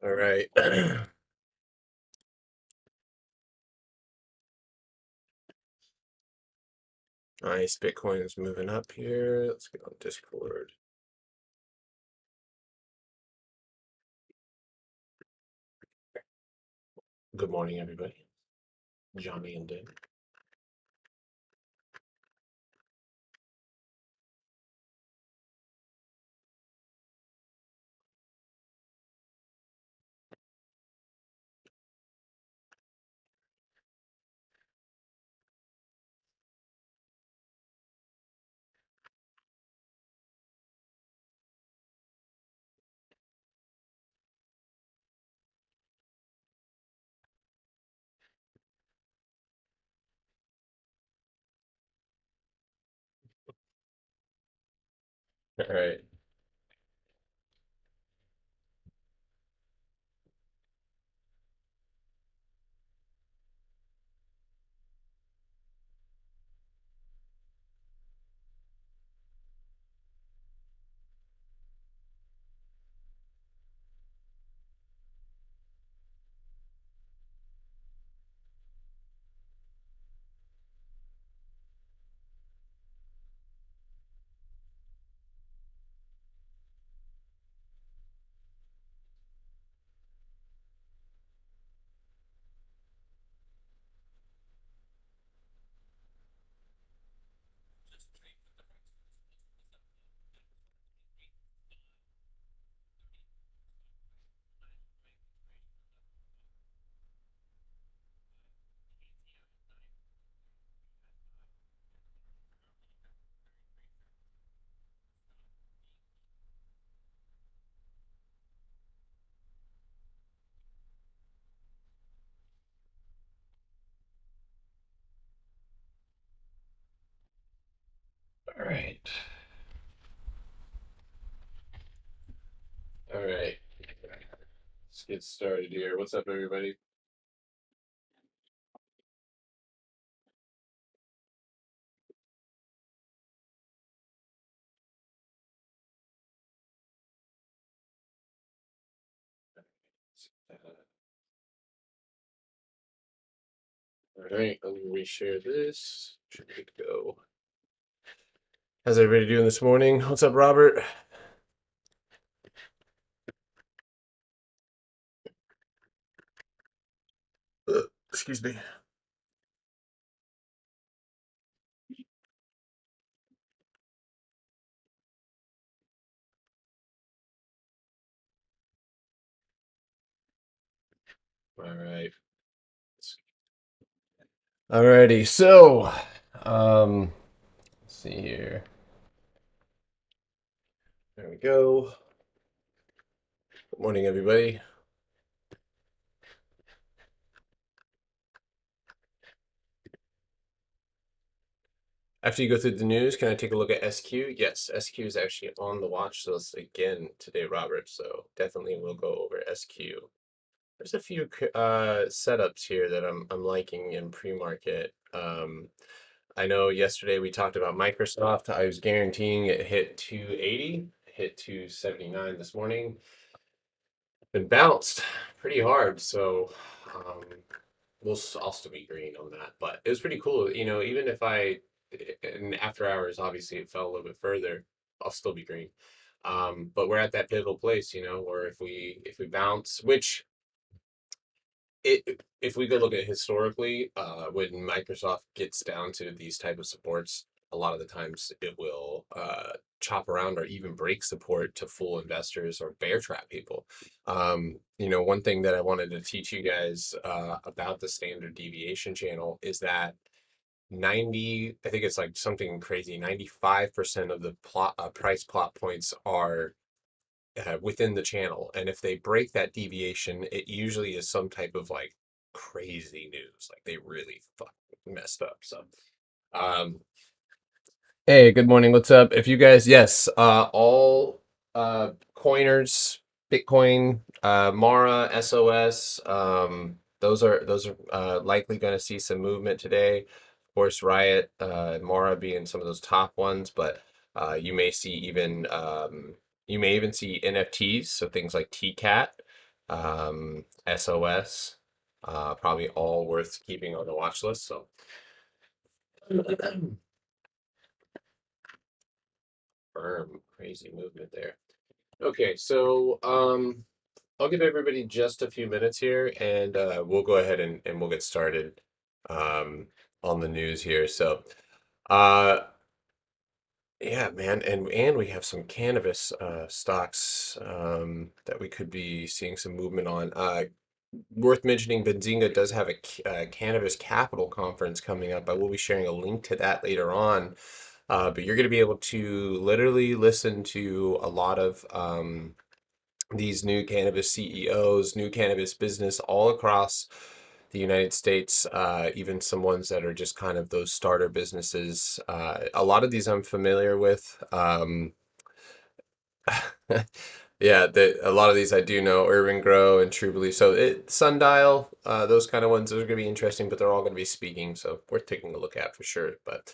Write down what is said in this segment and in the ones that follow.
All right. Nice. Bitcoin is moving up here. Let's get on Discord. Good morning, everybody. Johnny and Dan. All right. All right. All right. Let's get started here. What's up, everybody? All right. Let me reshare this. Should be good to go. How's everybody doing this morning? What's up, Robert? Excuse me. All right. Alrighty. So, let's see here. There we go. Good morning, everybody. After you go through the news, can I take a look at SQ? Yes, SQ is actually on the watch list again today, Robert. So definitely we'll go over SQ. There's a few setups here that I'm liking in pre-market. I know yesterday we talked about Microsoft. I was guaranteeing it hit 280, hit 279 this morning. Been bounced pretty hard, so um, I'll still be green on that. But it was pretty cool. Even if in after hours, obviously it fell a little bit further, I'll still be green. But we're at that pivotal place, where if we bounce, which if we go look at historically, when Microsoft gets down to these type of supports, a lot of the times it will chop around or even break support to fool investors or bear trap people. One thing that I wanted to teach you guys about the standard deviation channel is that 90, I think it's like something crazy, 95% of the price plot points are within the channel. And if they break that deviation, it usually is some type of like crazy news. Like they really fucking messed up. So, um, hey, good morning. What's up? If you guys, yes, all coiners, Bitcoin, Mara, SOS, those are likely going to see some movement today. Of course, Riot, Mara being some of those top ones, but you may even see NFTs, so things like TCAT, SOS, probably all worth keeping on the watch list. So firm, crazy movement there. Okay, so I'll give everybody just a few minutes here, and we'll go ahead and we'll get started um, on the news here. So, uh, yeah, man, and we have some cannabis stocks that we could be seeing some movement on. Worth mentioning, Benzinga does have a cannabis capital conference coming up. I will be sharing a link to that later on. But you're going to be able to literally listen to a lot of these new cannabis CEOs, new cannabis business all across the United States, even some ones that are just kind of those starter businesses. A lot of these I'm familiar with. Yeah, a lot of these I do know, Urban Grow and True Belief. So Sundial, those kind of ones, those are going to be interesting, but they're all going to be speaking, so worth taking a look at for sure. But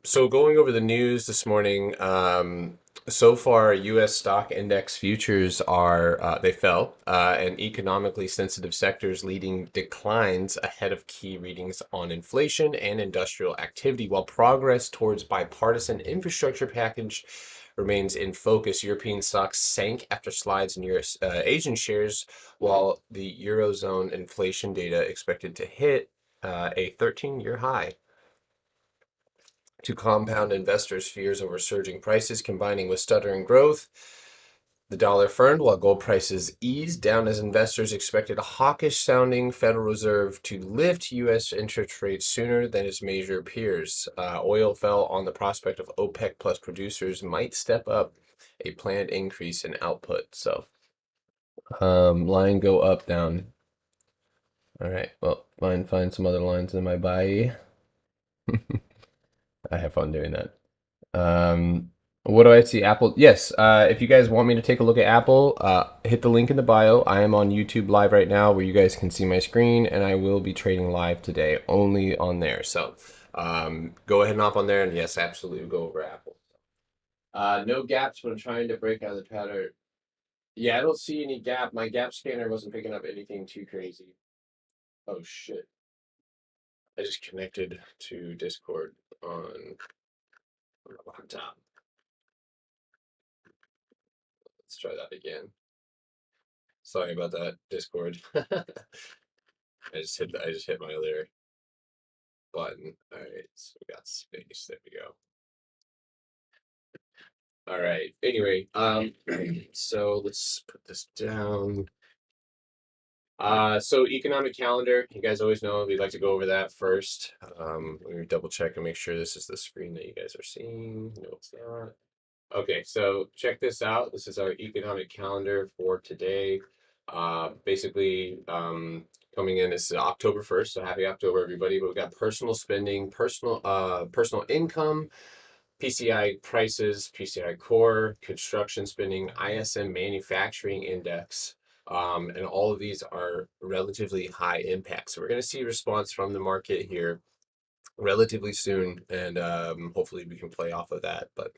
so going over the news this morning, so far U.S. stock index futures are they fell, and economically sensitive sectors leading declines ahead of key readings on inflation and industrial activity, while progress towards bipartisan infrastructure package remains in focus. European stocks sank after slides in Asian shares, while the Eurozone inflation data expected to hit a 13-year high. To compound investors' fears over surging prices combining with stuttering growth, the dollar firmed while gold prices eased down as investors expected a hawkish sounding Federal Reserve to lift U.S. interest rates sooner than its major peers. Oil fell on the prospect of OPEC plus producers might step up a planned increase in output. So, line go up, down. All right, well, find some other lines in my buy. I have fun doing that. What do I see? Apple. Yes. If you guys want me to take a look at Apple, hit the link in the bio. I am on YouTube live right now where you guys can see my screen, and I will be trading live today only on there. So go ahead and hop on there, and yes, absolutely go over Apple. No gaps when trying to break out of the pattern. Yeah, I don't see any gap. My gap scanner wasn't picking up anything too crazy. Oh shit. I just connected to Discord on my laptop. Let's try that again. Sorry about that, Discord. I just hit my other button. All right, so we got space. There we go. All right. Anyway, so let's put this down. So economic calendar. You guys always know we like to go over that first. Let me double check and make sure this is the screen that you guys are seeing. No, it's not. Okay, so check this out. This is our economic calendar for today. Basically, coming in, this is October 1st, so happy October, everybody. But we've got personal spending, personal income, PCI prices, PCI core, construction spending, ISM manufacturing index. And all of these are relatively high impact. So we're going to see response from the market here relatively soon, and hopefully we can play off of that. But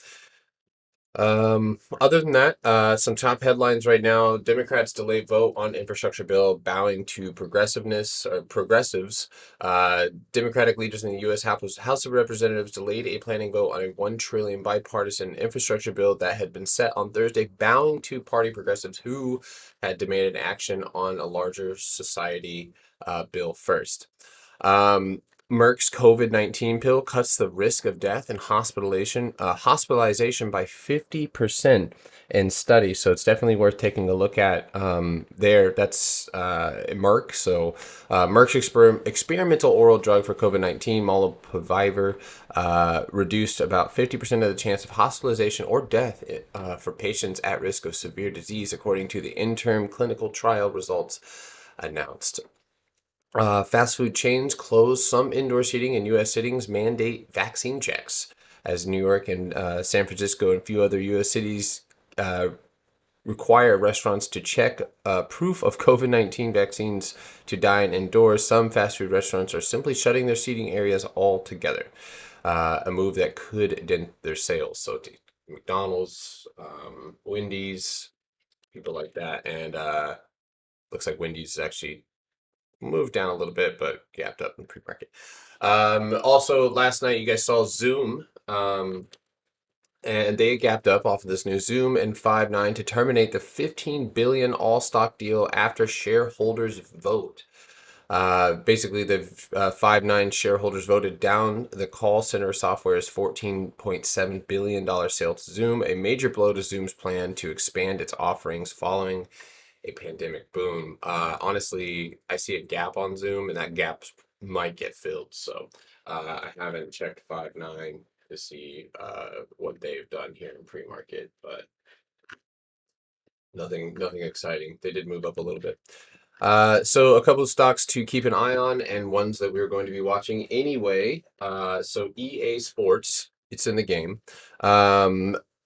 other than that, some top headlines right now: Democrats delay vote on infrastructure bill, bowing to progressiveness or progressives. Democratic leaders in the U.S. House of Representatives delayed a planning vote on a $1 trillion bipartisan infrastructure bill that had been set on Thursday, bowing to party progressives who had demanded action on a larger society bill first. Merck's COVID-19 pill cuts the risk of death and hospitalization by 50% in studies. So it's definitely worth taking a look at there. That's Merck. So Merck's experimental oral drug for COVID-19, molnupiravir, reduced about 50% of the chance of hospitalization or death for patients at risk of severe disease, according to the interim clinical trial results announced. Fast food chains close some indoor seating, and U.S. cities mandate vaccine checks, as New York and San Francisco and a few other U.S. cities require restaurants to check proof of COVID-19 vaccines to dine indoors. Some fast food restaurants are simply shutting their seating areas altogether, a move that could dent their sales. So McDonald's, Wendy's, people like that, and looks like Wendy's actually moved down a little bit, but gapped up in pre-market. Also, last night you guys saw Zoom, and they gapped up off of this new Zoom and Five9 to terminate the 15 billion all-stock deal after shareholders vote. Basically, the Five9 shareholders voted down the call center software's $14.7 billion sale to Zoom, a major blow to Zoom's plan to expand its offerings following a pandemic boom. Honestly, I see a gap on Zoom, and that gap might get filled. So I haven't checked Five9 to see what they've done here in pre-market, but nothing exciting. They did move up a little bit. So a couple of stocks to keep an eye on and ones that we're going to be watching anyway. So EA Sports, it's in the game.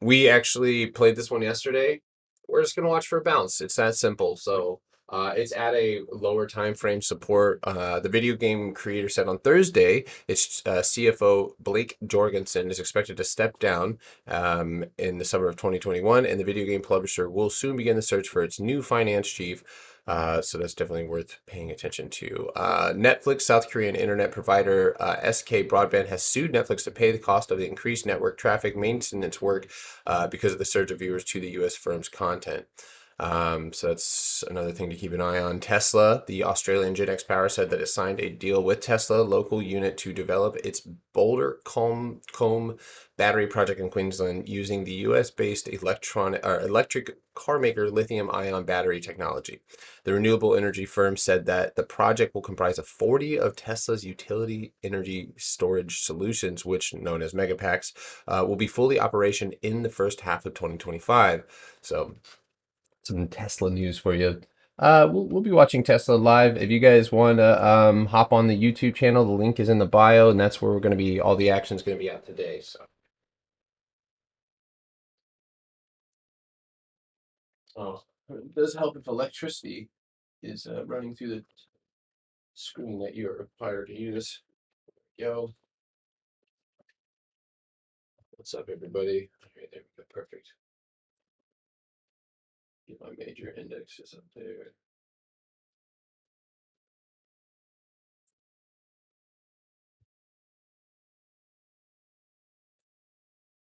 We actually played this one yesterday. We're just gonna watch for a bounce. It's that simple. So it's at a lower time frame support. The video game creator said on Thursday, its CFO Blake Jorgensen is expected to step down in the summer of 2021, and the video game publisher will soon begin the search for its new finance chief. So that's definitely worth paying attention to. Netflix, South Korean internet provider SK Broadband has sued Netflix to pay the cost of the increased network traffic maintenance work because of the surge of viewers to the U.S. firm's content. So that's another thing to keep an eye on. Tesla, the Australian Gen X Power, said that it signed a deal with Tesla local unit to develop its Boulder Combe battery project in Queensland using the US-based electric car maker lithium-ion battery technology. The renewable energy firm said that the project will comprise of 40 of Tesla's utility energy storage solutions, which known as megapacks, will be fully operation in the first half of 2025. So some Tesla news for you. We'll be watching Tesla live. If you guys want to hop on the YouTube channel, the link is in the bio, and that's where we're going to be. All the action's going to be out today. So, it does help if electricity is running through the screen that you're required to use. Yo, what's up, everybody? Okay, there we go. Perfect. Get my major indexes up there.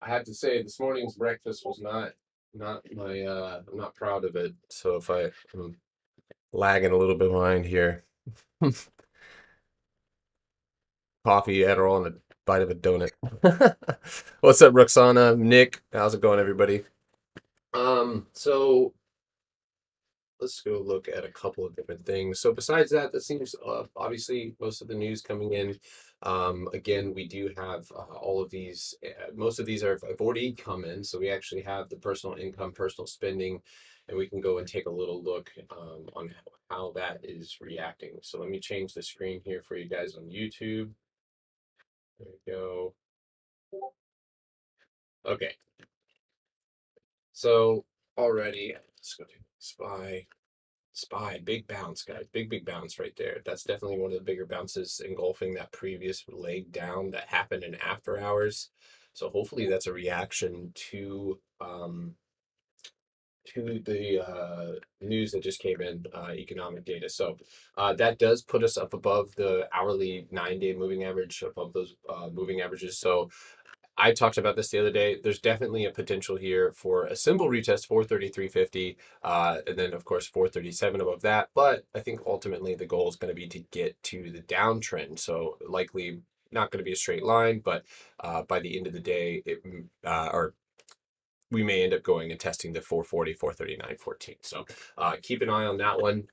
I have to say, this morning's breakfast was not my. I'm not proud of it. So if I'm lagging a little bit behind here, coffee, Adderall, and a bite of a donut. What's up, Roxana? Nick, how's it going, everybody? So let's go look at a couple of different things. So besides that, that seems obviously most of the news coming in. Again, we do have all of these. Most of these have already come in, so we actually have the personal income, personal spending, and we can go and take a little look on how that is reacting. So let me change the screen here for you guys on YouTube. There we go. Okay, so already, let's go to SPY, big bounce, guys. Big bounce right there. That's definitely one of the bigger bounces engulfing that previous leg down that happened in after hours. So hopefully that's a reaction to the news that just came in, economic data. So that does put us up above the hourly 9-day moving average, above those moving averages. So I talked about this the other day. There's definitely a potential here for a simple retest, 433.50, and then of course 437 above that. But I think ultimately the goal is going to be to get to the downtrend. So likely not going to be a straight line, but by the end of the day, or we may end up going and testing the 440, 439, 14. So keep an eye on that one.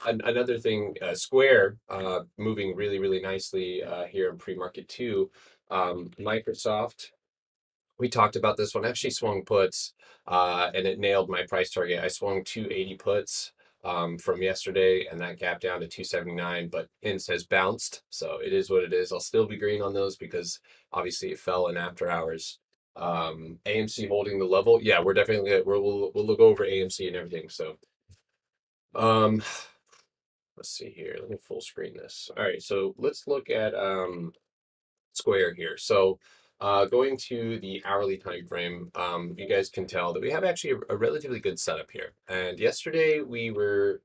Another thing, Square moving really nicely here in pre-market too. Microsoft, we talked about this one. I actually swung puts and it nailed my price target. I swung 280 puts from yesterday, and that gap down to 279, but hence has bounced. So it is what it is. I'll still be green on those because obviously it fell in after hours. AMC holding the level. Yeah, we're definitely we'll look over AMC and everything. So um let's see here. Let me full screen this. All right, so let's look at Square here. So going to the hourly time frame, you guys can tell that we have actually a relatively good setup here. And yesterday we were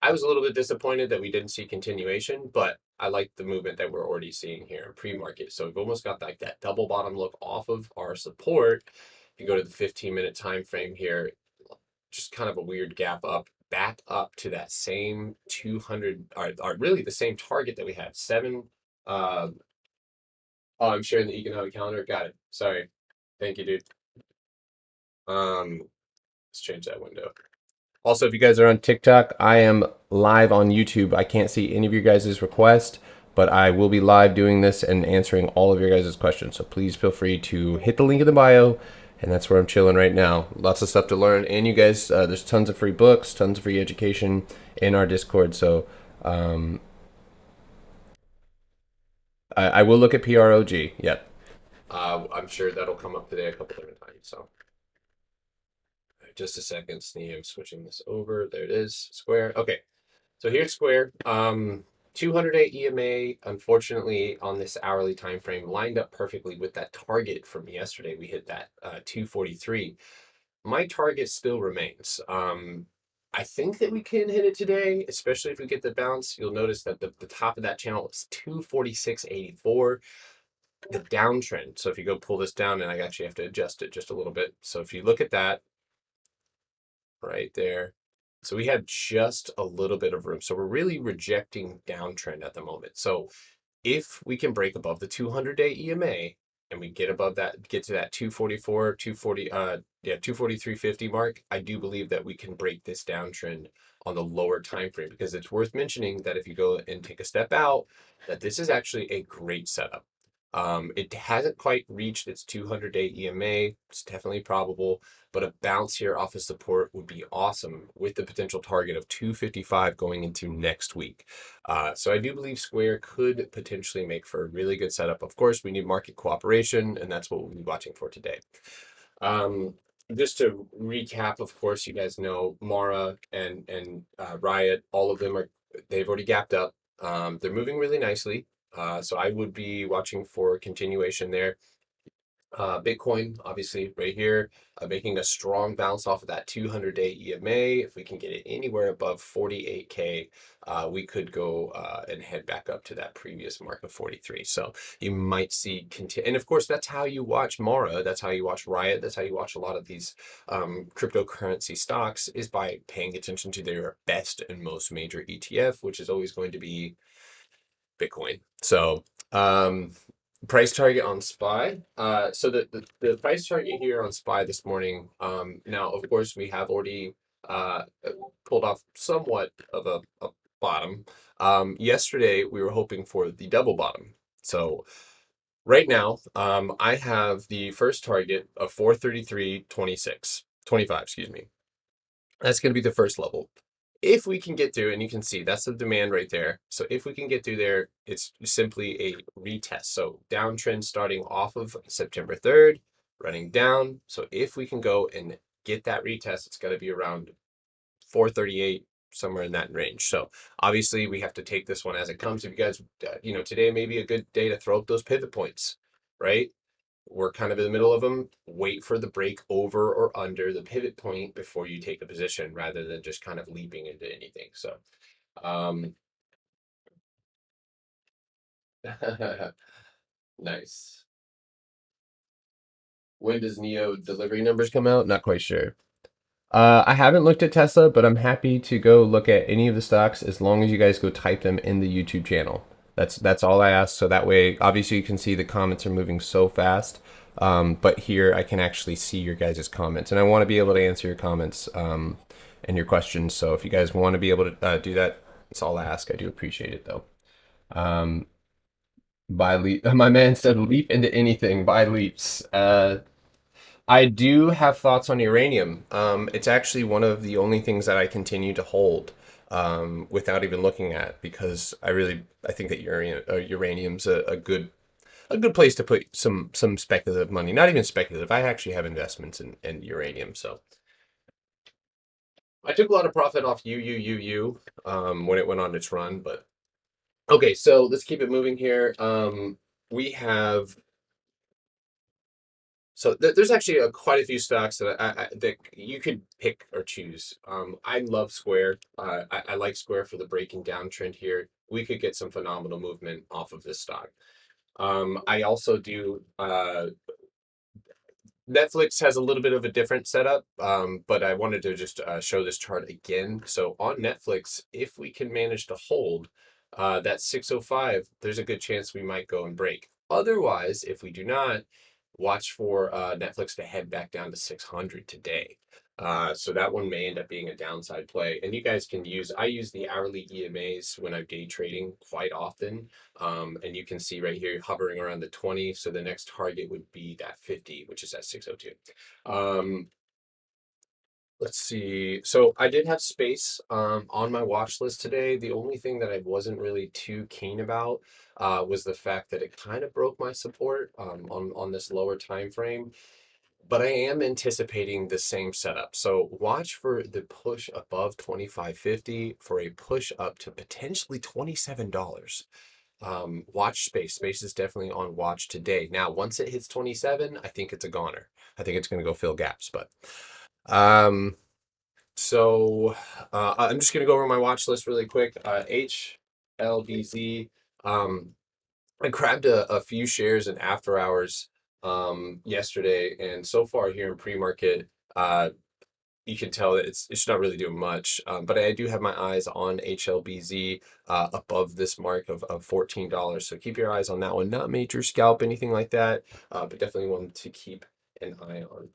I was a little bit disappointed that we didn't see continuation, but I like the movement that we're already seeing here in pre-market. So we've almost got like that double bottom look off of our support. If you go to the 15-minute time frame here, just kind of a weird gap up, back up to that same 200, or really the same target that we had. Uh, oh, I'm sharing the economic calendar. Got it. Sorry. Thank you, dude. Let's change that window. Also, if you guys are on TikTok, I am live on YouTube. I can't see any of your guys' requests, but I will be live doing this and answering all of your guys' questions. So please feel free to hit the link in the bio, and that's where I'm chilling right now. Lots of stuff to learn, and you guys, there's tons of free books, tons of free education in our Discord. So I will look at PROG. Yep. I'm sure that'll come up today a couple different times. So just a second, Snee. I'm switching this over. There it is. Square. Okay. So here's Square. 200-day EMA, unfortunately, on this hourly time frame, lined up perfectly with that target from yesterday. We hit that 243. My target still remains. I think that we can hit it today, especially if we get the bounce. You'll notice that the top of that channel is 246.84. The downtrend. So if you go pull this down, and I actually have to adjust it just a little bit. So if you look at that right there, so we have just a little bit of room. So we're really rejecting downtrend at the moment. So if we can break above the 200-day EMA and we get above that, get to that 244, 240, 243.50 mark, I do believe that we can break this downtrend on the lower time frame, because it's worth mentioning that if you go and take a step out, that this is actually a great setup. It hasn't quite reached its 200-day EMA. It's definitely probable, but a bounce here off of support would be awesome, with the potential target of 255 going into next week. So I do believe Square could potentially make for a really good setup. Of course, we need market cooperation, and that's what we'll be watching for today. Just to recap, of course, you guys know Mara and Riot, all of them they've already gapped up. They're moving really nicely. So I would be watching for continuation there. Bitcoin, obviously, right here, making a strong bounce off of that 200-day EMA. If we can get it anywhere above 48K, we could go and head back up to that previous mark of 43. So you might see and of course, that's how you watch Mara. That's how you watch Riot. That's how you watch a lot of these cryptocurrency stocks, is by paying attention to their best and most major ETF, which is always going to be Bitcoin. So price target on SPY. So the price target here on SPY this morning, now of course we have already pulled off somewhat of a bottom. Yesterday we were hoping for the double bottom. So right now, I have the first target of 433.25, excuse me. That's going to be the first level. If we can get through, and you can see that's the demand right there. So if we can get through there, it's simply a retest. So downtrend starting off of September 3rd, running down. So if we can go and get that retest, it's going to be around 438, somewhere in that range. So obviously we have to take this one as it comes. If you guys, today may be a good day to throw up those pivot points, right? We're kind of in the middle of them. Wait for the break over or under the pivot point before you take a position, rather than just kind of leaping into anything. So, nice. When does Neo delivery numbers come out? Not quite sure. I haven't looked at Tesla, but I'm happy to go look at any of the stocks as long as you guys go type them in the YouTube channel. That's all I ask. So that way, obviously, you can see the comments are moving so fast. But here I can actually see your guys' comments, and I want to be able to answer your comments and your questions. So if you guys want to be able to do that, that's all I ask. I do appreciate it, though. By leap, my man said, "Leap into anything." By leaps. I do have thoughts on uranium. It's actually one of the only things that I continue to hold without even looking at, because I think that uranium's a good place to put some speculative money. Not even speculative. I actually have investments in uranium. So I took a lot of profit off when it went on its run. But okay, so let's keep it moving here. We have So there's actually quite a few stocks that you could pick or choose. I love Square. I like Square for the breaking downtrend here. We could get some phenomenal movement off of this stock. I also do. Netflix has a little bit of a different setup, but I wanted to just show this chart again. So on Netflix, if we can manage to hold that 605, there's a good chance we might go and break. Otherwise, if we do not, watch for Netflix to head back down to 600 today. So that one may end up being a downside play. And you guys can I use the hourly EMAs when I'm day trading quite often. And you can see right here hovering around the 20. So the next target would be that 50, which is at 602. Let's see. So I did have space on my watch list today. The only thing that I wasn't really too keen about was the fact that it kind of broke my support on this lower time frame. But I am anticipating the same setup. So watch for the push above 25.50 for a push up to potentially $27. Watch space. Space is definitely on watch today. Now, once it hits 27, I think it's a goner. I think it's going to go fill gaps. But um, so I'm just going to go over my watch list really quick. HLBZ. I grabbed a few shares in after hours yesterday, and so far here in pre-market, you can tell that it's not really doing much. But I do have my eyes on HLBZ above this mark of $14. So keep your eyes on that one. Not major scalp, anything like that, but definitely one to keep an eye on.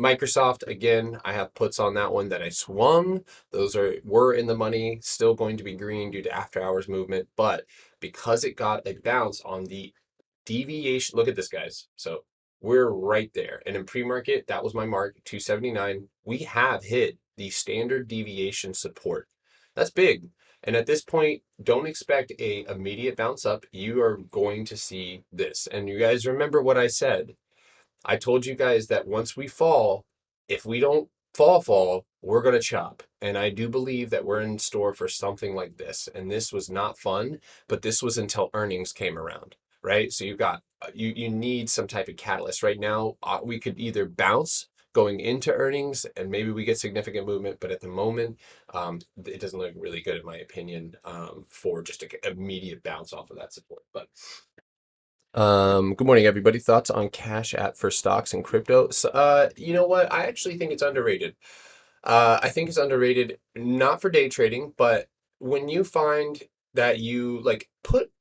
Microsoft, again, I have puts on that one that I swung. Those were in the money, still going to be green due to after hours movement, but because it got a bounce on the deviation, look at this, guys. So we're right there. And in pre-market, that was my mark, 279. We have hit the standard deviation support. That's big. And at this point, don't expect a immediate bounce up. You are going to see this. And you guys remember what I said. I told you guys that once we fall, if we don't fall, we're going to chop. And I do believe that we're in store for something like this. And this was not fun, but this was until earnings came around, right? So you need some type of catalyst. Right now, we could either bounce going into earnings and maybe we get significant movement, but at the moment, it doesn't look really good in my opinion for just an immediate bounce off of that support. But good morning, everybody. Thoughts on Cash App for stocks and crypto? So, you know what? I actually think it's underrated. I think it's underrated, not for day trading, but when you find that you like put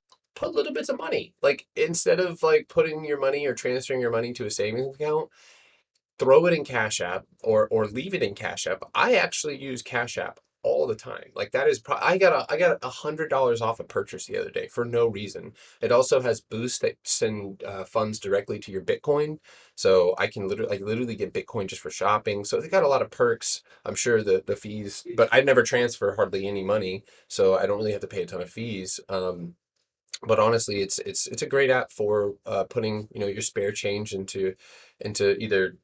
little bits of money, like instead of like putting your money or transferring your money to a savings account, throw it in Cash App or leave it in Cash App. I actually use Cash App all the time. Like that is I got $100 off a purchase the other day for no reason. It also has boosts that send funds directly to your Bitcoin, so I can literally get Bitcoin just for shopping. So they got a lot of perks. I'm sure the fees, but I never transfer hardly any money, so I don't really have to pay a ton of fees. But honestly, it's a great app for putting your spare change into either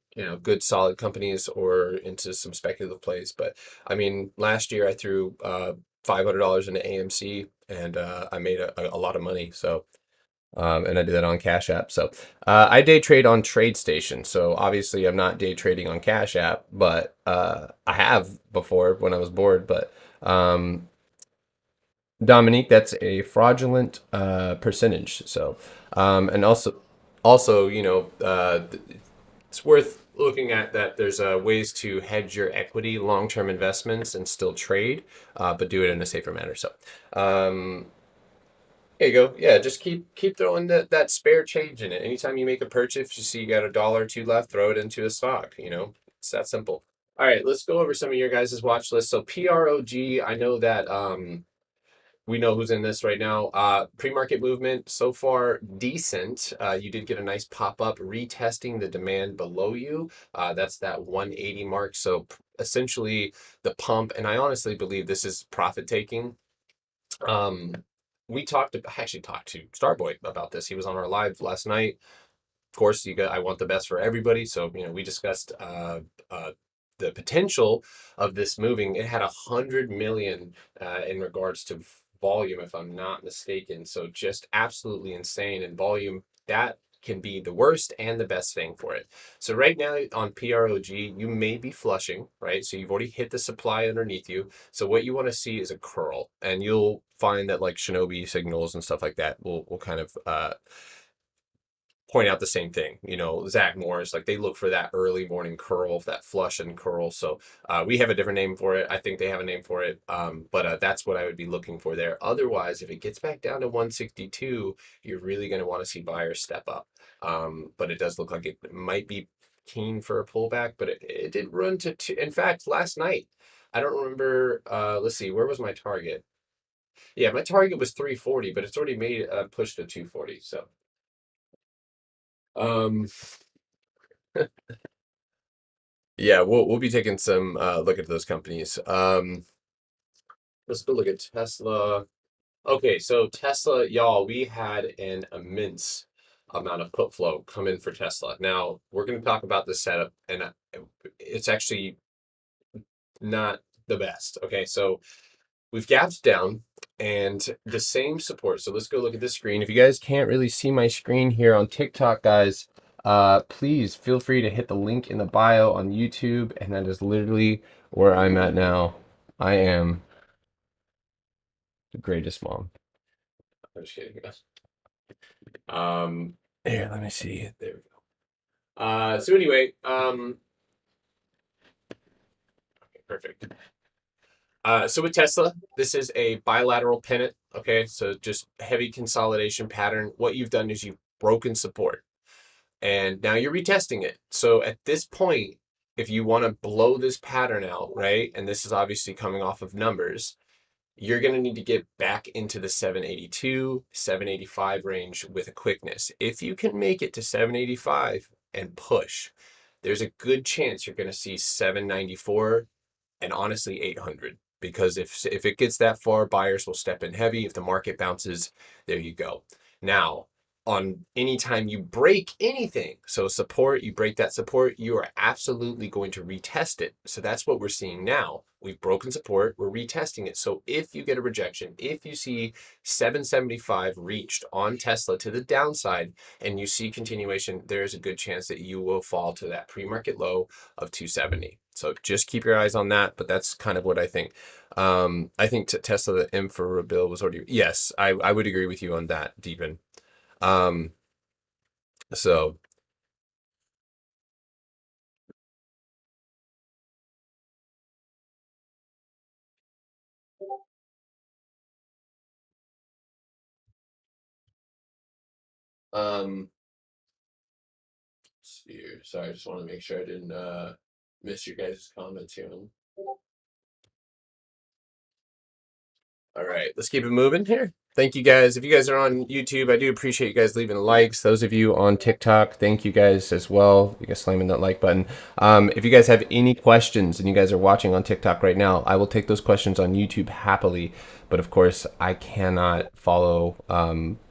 good solid companies or into some speculative plays. But I mean, last year I threw $500 into AMC and I made a lot of money. So and I did that on Cash App. So I day trade on TradeStation. So obviously I'm not day trading on Cash App, but I have before when I was bored. But Dominique, that's a fraudulent percentage. So, and also, it's worth looking at that. There's ways to hedge your equity, long-term investments, and still trade, but do it in a safer manner. So, um, there you go. Yeah, just keep throwing that spare change in it. Anytime you make a purchase, you see you got $1 or two left, throw it into a stock. It's that simple. All right, let's go over some of your guys' watch list. So PROG, I know that we know who's in this right now. Pre-market movement so far decent. You did get a nice pop up retesting the demand below you. That's that 180 mark. So essentially the pump, and I honestly believe this is profit taking. Um, I actually talked to Starboy about this. He was on our live last night. Of course, I want the best for everybody. So we discussed the potential of this moving. It had 100 million in regards to volume, if I'm not mistaken. So just absolutely insane in volume. That can be the worst and the best thing for it. So right now on PROG, you may be flushing, right? So you've already hit the supply underneath you. So what you want to see is a curl, and you'll find that like Shinobi signals and stuff like that will kind of point out the same thing. You know, Zach Morris, like they look for that early morning curl, that flush and curl. So we have a different name for it. I think they have a name for it. But that's what I would be looking for there. Otherwise, if it gets back down to 162, you're really going to want to see buyers step up. But it does look like it might be keen for a pullback, but it did run to two. In fact, last night, I don't remember. Let's see, where was my target? Yeah, my target was 340, but it's already made a push to 240. So um yeah, we'll be taking some look at those companies. Let's go look at Tesla. Okay, so Tesla, y'all, we had an immense amount of put flow come in for Tesla. Now we're going to talk about the setup, and it's actually not the best. Okay, so we've gapped down and the same support. So let's go look at the screen. If you guys can't really see my screen here on TikTok, guys, please feel free to hit the link in the bio on YouTube. And that is literally where I'm at now. I am the greatest mom. I'm just kidding, guys. Here, let me see. There we go. So anyway, okay, perfect. So with Tesla, this is a bilateral pennant. Okay, so just heavy consolidation pattern. What you've done is you've broken support, and now you're retesting it. So at this point, if you want to blow this pattern out, right, and this is obviously coming off of numbers, you're going to need to get back into the 782, 785 range with a quickness. If you can make it to 785 and push, there's a good chance you're going to see 794 and honestly 800, because if it gets that far, buyers will step in heavy. If the market bounces, there you go. Now, on anytime you break anything, so support, you break that support, you are absolutely going to retest it. So that's what we're seeing now. We've broken support, we're retesting it. So if you get a rejection, if you see 775 reached on Tesla to the downside and you see continuation, there's a good chance that you will fall to that pre-market low of 270. So just keep your eyes on that, but that's kind of what I think. I think Tesla, the M for bill was already, yes, I would agree with you on that, Deepan. Um, so um, let's see here. Sorry, I just want to make sure I didn't miss your guys' comments here. All right, let's keep it moving here. Thank you guys. If you guys are on YouTube, I do appreciate you guys leaving likes. Those of you on TikTok, thank you guys as well. You guys slamming that like button. If you guys have any questions and you guys are watching on TikTok right now, I will take those questions on YouTube happily. But of course, I cannot follow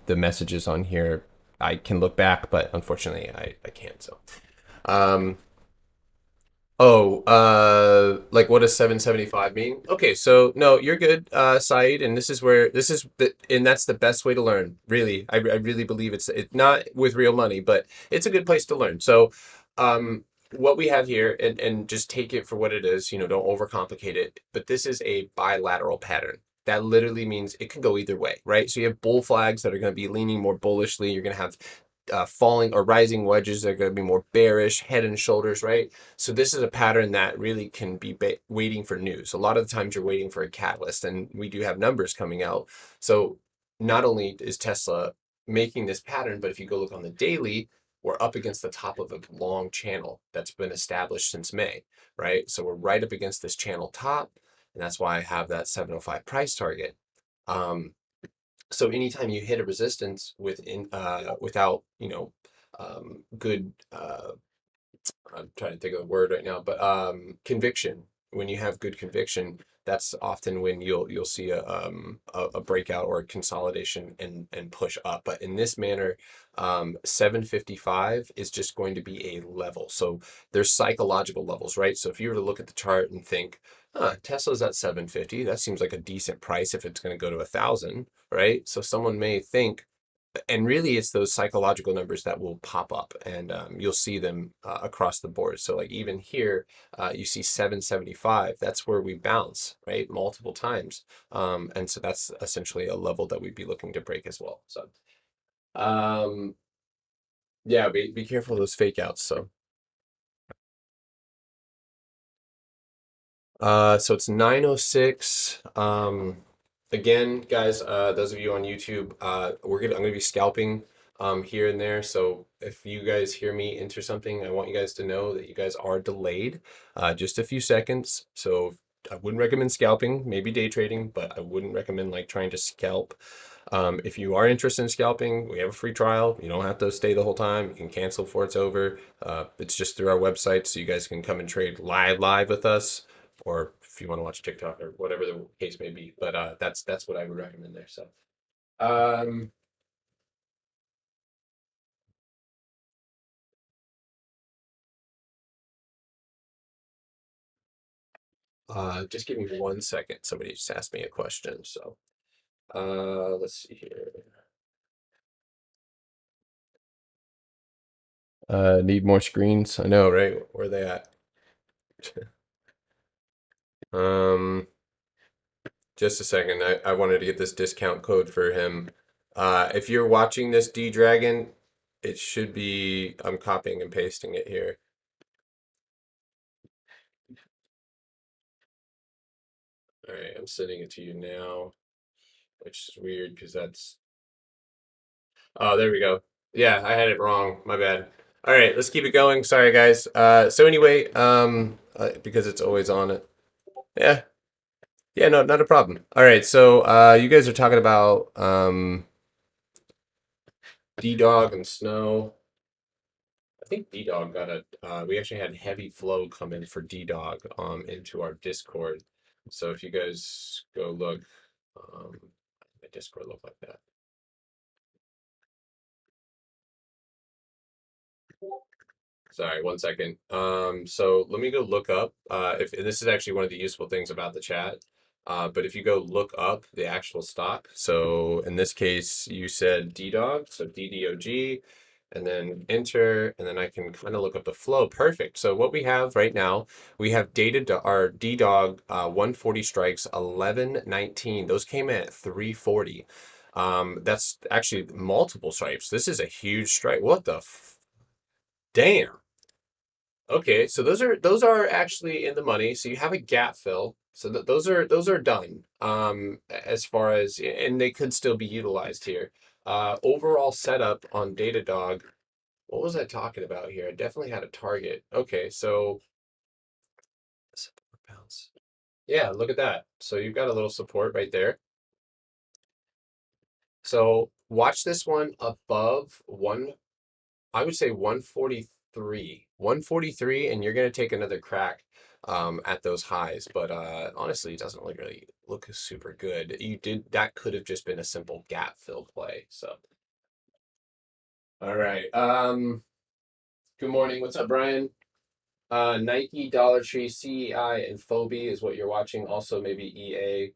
the messages on here. I can look back, but unfortunately, I can't. So. Um, Oh, like what does 775 mean? Okay, so no, you're good, Saeed, and and that's the best way to learn. Really, I really believe it's not with real money, but it's a good place to learn. So, what we have here, and just take it for what it is. You know, don't overcomplicate it. But this is a bilateral pattern. That literally means it can go either way, right? So you have bull flags that are going to be leaning more bullishly. You're going to have falling or rising wedges that are going to be more bearish, head and shoulders, right? So this is a pattern that really can be waiting for news. A lot of the times you're waiting for a catalyst, and we do have numbers coming out. So not only is Tesla making this pattern, but if you go look on the daily, we're up against the top of a long channel that's been established since May, right? So we're right up against this channel top, and that's why I have that 705 price target. So anytime you hit a resistance without good I'm trying to think of the word right now, but conviction. When you have good conviction, that's often when you'll see a breakout or a consolidation and push up. But in this manner, 755 is just going to be a level. So there's psychological levels, right? So if you were to look at the chart and think, Tesla's at 750, that seems like a decent price if it's going to go to 1,000, right? So someone may think and really it's those psychological numbers that will pop up, and you'll see them across the board. So like even here, you see 775. That's where we bounce, right, multiple times, and so that's essentially a level that we'd be looking to break as well. So um, yeah, be careful of those fake outs. So so it's 9:06. Again, guys, those of you on YouTube, I'm gonna be scalping here and there. So if you guys hear me enter something, I want you guys to know that you guys are delayed just a few seconds. So I wouldn't recommend scalping, maybe day trading, but I wouldn't recommend like trying to scalp. If you are interested in scalping, we have a free trial. You don't have to stay the whole time. You can cancel before it's over. It's just through our website, so you guys can come and trade live with us, or if you want to watch TikTok or whatever the case may be. But that's what I would recommend there. So um, just give me 1 second. Somebody just asked me a question. So let's see here. Need more screens? I know, right? Where are they at? um, just a second. I wanted to get this discount code for him. If you're watching this D Dragon, it should be, I'm copying and pasting it here. All right, I'm sending it to you now, which is weird because that's, oh, there we go. Yeah, I had it wrong. My bad. All right, let's keep it going. Sorry, guys. So anyway, because it's always on it. Yeah, yeah, no, not a problem. All right, so you guys are talking about D-Dog and Snow. I think D-Dog got a, we actually had heavy flow come in for D-Dog into our Discord. So if you guys go look, my Discord look like that. Sorry, 1 second. So let me go look up. If and this is actually one of the useful things about the chat. But if you go look up the actual stock, so in this case, you said DDOG, so DDOG, and then enter, and then I can kind of look up the flow. Perfect. So what we have right now, we have our DDOG 140 strikes, 1119. Those came in at 340. That's actually multiple stripes. This is a huge strike. What the damn? Okay, so those are actually in the money. So you have a gap fill. So those are done. As far as, and they could still be utilized here. Overall setup on Datadog. What was I talking about here? I definitely had a target. Okay, so support bounce. Yeah, look at that. So you've got a little support right there. So watch this one above one. I would say 143. 143, and you're going to take another crack at those highs. But honestly, it doesn't really look super good. That could have just been a simple gap fill play. So, all right. Good morning. What's up, Brian? Nike, Dollar Tree, CEI, and Fobi is what you're watching. Also, maybe EA,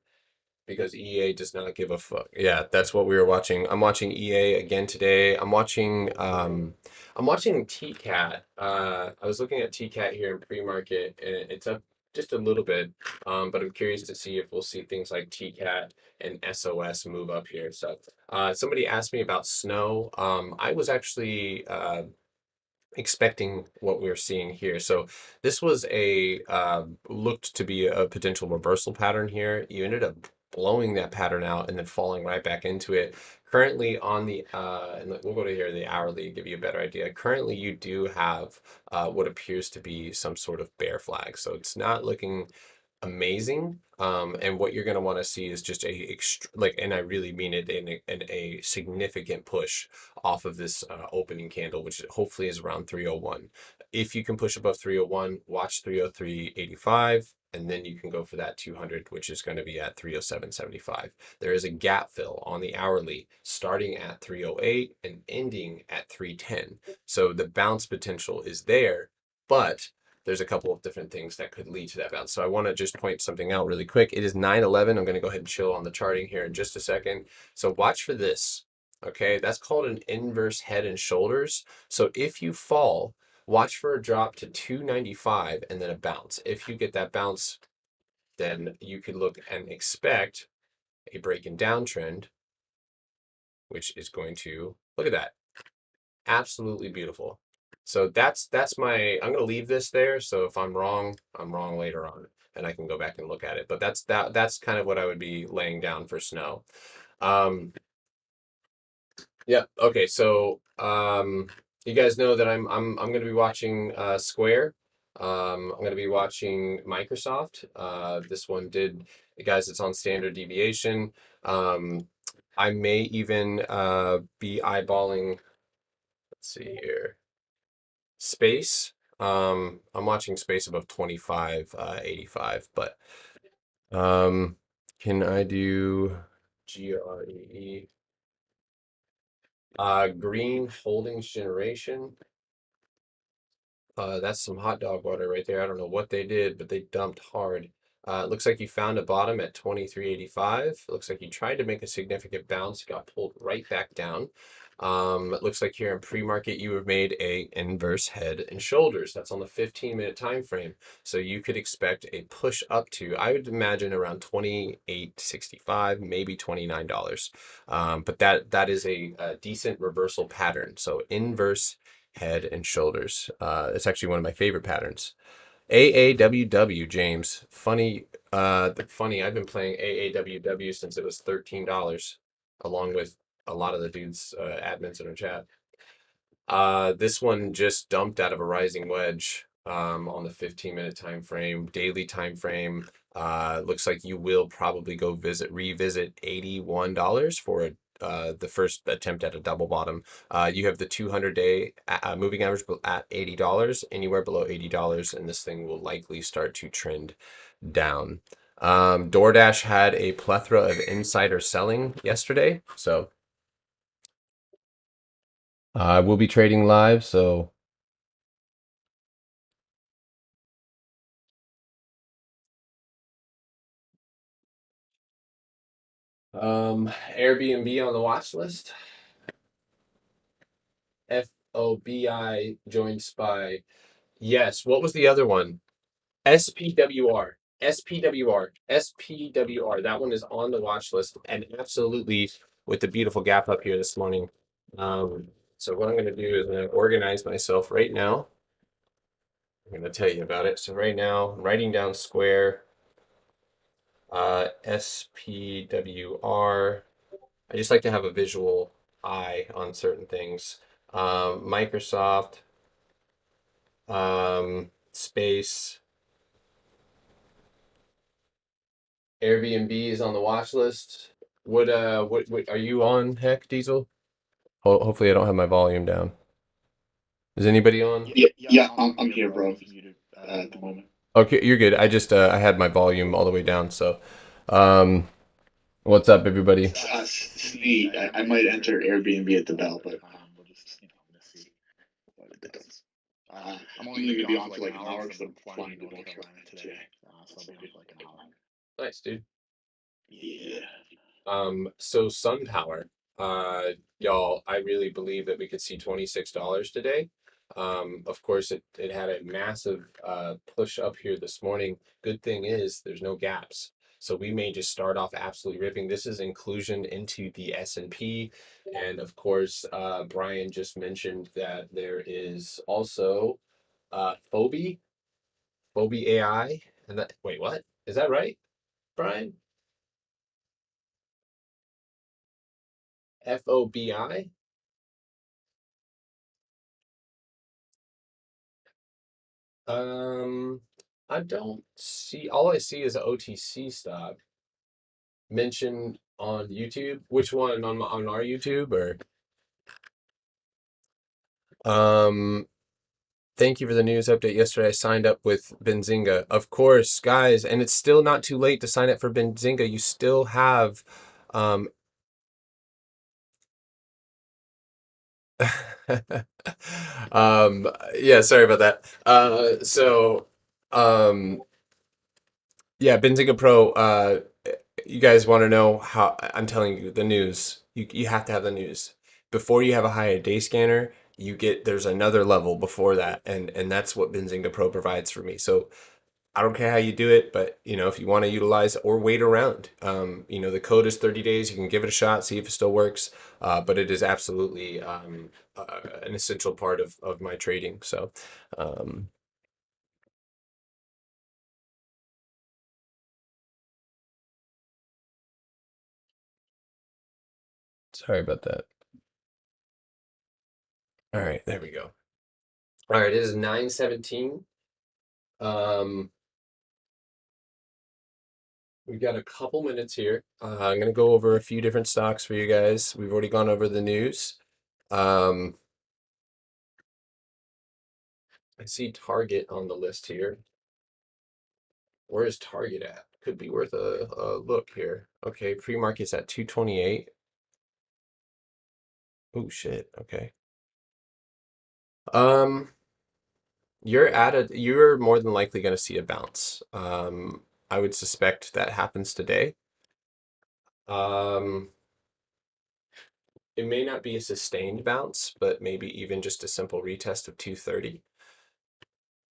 because EA does not give a fuck. Yeah, that's what we were watching. I'm watching EA again today. I'm watching TCAT. I was looking at TCAT here in pre-market, and it's up just a little bit. But I'm curious to see if we'll see things like TCAT and SOS move up here. So somebody asked me about snow. I was actually expecting what we're seeing here. So this was a looked to be a potential reversal pattern here. You ended up blowing that pattern out and then falling right back into it. Currently on the and we'll go to here the hourly, give you a better idea. Currently you do have what appears to be some sort of bear flag. So it's not looking amazing. And what you're going to want to see is just and I really mean it, in a significant push off of this opening candle, which hopefully is around 301. If you can push above 301, watch 303.85, and then you can go for that 200, which is going to be at 307.75. There is a gap fill on the hourly starting at 308 and ending at 310. So the bounce potential is there, but there's a couple of different things that could lead to that bounce. So I want to just point something out really quick. It is 9:11. I'm going to go ahead and chill on the charting here in just a second. So watch for this. Okay, that's called an inverse head and shoulders. So if you fall, watch for a drop to 295 and then a bounce. If you get that bounce, then you could look and expect a break and downtrend, which is going to look at that. Absolutely beautiful. So that's my I'm gonna leave this there. So if I'm wrong later on and I can go back and look at it. But that's kind of what I would be laying down for snow. Um yeah, okay, so you guys know that I'm gonna be watching Square. I'm gonna be watching Microsoft. This one did guys, it's on standard deviation. Um I may even be eyeballing, let's see here. Space. I'm watching Space above 25, 85, but um, can I do GREE? Green Holdings Generation. That's some hot dog water right there. I don't know what they did, but they dumped hard. It looks like you found a bottom at 23.85. Looks like you tried to make a significant bounce, got pulled right back down. It looks like here in pre-market you have made a inverse head and shoulders. That's on the 15-minute time frame. So you could expect a push up to, I would imagine, around 28.65, maybe $29. But that is a decent reversal pattern. So inverse head and shoulders. It's actually one of my favorite patterns. AAWW, James. Funny, funny. I've been playing AAWW since it was $13, along with a lot of the dudes, admins in our chat. This one just dumped out of a rising wedge on the 15-minute time frame, daily time frame. Looks like you will probably go revisit $81 for the first attempt at a double bottom. You have the 200-day moving average at $80, anywhere below $80, and this thing will likely start to trend down. DoorDash had a plethora of insider selling yesterday, so we'll be trading live, so Airbnb on the watch list. FOBI joined SPY. Yes. What was the other one? SPWR. SPWR. SPWR. That one is on the watch list and absolutely with the beautiful gap up here this morning. So what I'm going to do is I'm going to organize myself right now. I'm going to tell you about it. So right now, I'm writing down Square, SPWR. I just like to have a visual eye on certain things. Microsoft, Space, Airbnb is on the watch list. What are you on, Heck Diesel? Hopefully I don't have my volume down. Is anybody on? Yeah, I'm here, bro. At the moment. Okay, you're good. I just I had my volume all the way down, so um what's up everybody? Sneak. I might enter Airbnb at the bell, but we'll just let's see what it does. I'm only gonna be on for like an hour because I'm flying to North Carolina today. So I'll be on for like an hour. Nice, dude. Yeah. So SunPower, y'all, I really believe that we could see $26 today. Of course, it had a massive push up here this morning. Good thing is there's no gaps. So we may just start off absolutely ripping. This is inclusion into the S&P. And of course, Brian just mentioned that there is also Phoebe, Phoebe AI. And that, wait, what? Is that right, Brian? FOBI? Um, I don't see, all I see is a OTC stock mentioned on YouTube. Which one on our YouTube or um thank you for the news update yesterday. I signed up with Benzinga. Of course, guys, and it's still not too late to sign up for Benzinga. You still have um yeah, sorry about that. Um yeah, Benzinga Pro you guys want to know how I'm telling you the news. You have to have the news. Before you have a higher day scanner, there's another level before that, and that's what Benzinga Pro provides for me. So I don't care how you do it, but if you want to utilize or wait around, the code is 30 days. You can give it a shot, see if it still works. But it is absolutely an essential part of my trading. So, um, sorry about that. All right, there we go. All right, it is 9:17. Um, we've got a couple minutes here. I'm gonna go over a few different stocks for you guys. We've already gone over the news. Um, I see Target on the list here. Where is Target at? Could be worth a look here. Okay, pre-market's at 228. Oh shit. Okay. Um, you're more than likely going to see a bounce. I would suspect that happens today. Um, it may not be a sustained bounce, but maybe even just a simple retest of 230.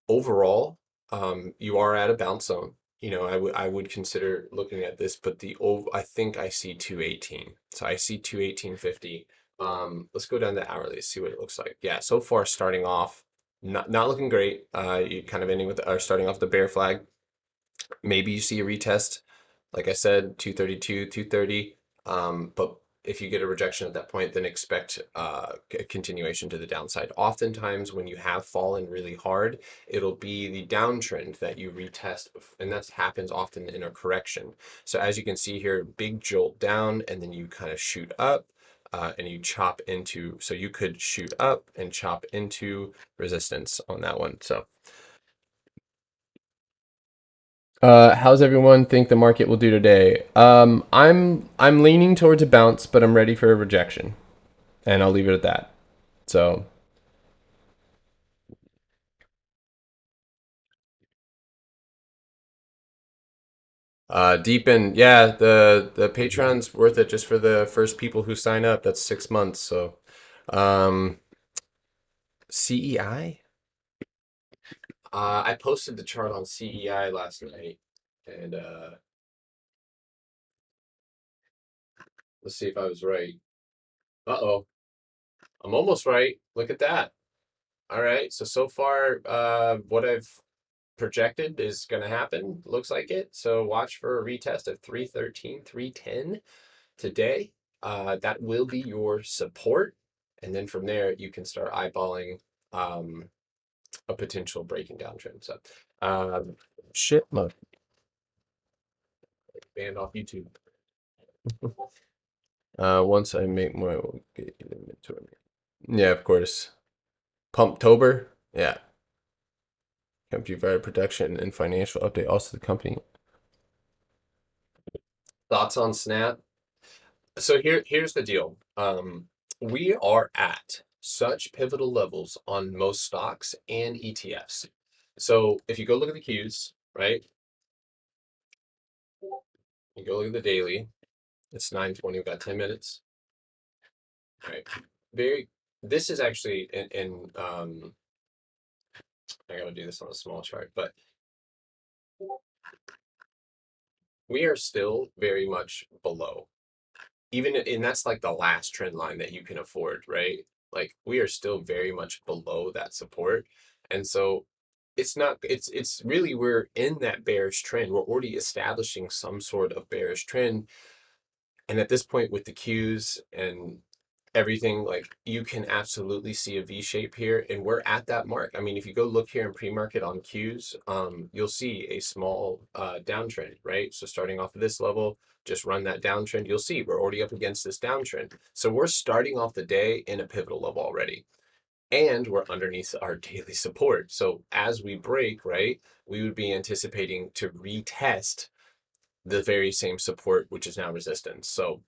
Overall, you are at a bounce zone. I would consider looking at this, but I think I see 218. So I see 218.50. Let's go down to hourly, see what it looks like. Yeah, so far starting off, not looking great. You kind of ending with or starting off the bear flag. Maybe you see a retest, like I said, 232, 230. But if you get a rejection at that point, then expect a continuation to the downside. Oftentimes, when you have fallen really hard, it'll be the downtrend that you retest, and that happens often in a correction. So as you can see here, big jolt down, and then you kind of shoot up. And you chop into, so you could shoot up and chop into resistance on that one. So how's everyone think the market will do today? I'm leaning towards a bounce, but I'm ready for a rejection, and I'll leave it at that. So, deepen, yeah, the Patreon's worth it just for the first people who sign up. That's 6 months. So, um, CEI. I posted the chart on CEI last night, and let's see if I was right. Uh-oh, I'm almost right. Look at that. All right, so far, what I've projected is going to happen. Looks like it. So watch for a retest of 313, 310 today. That will be your support. And then from there, you can start eyeballing um, a potential breaking downtrend. So, shit, mode. Banned off YouTube. Once I make my inventory. Yeah, of course. Pumptober. Yeah. Company provided production and financial update. Also, the company. Thoughts on Snap? So here's the deal. We are at such pivotal levels on most stocks and ETFs. So if you go look at the Qs, right? You go look at the daily. It's 9:20. We've got 10 minutes. Right. Very. This is actually in I gotta do this on a small chart, but we are still very much below. Even and that's like the last trend line that you can afford, right? Like we are still very much below that support. And so it's not it's really we're in that bearish trend. We're already establishing some sort of bearish trend. And at this point with the Qs and everything, like you can absolutely see a V shape here, and we're at that mark. I mean, if you go look here in pre-market on Qs, you'll see a small downtrend, right? So starting off of this level, just run that downtrend. You'll see we're already up against this downtrend. So we're starting off the day in a pivotal level already, and we're underneath our daily support. So as we break, right, we would be anticipating to retest the very same support, which is now resistance. So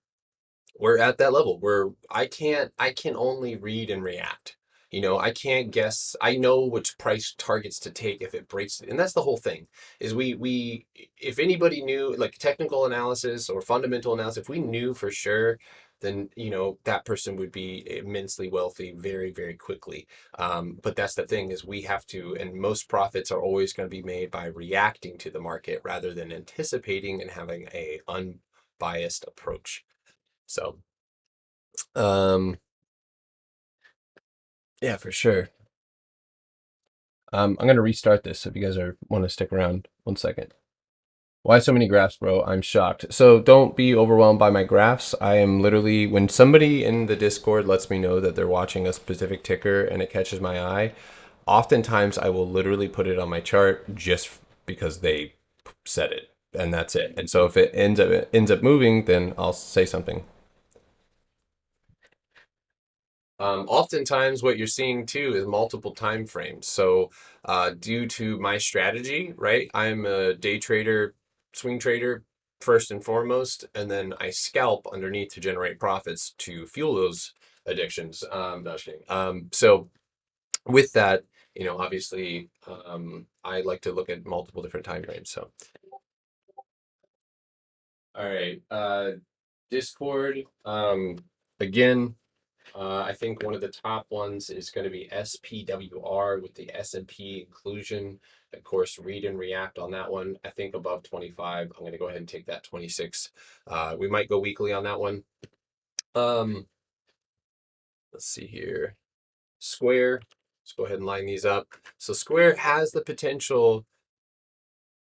we're at that level where I can only read and react. I can't guess. I know which price targets to take if it breaks, and that's the whole thing. Is we if anybody knew like technical analysis or fundamental analysis, if we knew for sure, then that person would be immensely wealthy very, very quickly. But that's the thing is we have to, and most profits are always going to be made by reacting to the market rather than anticipating and having a unbiased approach. So, um, yeah, for sure. I'm gonna restart this if you guys want to stick around. 1 second. Why so many graphs, bro? I'm shocked. So don't be overwhelmed by my graphs. I am literally, when somebody in the Discord lets me know that they're watching a specific ticker and it catches my eye, oftentimes I will literally put it on my chart just because they said it, and that's it. And so if it ends up moving, then I'll say something. Oftentimes, what you're seeing too is multiple time frames. So, due to my strategy, right, I'm a day trader, swing trader first and foremost, and then I scalp underneath to generate profits to fuel those addictions. No, just kidding. So, with that, obviously, I like to look at multiple different time frames. So, all right, Discord. Again. I think one of the top ones is going to be SPWR with the S&P inclusion. Of course, read and react on that one. I think above 25. I'm going to go ahead and take that 26. We might go weekly on that one. Um, let's see here. Square. Let's go ahead and line these up. So Square has the potential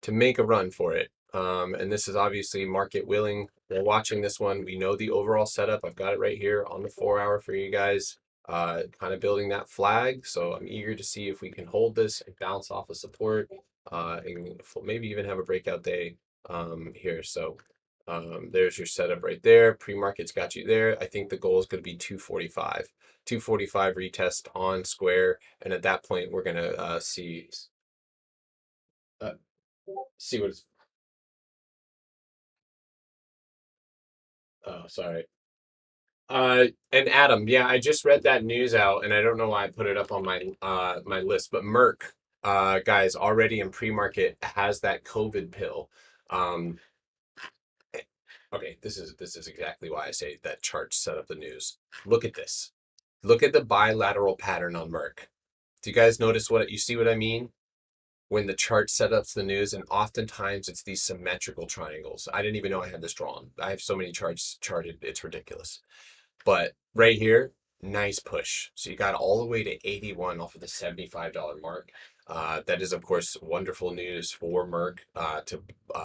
to make a run for it. And this is obviously market willing. We're watching this one. We know the overall setup. I've got it right here on the 4 hour for you guys. Kind of building that flag. So I'm eager to see if we can hold this and bounce off of support, and maybe even have a breakout day here. So there's your setup right there. Pre-market's got you there. I think the goal is going to be 245. 245 retest on Square. And at that point, we're going to uh, see what it's. Oh, sorry. And Adam, yeah, I just read that news out, and I don't know why I put it up on my list, but Merck, guys, already in pre-market has that COVID pill. Um, okay, this is exactly why I say that chart set up the news. Look at this. Look at the bilateral pattern on Merck. Do you guys notice what you see what I mean? When the chart set ups the news, and oftentimes it's these symmetrical triangles. I didn't even know I had this drawn. I have so many charts charted, it's ridiculous. But right here, nice push. So you got all the way to 81 off of the $75 mark. That is, of course, wonderful news for Merck to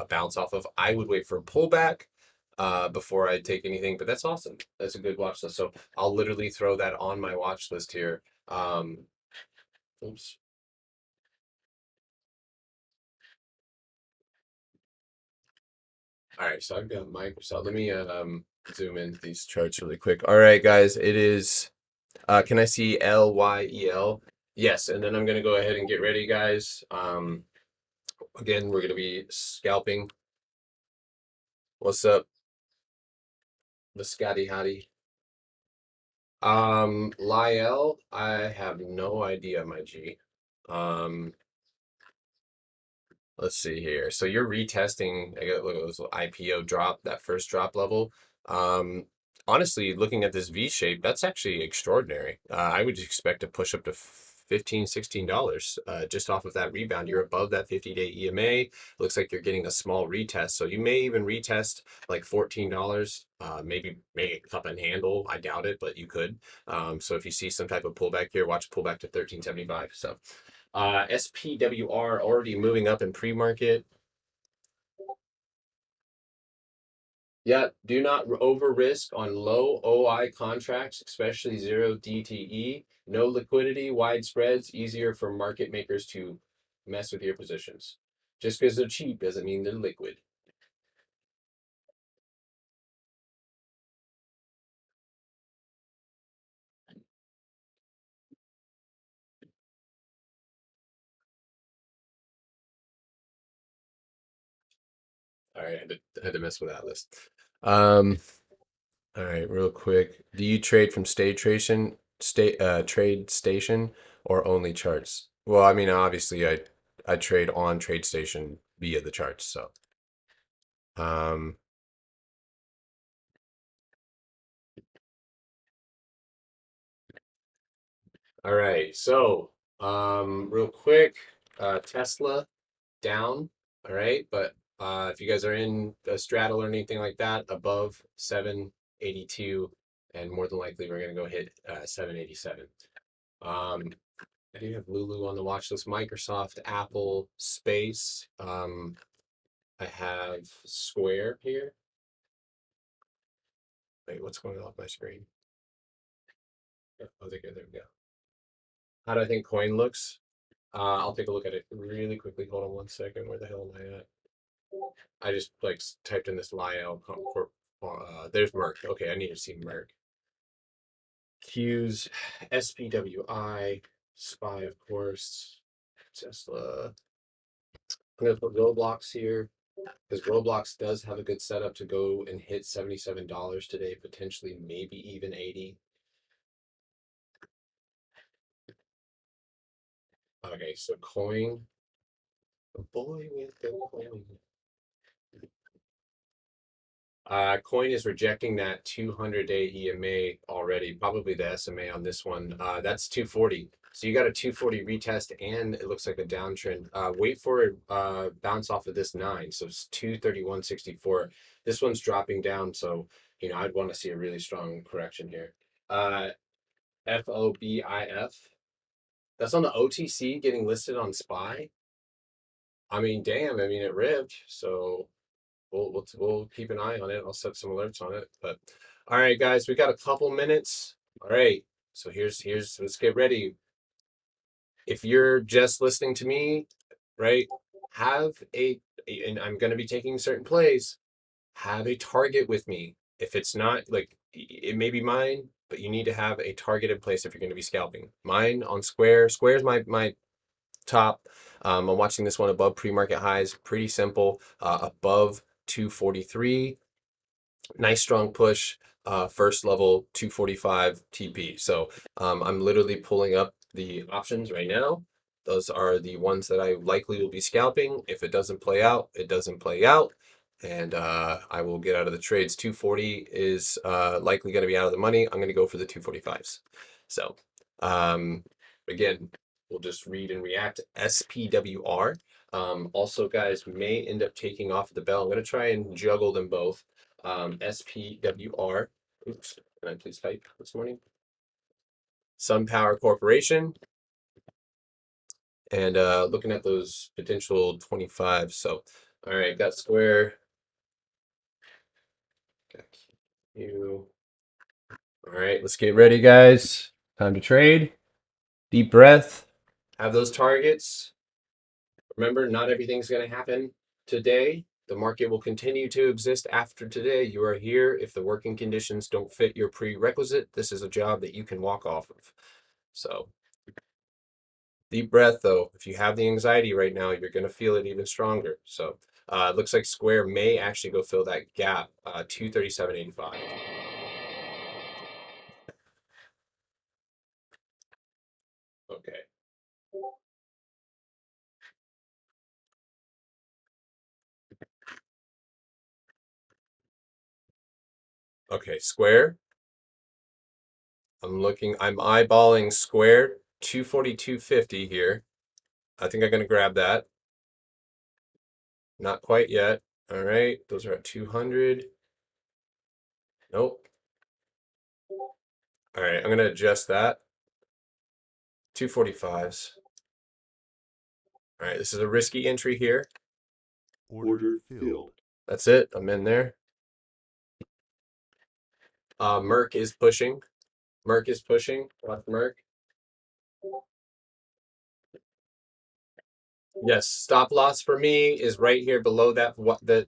bounce off of. I would wait for a pullback before I take anything, but that's awesome. That's a good watch list. So I'll literally throw that on my watch list here. Oops. All right, so I've got Microsoft. Let me zoom into these charts really quick. All right, guys, it is. Can I see LYEL? Yes, and then I'm gonna go ahead and get ready, guys. Again, we're gonna be scalping. What's up, the Scotty Hottie? Lyell, I have no idea, my G. Um, let's see here. So you're retesting. I got look at this little IPO drop, that first drop level. Um, honestly, looking at this V shape, that's actually extraordinary. I would expect to push up to 15, $16 just off of that rebound. You're above that 50-day EMA. Looks like you're getting a small retest. So you may even retest like $14. Maybe make a cup and handle. I doubt it, but you could. So if you see some type of pullback here, watch pullback to 1375. So SPWR already moving up in pre-market. Yeah, do not over risk on low OI contracts, especially zero DTE. No liquidity, wide spreads, easier for market makers to mess with your positions. Just because they're cheap doesn't mean they're liquid. All right, I had to mess with that list. All right, real quick. Do you trade from stage trade station or only charts? Well, I mean, obviously, I trade on trade station via the charts. So, um, all right. So, real quick, Tesla down. All right, but if you guys are in a straddle or anything like that, above 782, and more than likely we're gonna go hit 787. Um, I do have Lulu on the watch list. Microsoft, Apple, Space. I have Square here. Wait, what's going on with my screen? Oh, there we go. How do I think coin looks? I'll take a look at it really quickly. Hold on one second. Where the hell am I at? I just like typed in this Lyle. There's Merck. Okay, I need to see Merck. Q's, SPWI, SPY, of course. Tesla. I'm gonna put Roblox here because Roblox does have a good setup to go and hit $77 today, potentially maybe even 80. Okay, so coin. A boy with the coin. Coin is rejecting that 200-day EMA already, probably the SMA on this one. That's 240. So you got a 240 retest and it looks like a downtrend. Wait for it bounce off of this 9. So it's 231.64. This one's dropping down. So, I'd want to see a really strong correction here. FOBIF. That's on the OTC getting listed on SPY. I mean, damn, it ripped. So we'll keep an eye on it. I'll set some alerts on it. But all right, guys, we got a couple minutes. All right, so here's let's get ready. If you're just listening to me, right, and I'm going to be taking certain plays. Have a target with me. If it's not like it may be mine, but you need to have a target in place if you're going to be scalping. Mine on Square. Square's my top. I'm watching this one above pre-market highs. Pretty simple. Above 243. Nice strong push. First level 245 TP. So I'm literally pulling up the options right now. Those are the ones that I likely will be scalping. If it doesn't play out, it doesn't play out. And I will get out of the trades. 240 is likely going to be out of the money. I'm going to go for the 245s. So again, we'll just read and react. SPWR. Also, guys, may end up taking off the bell. I'm going to try and juggle them both. SPWR. Oops, can I please type this morning? SunPower Corporation. And looking at those potential 25. So, all right, got Square. Got Q. All right, let's get ready, guys. Time to trade. Deep breath. Have those targets. Remember, not everything's going to happen today. The market will continue to exist after today. You are here. If the working conditions don't fit your prerequisite, this is a job that you can walk off of. So, deep breath, though. If you have the anxiety right now, you're going to feel it even stronger. So, it looks like Square may actually go fill that gap, 237.85. Okay. Okay, Square. I'm eyeballing Square 242.50 here. I think I'm going to grab that. Not quite yet. All right, those are at 200. Nope. All right, I'm going to adjust that. 245s. All right, this is a risky entry here. Order filled. That's it. I'm in there. Merck is pushing. Merck is pushing. Watch Merck. Yes, stop loss for me is right here below that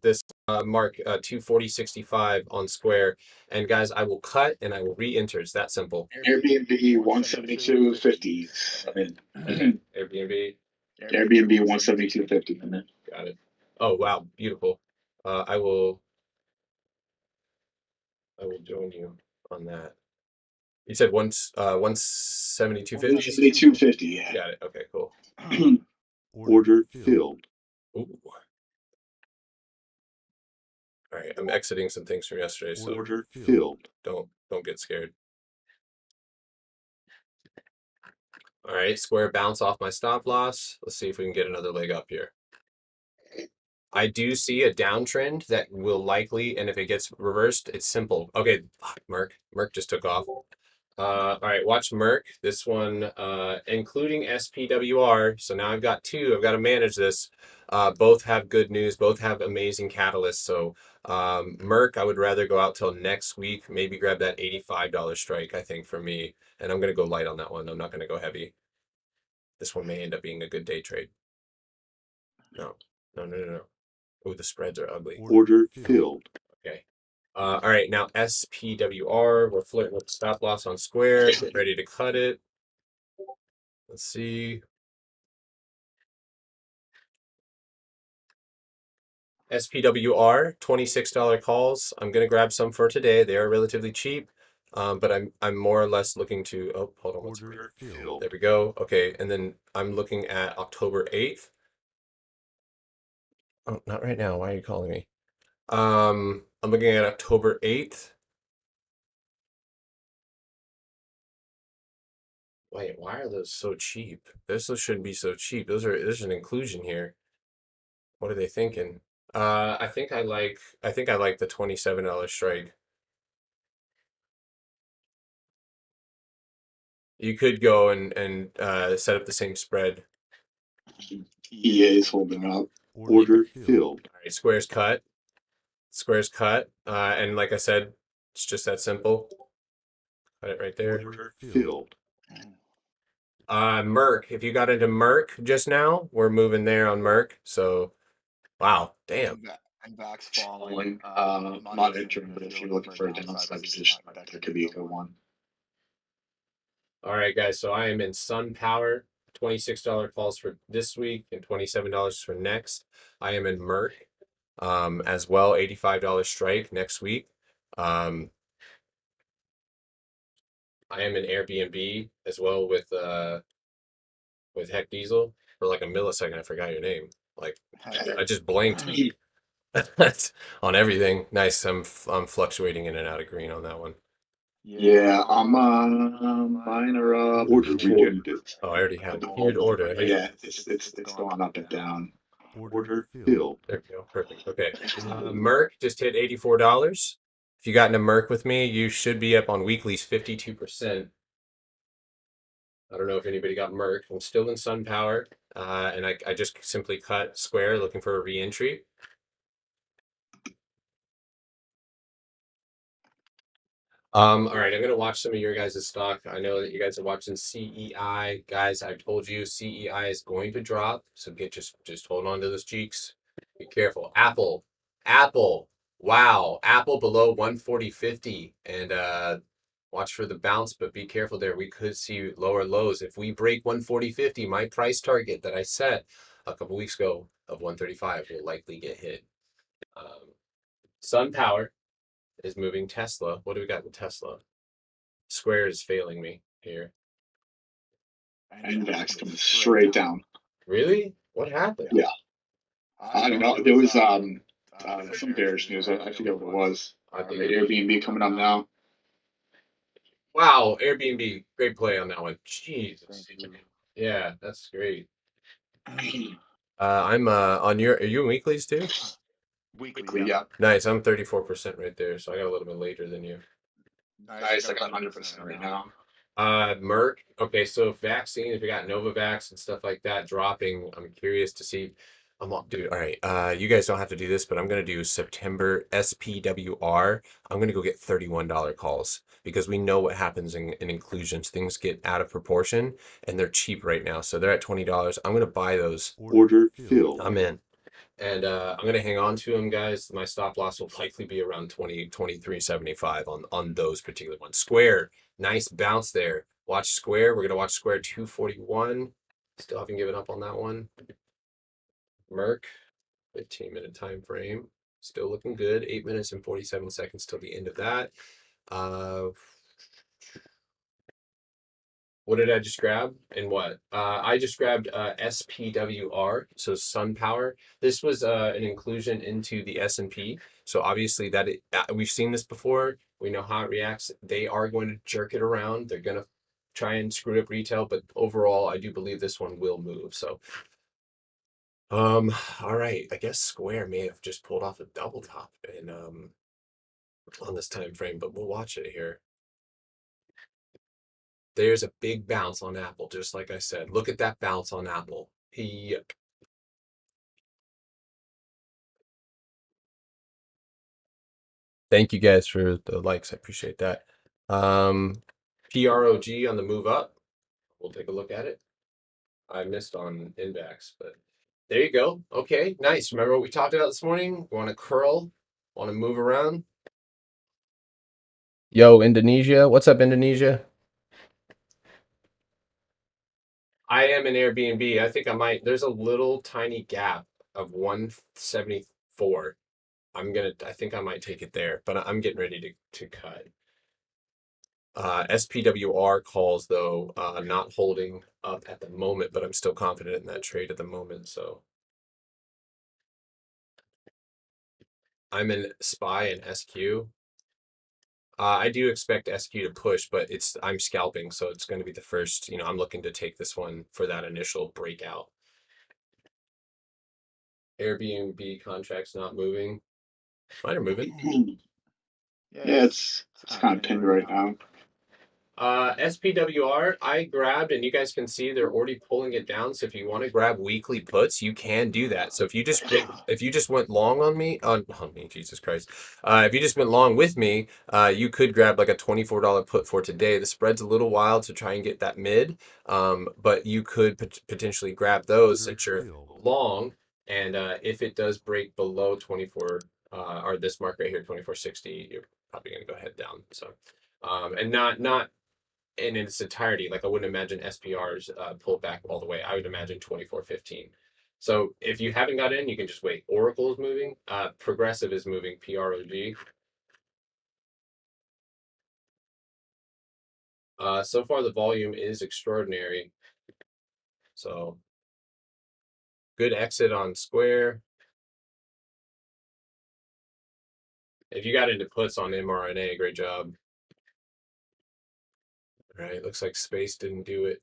this mark 240.65 on Square. And guys, I will cut and I will re-enter. It's that simple. Airbnb 172.50. I'm in. Airbnb. Airbnb 172.50. I'm in. Got it. Oh wow, beautiful. I will join you on that. You said once 172.50. 172.50. Got it. Okay, cool. Order filled. Ooh. All right, I'm exiting some things from yesterday, so Order filled. don't get scared. All right, square bounce off my stop loss. Let's see if we can get another leg up here. I do see a downtrend that will likely, and if it gets reversed, it's simple. Okay, fuck, Merck just took off. All right, watch Merck. This one, including SPWR. So now I've got two. I've got to manage this. Both have good news. Both have amazing catalysts. So Merck, I would rather go out till next week. Maybe grab that $85 strike, I think, for me. And I'm going to go light on that one. I'm not going to go heavy. This one may end up being a good day trade. No, no. Oh, the spreads are ugly. Order filled. Okay. All right, now SPWR. We're flirting with stop loss on square. Get ready to cut it. Let's see. SPWR, $26 calls. I'm gonna grab some for today. They are relatively cheap, but I'm more or less looking to. Oh, hold on. Order filled. There we go. Okay, and then I'm looking at October 8th. Oh, not right now. Why are you calling me? I'm looking at October 8th. Wait, why are those so cheap? Those shouldn't be so cheap. There's an inclusion here. What are they thinking? I think I like the $27 strike. You could go and set up the same spread. EA is holding up. Order filled. All right, squares cut. Squares cut. And like I said, it's just that simple. Cut it right there. Order filled. Merck. If you got into Merck just now, we're moving there on Merck. So, wow, damn. And back's falling. I'm not entering, but if you're looking for a downside position, that could be a good one. All right, guys. So I am in Sun Power. $26 calls for this week and $27 for next. I am in Merck as well. $85 strike next week. I am in Airbnb as well with Heck Diesel for like a millisecond. I forgot your name. Like I just blanked on everything. Nice. I'm fluctuating in and out of green on that one. Yeah, I'm mine are order rejected. Oh, I already have tiered order. Yeah, it's going up and down. Order filled. There we go. Perfect. Okay. Merck just hit $84. If you got into Merck with me, you should be up on weeklies 52%. I don't know if anybody got Merck. I'm still in Sun Power, and I just simply cut square looking for a re-entry. All right, I'm gonna watch some of your guys' stock. I know that you guys are watching CEI. Guys, I told you CEI is going to drop, so just hold on to those cheeks. Be careful. Apple. Wow, Apple below 140.50, and watch for the bounce, but be careful there. We could see lower lows if we break 140.50. My price target that I set a couple weeks ago of 135 will likely get hit. Sun Power is moving Tesla. What do we got with Tesla? Square is failing me here. And Vax coming straight down. Really? What happened? Yeah. I don't know. There was some bearish news. I forget what it was. Airbnb coming up now. Wow, Airbnb, great play on that one. Jesus. Yeah, that's great. I'm on your. Are you in weeklies too? Weekly, yeah. Nice. I'm 34% right there, so I got a little bit later than you. Nice, I got 100% right now. Merck. Okay, so vaccine, if you got Novavax and stuff like that dropping, I'm curious to see. Dude, all right. You guys don't have to do this, but I'm gonna do September SPWR. I'm gonna go get $31 calls because we know what happens in inclusions. Things get out of proportion and they're cheap right now. So they're at $20. I'm gonna buy those. Order filled. I'm in. And I'm gonna hang on to them, guys. My stop loss will likely be around 23.75 on those particular ones. Square, nice bounce there. Watch Square. We're gonna watch Square 241. Still haven't given up on that one. Merck, 15-minute time frame. Still looking good. 8 minutes and 47 seconds till the end of that. Uh, What did I just grab and what? I just grabbed SPWR, so Sun Power. This was an inclusion into the S&P. So obviously we've seen this before. We know how it reacts. They are going to jerk it around. They're going to try and screw up retail, but overall, I do believe this one will move. So, all right. I guess Square may have just pulled off a double top in on this time frame, but we'll watch it here. There's a big bounce on Apple, just like I said. Look at that bounce on Apple. Yep. Thank you guys for the likes. I appreciate that. PROG on the move up. We'll take a look at it. I missed on index, but there you go. Okay, nice. Remember what we talked about this morning? Want to curl? Want to move around? Yo, Indonesia. What's up, Indonesia? I am in Airbnb. I think I might. There's a little tiny gap of 174. I think I might take it there, but I'm getting ready to cut. SPWR calls though, not holding up at the moment, but I'm still confident in that trade at the moment. So I'm in SPY and SQ. I do expect SQ to push, but I'm scalping, so it's going to be the first. I'm looking to take this one for that initial breakout. Airbnb contracts not moving. Mine are moving. Yeah, it's kind of pinned right now. SPWR, I grabbed, and you guys can see they're already pulling it down. So if you want to grab weekly puts, you can do that. So if you just went long on me, Jesus Christ, if you just went long with me, you could grab like a $24 put for today. The spread's a little wild to try and get that mid, but you could potentially grab those since you're long, and if it does break below 24, or this mark right here, 24.60, you're probably gonna go head down. So, and not in its entirety. Like I wouldn't imagine SPR's pulled back all the way. I would imagine 24.15. So if you haven't got in, you can just wait. Oracle is moving. Progressive is moving. PROG. So far the volume is extraordinary. So good exit on Square. If you got into puts on mRNA, great job. All right, looks like Space didn't do it.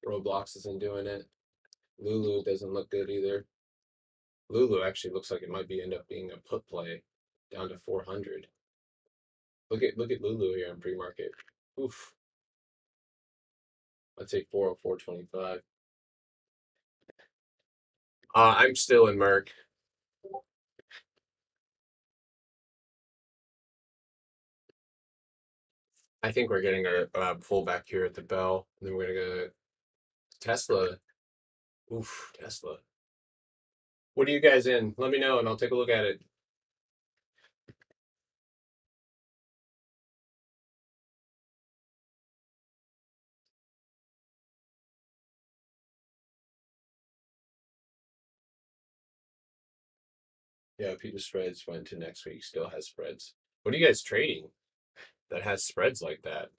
Roblox isn't doing it. Lulu doesn't look good either. Lulu actually looks like it might end up being a put play down to 400. Look at Lulu here in pre-market. Oof. I'd say 404.25. I'm still in Merck. I think we're getting a pullback here at the bell. And then we're gonna go Tesla. Oof, Tesla. What are you guys in? Let me know and I'll take a look at it. Yeah, Peter spreads went to next week. Still has spreads. What are you guys trading that has spreads like that?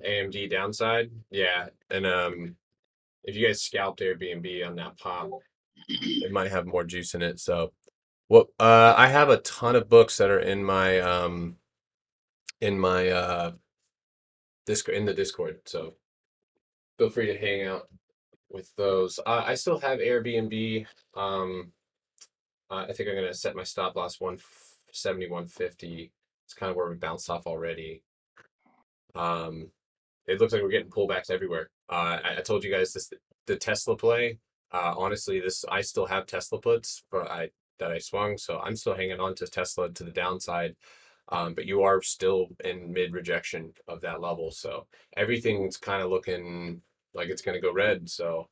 AMD downside? Yeah. And if you guys scalped Airbnb on that pop, it might have more juice in it. So I have a ton of books that are in my Discord, in the Discord. So feel free to hang out with those. I still have Airbnb. I think I'm gonna set my stop loss 171.50. It's kind of where we bounced off already. It looks like we're getting pullbacks everywhere. I told you guys the Tesla play. Honestly, I still have Tesla puts, that I swung, so I'm still hanging on to Tesla to the downside. But you are still in mid rejection of that level, so everything's kind of looking like it's going to go red. So,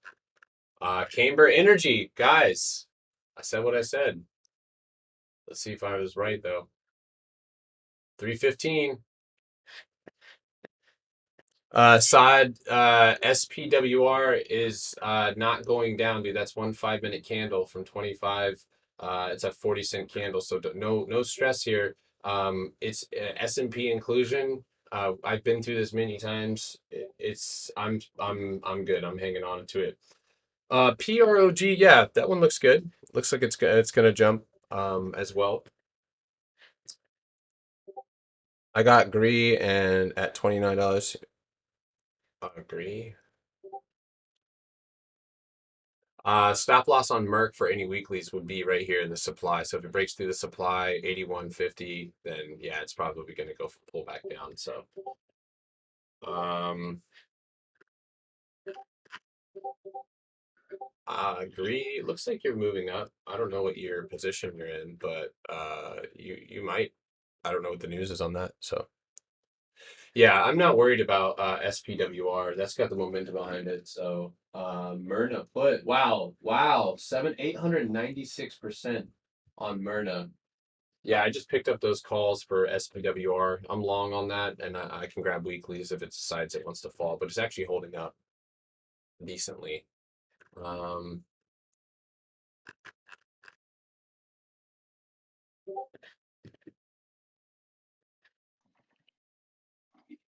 Camber Energy, guys, I said what I said. Let's see if I was right though. 315. Side SPWR is not going down, dude. That's 1 5-minute candle from 25. It's a 40-cent candle, so no stress here. It's S&P inclusion. I've been through this many times. I'm good. I'm hanging on to it. PROG, yeah, that one looks good. Looks like it's gonna jump as well. I got Agree and at $29. Agree. Stop loss on Merck for any weeklies would be right here in the supply. So if it breaks through the supply, 81.50, then yeah, it's probably going to go for pull back down. So, um, Agree. It looks like you're moving up. I don't know what your position you're in, but you might. I don't know what the news is on that. So yeah, I'm not worried about SPWR. That's got the momentum behind it. So Myrna put wow 896% on Myrna. Yeah, I just picked up those calls for SPWR. I'm long on that, and I can grab weeklies if it decides it wants to fall, but it's actually holding up decently. Um,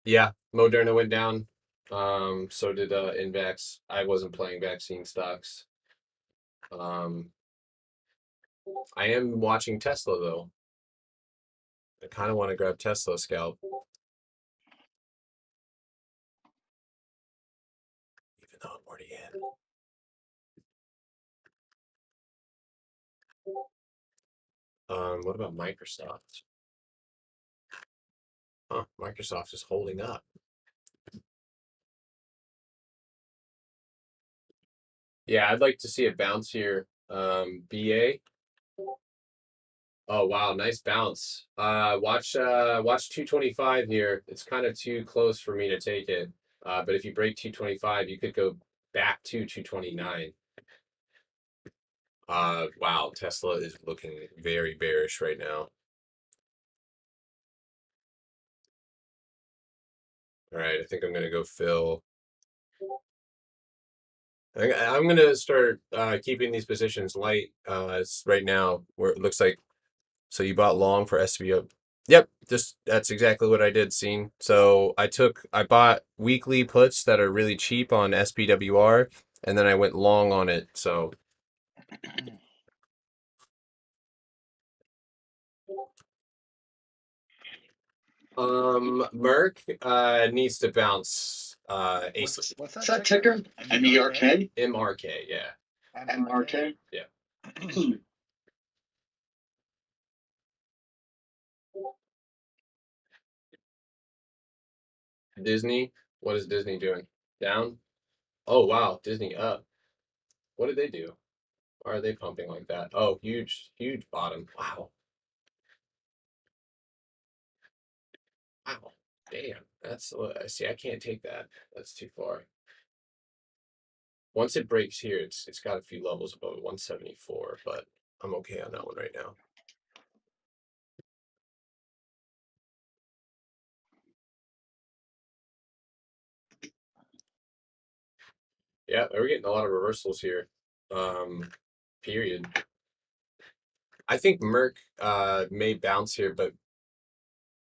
yeah, Moderna went down. So did Invex. I wasn't playing vaccine stocks. Um, I am watching Tesla though. I kind of want to grab Tesla scalp, even though I'm already in. What about Microsoft? Huh, Microsoft is holding up. Yeah, I'd like to see a bounce here. BA. Oh wow, nice bounce. Watch 225 here. It's kind of too close for me to take it. But if you break 225, you could go back to 229. Wow, Tesla is looking very bearish right now. All right, I think I'm gonna go fill. I'm gonna start keeping these positions light. It's right now where it looks like. So you bought long for SVO. Yep, just that's exactly what I did, scene. So I bought weekly puts that are really cheap on SPWR, and then I went long on it. So Merck needs to bounce ace What's what's that that ticker? ticker? MERK? MRK, yeah. MRK? Yeah. Disney, what is Disney doing? Down? Oh wow, Disney up. What did they do? Why are they pumping like that? Oh, huge bottom. Wow. Wow. Damn. That's see, I can't take that. That's too far. Once it breaks here, it's got a few levels above 174, but I'm okay on that one right now. Yeah, we're getting a lot of reversals here. Period. I think Merck may bounce here, but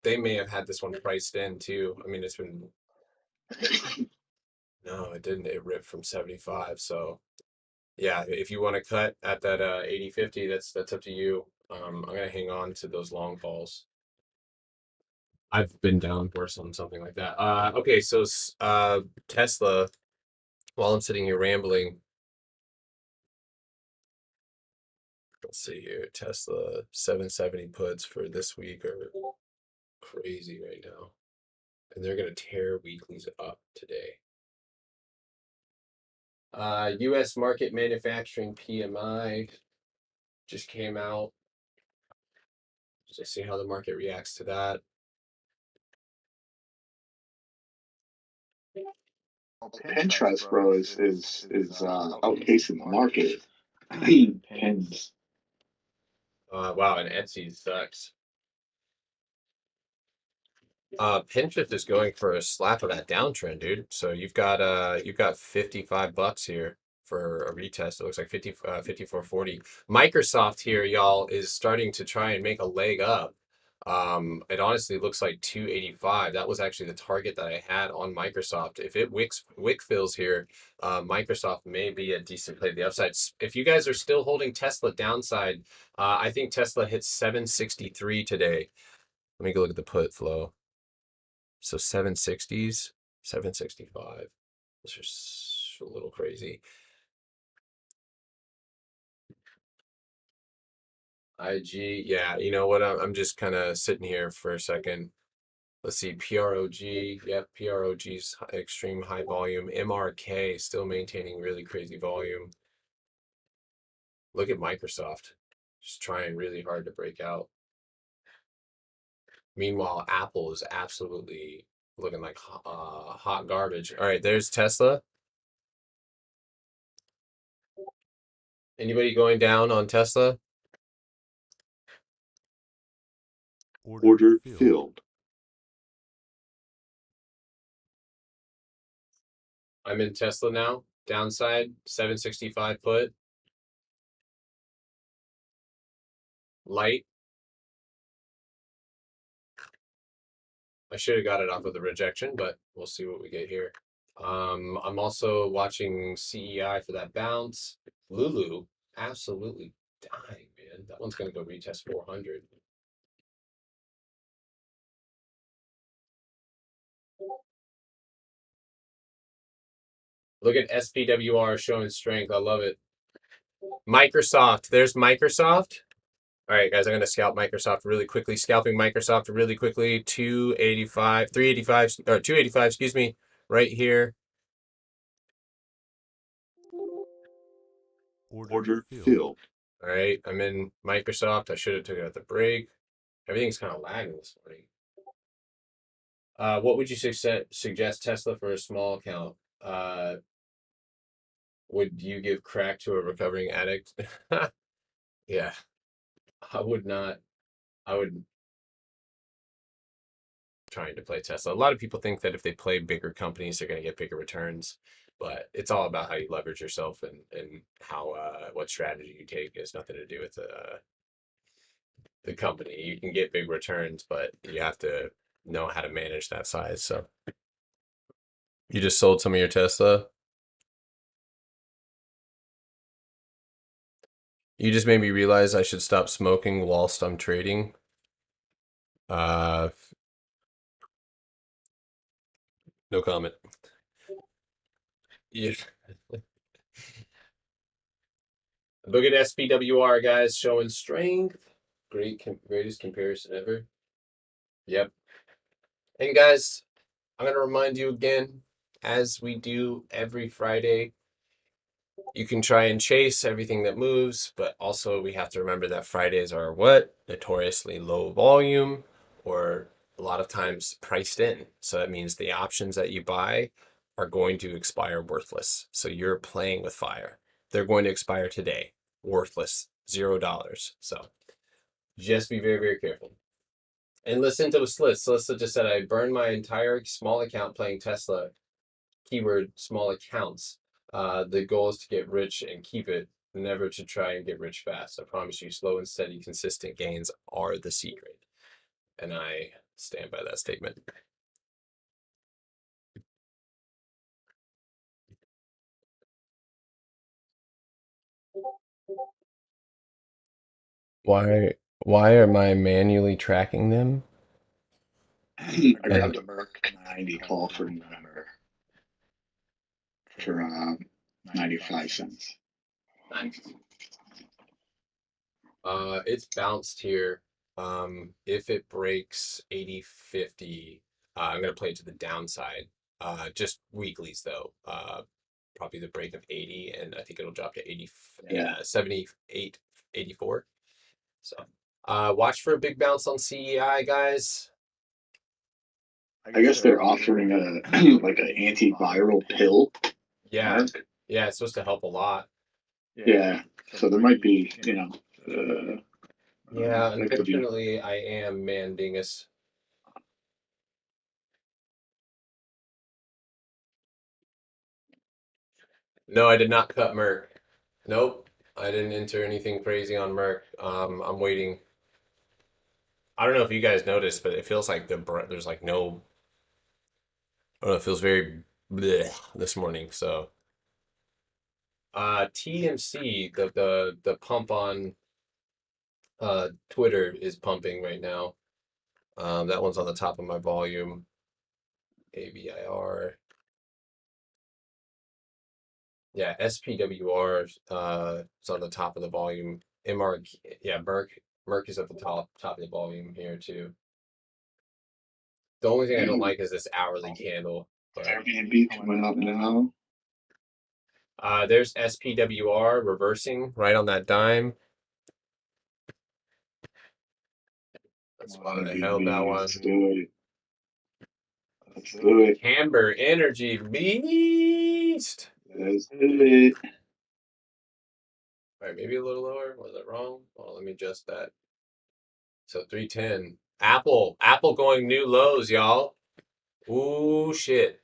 they may have had this one priced in too. I mean, it's been no, it didn't. It ripped from 75. So yeah, if you want to cut at that 80.50, that's up to you. I'm gonna hang on to those long calls. I've been down worse on something like that. Okay, so Tesla. While I'm sitting here rambling, let's see here. Tesla 770 puts for this week are crazy right now, and they're gonna tear weeklies up today. U.S. market manufacturing PMI just came out. Just see how the market reacts to that. Pinterest, bro, is outpacing the market. I mean, pins. Wow, and Etsy sucks. Pinterest is going for a slap of that downtrend, dude. So you've got $55 here for a retest. It looks like 54.40. Microsoft here, y'all, is starting to try and make a leg up. It honestly looks like 285. That was actually the target that I had on Microsoft. If it wick fills here, Microsoft may be a decent play to the upside. If you guys are still holding Tesla downside, I think Tesla hit 763 today. Let me go look at the put flow. So 760s, 765. This is a little crazy. IG, yeah, you know what? I'm just kind of sitting here for a second. Let's see, PROG. Yep, PROG's extreme high volume. MRK still maintaining really crazy volume. Look at Microsoft, just trying really hard to break out. Meanwhile, Apple is absolutely looking like hot garbage. All right, there's Tesla. Anybody going down on Tesla? Order filled. I'm in Tesla now. Downside, 765 put. Light. I should have got it off of the rejection, but we'll see what we get here. I'm also watching CEI for that bounce. Lulu, absolutely dying, man. That one's gonna go retest 400. Look at SPWR showing strength. I love it. Microsoft. There's Microsoft. All right, guys, I'm going to scalp Microsoft really quickly. Scalping Microsoft really quickly. 285, 385, or 285, excuse me, right here. Order filled. All right, I'm in Microsoft. I should have took it at the break. Everything's kind of lagging this morning. What would you suggest Tesla for a small account? Would you give crack to a recovering addict? Yeah, I would not. I would trying to play Tesla. A lot of people think that if they play bigger companies, they're going to get bigger returns, but it's all about how you leverage yourself and how what strategy you take. It has nothing to do with the company. You can get big returns, but you have to know how to manage that size. So you just sold some of your Tesla. You just made me realize I should stop smoking whilst I'm trading. Uh, no comment. Yeah. Look at SPWR, guys, showing strength. Greatest comparison ever. Yep. And guys, I'm going to remind you again, as we do every Friday, you can try and chase everything that moves, but also we have to remember that Fridays are what? Notoriously low volume or a lot of times priced in. So that means the options that you buy are going to expire worthless. So you're playing with fire. They're going to expire today, worthless, $0. So just be very, very careful. And listen to Sliss. Sliss just said, I burned my entire small account playing Tesla. Keyword small accounts. The goal is to get rich and keep it, never to try and get rich fast. I promise you, slow and steady, consistent gains are the secret. And I stand by that statement. Why why am I manually tracking them? I grabbed a Merc 90 call for November for 95 cents. Nice. It's bounced here. If it breaks 80.50, I'm gonna play it to the downside. Just weeklies though. Probably the break of 80, and I think it'll drop to 80, Yeah. 78, 84. So, watch for a big bounce on CEI, guys. I guess they're offering a like an antiviral pill. Yeah, Mark. yeah, it's supposed to help a lot. Yeah. So there might be, Yeah, that could be. unfortunately, I am Mandingus. No, I did not cut Merc. Nope, I didn't enter anything crazy on Merc. I'm waiting. I don't know if you guys noticed, but it feels like there's like no. I don't know. It feels very bleh this morning. So, TMC, the pump on Twitter is pumping right now. That one's on the top of my volume. AVIR. Yeah, SPWR is on the top of the volume. MR, yeah, Merc is at the top of the volume here too. The only thing I don't like is this hourly candle, but Airbnb coming up now. there's SPWR reversing right on that dime. That's why I held that one. Let's do it. Let's do it. Camber Energy Beast. Let's do it. All right, maybe a little lower. Was it wrong? Well, let me adjust that. So 310. Apple going new lows, y'all. Ooh, shit.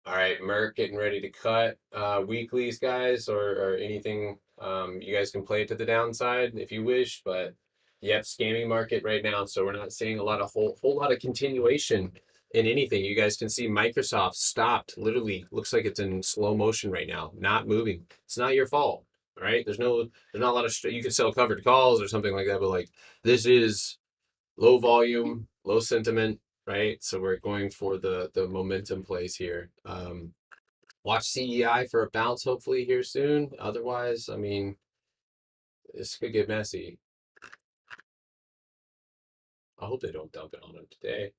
All right, Merc getting ready to cut weeklies, guys, or anything. You guys can play it to the downside if you wish, but yep, scamming market right now. So we're not seeing a lot of whole lot of continuation in anything. You guys can see Microsoft stopped. Literally, looks like it's in slow motion right now, not moving. It's not your fault, all right? There's not a lot of you can sell covered calls or something like that, but like this is low volume, low sentiment, right? So we're going for the momentum plays here. Watch CEI for a bounce hopefully here soon. Otherwise, I mean, this could get messy. I hope they don't dump it on him today.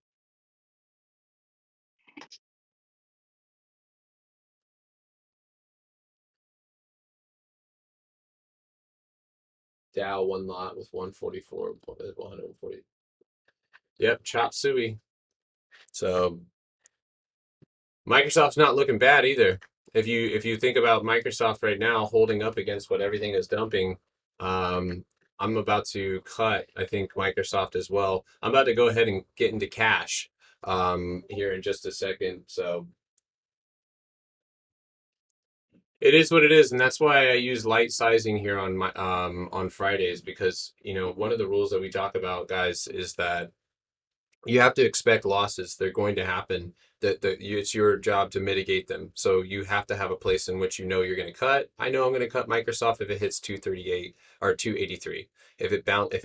Dow one lot with 144, 140. Yep, chop suey. So Microsoft's not looking bad either. If you think about Microsoft right now holding up against what everything is dumping, I'm about to cut, I think, Microsoft as well. I'm about to go ahead and get into cash here in just a second. So it is what it is, and that's why I use light sizing here on my on Fridays because one of the rules that we talk about, guys, is that you have to expect losses. They're going to happen. It's your job to mitigate them. So you have to have a place in which you're going to cut. I know I'm going to cut Microsoft if it hits 238 or 283. If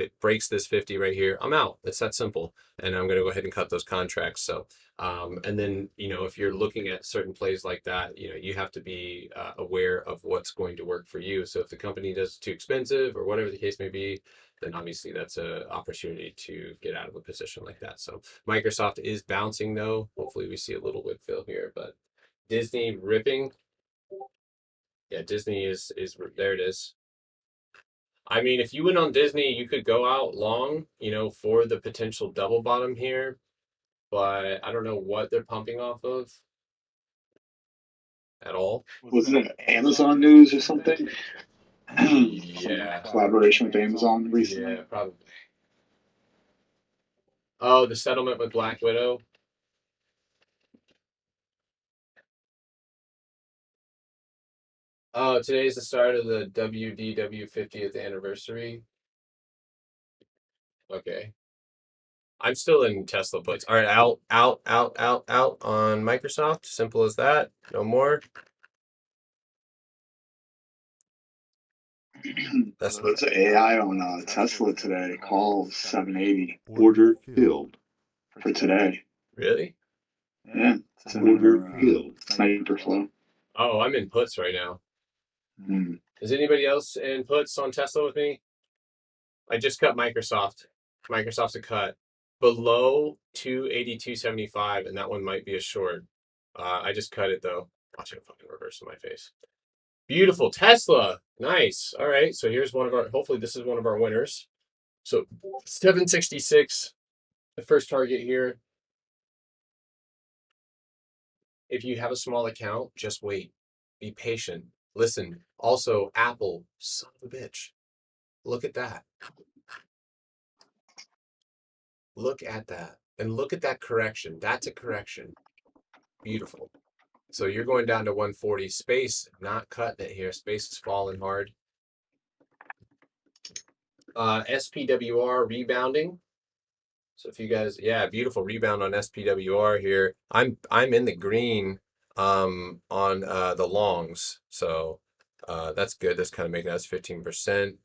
it breaks this 50 right here, I'm out. It's that simple. And I'm going to go ahead and cut those contracts. So and then if you're looking at certain plays like that, you have to be aware of what's going to work for you. So if the company does too expensive or whatever the case may be, then obviously that's an opportunity to get out of a position like that. So Microsoft is bouncing though. Hopefully we see a little wick fill here, but Disney ripping. Yeah, Disney is there it is. I mean, if you went on Disney, you could go out long, for the potential double bottom here, but I don't know what they're pumping off of at all. Wasn't it Amazon news or something? Yeah. Collaboration with Amazon recently. Yeah, probably. Oh, the settlement with Black Widow. Oh, today's the start of the WDW 50th anniversary. Okay. I'm still in Tesla puts. All right, out on Microsoft. Simple as that. No more. That's There's an AI on Tesla today. Call 780. Order filled for today. really. Yeah, it's an order filled. Sniper flow. Oh, I'm in puts right now. Is anybody else in puts on Tesla with me? I just cut Microsoft. Microsoft's a cut below 282.75, and that one might be a short. I just cut it though. Watch it fucking reverse in my face. Beautiful Tesla. Nice. All right. So here's one of our. Hopefully this is one of our winners. So 766. The first target here. If you have a small account, just wait. Be patient. Listen. Also, Apple, son of a bitch. Look at that. Look at that. And look at that correction. That's a correction. Beautiful. So you're going down to 140. Space, not cutting it here. Space is falling hard. SPWR rebounding. So if you guys, yeah, beautiful rebound on SPWR here. I'm in the green on the longs. So that's good. That's kind of making us 15%.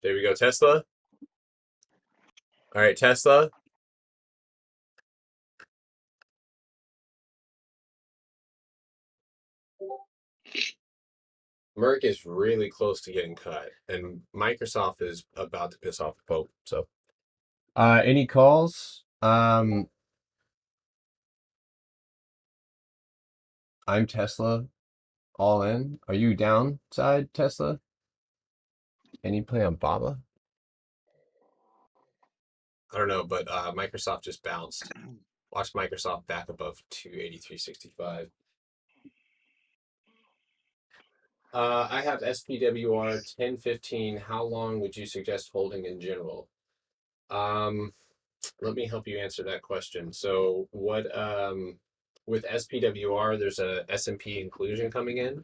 There we go, Tesla. All right, Tesla. Merck is really close to getting cut, and Microsoft is about to piss off the Pope. So, any calls? I'm Tesla, all in. Are you downside, Tesla? Any play on Baba? I don't know, but Microsoft just bounced. Watch Microsoft back above 283.65. I have SPWR 1015. How long would you suggest holding in general? Um, Let me help you answer that question. So what with SPWR, there's a S&P inclusion coming in,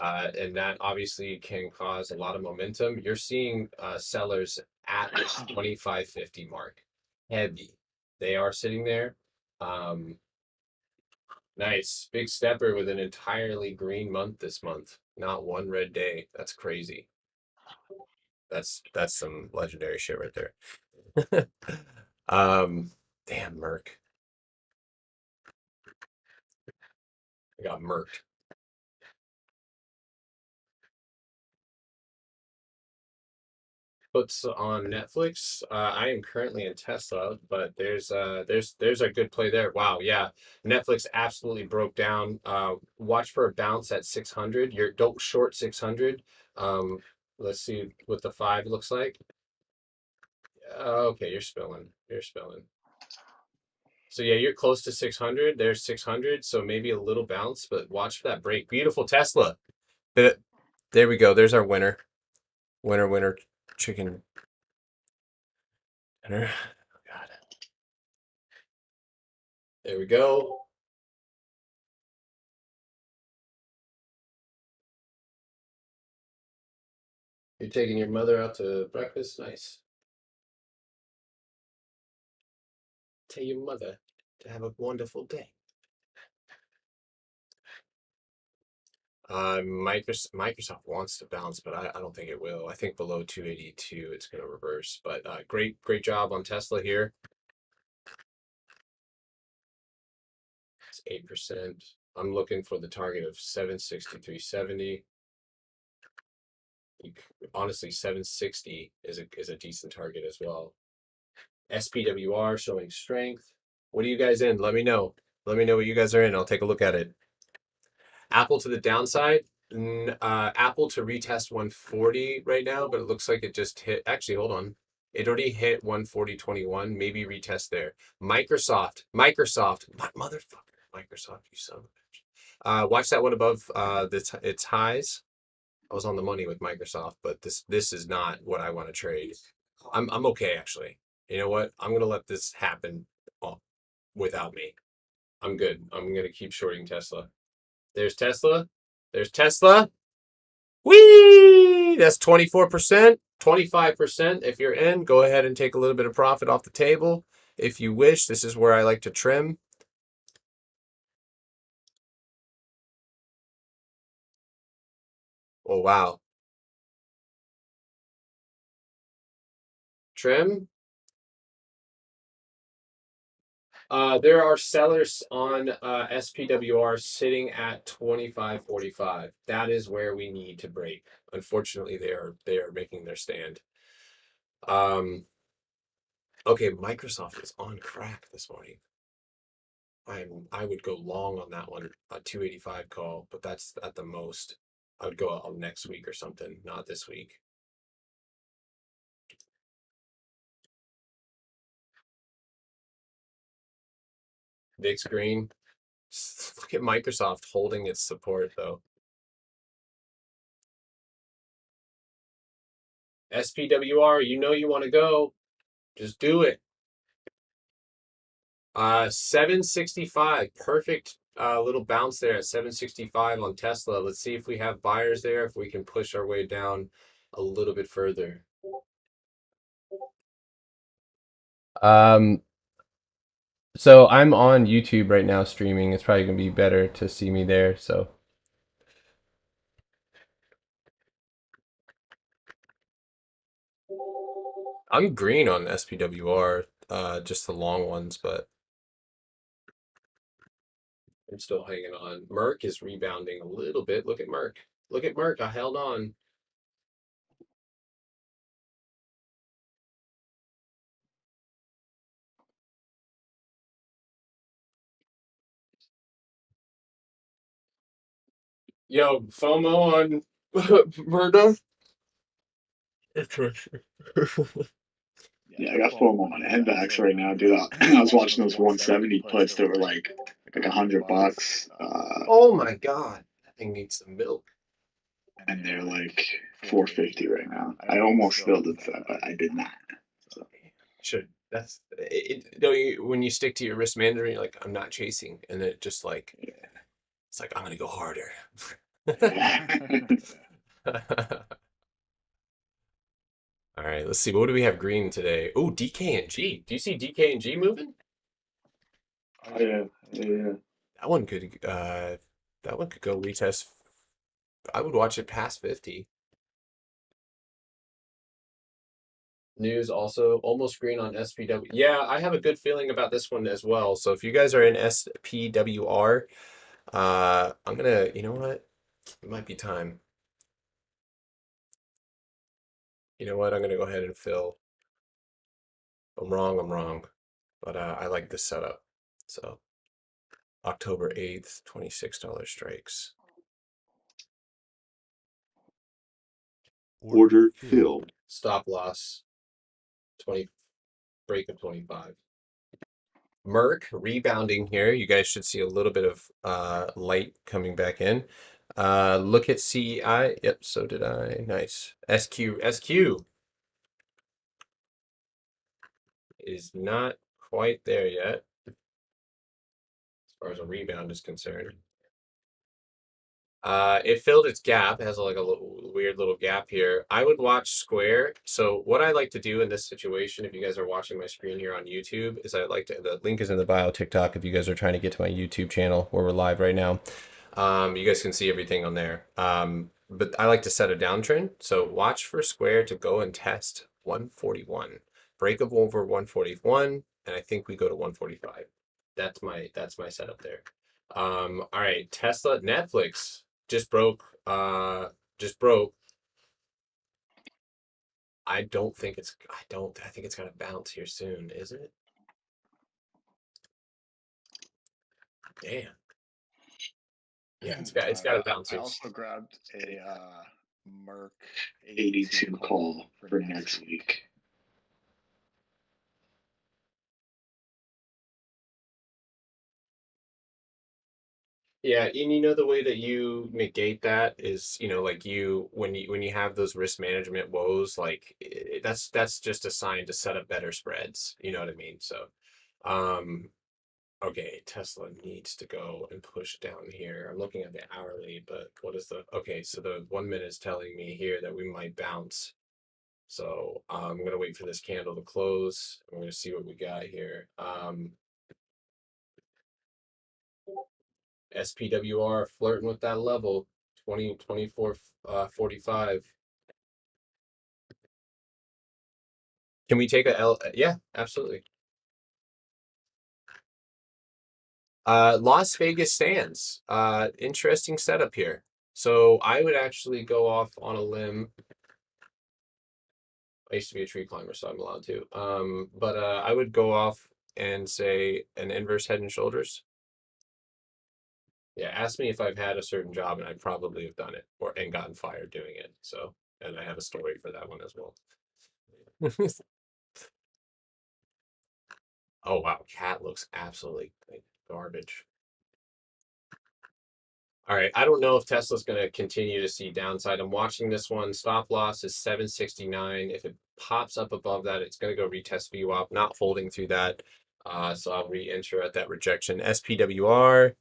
and that obviously can cause a lot of momentum. You're seeing sellers at the 2550 mark, heavy. They are sitting there. Um, nice big stepper with an entirely green month this month, not one red day. That's crazy. That's some legendary shit right there. Damn Merc. I got murked. Puts on Netflix. I am currently in Tesla, but there's a good play there. Wow, yeah. Netflix absolutely broke down. Watch for a bounce at 600. You're don't short 600. Um, let's see what the 5 looks like. Okay, you're spilling. You're spilling. So yeah, you're close to 600. There's 600, so maybe a little bounce, but watch for that break. Beautiful Tesla. There we go. There's our winner. Winner, winner, chicken dinner. Oh, God. There we go. You're taking your mother out to breakfast? Nice. Tell your mother to have a wonderful day. Microsoft wants to bounce, but I don't think it will. I think below 282, it's going to reverse. But great job on Tesla here. It's 8%. I'm looking for the target of 763.70. Honestly, 760 is a decent target as well. SPWR showing strength. What are you guys in? Let me know. Let me know what you guys are in. I'll take a look at it. Apple to the downside. Apple to retest 140 right now, but it looks like it just hit. Actually, hold on. It already hit 140.21. Maybe retest there. Microsoft, motherfucker, Microsoft, you son of a bitch. Watch that one above its highs. I was on the money with Microsoft, but this is not what I want to trade. I'm okay actually. You know what? I'm gonna let this happen without me. I'm good. I'm gonna keep shorting Tesla. There's Tesla. There's Tesla. Whee! That's 24%, 25%. If you're in, go ahead and take a little bit of profit off the table. If you wish, this is where I like to trim. Oh, wow. Trim. There are sellers on SPWR sitting at 25.45. That is where we need to break. Unfortunately, they are making their stand. Okay, Microsoft is on crack this morning. I would go long on that one, a 285 call, but that's at the most. I would go out next week or something, not this week. VIX green. Look at Microsoft holding its support though. SPWR, you know you want to go. Just do it. 765. Perfect little bounce there at 765 on Tesla. Let's see if we have buyers there, if we can push our way down a little bit further. So I'm on YouTube right now streaming. It's probably gonna be better to see me there. So I'm green on SPWR, just the long ones, but I'm still hanging on. Merck is rebounding a little bit. Look at Merck. Look at Merck. I held on. Yo, FOMO on Murdo. Yeah, I got FOMO on NVAX right now, dude. I was watching those 170 puts that were like $100. Oh my God. That thing needs some milk. And they're like 450 right now. I almost filled it, but I did not. So. Should that's it, don't you, when you stick to your risk management, you're like, I'm not chasing, and it just like it's like I'm gonna go harder. All right, let's see. What do we have green today? Oh, DKNG. Do you see DKNG moving? Oh yeah, yeah. That one could go retest. I would watch it past 50. News also almost green on SPW. Yeah, I have a good feeling about this one as well. So if you guys are in SPWR, I'm gonna, you know what? It might be time. You know what? I'm gonna go ahead and fill. If I'm wrong, I'm wrong. But I like this setup. So October 8th, $26 strikes. Order filled. Stop loss 20, break of 25. Merck rebounding here. You guys should see a little bit of light coming back in. Look at CEI. Yep, so did I. Nice. SQ is not quite there yet as far as a rebound is concerned. It filled its gap. It has like a little, weird little gap here. I would watch Square. So what I like to do in this situation, if you guys are watching my screen here on YouTube, is I like to, the link is in the bio TikTok if you guys are trying to get to my YouTube channel where we're live right now. You guys can see everything on there. But I like to set a downtrend. So watch for Square to go and test 141. Break of over 141, and I think we go to 145. That's my setup there. All right, Tesla, Netflix just broke. Just broke. I don't think it's. I don't. I think it's gonna bounce here soon. Is it? Damn. Yeah, it's got to bounce I here. also grabbed a Merck 82 call for next week. Yeah, and you know the way that you negate that is, like when you have those risk management woes, like that's just a sign to set up better spreads. You know what I mean? So, um, okay, Tesla needs to go and push down here. I'm looking at the hourly, but what is the okay? So the 1 minute is telling me here that we might bounce. So I'm gonna wait for this candle to close. I'm gonna see what we got here. SPWR flirting with that level 20, 24, 45. Can we take a L? Yeah, absolutely. Las Vegas stands. Interesting setup here. So I would actually go off on a limb. I used to be a tree climber, so I'm allowed to. But I would go off and say an inverse head and shoulders. Yeah, ask me if I've had a certain job, and I probably have done it or and gotten fired doing it. So, and I have a story for that one as well. Oh wow, cat looks absolutely like garbage. All right, I don't know if Tesla's going to continue to see downside. I'm watching this one. Stop loss is 769. If it pops up above that, it's going to go retest VWAP. Not holding through that, so I'll re-enter at that rejection. SPWR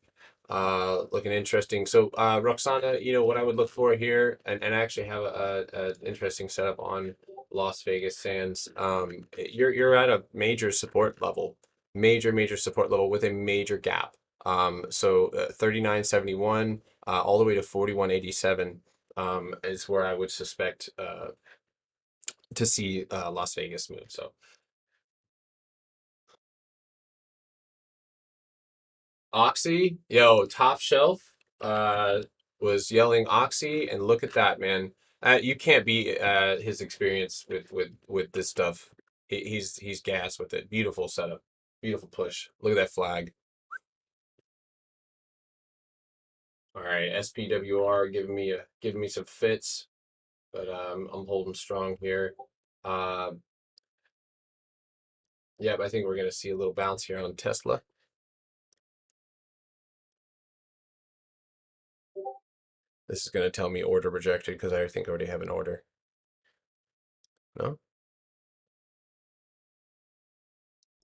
looking interesting. So Roxana, you know what I would look for here, and I actually have a interesting setup on Las Vegas Sands. You're at a major support level, major support level with a major gap. So 39.71 all the way to 41.87 is where I would suspect to see Las Vegas move. So Oxy, yo, top shelf, was yelling Oxy, and look at that, man. You can't beat his experience with this stuff. He's gas with it. Beautiful setup, beautiful push. Look at that flag. All right, SPWR giving me some fits, but I'm holding strong here. Uh, yep, I think we're gonna see a little bounce here on Tesla. This is gonna tell me order rejected because I think I already have an order. No,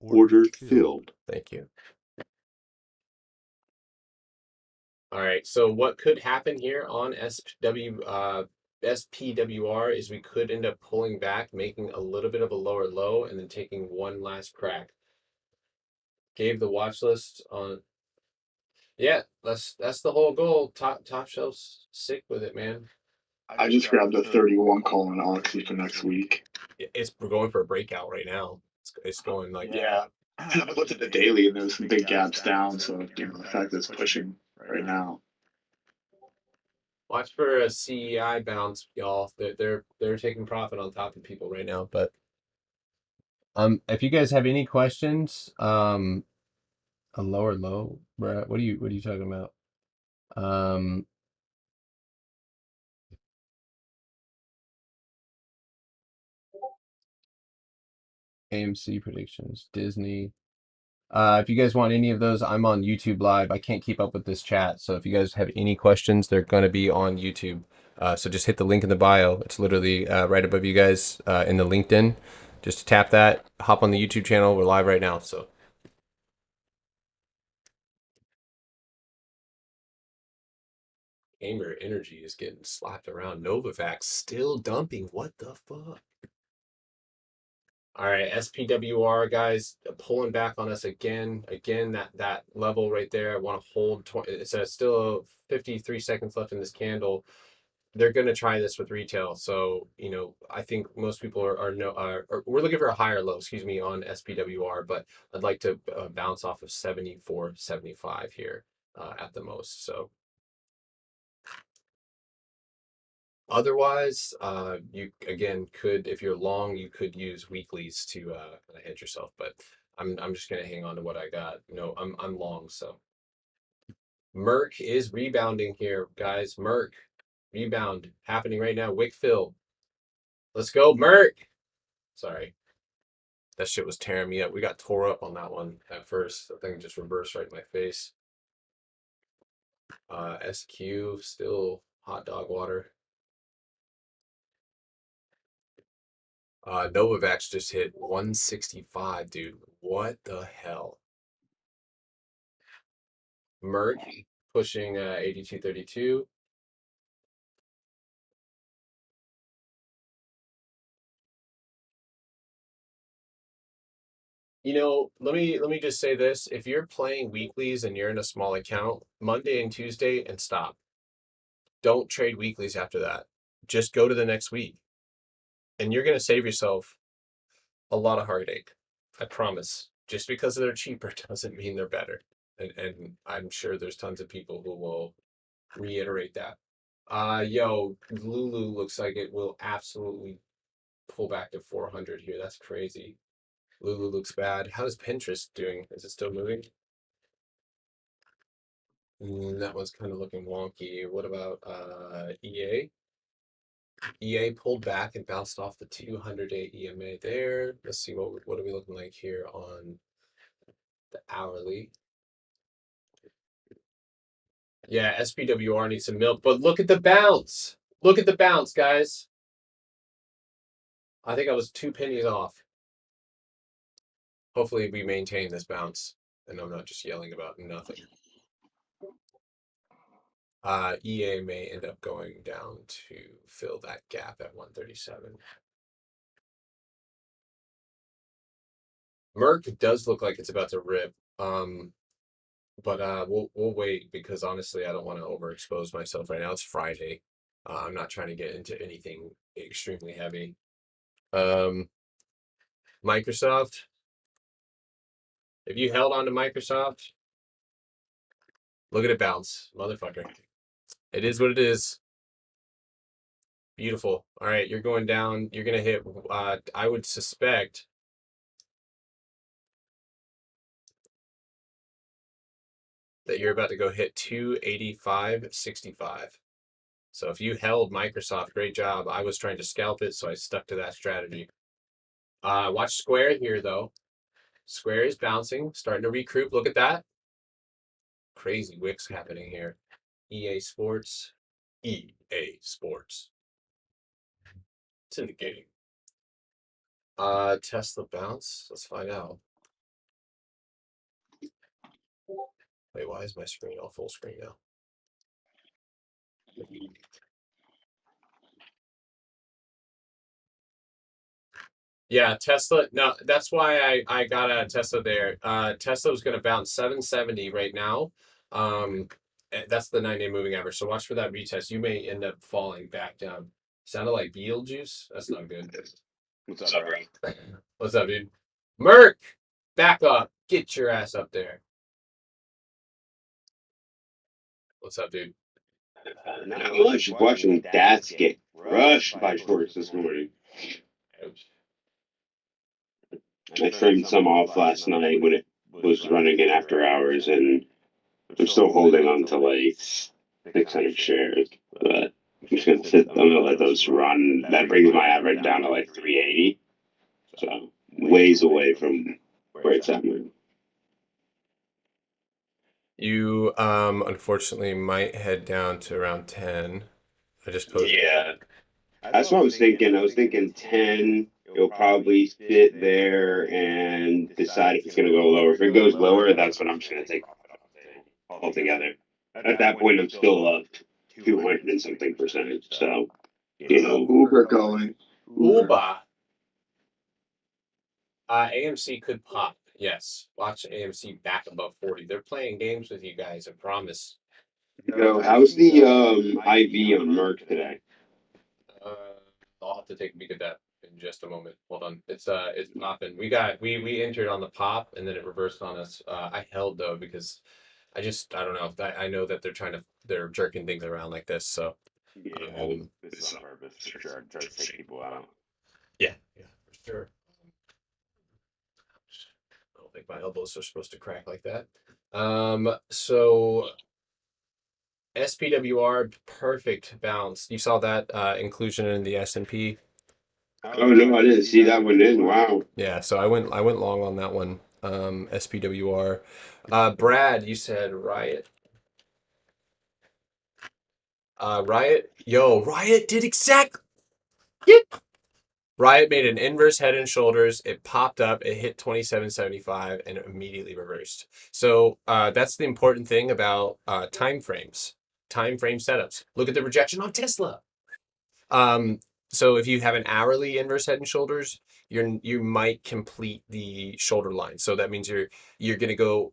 Order filled. thank you. All right, so what could happen here on SPWR is we could end up pulling back, making a little bit of a lower low, and then taking one last crack. Gave the watch list on. Yeah, that's the whole goal. Top shelf's sick with it, man. I just grabbed a 31 call on Oxy for next week. We're going for a breakout right now. It's going like Yeah. I looked at the daily and there's some big gaps down, so the fact that it's pushing right now. watch for a CEI bounce, y'all. They're taking profit on top of people right now. But if you guys have any questions, a lower low, bruh. What are you talking about? Um, AMC predictions, Disney. If you guys want any of those, I'm on YouTube Live. I can't keep up with this chat, so if you guys have any questions, they're gonna be on YouTube. So just hit the link in the bio. It's literally right above you guys in the LinkedIn. Just tap that, hop on the YouTube channel. We're live right now. So Gamer Energy is getting slapped around. Novavax still dumping. What the fuck? All right, SPWR guys pulling back on us again. Again, that level right there. I want to hold 20. It's still 53 seconds left in this candle. They're going to try this with retail. So, you know, I think most people are no, we're looking for a higher low, excuse me, on SPWR, but I'd like to bounce off of 74.75 here at the most. So, otherwise, you again could, if you're long, you could use weeklies to kind of hedge yourself. But I'm just gonna hang on to what I got. No, I'm long. So Merck is rebounding here, guys. Merck rebound happening right now. Wick fill. Let's go, Merck. Sorry, that shit was tearing me up. We got tore up on that one at first. I think it just reversed right in my face. SQ still hot dog water. Novavax just hit 165, dude. What the hell? Merck pushing 82.32. You know, let me just say this. If you're playing weeklies and you're in a small account, Monday and Tuesday and stop. Don't trade weeklies after that. Just go to the next week. And you're gonna save yourself a lot of heartache. I promise. Just because they're cheaper doesn't mean they're better. And I'm sure there's tons of people who will reiterate that. Yo, Lulu looks like it will absolutely pull back to 400 here. That's crazy. Lulu looks bad. How's Pinterest doing? Is it still moving? That one's kind of looking wonky. What about EA? EA pulled back and bounced off the 200-day EMA there. Let's see what are we looking like here on the hourly. Yeah, SPWR needs some milk, but look at the bounce. Look at the bounce, guys. I think I was 2 pennies off. Hopefully we maintain this bounce and I'm not just yelling about nothing. EA may end up going down to fill that gap at 137. Merck does look like it's about to rip. But we'll wait because honestly I don't want to overexpose myself right now. It's Friday. I'm not trying to get into anything extremely heavy. Microsoft. If you held on to Microsoft, look at it bounce, motherfucker. It is what it is. Beautiful. All right, you're going down. You're gonna hit. I would suspect that you're about to go hit 285.65. So if you held Microsoft, great job. I was trying to scalp it, so I stuck to that strategy. Watch Square here though. Square is bouncing, starting to recruit. Look at that. Crazy wicks happening here. EA Sports. EA Sports. It's in the game. Tesla bounce. Let's find out. Wait, why is my screen all full screen now? Yeah, Tesla. No, that's why I got a Tesla there. Tesla was going to bounce 770 right now. That's the 9-day moving average. So watch for that retest. You may end up falling back down. Sounded like Beetlejuice. That's not good. What's up, bro? What's up, dude? Merc, back up. Get your ass up there. What's up, dude? I was just watching Dats get crushed by shorts this morning. I trimmed some off last night when it was running in after hours, and I'm still holding on to like 600 shares. But I'm just gonna sit. I'm gonna let those run. That brings my average down to like 380. So ways away from where it's at now. You unfortunately might head down to around 10. I just posted. Yeah, that's what I was thinking. I was thinking 10. It'll probably sit there and decide if it's going to go lower. If it goes lower, that's when I'm just going to take profit off the table altogether. At that point, I'm still up 200 and something percent. So, Uber going. Uber. AMC could pop. Yes. Watch AMC back above 40. They're playing games with you guys, I promise. Yo, how's the IV on Merck today? Uh, I'll have to take a peek at that in just a moment. Hold on. It's popping. We entered on the pop and then it reversed on us. I held though because I don't know. I know that they're jerking things around like this. So This is on purpose for sure. Try to take people out. yeah, for sure. I don't think my elbows are supposed to crack like that. So SPWR perfect bounce. You saw that inclusion in the S&P. Oh no, I didn't see that one in. Wow. Yeah, so I went long on that one. SPWR. Brad, you said Riot. Riot, yo, Riot did exactly. Riot made an inverse head and shoulders. It popped up. It hit 27.75 and it immediately reversed. So that's the important thing about time frames, time frame setups. Look at the rejection on Tesla. So if you have an hourly inverse head and shoulders, you might complete the shoulder line. So that means you're gonna go,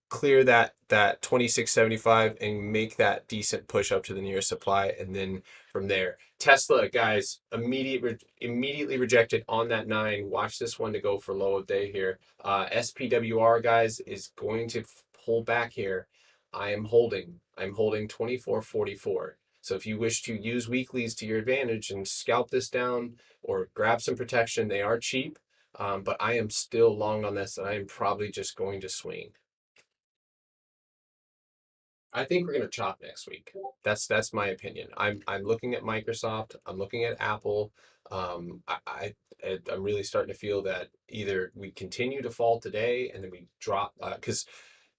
clear that 26.75 and make that decent push up to the nearest supply, and then from there. Tesla, guys, immediately rejected on that 9. Watch this one to go for low of day here. SPWR, guys, is going to pull back here. I'm holding 24.44. So if you wish to use weeklies to your advantage and scalp this down or grab some protection, they are cheap. But I am still long on this, and I am probably just going to swing. I think we're going to chop next week. That's my opinion. I'm looking at Microsoft. I'm looking at Apple. I'm really starting to feel that either we continue to fall today and then we drop because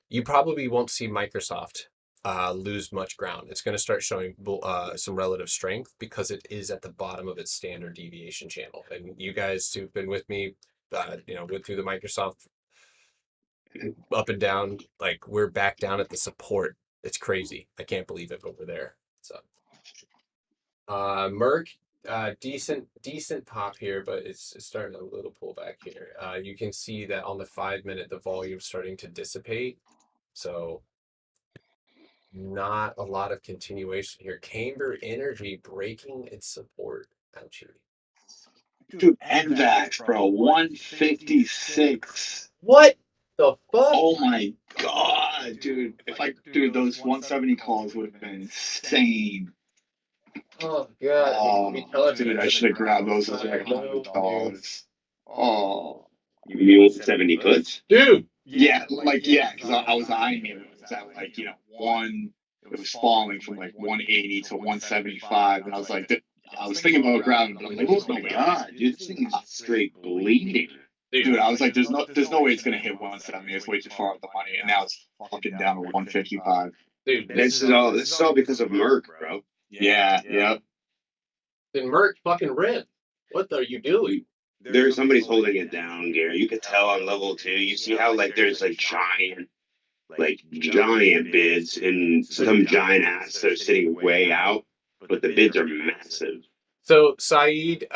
you probably won't see Microsoft lose much ground. It's going to start showing some relative strength because it is at the bottom of its standard deviation channel. And you guys who've been with me, went through the Microsoft up and down, like we're back down at the support. It's crazy. I can't believe it, but we're there. So, Merck, decent pop here, but it's starting a little pullback here. You can see that on the 5 minute, the volume's starting to dissipate. So not a lot of continuation here. Camber Energy breaking its support. Ouchie. Dude, NVAX, bro, 156. What the fuck? Oh my god, dude. Dude, those 170 calls would have been insane. Oh god. Oh, dude, I should have grabbed those as like $100. Oh, You mean 170 puts? Dude. yeah, because I was eyeing it. It was at like, it was falling from like 180 to 175. And I was like, I was thinking about grabbing, but I'm like, oh my god, dude, this thing is straight bleeding. Dude, I was like, there's no way it's gonna hit 170. It's way too far off the money, and now it's fucking down to 155. Dude, This is all because of Merck, bro. Yeah, yep. then Merck fucking rip. What are you doing? There's somebody's holding it down, Gary. You could tell on level 2. You see how like there's like giant bids and some giant assets that are sitting way out, but the bids are massive. So Saeed,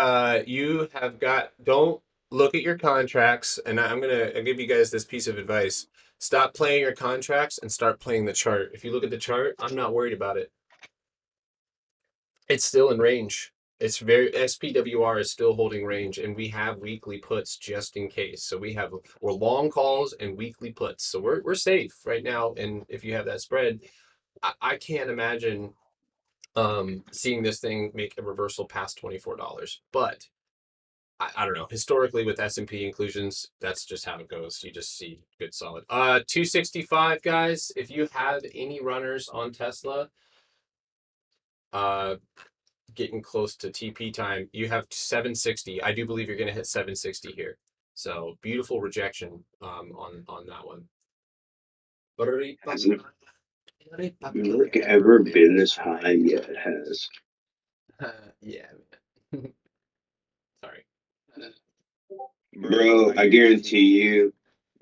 you have don't look at your contracts, and I'll give you guys this piece of advice. Stop playing your contracts and start playing the chart. If you look at the chart, I'm not worried about it. It's still in range. It's SPWR is still holding range, and we have weekly puts just in case. So we're long calls and weekly puts. So we're safe right now. And if you have that spread, I can't imagine seeing this thing make a reversal past $24. But I don't know. Historically, with S&P inclusions, that's just how it goes. You just see good solid. 265 guys. If you have any runners on Tesla, getting close to TP time, you have 760. I do believe you're going to hit 760 here. So beautiful rejection on that one. Hasn't Merck ever been this high? Yeah, it has. Yeah, man. Sorry. Bro, I guarantee you,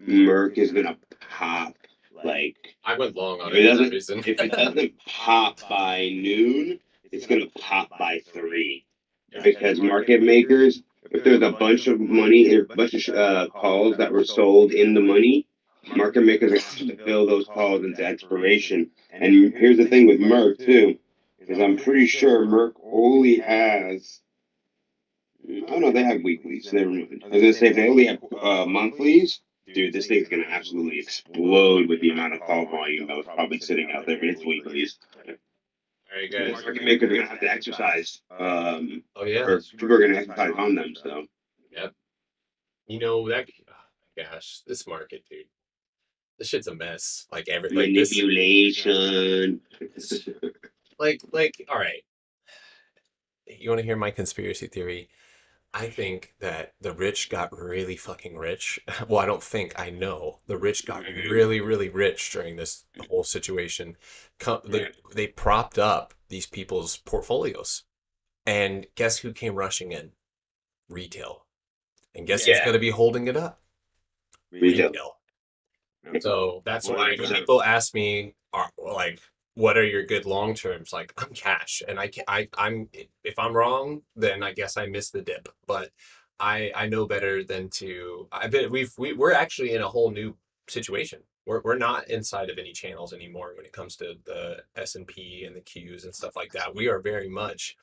Merck is gonna pop. Like, I went long on if it it for doesn't, that reason. if it doesn't pop by noon, it's gonna pop by 3. Because market makers, if there's a bunch of money, a bunch of calls that were sold in the money, market makers are going to fill those calls into expiration. And here's the thing with Merck too, is I'm pretty sure Merck only has. Oh no, they have weeklies. Never mind. I was gonna say if they only have monthlies, dude, this thing's gonna absolutely explode with the amount of call volume that was probably sitting out there. But it's weeklies. All right, Because guys. market makers are gonna have to exercise. Oh yeah. Or people are gonna exercise on them. So. Yep. You know that. Oh my gosh, this market, dude. This shit's a mess. Like Manipulation. All right. You want to hear my conspiracy theory? I think that the rich got really fucking rich. Well, I don't think, I know. The rich got really, really rich during this whole situation. They propped up these people's portfolios. And guess who came rushing in? Retail. And guess who's going to be holding it up? Retail. So that's why when people ask me, what are your good long terms? Like, I'm cash, and I'm if I'm wrong, then I guess I missed the dip. But I know better than to. I bet we're actually in a whole new situation. We're not inside of any channels anymore when it comes to the S&P and the Qs and stuff like that. We are very much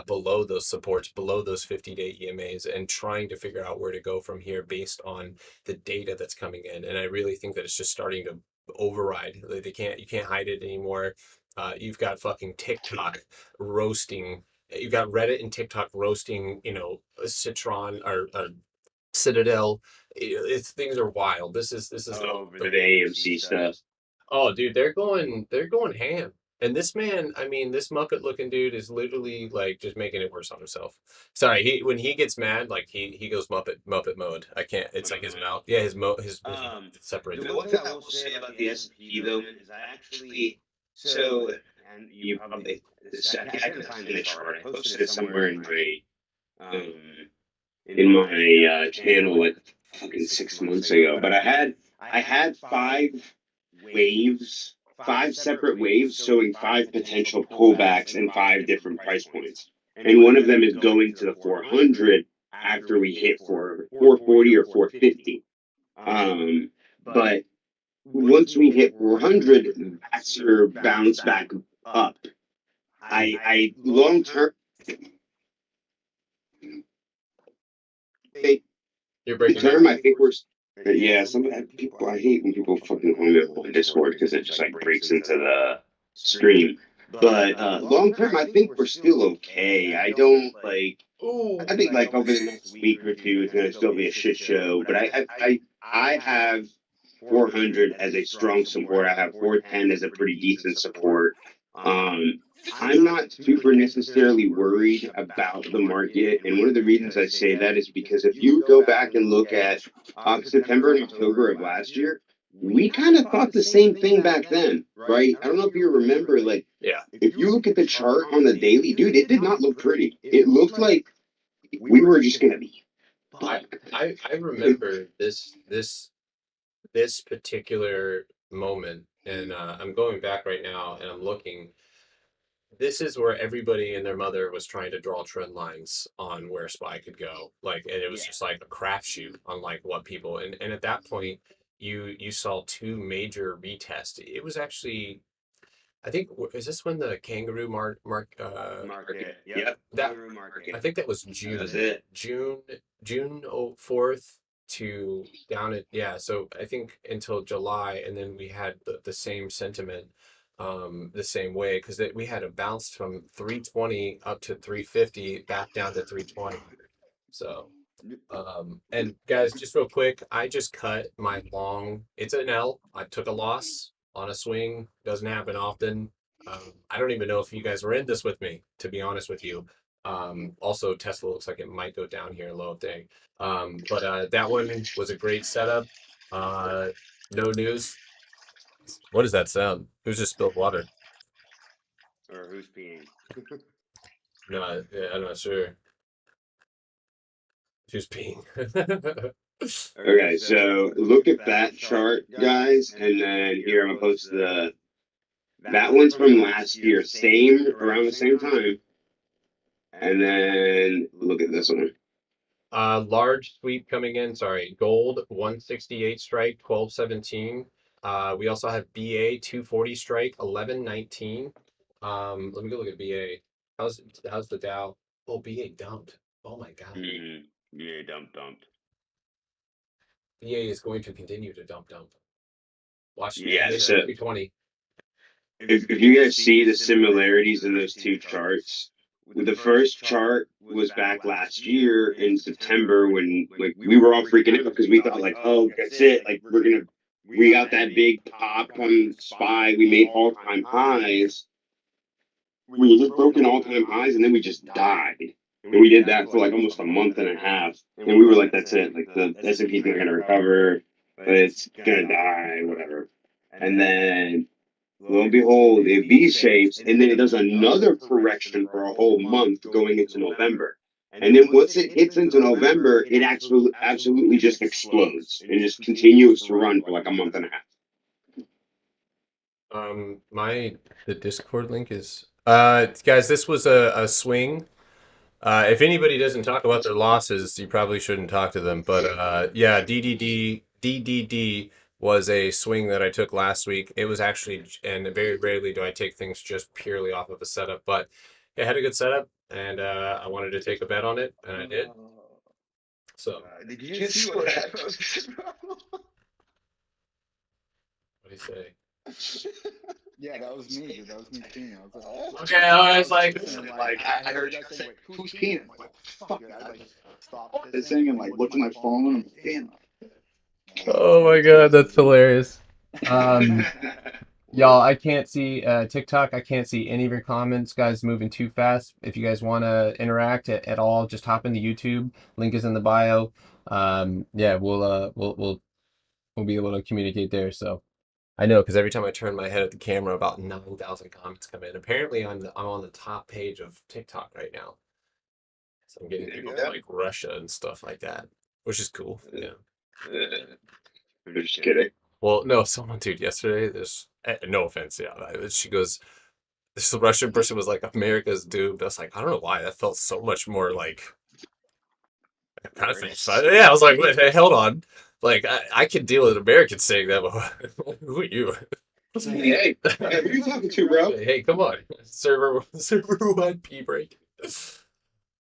below those supports, below those 50-day EMAs, and trying to figure out where to go from here based on the data that's coming in. And I really think that it's just starting to override. You can't hide it anymore. You've got fucking TikTok roasting. You've got Reddit and TikTok roasting, Citron or Citadel. Things are wild. This is the AMC stuff. Oh, dude, they're going ham. And this man, I mean, this Muppet looking dude is literally like just making it worse on himself. Sorry, when he gets mad, like he goes Muppet mode. I can't. It's like his mouth. Yeah, his separated. The one thing I will say about the S&P though is I actually So, and you probably, I couldn't find the chart. I posted it somewhere um, in my channel like fucking 6 months ago. But I had waves, five separate waves showing five potential pullbacks and five different price points. And one of them is going to the 400 after we hit 440 or 450. But once we hit 400, that's your bounce back up. I long term, You're breaking up. term, I think yeah, some people, I hate when people fucking home in on Discord because it just like breaks into the stream. But long term, I think we're still okay. I don't like. I think like over the next week or two, it's gonna still be a shit show. But I have 400 as a strong support. I have 410 as a pretty decent support. Um, I'm not super necessarily worried about the market, and one of the reasons I say that is because if you go back and look at September and October of last year, we kind of thought the same thing back then, right? I don't know if you remember, like, Yeah. if you look at the chart on the daily, dude, it did not look pretty. It looked like we were just gonna be. I remember this particular moment, and I'm going back right now and I'm looking. This is where everybody and their mother was trying to draw trend lines on where SPY could go. Like, and it was just like a crapshoot on like what people, and at that point you saw two major retests. It was actually, I think, is this when the kangaroo Market. Yep. that Kangaroo market. I think that was That was it. June 4th to down at, yeah, so I think until July, and then we had the same sentiment the same way, because we had a bounce from 320 up to 350 back down to 320. So and guys, just real quick, I just cut my long, it's an L. I took a loss on a swing, doesn't happen often. I don't even know if you guys were in this with me, to be honest with you. Also, Tesla looks like it might go down here low thing. But that one was a great setup. No news. What does that sound? Who's just spilled water? Or who's peeing? No, yeah, I'm not sure. Who's peeing? Okay, so look at that chart, guys, and then here I'm gonna post that one's from last year, same around the same time, and then look at this one. Large sweep coming in. Sorry, gold 168 strike 1217. We also have BA 240 strike 1119. Let me go look at BA. How's the Dow? Oh, BA dumped. Oh my God. Mm-hmm. Yeah, dumped. BA is going to continue to dump. Watch. Yeah, BA so 320. if you guys see the similarities in those two charts, the first chart was back last year in September when like we were all freaking out because we thought like, oh, that's it, like we got that big pop on SPY, we made all-time highs. We just broken all-time highs and then we just died. And we did that for like almost a month and a half. And we were like, that's it, like the S&P's not gonna recover, but it's gonna die, whatever. And then lo and behold, it V shapes, and then it does another correction for a whole month going into November. And then once it hits into November, it absolutely just explodes and just continues to run for like a month and a half. The Discord link is guys, this was a swing. If anybody doesn't talk about their losses, you probably shouldn't talk to them. But yeah, DDD was a swing that I took last week. It was actually, and very rarely do I take things just purely off of a setup, but it had a good setup, and I wanted to take a bet on it, and I did. So, Did you see what I posted? what do you say? Yeah, that was me, dude. That was me peeing. I was like, Okay, I was like, I heard you saying, who's peeing? I'm like, fuck, dude. I just stopped pissing and like looked at my phone and damn. oh my God, that's hilarious. Y'all, I can't see TikTok. I can't see any of your comments. Guys, moving too fast. If you guys want to interact at all, just hop into YouTube. Link is in the bio. Yeah, we'll be able to communicate there. So, I know, because every time I turn my head at the camera, about 9,000 comments come in. Apparently, I'm on the top page of TikTok right now, so I'm getting people from like Russia and stuff like that, which is cool. Yeah. I'm just kidding. Well, no, someone, dude, yesterday, no offense, yeah, she goes, this Russian person was like, America's doomed. I was like, I don't know why. That felt so much more like, kind of excited. Yeah, I was like, wait, hey, hold on. Like, I can deal with Americans saying that, but who are you? Hey, who are you talking to, bro? Hey, come on. Server wide pee break.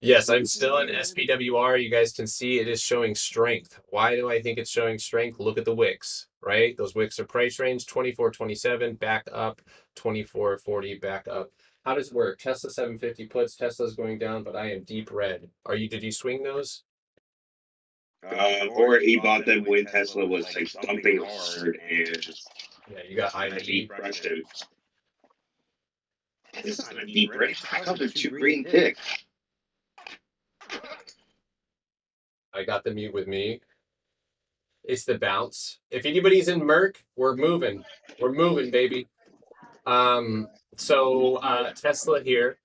Yes, I'm still in SPWR. You guys can see it is showing strength. Why do I think it's showing strength? Look at the wicks, right? Those wicks are price range 24.27, back up 24.40, back up. How does it work? Tesla 750 puts, Tesla's going down, but I am deep red. Did you swing those? Or he bought them when Tesla was like dumping hard and Yeah, you got deep crushed him. This is not a deep red. How come there's two green ticks? I got the mute with me. It's the bounce. If anybody's in Merc, we're moving. We're moving, baby. So Tesla here.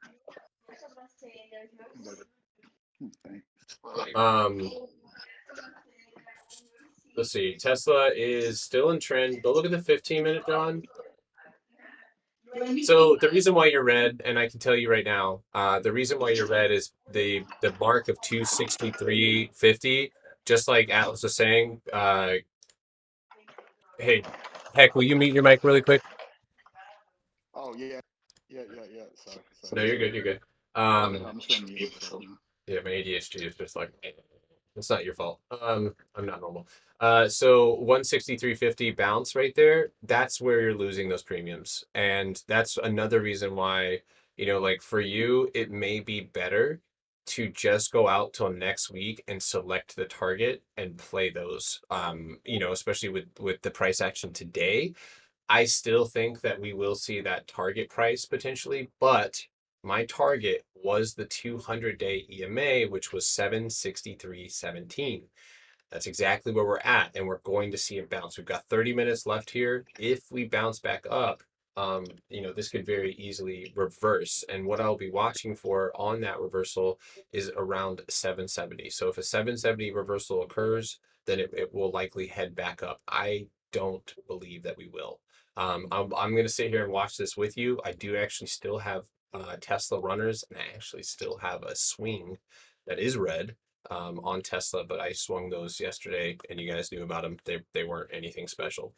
Let's see. Tesla is still in trend. Go look at the 15-minute, John. So the reason why you're red, and I can tell you right now, the reason why you're red is the mark of 263.50. Just like Atlas was saying. Hey, heck, will you mute your mic really quick? Oh yeah. Sorry. No, you're good. You're good. I'm just gonna mute myself. Yeah, my ADHD is just like, it's not your fault. I'm not normal. So 163.50 bounce right there, that's where you're losing those premiums. And that's another reason why, like for you, it may be better to just go out till next week and select the target and play those. Especially with the price action today. I still think that we will see that target price potentially, but my target was the 200-day EMA, which was 763.17. That's exactly where we're at, and we're going to see a bounce. We've got 30 minutes left here. If we bounce back up, this could very easily reverse. And what I'll be watching for on that reversal is around 770. So if a 770 reversal occurs, then it will likely head back up. I don't believe that we will. I'm going to sit here and watch this with you. I do actually still have Tesla runners, and I actually still have a swing that is red on Tesla, but I swung those yesterday, and you guys knew about them. They weren't anything special.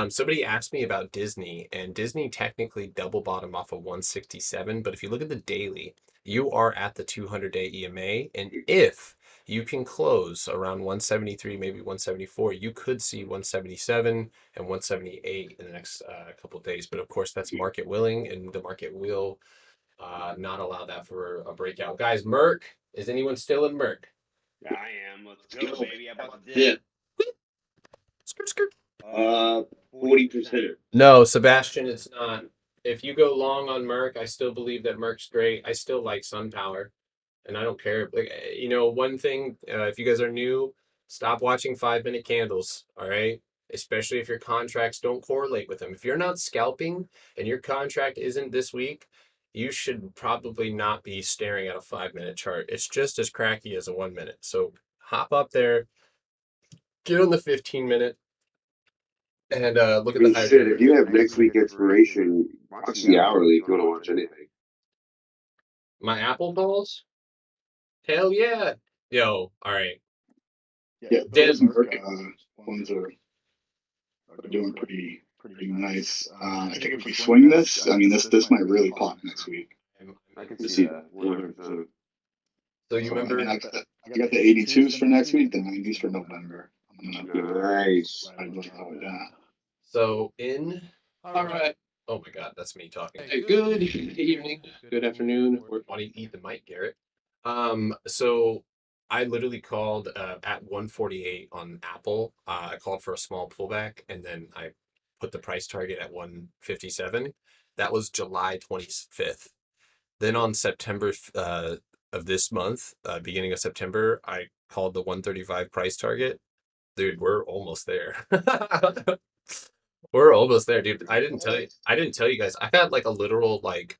Somebody asked me about Disney, and Disney technically double bottom off of 167, but if you look at the daily, you are at the 200-day EMA, and if you can close around 173, maybe 174, you could see 177 and 178 in the next couple of days. But of course, that's market willing, and the market will not allow that for a breakout. Guys, Merck, is anyone still in Merck? I am. Let's go, baby. I'm about to dip. Skirt. 40%. No, Sebastian, it's not. If you go long on Merck, I still believe that Merck's great. I still like SunPower, and I don't care. Like, one thing, if you guys are new, stop watching 5-minute candles. All right. Especially if your contracts don't correlate with them. If you're not scalping and your contract isn't this week, you should probably not be staring at a 5-minute chart. It's just as cracky as a 1-minute. So hop up there, get on the 15-minute, and look at the high. Shit, if you have next week expiration, watch the hourly if you want to watch anything. My Apple calls? Hell yeah. Yo, all right. Yeah, those Merc ones are doing pretty nice. I think if we swing this, I mean this might really pop next week. I can see that 100%. So you remember? I got the 82s for next week, the 90s for November. Nice. So all right. Oh my God, that's me talking. Hey, good evening, good afternoon. Why do you eat the mic, Garrett? So I literally called at 148 on Apple. I called for a small pullback, and then I put the price target at 157. That was July 25th. Then on September of this month, beginning of September, I called the 135 price target. Dude, we're almost there. We're almost there, dude. I didn't tell you. I didn't tell you guys. I've had like a literal like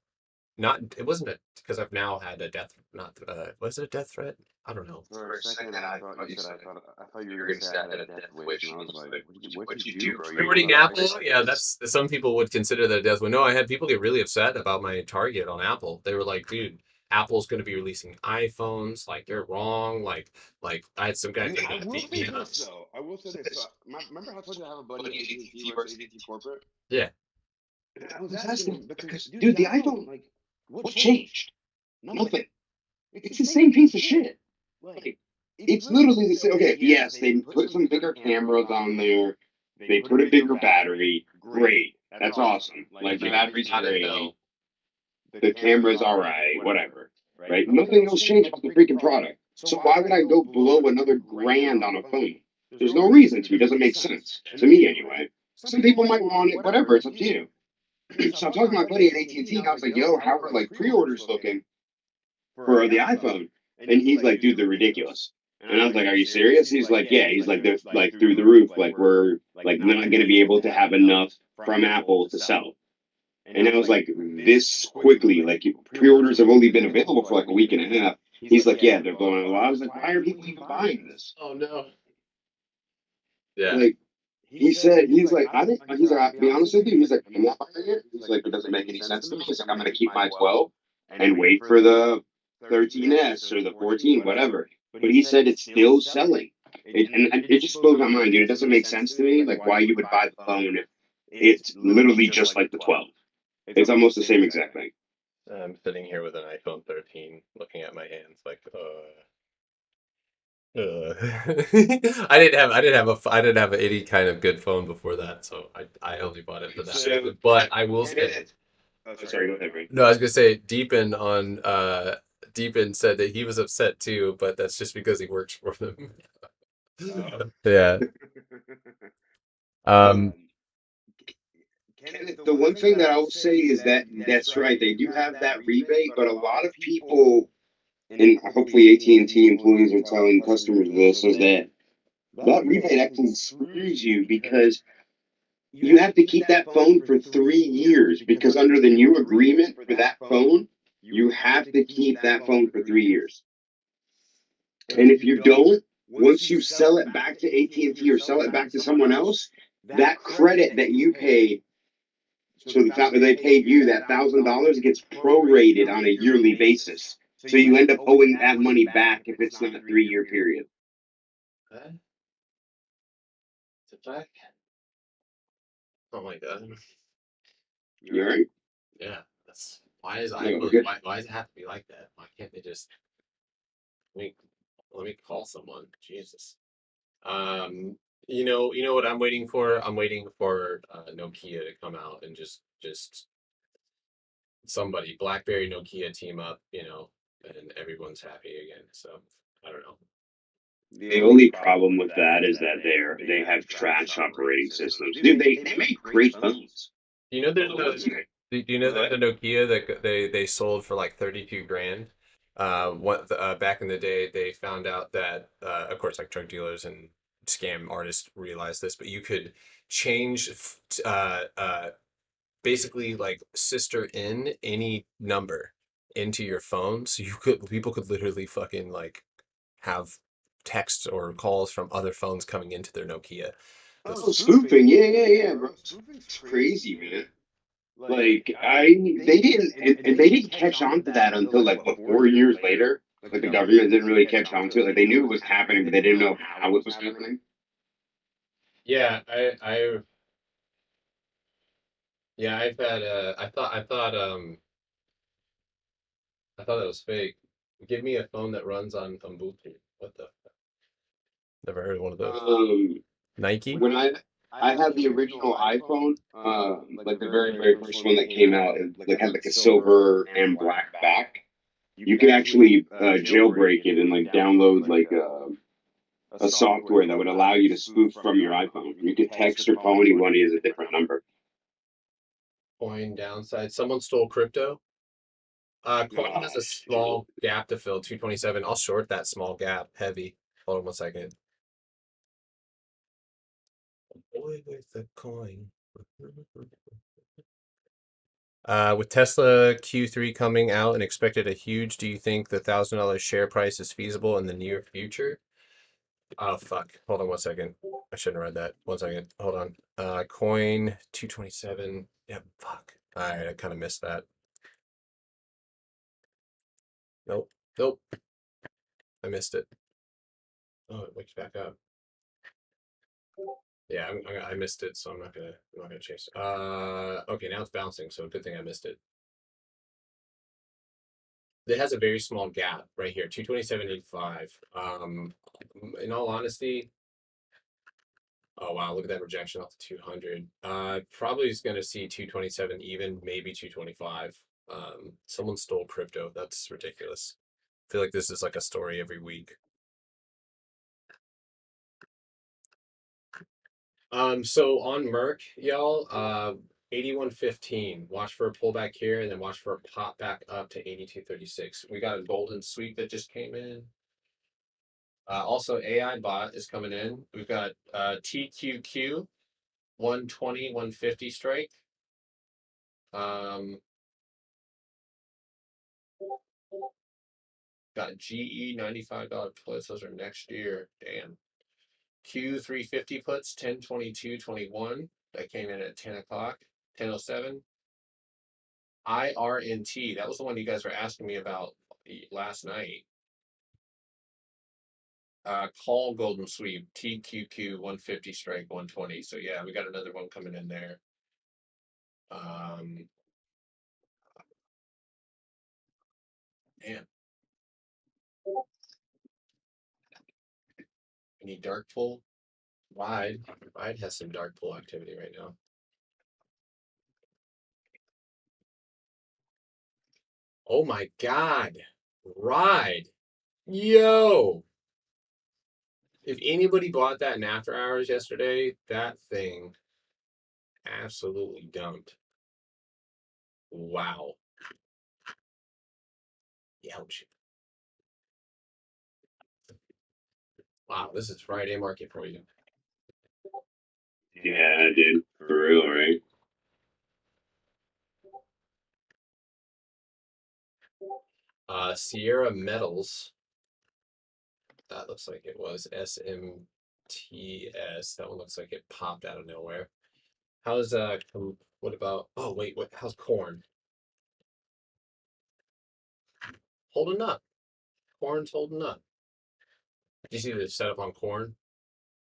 not. It wasn't a because I've now had a death. Not was it a death threat? I don't know. For a second, I thought you said I thought you were gonna say I had a death wish, and I was like, what'd you do, bro? You Rewarding went on Apple, yeah, that's some people would consider that a death wish. No, I had people get really upset about my target on Apple. They were like, dude, Apple's going to be releasing iPhones. Like you're wrong. Like I had some guy. I will say this though. I will say this. So, remember how I told you I have a buddy at AT&T works at AT&T corporate? Yeah. I was asking him because, dude, the iPhone, like, what changed? Nothing. It's the same piece of shit. Like, it's literally the same. Okay, yes, they put some bigger cameras on there. They put a bigger battery. Great. That's awesome. Like, the battery's great. The camera's all right. Whatever. Right? Nothing else changed about the freaking product. So why would I go blow another grand on a phone? There's no reason to. It doesn't make sense. To me, anyway. Some people might want it. Whatever. It's up to you. So I'm talking to my buddy at AT&T, and I was like, yo, how are, like, pre-orders looking for the iPhone? And he's like, dude, they're ridiculous. And I was like, are you serious? He's like, yeah. He's like, they're like through the roof. Like we're like not going to be able to have enough from Apple to sell. And I was like, this quickly, like pre-orders have only been available for like a week and a half. He's like, yeah, they're blowing a lot. I was like, why are people even buying this? Oh no. Yeah. Like he said, he's like, he's like, I'll be honest with you. He's like, I'm not buying it. He's like, it doesn't make any sense to me. He's like, I'm going to keep my 12 and wait for the 13S or the 14, whatever. But he said it's still selling. And it just blows my mind, dude. It doesn't make sense to me, like why you would buy the phone if it's literally just like the 12. It's almost the same exact thing. I'm sitting here with an iPhone 13, looking at my hands, like, I didn't have any kind of good phone before that, so I only bought it for that. So- But I will say, Oh, sorry, go ahead, Ray. no, I was gonna say Deepin said that he was upset too, but that's just because he works for them. Yeah. The one thing that I will say is that that's right. They do have that rebate, but a lot of people, and hopefully AT&T employees are telling customers this, is that rebate actually screws you because you have to keep that phone for 3 years because under the new agreement for that phone, you have to keep that phone for 3 years. And if you don't, once you sell it back to AT&T or sell it back to someone else, that credit that you paid, so they paid you that $1,000 gets prorated on a yearly basis. So you end up owing that money back if it's not a 3-year period. Is it back? Oh my god. You all right? Yeah. That's why is Yeah, we're good. why does it have to be like that? Why can't they just let me call someone? Jesus. You know what I'm waiting for? I'm waiting for Nokia to come out and just somebody, BlackBerry, Nokia team up, and everyone's happy again. So I don't know. The only problem with that is that they have trash operating systems. Dude, they make great phones. Do you know that the Nokia that they sold for like 32 grand? Back in the day, they found out that of course, like drug dealers and scam artists realized this, but you could change basically like sister in any number into your phone, so people could literally fucking like have texts or calls from other phones coming into their Nokia. Oh, spoofing, yeah, bro. It's crazy, man. Like they didn't, and they didn't catch on to that until like what 4 years later. Like the government didn't really catch on to it. Like they knew it was happening, but they didn't know how it was happening. Yeah, I've had I thought that was fake. Give me a phone that runs on Ubuntu. What the fuck? Never heard of one of those. Nike? When I had the original iPhone, like the very first one that came out, it like had like a silver and black back. You could actually jailbreak it and like download like a software that would allow you to spoof from your iPhone. You could text or call anyone as a different number. Coin downside. Someone stole crypto. Coin has a small gap to fill, 227. I'll short that small gap heavy. Hold on 1 second. Boy with the coin. With Tesla Q3 coming out and expected a huge, do you think the $1,000 share price is feasible in the near future? Oh fuck. Hold on 1 second. I shouldn't have read that. 1 second. Hold on. Coin 227. Yeah, fuck. Alright, I kind of missed that. Nope. Nope. I missed it. Oh, it wakes back up. Yeah, I missed it, so I'm not gonna chase. Okay, now it's bouncing, so good thing I missed it. It has a very small gap right here, 227.85. In all honesty, oh wow, look at that rejection off the 200. Probably is gonna see 227 even, maybe 225. Someone stole crypto. That's ridiculous. I feel like this is like a story every week. So on Merck, y'all, 81.15. Watch for a pullback here and then watch for a pop back up to 82.36. We got a golden sweep that just came in. Also AI bot is coming in. We've got TQQ 120, 150 strike. Got GE $95 puts. Those are next year. Damn. Q350 puts 10/22/21. That came in at 10 o'clock, 10:07. IRNT. That was the one you guys were asking me about last night. Call golden sweep TQQ 150 strike 120. So yeah, we got another one coming in there. Man. Any dark pull? Wide has some dark pull activity right now. Oh my god. Ride. Yo. If anybody bought that in after hours yesterday, that thing absolutely dumped. Wow. Ouch. Wow, this is Friday market for you. Yeah, dude. For real, right? Sierra Metals. That looks like it was SMTS. That one looks like it popped out of nowhere. How's what about, oh wait, how's corn? Holding up. Corn's holding up. Did you see the setup on corn?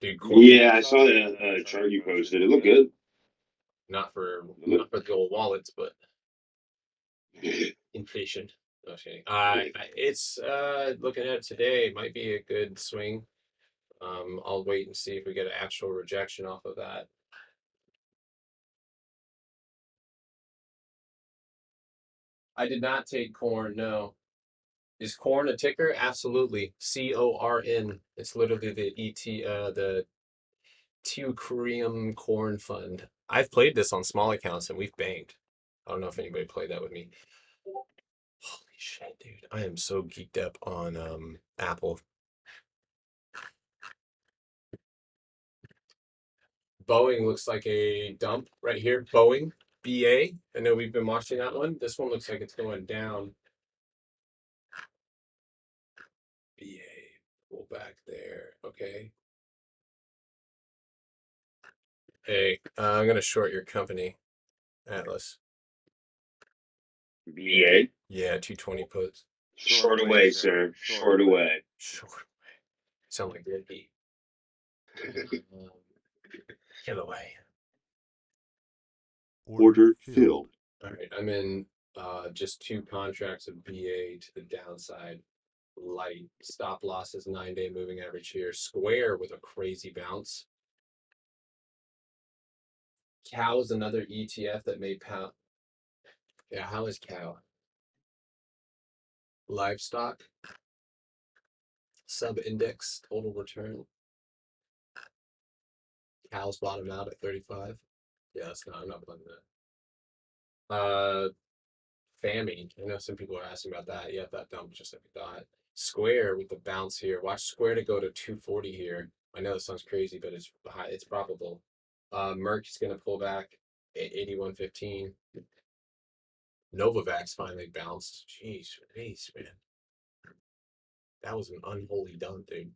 Dude, corn. Yeah, I saw the chart you posted. It looked good. Not for the old wallets, but inflation. No shading. It's looking at it today, might be a good swing. I'll wait and see if we get an actual rejection off of that. I did not take corn, no. Is corn a ticker? Absolutely. CORN. It's literally the the Teucrium Corn Fund. I've played this on small accounts and we've banked. I don't know if anybody played that with me. Holy shit, dude. I am so geeked up on Apple. Boeing looks like a dump right here. Boeing, BA. I know we've been watching that one. This one looks like it's going down. BA, pull back there. Okay. Hey, I'm gonna short your company, Atlas. BA? Yeah, 220 puts. Short away, sir. Short away. Short away. Sound like Ricky. Get away. Order filled. All right, I'm in just 2 contracts of BA to the downside. Light stop losses, 9-day moving average here. Square with a crazy bounce. Cow is another ETF that made pound. Yeah, how is cow? Livestock. Sub index total return. Cow's bottom out at 35. Yeah, that's not. I'm not playing that. Famine. I know some people are asking about that. Yeah, that dump just like we thought. Square with the bounce here. Watch Square to go to 240 here. I know this sounds crazy, but it's high. It's probable. Merck is going to pull back at 81.15. Novavax finally bounced. Jeez, man. That was an unholy dunk, dude.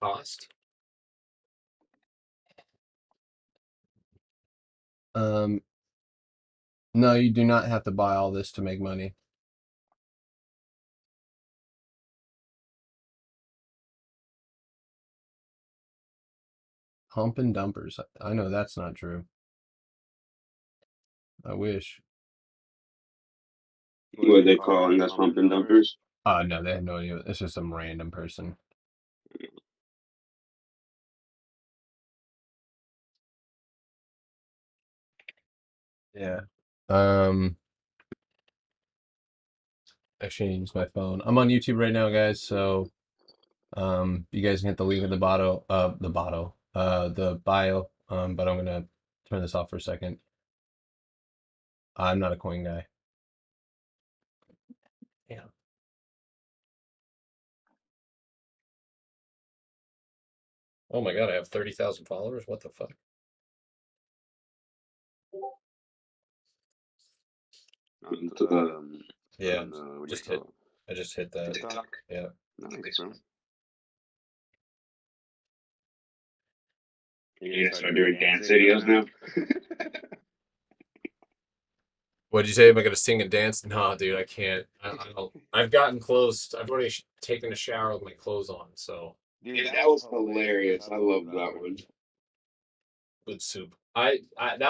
Cost. No, you do not have to buy all this to make money. Hump and dumpers. I know that's not true. I wish. What are they calling us, pump and dumpers? No, they have no idea. It's just some random person. Yeah. Actually, I use my phone. I'm on YouTube right now, guys. So, you guys can hit the link in the bio. The bio. But I'm gonna turn this off for a second. I'm not a coin guy. Yeah. Oh my god, I have 30,000 followers. What the fuck? Yeah, what do just you hit. call I just hit that. TikTok? Yeah. Nice, bro. You're gonna start doing dance videos now? What'd you say? Am I gonna sing and dance? No, dude, I can't. I don't. I've gotten close. I've already taken a shower with my clothes on, so Dude, that was hilarious. I love that one. good soup. That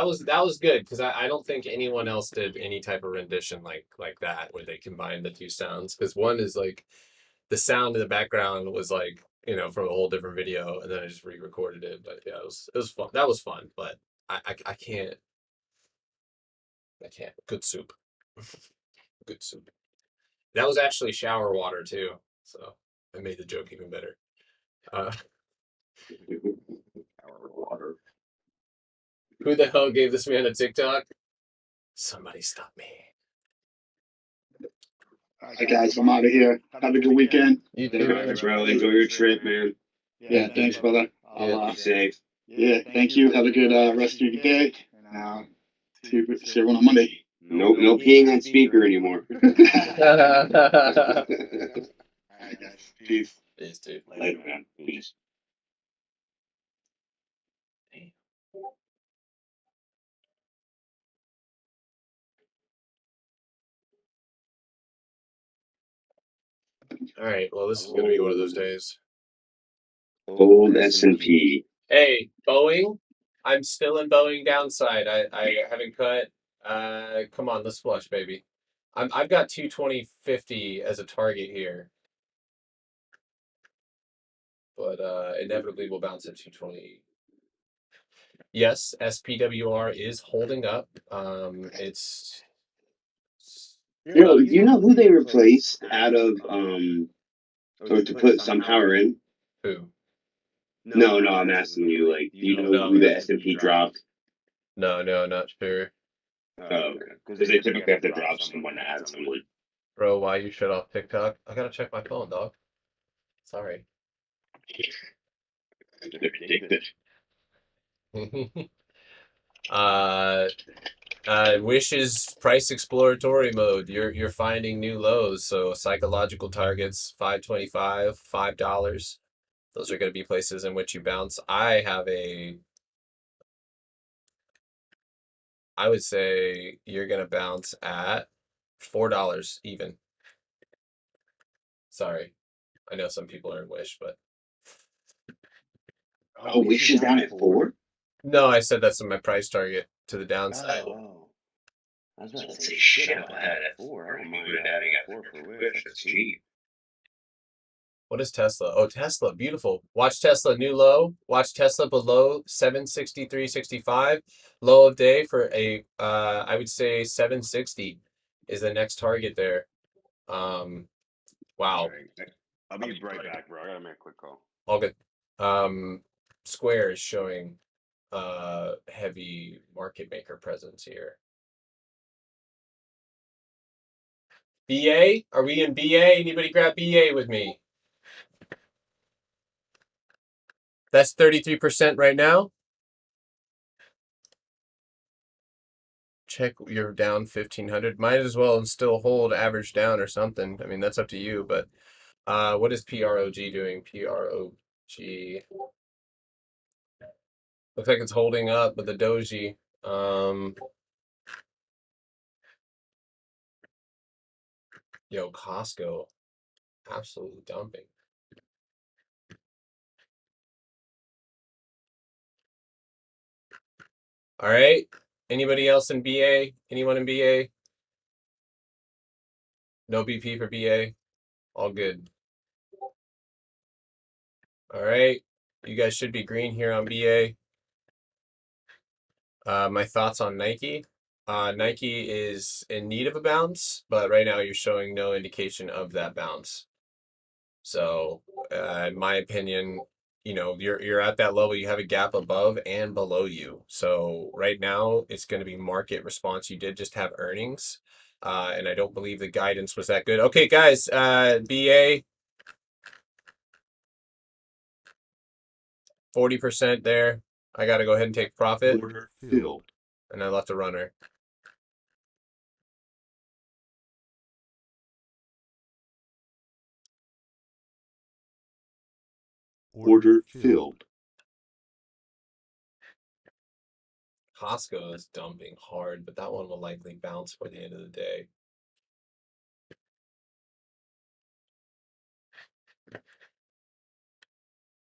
was good because I don't think anyone else did any type of rendition like that where they combined the two sounds. Because one is like the sound in the background was like from a whole different video, and then I just re-recorded it. But yeah, it was fun. That was fun, but I can't. I can't. Good soup. Good soup. That was actually shower water too, so I made the joke even better. Our water. Who the hell gave this man a TikTok? Somebody stop me. All right, guys, I'm out of here. Have a good weekend. You All right, bro. Enjoy your trip, man. Yeah, thanks, brother. Be safe. Yeah, thank you. Have a good rest of your day. See everyone on Monday. No peeing on speaker anymore. All right, guys. Peace. Peace, dude. Later, man. Peace. All right. Well, this is gonna be one of those days. Old S&P. Hey, Boeing. I'm still in Boeing downside. I haven't cut. Come on, let's flush, baby. I've got 220.50 as a target here, but inevitably we'll bounce at 220. Yes, SPWR is holding up. It's You know who they replaced out of or to put some power in? who? No, I'm asking you. Like, do you know who the S&P dropped? No, not sure. Oh, okay. Because they typically have to drop someone to add someone. Bro, why you shut off TikTok? I gotta check my phone, dog. Sorry. They're addicted. Wish is price exploratory mode. You're finding new lows. So psychological targets, 525, $5. Those are going to be places in which you bounce. I would say you're going to bounce at $4 even. Sorry. I know some people are in Wish, but. Oh, Wish is down at 4? No, I said that's my price target to the downside. Oh. I was about to say, shit, I'll add at 4. I don't mind adding at 4 for Wish. That's cheap. What is Tesla? Oh, Tesla, beautiful. Watch Tesla, new low. Watch Tesla below 763.65. Low of day for I would say 760 is the next target there. Wow. I'll be right back, bro. I gotta make a quick call. All good. Square is showing heavy market maker presence here. BA? Are we in BA? Anybody grab BA with me? That's 33% right now. Check, you're down 1,500. Might as well and still hold average down or something. I mean, that's up to you. But what is PROG doing? PROG looks like it's holding up with the doji. Yo, Costco, absolutely dumping. All right. Anybody else in BA? Anyone in BA? No BP for BA. All good. All right. You guys should be green here on BA. My thoughts on Nike. Nike is in need of a bounce, but right now you're showing no indication of that bounce. So, in my opinion, you're at that level. You have a gap above and below you. So right now it's going to be market response. You did just have earnings, and I don't believe the guidance was that good. Okay, guys, BA 40% there. I got to go ahead and take profit, Order filled. and I left a runner. Order filled. Costco is dumping hard, but that one will likely bounce for the end of the day.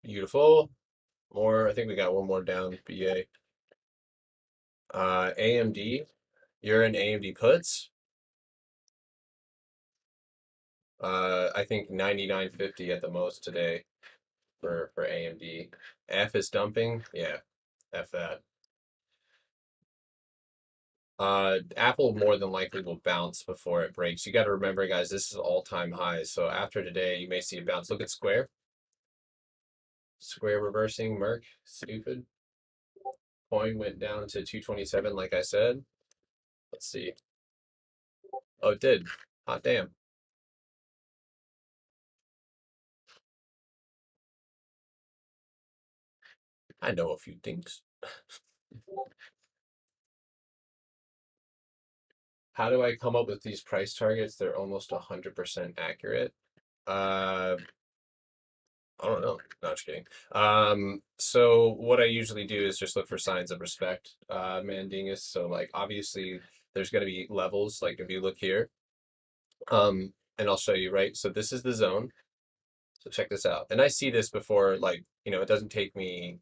Beautiful. More. I think we got one more down. BA. AMD. You're in AMD puts. I think 99.50 at the most today for AMD. F is dumping. Yeah, F that. Apple more than likely will bounce before it breaks. You got to remember, guys, this is all-time highs. So after today, you may see a bounce. Look at Square. Square reversing. Merc. Stupid. Coin went down to 227, like I said. Let's see. Oh, it did. Hot damn. I know a few things. How do I come up with these price targets? They're almost 100% accurate. I don't know. Not just kidding. So what I usually do is just look for signs of respect, Mandingus. So like obviously there's gonna be levels, like if you look here, and I'll show you, right? So this is the zone. So check this out. And I see this before, like, it doesn't take me,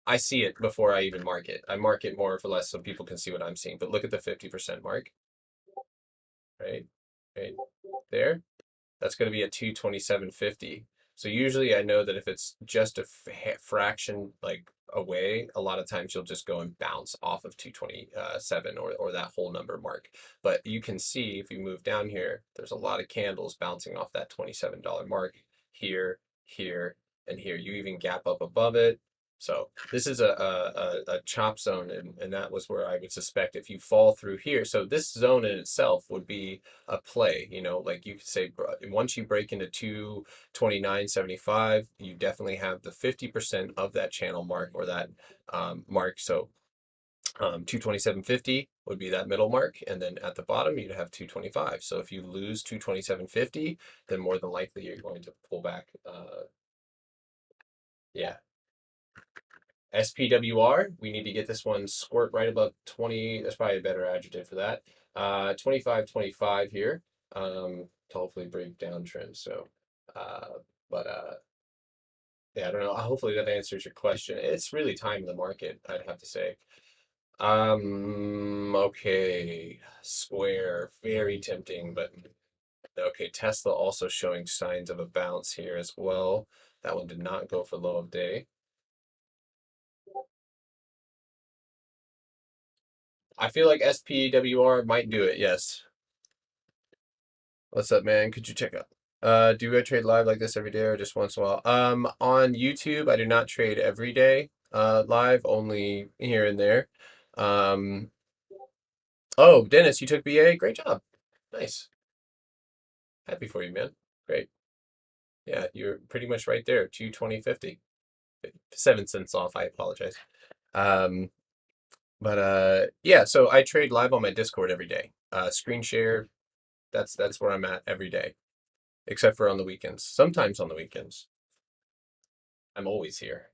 I see it before I even mark it. I mark it more or less so people can see what I'm seeing. But look at the 50% mark, right? Right there. That's going to be a 227.50. So usually I know that if it's just a fraction like away, a lot of times you'll just go and bounce off of 227 or that whole number mark. But you can see if you move down here, there's a lot of candles bouncing off that $27 mark here, here, and here. You even gap up above it. So this is a chop zone, and that was where I would suspect if you fall through here. So this zone in itself would be a play, like you could say once you break into 229.75, you definitely have the 50% of that channel mark or that mark. So 227.50 would be that middle mark, and then at the bottom you'd have 225. So if you lose 227.50, then more than likely you're going to pull back. Yeah. SPWR, we need to get this one squirt right above 20. That's probably a better adjective for that. 25.25 here, to hopefully break downtrend. So, but yeah, I don't know. Hopefully that answers your question. It's really time in the market, I'd have to say. Okay, Square, very tempting, but okay, Tesla also showing signs of a bounce here as well. That one did not go for low of day. I feel like SPWR might do it, yes. What's up, man? Could you check out? Do I trade live like this every day or just once in a while? On YouTube, I do not trade every day, live, only here and there. Oh, Dennis, you took BA? Great job. Nice. Happy for you, man. Great. Yeah, you're pretty much right there, 220.50. 7 cents off. I apologize. Yeah, so I trade live on my Discord every day. Screen share, that's where I'm at every day, except for on the weekends. Sometimes on the weekends. I'm always here.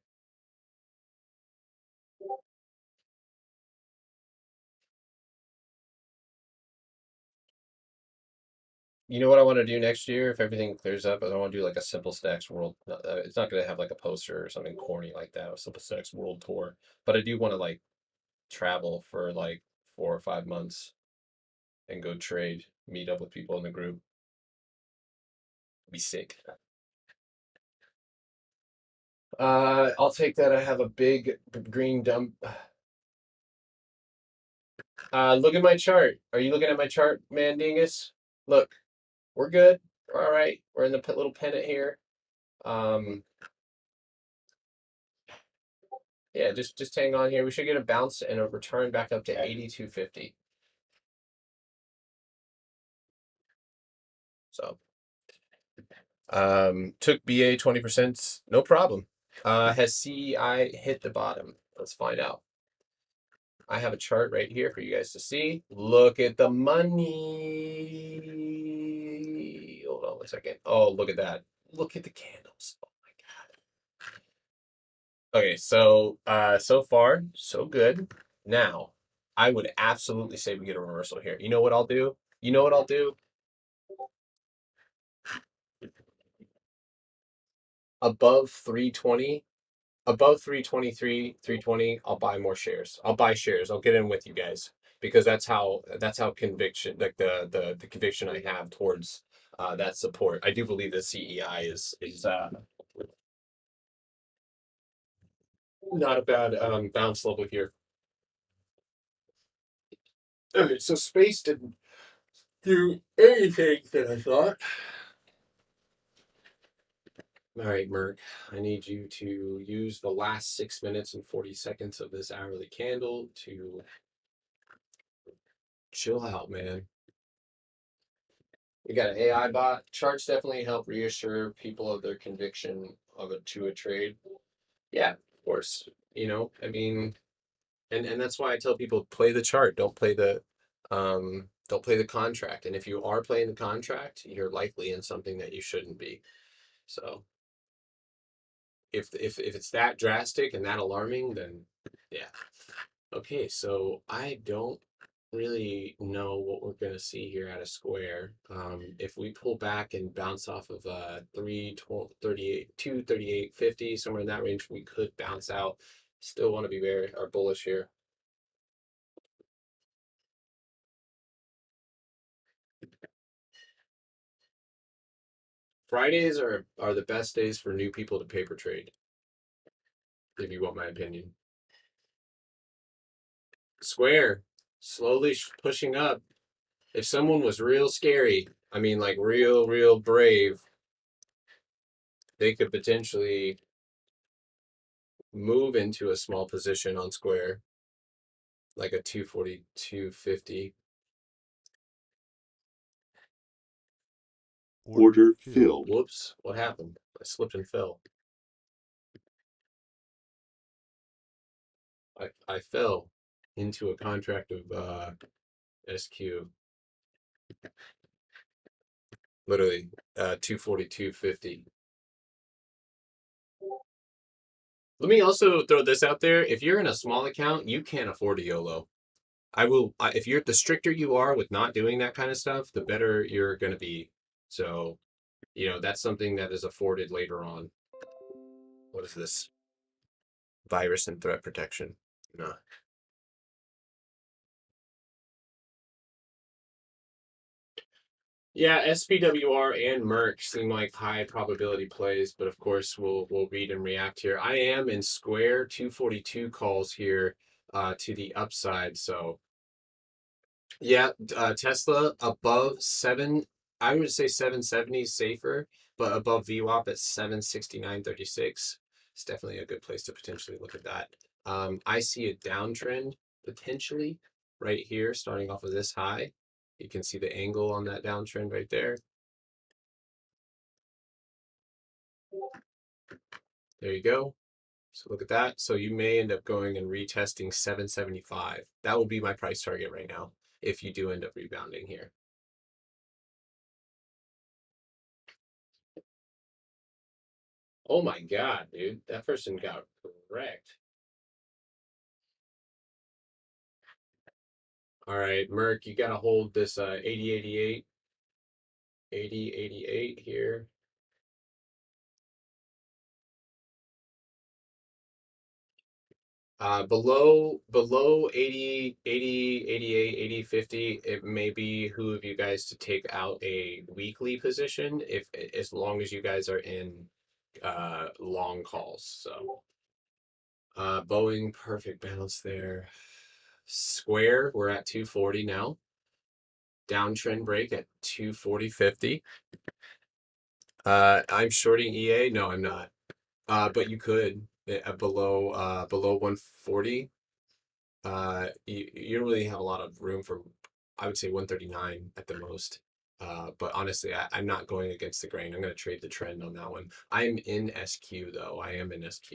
You know what I want to do next year if everything clears up? I want to do like a Simple Stacks World. It's not going to have like a poster or something corny like that, a Simple Stacks World Tour. But I do want to like travel for like 4 or 5 months and go trade, meet up with people in the group. Be sick. I'll take that. I have a big green dump. Look at my chart. Are you looking at my chart, man, dingus? Look, we're good. We're all right. We're in the little pennant here. Yeah, just hang on here. We should get a bounce and a return back up to 82.50. So, took BA 20%, no problem. Has CEI hit the bottom? Let's find out. I have a chart right here for you guys to see. Look at the money. Hold on 1 second. Oh, look at that. Look at the candles. Oh my God. Okay, so so far, so good. Now, I would absolutely say we get a reversal here. You know what I'll do? You know what I'll do? Above 320, above 323, 320, I'll buy more shares. I'll buy shares. I'll get in with you guys because that's how conviction, like the conviction I have towards that support. I do believe that CEI is not a bad bounce level here. Okay, so space didn't do anything that I thought. All right, Merc, I need you to use the last 6 minutes and 40 seconds of this hourly candle to chill out, man. We got an AI bot. Charts definitely help reassure people of their conviction of to a trade. Yeah, of course. I mean, and that's why I tell people play the chart, don't play the contract. And if you are playing the contract, you're likely in something that you shouldn't be. So if it's that drastic and that alarming, then yeah. Okay, so I don't really know what we're going to see here at a square. If we pull back and bounce off of 338, 238.50, somewhere in that range, we could bounce out. Still want to be very bullish here. Fridays are the best days for new people to paper trade, if you want my opinion. Square, slowly pushing up. If someone was real scary, I mean like real brave, they could potentially move into a small position on square, like a 242.50. Order filled. Whoops, what happened? I slipped and fell. I fell into a contract of SQ. Literally 242.50. Let me also throw this out there. If you're in a small account, you can't afford a YOLO. If you're the stricter you are with not doing that kind of stuff, the better you're going to be. So, that's something that is afforded later on. What is this? Virus and threat protection. No. Yeah, SPWR and Merck seem like high probability plays, but of course we'll read and react here. I am in square 242 calls here to the upside. So yeah, Tesla above 7, I would say 770 is safer, but above VWAP at 769.36. It's definitely a good place to potentially look at that. I see a downtrend potentially right here, starting off of this high. You can see the angle on that downtrend right there. There you go. So look at that. So you may end up going and retesting 775. That will be my price target right now if you do end up rebounding here. Oh my God, dude. That person got wrecked. All right, Merc, you got to hold this 8088 here. Below 80, 88, 80, 50, it may behoove you guys to take out a weekly position if as long as you guys are in long calls. So Boeing, perfect balance there. Square, we're at 240 now. Downtrend break at 240.50. I'm shorting EA. No, I'm not. But you could below 140. You don't really have a lot of room for, I would say 139 at the most. But honestly, I'm not going against the grain. I'm going to trade the trend on that one. I'm in SQ though. I am in SQ.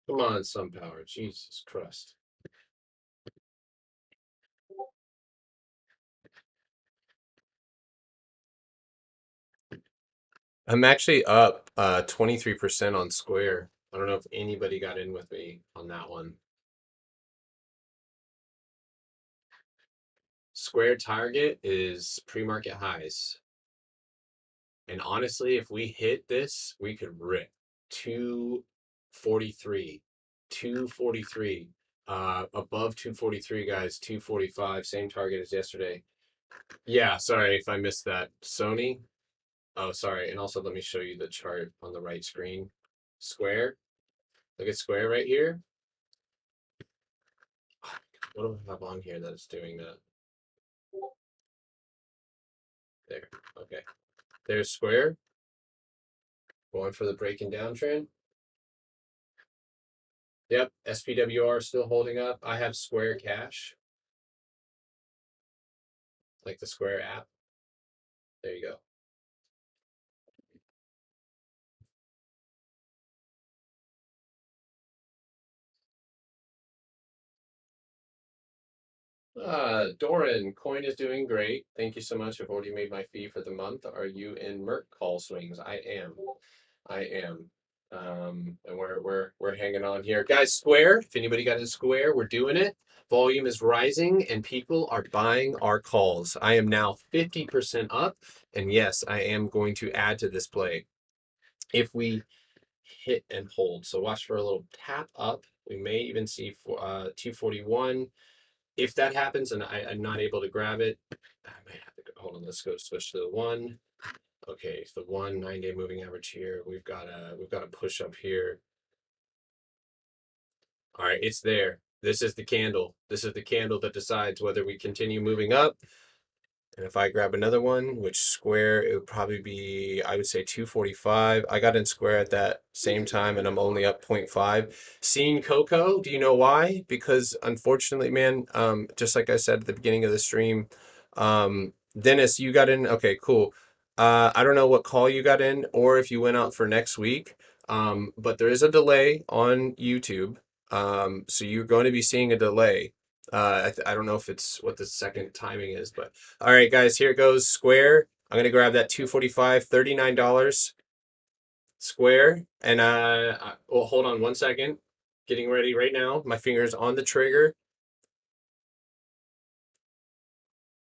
Come on, SunPower. Jesus Christ. I'm actually up 23% on Square. I don't know if anybody got in with me on that one. Square target is pre-market highs. And honestly, if we hit this, we could rip 243, 243, above 243, guys, 245, same target as yesterday. Yeah, sorry if I missed that. Sony. Oh, sorry. And also, let me show you the chart on the right screen. Square. Look at Square right here. What do I have on here that is doing that? There. Okay. There's Square. Going for the breaking downtrend. Yep. SPWR still holding up. I have Square Cash. Like the Square app. There you go. Doran, coin is doing great. Thank you so much. I've already made my fee for the month. Are you in Merc call swings? I am. And we're hanging on here. Guys, Square, if anybody got a Square, we're doing it. Volume is rising and people are buying our calls. I am now 50% up. And yes, I am going to add to this play if we hit and hold. So watch for a little tap up. We may even see for 241. If that happens and I'm not able to grab it, I might have to go. Hold on. Let's go switch to the one. Okay, so the 9-day moving average here. We've got a push up here. All right, it's there. This is the candle. This is the candle that decides whether we continue moving up. And if I grab another one, which Square, it would probably be, I would say 245. I got in Square at that same time and I'm only up 0.5. Seeing Coco, do you know why? Because unfortunately, man, just like I said at the beginning of the stream, Dennis, you got in. Okay, cool. I don't know what call you got in or if you went out for next week. But there is a delay on YouTube. So you're going to be seeing a delay. I don't know if it's what the second timing is, but all right, guys, here it goes. Square. I'm gonna grab that 245, $39 Square. And well, hold on one second. Getting ready right now. My finger's on the trigger.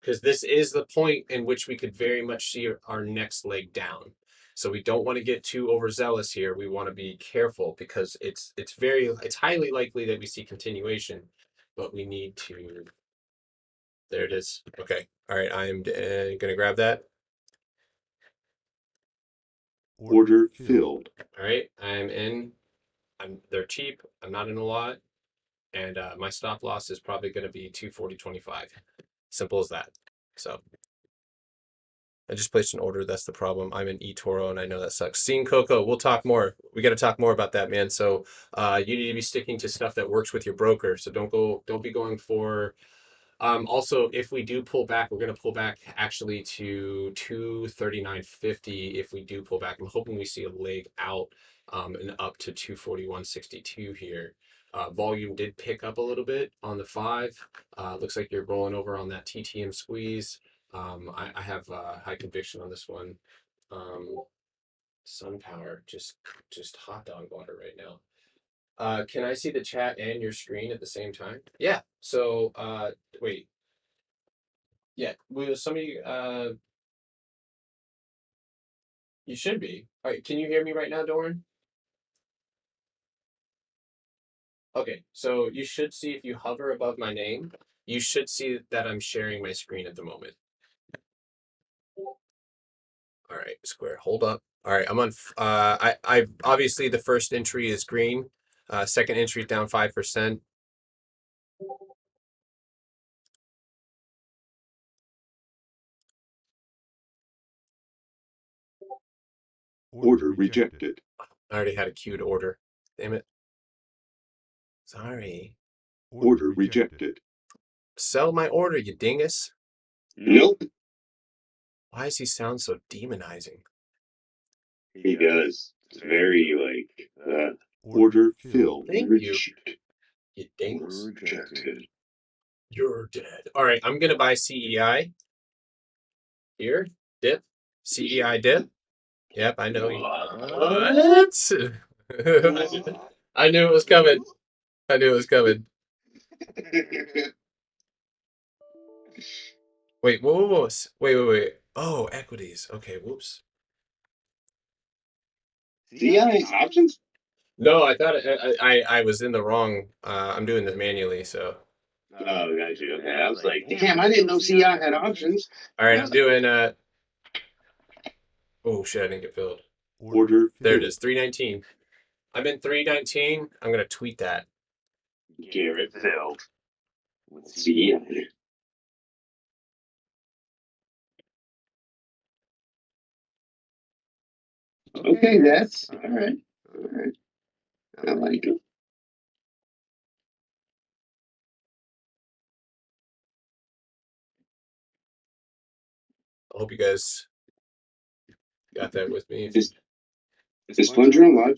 Because this is the point in which we could very much see our next leg down. So we don't want to get too overzealous here. We want to be careful because it's highly likely that we see continuation, but we need to. There it is. Okay. All right. I am gonna grab that. Order filled. All right. I'm in. they're cheap. I'm not in a lot, and my stop loss is probably going to be 240.25. Simple as that. So I just placed an order. That's the problem. I'm in eToro, and I know that sucks. Seeing Coco, we'll talk more. We got to talk more about that, man. So you need to be sticking to stuff that works with your broker. So don't be going for. Also, if we do pull back, we're going to pull back actually to 239.50. If we do pull back, I'm hoping we see a leg out and up to 241.62 here. Volume did pick up a little bit on the 5. Looks like you're rolling over on that TTM squeeze. I have high conviction on this one. SunPower, just hot dog water right now. Can I see the chat and your screen at the same time? Yeah. So, wait. Yeah. Will somebody, you should be. All right. Can you hear me right now, Doran? Okay. So you should see if you hover above my name, you should see that I'm sharing my screen at the moment. All right, Square, hold up. All right, I'm on, I obviously the first entry is green. Second entry down 5%. Order rejected. I already had a queued order. Damn it. Sorry. Order rejected. Sell my order, you dingus. Nope. Why does he sound so demonizing? He does. It's very like Order filled. Thank you. You dingus. Rejected. You're dead. All right, I'm gonna buy CEI. Here, dip. CEI dip. Yep, I know. What? I knew it was coming. I knew it was coming. Wait, whoa. Wait. Oh, equities. Okay, whoops. CI options? No, I thought I was in the wrong. I'm doing this manually, so. Oh, got you. Okay, I was like, damn, I didn't know CI had options. All right, I'm doing. Oh shit, I didn't get filled. Order There it is, 319. I'm in 319. I'm gonna tweet that. Garrett filled with CI. Okay, that's all right. All right. I like it. I hope you guys got that with me. Is Plunger on live?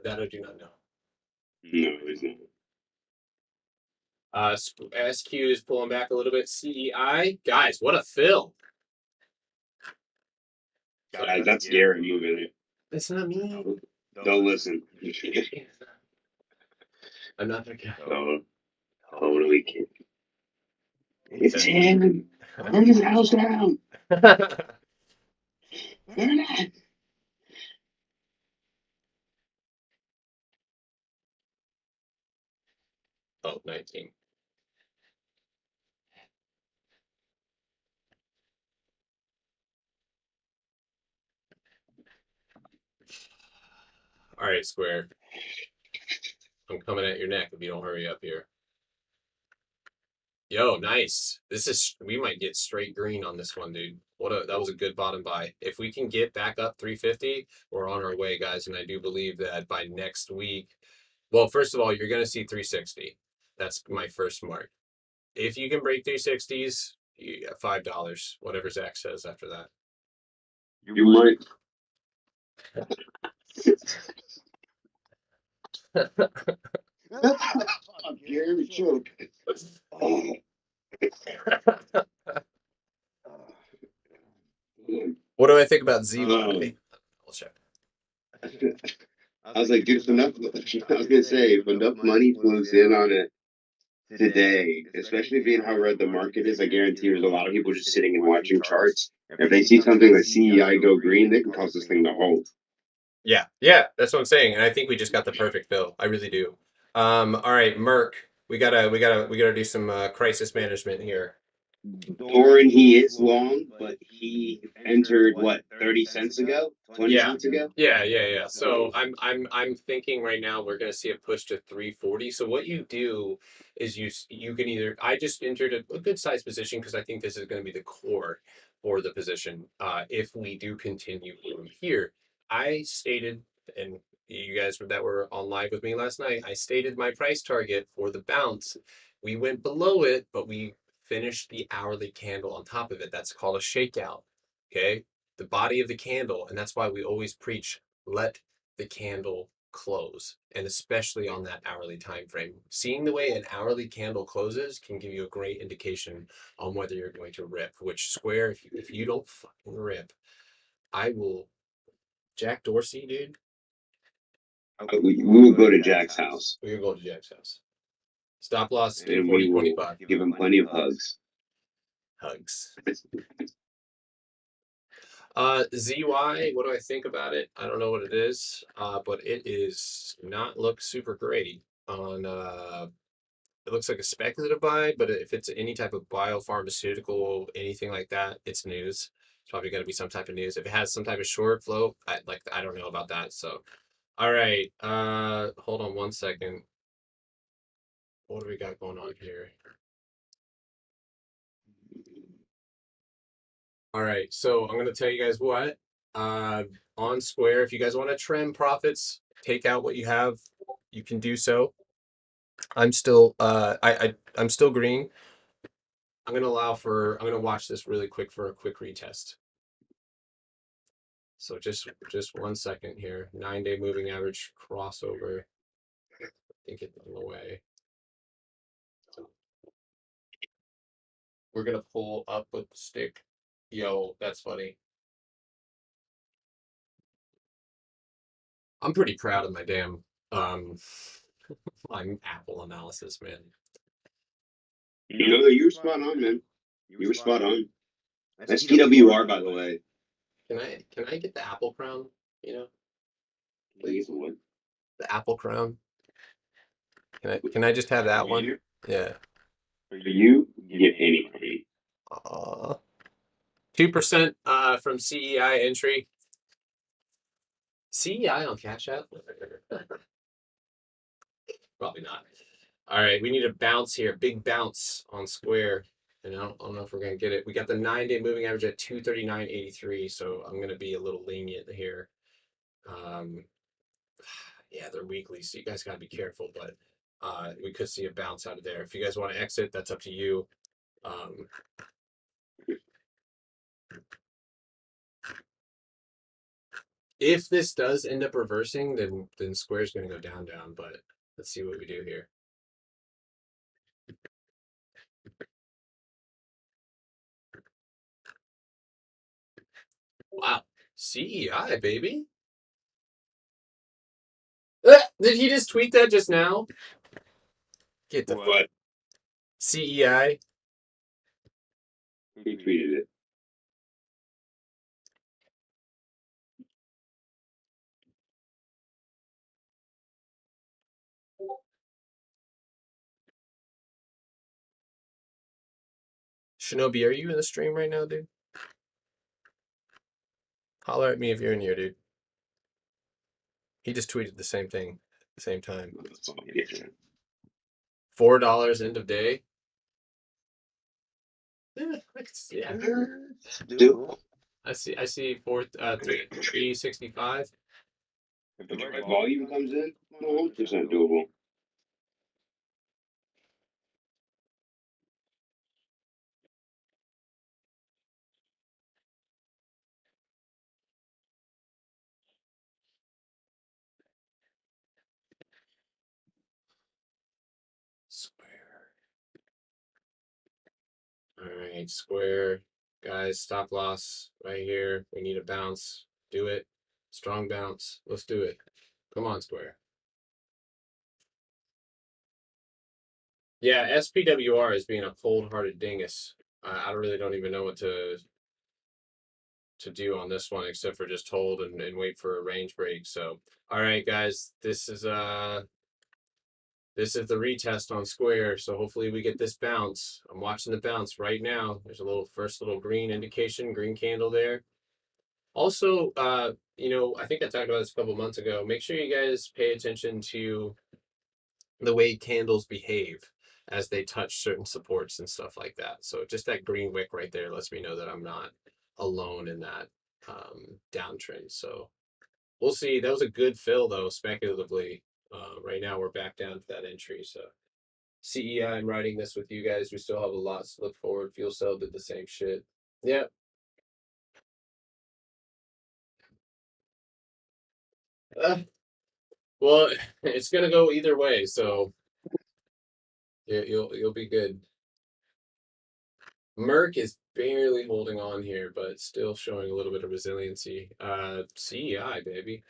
That I do not know. No, he's not. SQ is pulling back a little bit. CEI, guys, what a fill! Guys, that's Garrett moving it. It's not me. Don't listen. I'm not gonna get. Oh, totally kidding. It's him. Burn his house down. Burn it. Oh, 19. All right, Square. I'm coming at your neck if you don't hurry up here. Yo, nice. We might get straight green on this one, dude. That was a good bottom buy. If we can get back up 350, we're on our way, guys. And I do believe that by next week, well, first of all, you're going to see 360. That's my first mark. If you can break 360s, you got $5, whatever Zach says after that. You might. Gary joke. Oh. What do I think about ZY? I'll check. I was like, dude, I was gonna say, if enough money flows in on it today, especially being how red the market is, I guarantee there's a lot of people just sitting and watching charts. If they see something like CEI go green, they can cause this thing to hold. Yeah, that's what I'm saying, and I think we just got the perfect fill. I really do. All right, Merck, we gotta do some crisis management here. Doran, he is long, but he entered what 30 cents ago, 20 cents ago. Yeah. So I'm thinking right now we're gonna see a push to 340. So what you do is you can either I just entered a good size position because I think this is gonna be the core for the position. If we do continue from here, I stated, and you guys that were on live with me last night, I stated my price target for the bounce. We went below it, but we finished the hourly candle on top of it. That's called a shakeout. Okay, the body of the candle, and that's why we always preach let the candle close, and especially on that hourly time frame. Seeing the way an hourly candle closes can give you a great indication on whether you're going to rip. Which square, if you don't fucking rip, I will. Jack Dorsey, dude. We will go to Jack's house, We're gonna go to Jack's house. Stop loss and we will 240.25. give him plenty of hugs. Hugs. ZY, what do I think about it? I don't know what it is, but it is not look super great on it looks like a speculative buy, but if it's any type of biopharmaceutical, anything like that, it's news. It's probably gonna be some type of news. If it has some type of short flow, I don't know about that. So all right. Hold on one second. What do we got going on here? All right, so I'm gonna tell you guys what. On Square, if you guys want to trim profits, take out what you have, you can do so. I'm still I'm still green. I'm gonna watch this really quick for a quick retest. So just 1 second here. 9-day moving average crossover. I think it's on the way. We're gonna pull up with the stick. Yo, that's funny. I'm pretty proud of my damn I'm Apple analysis, man. You were spot on, man. You were spot on. That's PWR, by the way. Can I get the Apple crown? You know, Please, what? the Apple crown. Can I just have that one? Yeah. For you, get any from me. 2% from CEI entry. CEI on Cash App? Probably not. All right, we need a bounce here, big bounce on Square. And I don't know if we're gonna get it. We got the 9-day moving average at 239.83, so I'm gonna be a little lenient here. Yeah, they're weekly, so you guys gotta be careful, but we could see a bounce out of there. If you guys want to exit, that's up to you. If this does end up reversing, then Square's gonna go down, but let's see what we do here. Wow, CEI, baby. Did he just tweet that just now? Get the What? CEI. He tweeted it. Shinobi, are you in the stream right now, dude? Holler at me if you're in here, dude. He just tweeted the same thing at the same time. $4 end of day. Yeah. Doable. I see 365. If the right volume comes in, 100% doable. Square. All right, Square. Guys, stop loss right here. We need a bounce. Do it. Strong bounce. Let's do it. Come on, Square. Yeah, SPWR is being a cold-hearted dingus. I really don't even know what to do on this one except for just hold and wait for a range break. So, all right, guys, this is This is the retest on square, so hopefully we get this bounce. I'm watching the bounce right now. There's a first little green indication, green candle there. Also, you know, I think I talked about this a couple months ago. Make sure you guys pay attention to the way candles behave as they touch certain supports and stuff like that. So just that green wick right there lets me know that I'm not alone in that downtrend. So we'll see. That was a good fill though, speculatively. Right now we're back down to that entry. So CEI, I'm writing this with you guys. We still have a lot to look forward. Fuel Cell did the same shit. Yeah. Well, it's gonna go either way, so you'll be good. Merck is barely holding on here, but still showing a little bit of resiliency. CEI, baby.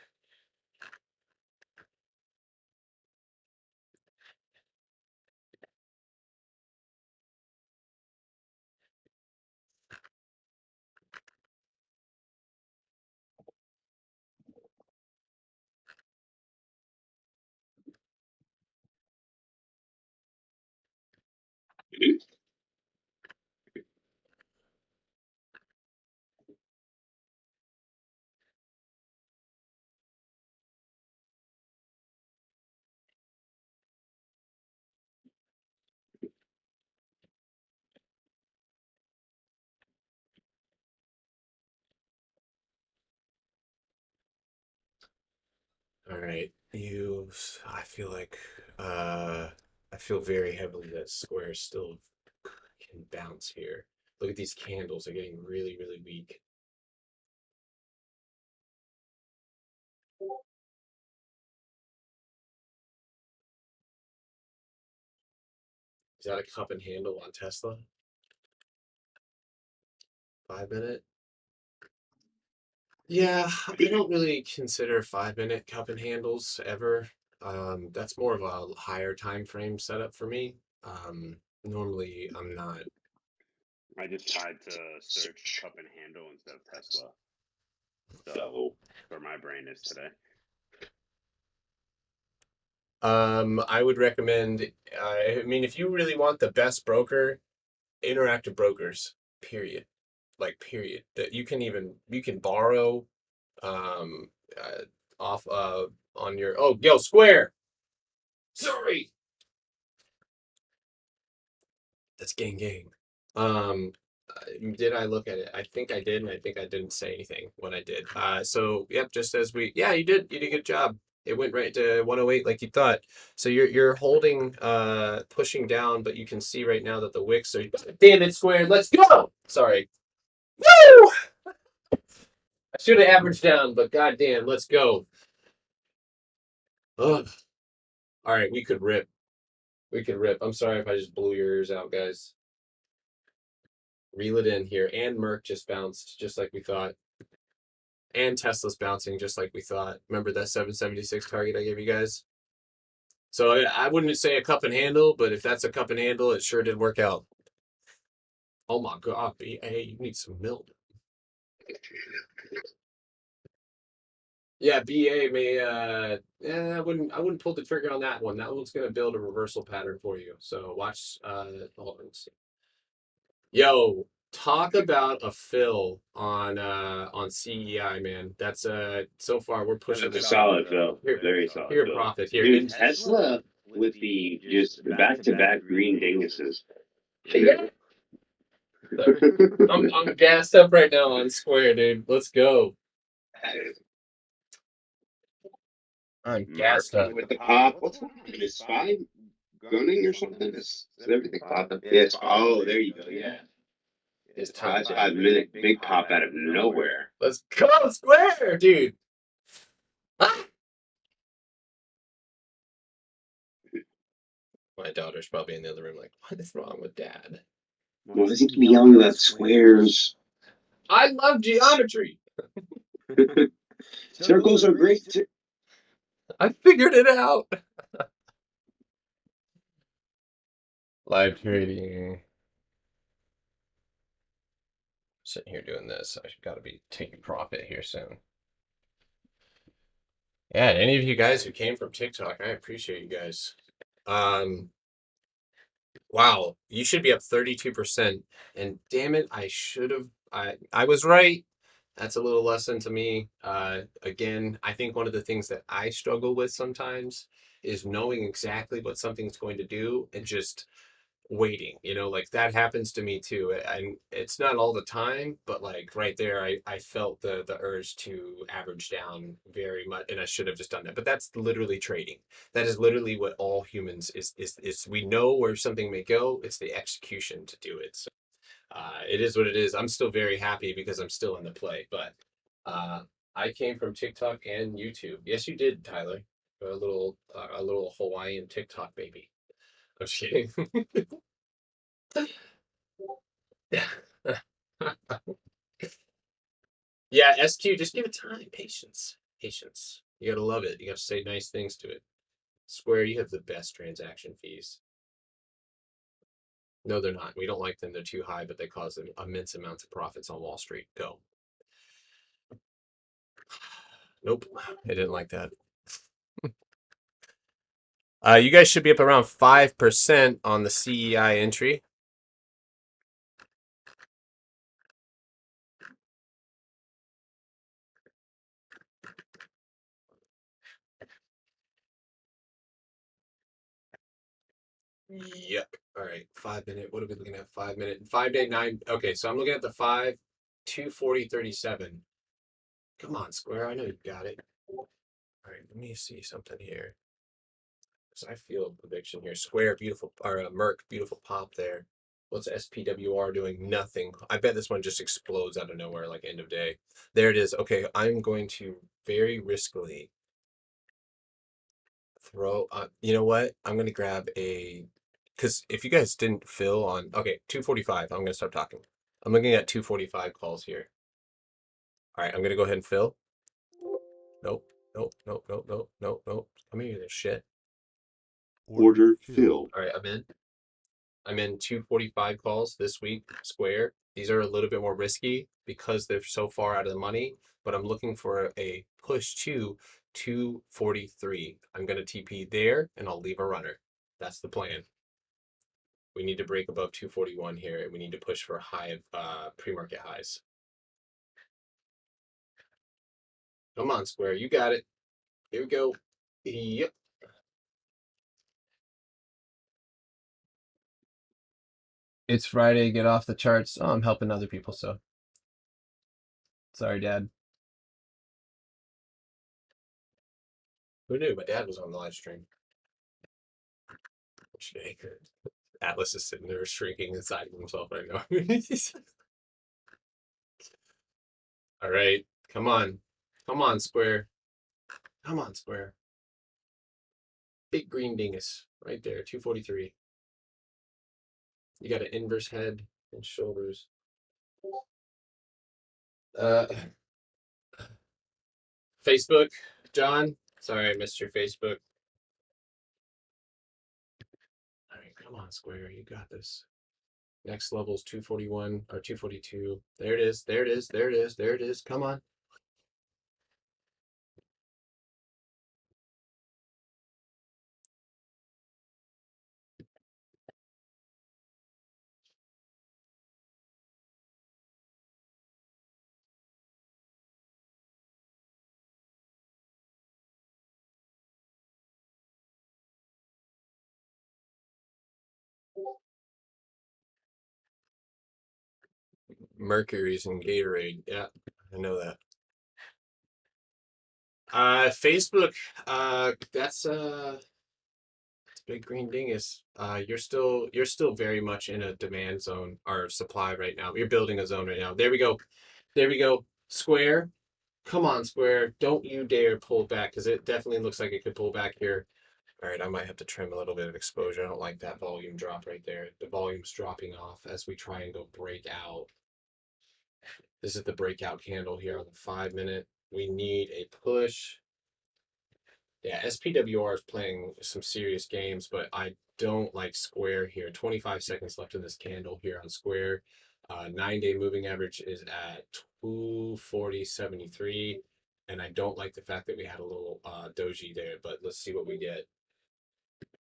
All right. I feel like I feel very heavily that Square still can bounce here. Look at these candles, they're getting really, really weak. Is that a cup and handle on Tesla? 5 minute? Yeah, I don't really consider 5 minute cup and handles ever. That's more of a higher time frame setup for me. Normally I'm not. I just tried to search cup and handle instead of Tesla. So where my brain is today. I would recommend. I mean, if you really want the best broker, Interactive Brokers. Period. Like period. That you can borrow, um, off on your Square. Sorry, that's gang. Um, did I look at it? I think I did, and I think I didn't say anything when I did. So yep, just as you did a good job. It went right to 108 like you thought. So you're holding, pushing down, but you can see right now that the wicks are. Damn it, Square, let's go. Sorry. Woo! I should have averaged down, but goddamn, let's go. Ugh. All right, we could rip. We could rip. I'm sorry if I just blew your ears out, guys. Reel it in here. And Merck just bounced, just like we thought. And Tesla's bouncing, just like we thought. Remember that 776 target I gave you guys? So I wouldn't say a cup and handle, but if that's a cup and handle, it sure did work out. Oh my God, BA, you need some milk. Yeah, BA may I wouldn't pull the trigger on that one. That one's gonna build a reversal pattern for you. So watch hold on, let's see. Yo, talk about a fill on CEI, man. That's so far we're pushing That's a this solid fill. Here, Very solid here fill. profit here. Dude, Tesla with the just back-to-back green dinguses. Yeah. I'm gassed up right now on Square, dude. Let's go. I'm gassed up. With the pop. What's going on? Is SPY gunning or something? Is everything popping? Yes. Oh, there you go. Yeah. It's SPY time. 5 minute big pop out of nowhere. Let's go, Square, dude. Ah! My daughter's probably in the other room, like, what is wrong with Dad? Well, does he keep yelling about squares? I love geometry. Circles are great too. I figured it out. Live trading. Sitting here doing this. I got to be taking profit here soon. Yeah, any of you guys who came from TikTok, I appreciate you guys. Wow, you should be up 32%. And damn it, I was right. That's a little lesson to me. Again, I think one of the things that I struggle with sometimes is knowing exactly what something's going to do and just waiting, like that happens to me too. And it's not all the time, but like right there, I felt the urge to average down very much, and I should have just done that. But that's literally trading. That is literally what all humans is we know where something may go. It's the execution to do it. So it is what it is. I'm still very happy because I'm still in the play, but uh I came from TikTok and YouTube. Yes, you did, Tyler. A little Hawaiian TikTok baby. I'm just kidding. Yeah. Yeah, SQ, just give it time, patience, patience. You gotta love it. You gotta say nice things to it. Square, you have the best transaction fees. No, they're not. We don't like them. They're too high, but they cause them immense amounts of profits on Wall Street. Go. Nope, I didn't like that. You guys should be up around 5% on the CEI entry. Yep. All right. 5 minute. What are we looking at? 5 minute. 5 day 9. Okay, so I'm looking at the 240.37. Come on, Square. I know you got it. All right. Let me see something here. So I feel a prediction here. Square, beautiful, or Merc, beautiful pop there. What's SPWR doing? Nothing. I bet this one just explodes out of nowhere, like end of day. There it is. Okay, I'm going to very riskily throw. You know what? I'm going to grab because if you guys didn't fill on, okay, 245. I'm going to start talking. I'm looking at 245 calls here. All right, I'm going to go ahead and fill. Nope. Nope. Nope. Nope. Nope. Nope. Nope. Come here, this shit. Order filled. All right, I'm in 245 calls this week, Square. These are a little bit more risky because they're so far out of the money, but I'm looking for a push to 243. I'm going to TP there and I'll leave a runner. That's the plan. We need to break above 241 here and we need to push for high pre-market highs. Come on, Square. You got it. Here we go. Yep. It's Friday. Get off the charts. Oh, I'm helping other people, so. Sorry, Dad. Who knew? My dad was on the live stream. Atlas is sitting there shrinking inside of himself right now. All right. Come on. Come on, Square. Come on, Square. Big green dingus right there, 243. You got an inverse head and shoulders. Facebook, John. Sorry, I missed your Facebook. All right, come on, Square. You got this. Next level is 241 or 242. There it is. There it is. There it is. There it is. Come on. Mercury's in Gatorade. Yeah, I know that. Facebook, that's big green dingus. You're still very much in a demand zone or supply right now. You're building a zone right now. There we go. There we go. Square. Come on, Square. Don't you dare pull back because it definitely looks like it could pull back here. All right, I might have to trim a little bit of exposure. I don't like that volume drop right there. The volume's dropping off as we try and go break out. This is the breakout candle here on the 5 minute. We need a push. Yeah, SPWR is playing some serious games, but I don't like Square here. 25 seconds left in this candle here on Square. 9 day moving average is at 240.73. And I don't like the fact that we had a little doji there, but let's see what we get.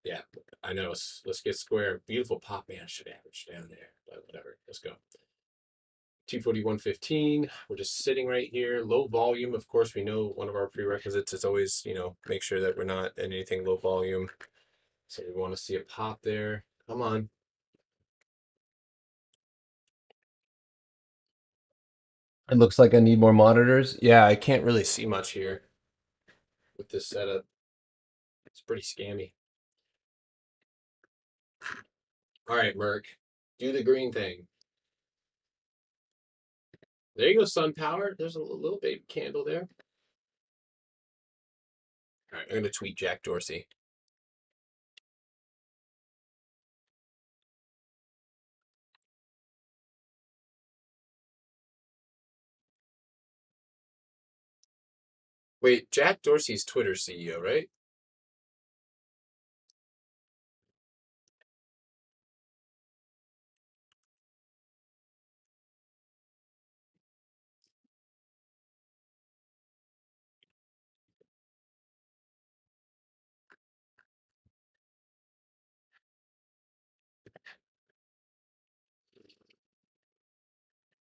Yeah, I know. Let's get square. Beautiful pop, man. I should average down there, but whatever. Let's go. 241.15. We're just sitting right here. Low volume. Of course, we know one of our prerequisites is always, make sure that we're not in anything low volume. So we want to see a pop there. Come on. It looks like I need more monitors. Yeah, I can't really see much here with this setup. It's pretty scammy. All right, Merc, do the green thing. There you go, sun power. There's a little baby candle there. All right, I'm gonna tweet Jack Dorsey. Wait, Jack Dorsey's Twitter CEO, right?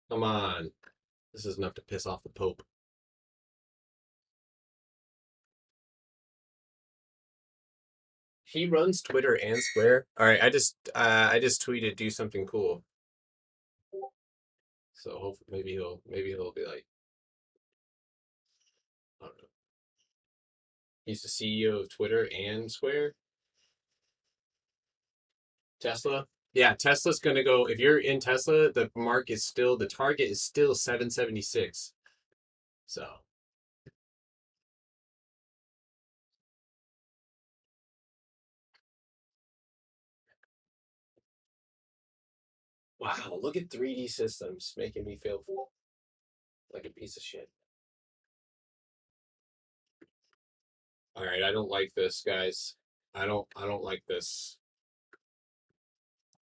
Come on. This is enough to piss off the Pope. He runs Twitter and Square. All right, I just tweeted do something cool. So hopefully maybe he'll be like, I don't know. He's the CEO of Twitter and Square. Tesla. Yeah, Tesla's gonna go. If you're in Tesla, the target is still 776. So wow, look at 3D systems making me feel like a piece of shit. All right, I don't like this, guys. I don't like this.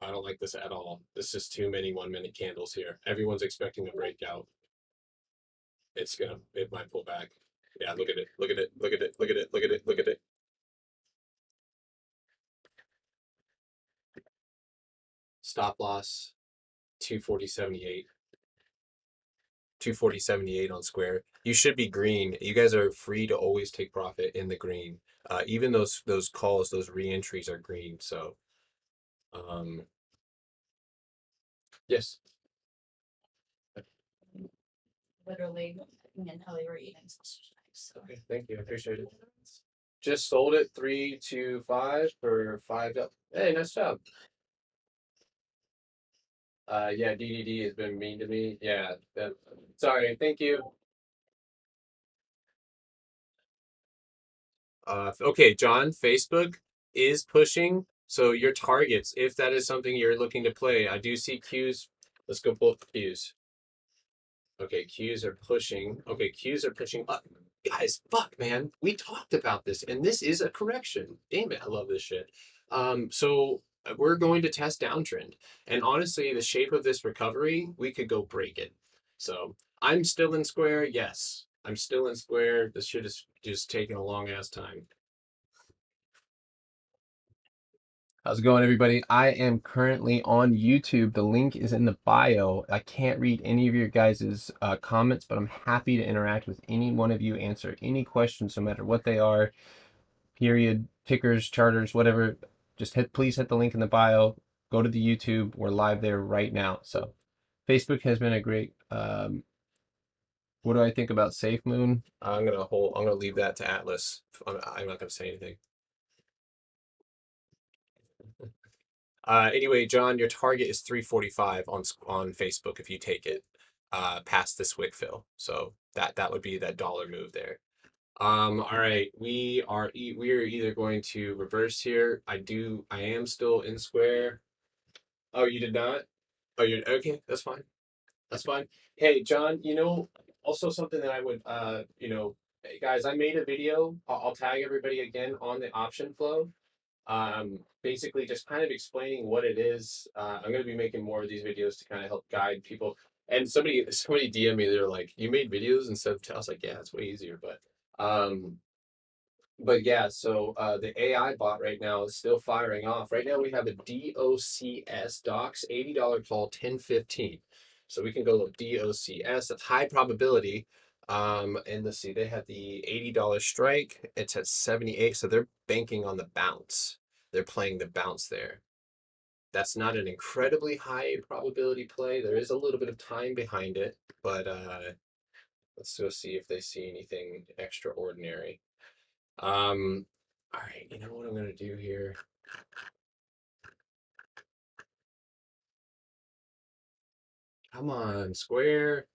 I don't like this at all. This is too many 1 minute candles here. Everyone's expecting a breakout. It might pull back. Yeah, look at it. Look at it. Look at it. Look at it. Look at it. Look at it. Stop loss 240.78. 240.78 on Square. You should be green. You guys are free to always take profit in the green. Even those calls, those re-entries are green. So yes. Literally me and Ellie were eating sausage nights. So. Okay, thank you. I appreciate it. Just sold it 325 for $5. Hey, nice job. Yeah, DDD has been mean to me. Yeah, sorry. Thank you. Okay, John, Facebook is pushing. So your targets, if that is something you're looking to play, I do see Qs. Let's go pull Qs. Okay, Qs are pushing. Okay, Qs are pushing up. Guys, fuck, man. We talked about this, and this is a correction. Damn it, I love this shit. So we're going to test downtrend. And honestly, the shape of this recovery, we could go break it. So I'm still in Square. Yes, I'm still in Square. This shit is just taking a long ass time. How's it going, everybody? I am currently on YouTube. The link is in the bio. I can't read any of your guys' comments, but I'm happy to interact with any one of you, answer any questions, no matter what they are, period, tickers, charters, whatever. Just please hit the link in the bio. Go to the YouTube. We're live there right now. So Facebook has been a great, what do I think about Safe Moon? I'm gonna leave that to Atlas. I'm not gonna say anything. Anyway, John, your target is 345 on Facebook if you take it past this wick fill. So that would be that dollar move there. All right, we are either going to reverse here. I am still in Square. Oh, you did not? Oh, you're okay. That's fine. That's fine. Hey, John, also something that I would hey, guys, I made a video. I'll tag everybody again on the option flow. Basically just kind of explaining what it is. I'm going to be making more of these videos to kind of help guide people. And somebody DM me, they're like, you made videos instead of I was like, yeah, it's way easier. But But yeah, so the AI bot right now is still firing off. Right now we have a DOCS docs $80 call 1015. So we can go look DOCS at high probability. And let's see, they had the $80 strike. It's at 78. So they're banking on the bounce. They're playing the bounce there. That's not an incredibly high probability play. There is a little bit of time behind it, but let's go see if they see anything extraordinary. All right, you know what I'm gonna do here? Come on, Square.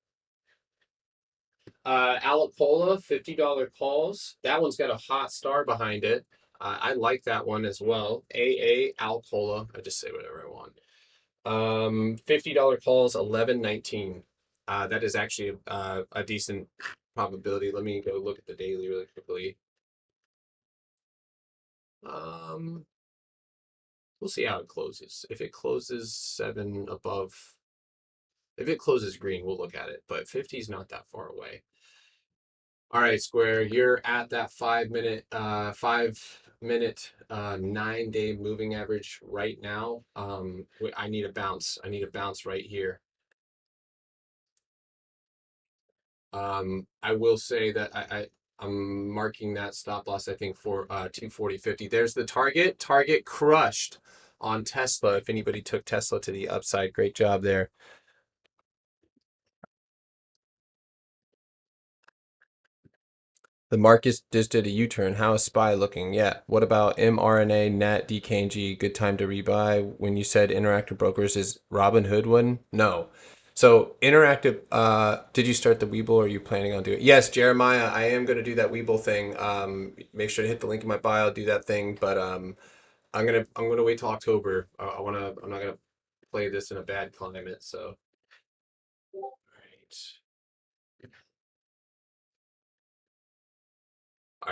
Alapola, $50 calls. That one's got a hot star behind it. I like that one as well. AA Alapola. I just say whatever I want. $50 calls, 11.19. That is actually a decent probability. Let me go look at the daily really quickly. We'll see how it closes. If it closes 7 above, if it closes green, we'll look at it. But 50 is not that far away. All right, Square, you're at that 5 minute, 9-day moving average right now. I need a bounce. I need a bounce right here. I will say that I'm marking that stop loss, I think, for 240.50. There's the target. Target crushed on Tesla. If anybody took Tesla to the upside, great job there. The market just did a U-turn. How is SPY looking? Yeah. What about mRNA, NET, DKNG? Good time to rebuy. When you said Interactive Brokers, is Robinhood one? No. So Interactive, did you start the Webull or are you planning on doing it? Yes, Jeremiah, I am going to do that Webull thing. Make sure to hit the link in my bio, do that thing. But I'm gonna wait till October. I'm not gonna play this in a bad climate. So, all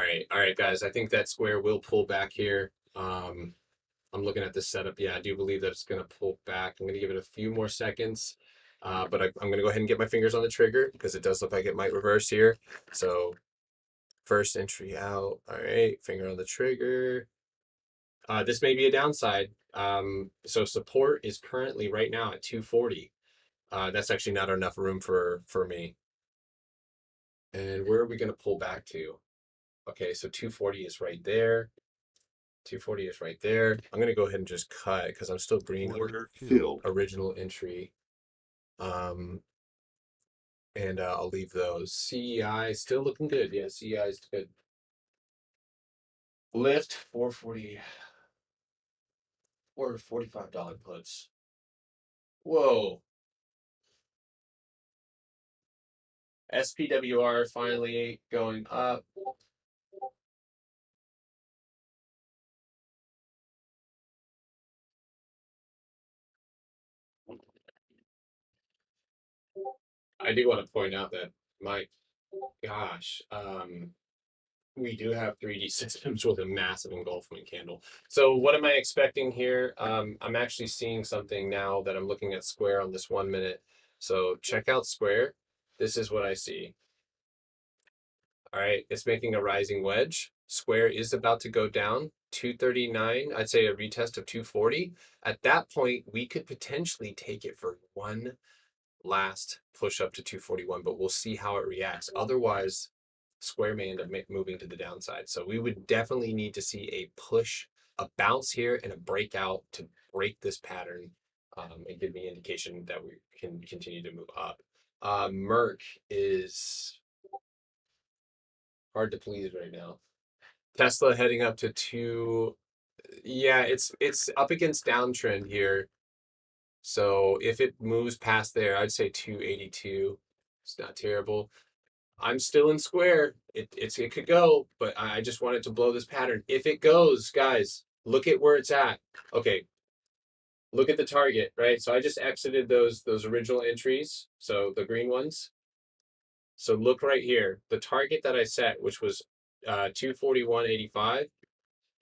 right. All right, guys. I think that Square will pull back here. I'm looking at this setup. Yeah, I do believe that it's going to pull back. I'm going to give it a few more seconds, but I'm going to go ahead and get my fingers on the trigger because it does look like it might reverse here. So first entry out. All right, finger on the trigger. This may be a downside. So support is currently right now at 240. That's actually not enough room for me. And where are we going to pull back to? Okay, so 240 is right there. 240 is right there. I'm going to go ahead and just cut because I'm still green. Order filled. Original entry. And I'll leave those. CEI still looking good. Yeah, CEI is good. Lift 440 or $45 puts. Whoa. SPWR finally going up. I do want to point out that my gosh, we do have 3D systems with a massive engulfment candle. So what am I expecting here? I'm actually seeing something now that I'm looking at Square on this 1 minute. So check out Square. This is what I see. All right, it's making a rising wedge. Square is about to go down 239. I'd say a retest of 240. At that point, we could potentially take it for one last push up to 241, but we'll see how it reacts. Otherwise, Square may end up moving to the downside. So we would definitely need to see a push, a bounce here, and a breakout to break this pattern and give me indication that we can continue to move up. Merck is hard to please right now. Tesla heading up to 2. Yeah, it's up against downtrend here. So if it moves past there, I'd say 282. It's not terrible. I'm still in Square. It could go, but I just want it to blow this pattern. If it goes, guys, look at where it's at. Okay. Look at the target, right? So I just exited those original entries, so the green ones. So look right here. The target that I set, which was 241.85.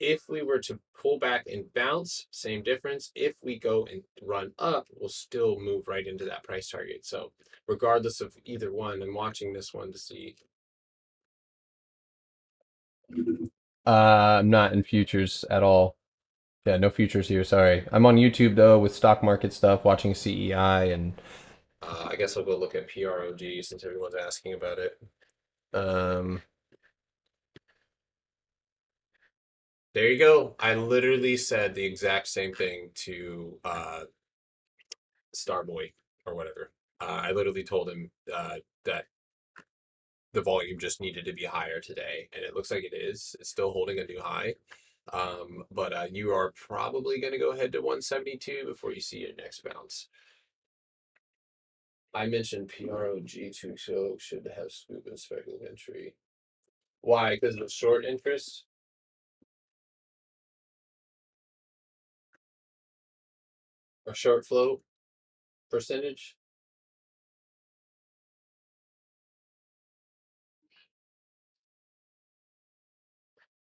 If we were to pull back and bounce, same difference. If we go and run up, we'll still move right into that price target. So regardless of either one, I'm watching this one to see. I'm not in futures at all. Yeah, no futures here. Sorry. I'm on YouTube though with stock market stuff, watching CEI and I guess I'll go look at PROG since everyone's asking about it. Um, there you go. I literally said the exact same thing to Starboy or whatever. I literally told him that the volume just needed to be higher today, and it looks like it is. It's still holding a new high. But you are probably going to go ahead to 172 before you see your next bounce. I mentioned PROG 2 so should have scoop and speculative entry. Why? Because of short interest? Or short flow percentage?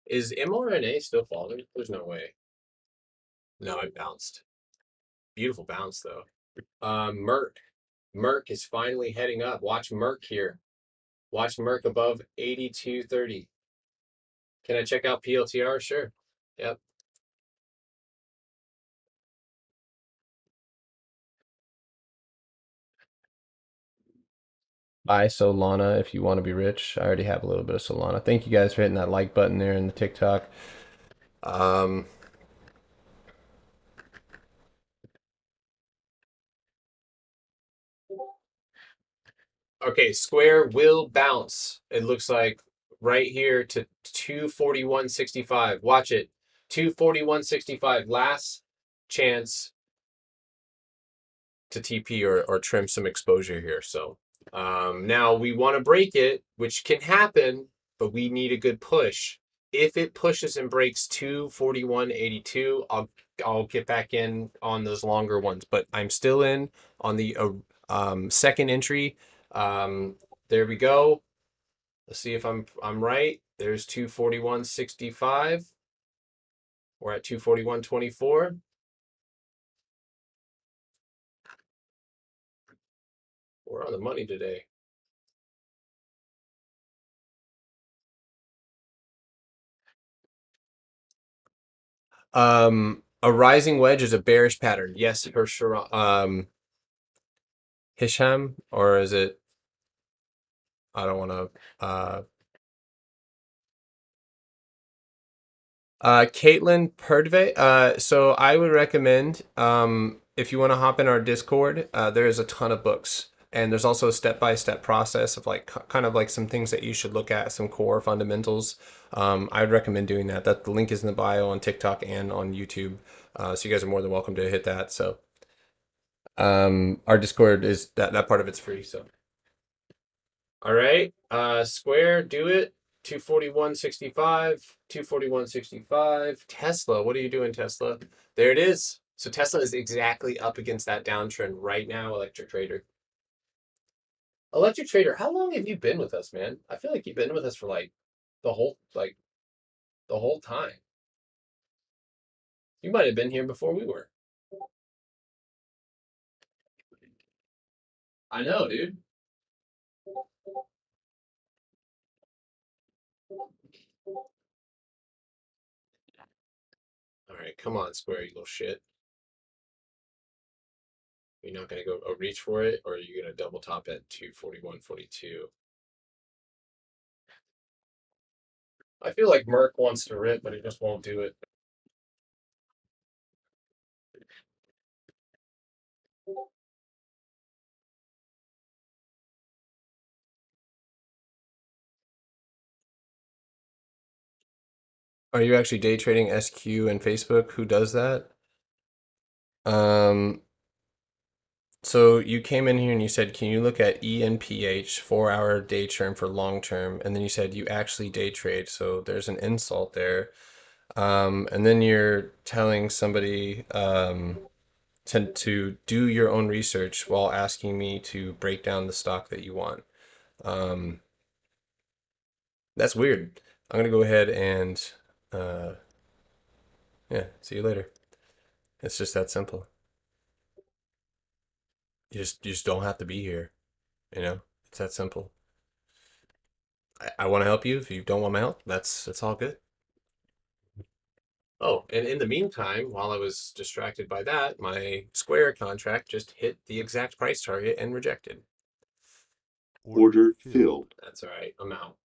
Is mRNA still falling? There's no way. No, it bounced. Beautiful bounce though. Merck. Merck is finally heading up. Watch Merck here. Watch Merck above 82.30. Can I check out PLTR? Sure. Yep. buy Solana if you want to be rich. I already have a little bit of Solana. Thank you guys for hitting that like button there in the TikTok. Okay, Square will bounce. It looks like right here to 241.65. Watch it. 241.65. Last chance to TP or trim some exposure here. So now we want to break it, which can happen, but we need a good push. If it pushes and breaks 241.82, I'll get back in on those longer ones. But I'm still in on the second entry. There we go. Let's see if I'm right. There's 241.65. We're at 241.24. We're on the money today. A rising wedge is a bearish pattern. Yes, Hisham, or is it? I don't want to. Caitlin Perdve. So I would recommend if you want to hop in our Discord, there is a ton of books. And there's also a step-by-step process of like kind of like some things that you should look at, some core fundamentals. I would recommend doing that. That the link is in the bio on TikTok and on YouTube. So you guys are more than welcome to hit that. So our Discord is that part of it's free. So all right, Square, do it. 241.65, 241.65. Tesla, what are you doing, Tesla? There it is. So Tesla is exactly up against that downtrend right now, Electric Trader. Electric Trader, how long have you been with us, man? I feel like you've been with us for the whole the whole time. You might have been here before we were. I know, dude. All right, come on, Square, you little shit. You're not gonna go reach for it, or are you gonna double top at 241.42? I feel like Merck wants to rip, but he just won't do it. Are you actually day trading SQ and Facebook? Who does that? So you came in here and you said, can you look at ENPH 4-hour day term for long term? And then you said you actually day trade. So there's an insult there. And then you're telling somebody to do your own research while asking me to break down the stock that you want. That's weird. I'm gonna go ahead and yeah, see you later. It's just that simple. You just don't have to be here. You know, it's that simple. I want to help you. If you don't want my help, that's all good. Oh, and in the meantime, while I was distracted by that, my Square contract just hit the exact price target and rejected. Order filled. That's all right. I'm out.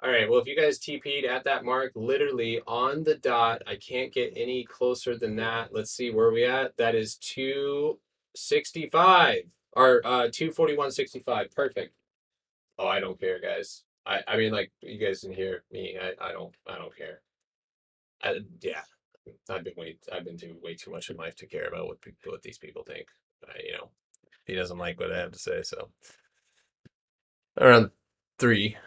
All right. Well, if you guys TP'd at that mark, literally on the dot, I can't get any closer than that. Let's see where we at. That is 265 or 241.65. Perfect. Oh, I don't care, guys. I mean, like, you guys can hear me. I don't care. Yeah, I've been through way too much in life to care about what these people think. He doesn't like what I have to say, so around 3.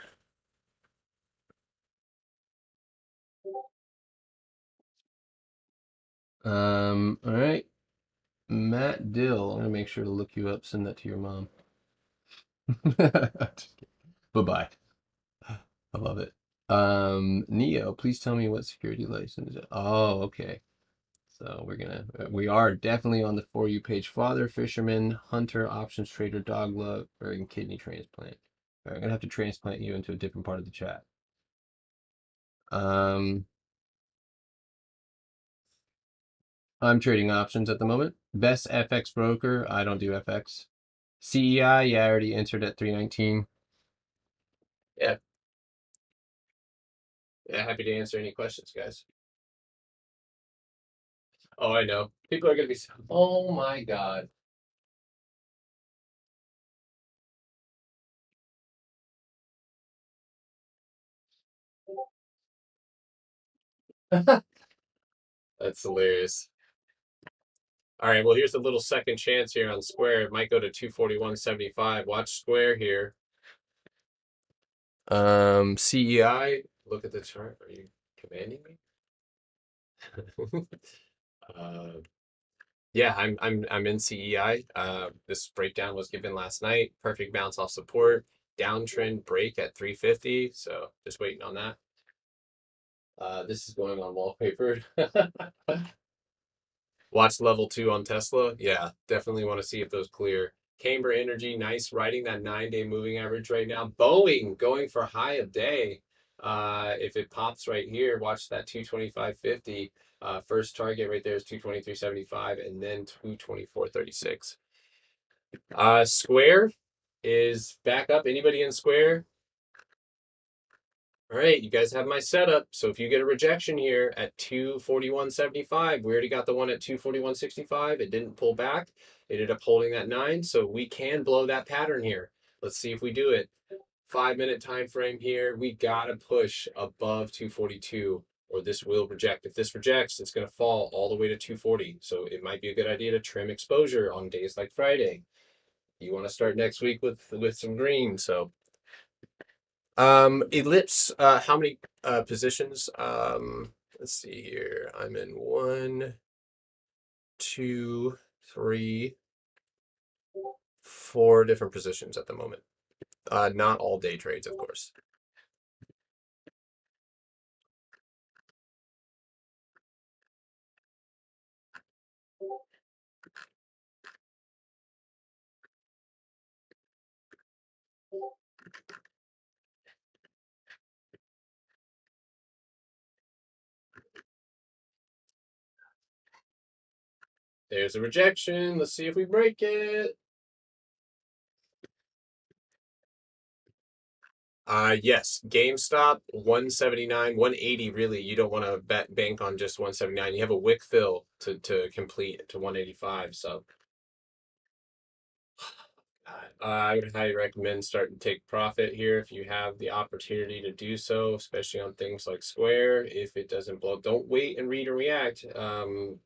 All right. Matt Dill. I'm gonna make sure to look you up, send that to your mom. Bye-bye. I love it. Neo, please tell me what security license. Oh, okay. So we are definitely on the For You page. Father, fisherman, hunter, options trader, dog lover, and kidney transplant. All right, I'm gonna have to transplant you into a different part of the chat. I'm trading options at the moment. Best FX broker. I don't do FX. CEI, yeah, I already entered at 319. Yeah. Yeah, happy to answer any questions, guys. Oh, I know. People are gonna be. Oh my God. That's hilarious. All right, well, here's a little second chance here on Square. It might go to 241.75. Watch Square here. CEI. Look at the chart. Are you commanding me? Yeah, I'm in CEI. This breakdown was given last night. Perfect bounce off support. Downtrend break at 350. So just waiting on that. This is going on wallpaper. Watch level 2 on Tesla. Yeah, definitely want to see if those clear. Camber Energy, nice riding that 9-day moving average right now. Boeing going for high of day. If it pops right here, watch that 225.50. First target right there is 223.75 and then 224.36. Square is back up. Anybody in Square? All right, you guys have my setup. So if you get a rejection here at 241.75, we already got the one at 241.65. It didn't pull back. It ended up holding that 9. So we can blow that pattern here. Let's see if we do it. 5-minute time frame here. We gotta push above 242 or this will reject. If this rejects, it's gonna fall all the way to 240. So it might be a good idea to trim exposure on days like Friday. You want to start next week with some green. So ellipse, how many positions? Let's see here. I'm in 1, 2, 3, 4 different positions at the moment. Not all day trades, of course. There's a rejection. Let's see if we break it. Yes, GameStop 179, 180. Really, you don't want to bank on just 179. You have a wick fill to complete to 185. So I would highly recommend starting to take profit here if you have the opportunity to do so, especially on things like Square. If it doesn't blow, don't wait and read and react. On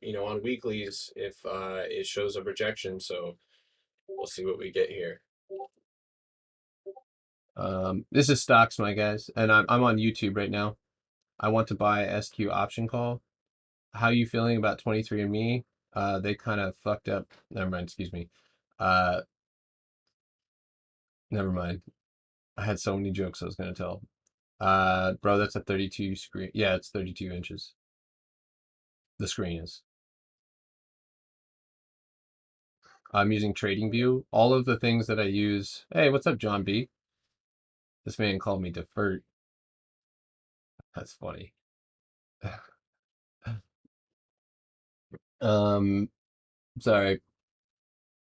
weeklies if it shows a rejection. So we'll see what we get here. This is stocks, my guys, and I'm on YouTube right now. I want to buy a SQ option call. How you feeling about 23andMe? They kind of fucked up. Never mind. Excuse me. Never mind. I had so many jokes I was gonna tell. Bro, that's a 32 screen. Yeah, it's 32 inches. The screen is. I'm using TradingView. All of the things that I use. Hey, what's up, John B? This man called me deferred. That's funny. Sorry.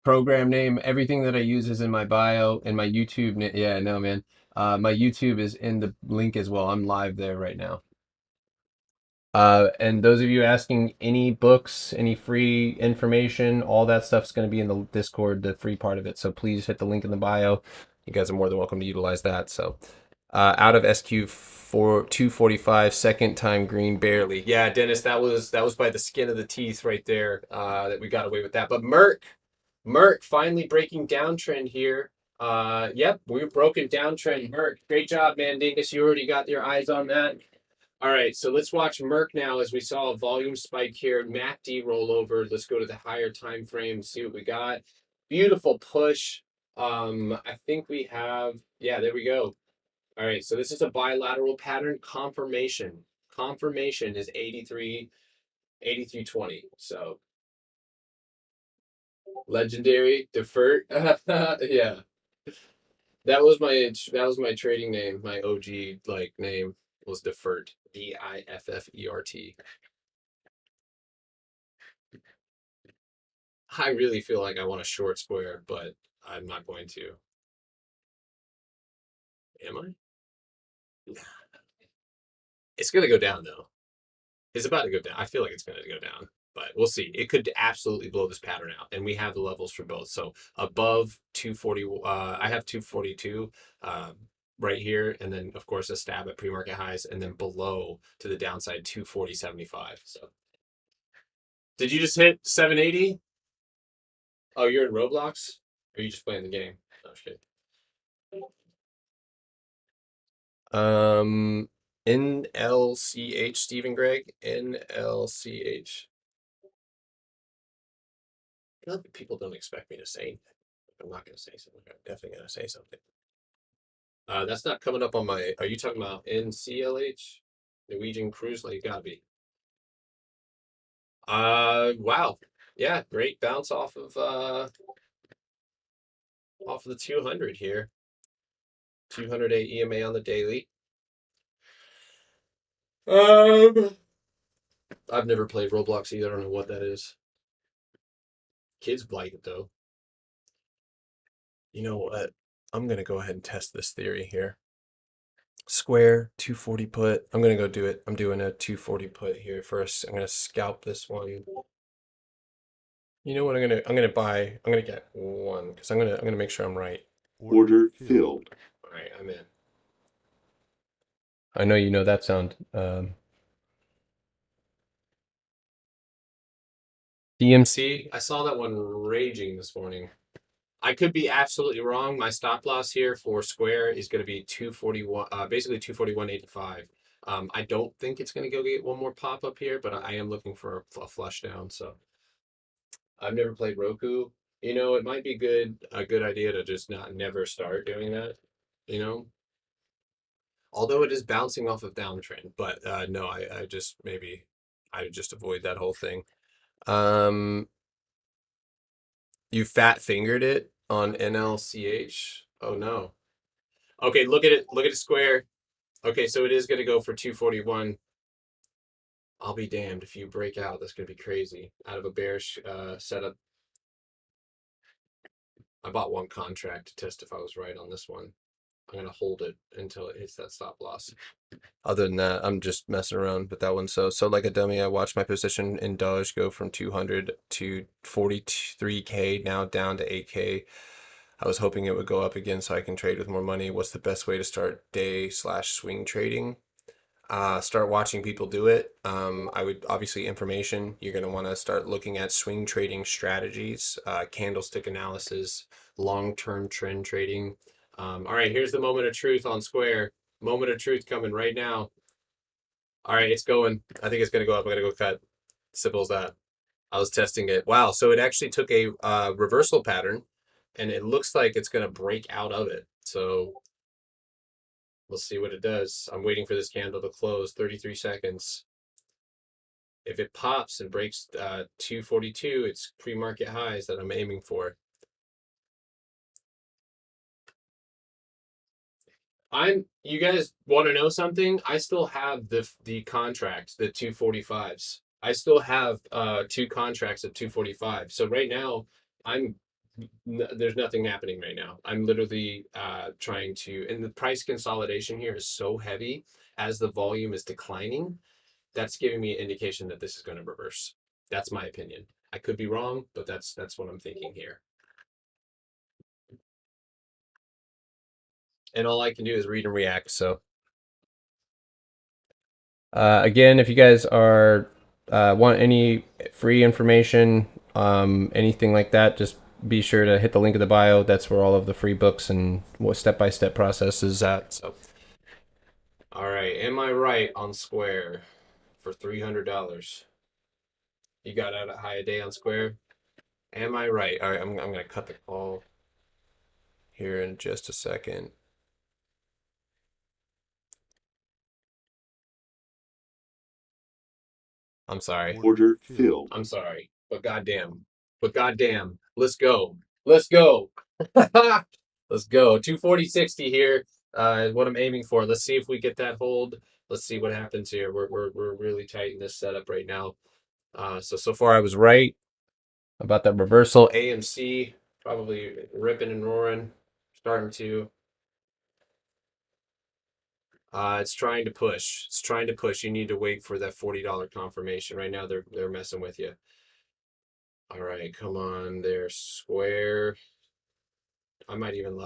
Program name, everything that I use is in my bio and my YouTube. Yeah, no, man. My YouTube is in the link as well. I'm live there right now. And those of you asking any books, any free information, all that stuff's going to be in the Discord, the free part of it. So please hit the link in the bio. You guys are more than welcome to utilize that. So out of SQ for 245, second time green, barely. Yeah, Dennis, that was by the skin of the teeth right there. That we got away with that. But Merck finally breaking downtrend here. Yep, we're broken downtrend. Merck, great job, man. Dingus, you already got your eyes on that. All right, so let's watch Merck now as we saw a volume spike here. MACD rollover. Let's go to the higher time frame, see what we got. Beautiful push. I think we have, yeah, there we go. All right, so this is a bilateral pattern confirmation. Confirmation is 83.20. So legendary deferred. Yeah. That was my trading name. My OG like name was Differt. Differt. I really feel like I want a short square, but I'm not going to. Am I? It's gonna go down though. It's about to go down. I feel like it's gonna go down, but we'll see. It could absolutely blow this pattern out, and we have the levels for both. So above 240, I have 242 right here, and then of course a stab at pre-market highs, and then below to the downside 240.75. So did you just hit 780? Oh, you're in Roblox? Or are you just playing the game? Oh shit. NLCH, Stephen Gregg. NLCH. I feel like people don't expect me to say anything. I'm not going to say something. I'm definitely going to say something. That's not coming up on my. Are you talking about NCLH? Norwegian Cruise Line? Gotta be. Wow. Yeah, great bounce off of the 200 here. 208 EMA on the daily. I've never played Roblox either. I don't know what that is. Kids like it though. You know what? I'm gonna go ahead and test this theory here. Square 240 put. I'm gonna go do it. I'm doing a 240 put here first. I'm gonna scalp this one. You know what? I'm gonna get one because I'm gonna make sure I'm right. Order filled. All right, I'm in. I know you know that sound. DMC. I saw that one raging this morning. I could be absolutely wrong. My stop loss here for Square is going to be 241, basically 241.85. I don't think it's going to go get one more pop up here, but I am looking for a flush down. So I've never played ROKU. You know, it might be a good idea to just never start doing that. You know, although it is bouncing off of downtrend, but no, I just maybe I just avoid that whole thing. You fat fingered it on NLCH. Oh no. Okay, look at it. Look at it square. Okay, so it is going to go for 241. I'll be damned if you break out. That's going to be crazy. Out of a bearish setup. I bought one contract to test if I was right on this one. I'm going to hold it until it hits that stop loss. Other than that, I'm just messing around with that one. So like a dummy, I watched my position in Doge go from 200 to 43K, now down to 8K. I was hoping it would go up again so I can trade with more money. What's the best way to start day/swing trading? Start watching people do it. I would obviously information. You're going to want to start looking at swing trading strategies, candlestick analysis, long-term trend trading. All right, here's the moment of truth on Square. Moment of truth coming right now. All right, it's going. I think it's going to go up. I'm going to go cut. Simple as that. I was testing it. Wow. So it actually took a reversal pattern, and it looks like it's going to break out of it. So we'll see what it does. I'm waiting for this candle to close. 33 seconds. If it pops and breaks 242, it's pre-market highs that I'm aiming for. You guys want to know something? I still have the contract, the 245s. I still have 2 contracts at 245. So right now there's nothing happening right now. I'm literally trying to, and the price consolidation here is so heavy as the volume is declining. That's giving me an indication that this is going to reverse. That's my opinion. I could be wrong, but that's what I'm thinking here. And all I can do is read and react. So again, if you guys are want any free information, anything like that, just be sure to hit the link in the bio. That's where all of the free books and what step-by-step process is at. So, all right, am I right on Square for $300? You got out at high a day on Square. Am I right? All right, I'm gonna cut the call here in just a second. I'm sorry. Order filled. I'm sorry, but goddamn, let's go, let's go, let's go. 240.60 here is what I'm aiming for. Let's see if we get that hold. Let's see what happens here. We're really tight in this setup right now. So far I was right about that reversal. AMC probably ripping and roaring, starting to. It's trying to push. It's trying to push. You need to wait for that $40 confirmation. Right now they're messing with you. All right, come on there, Square. I might even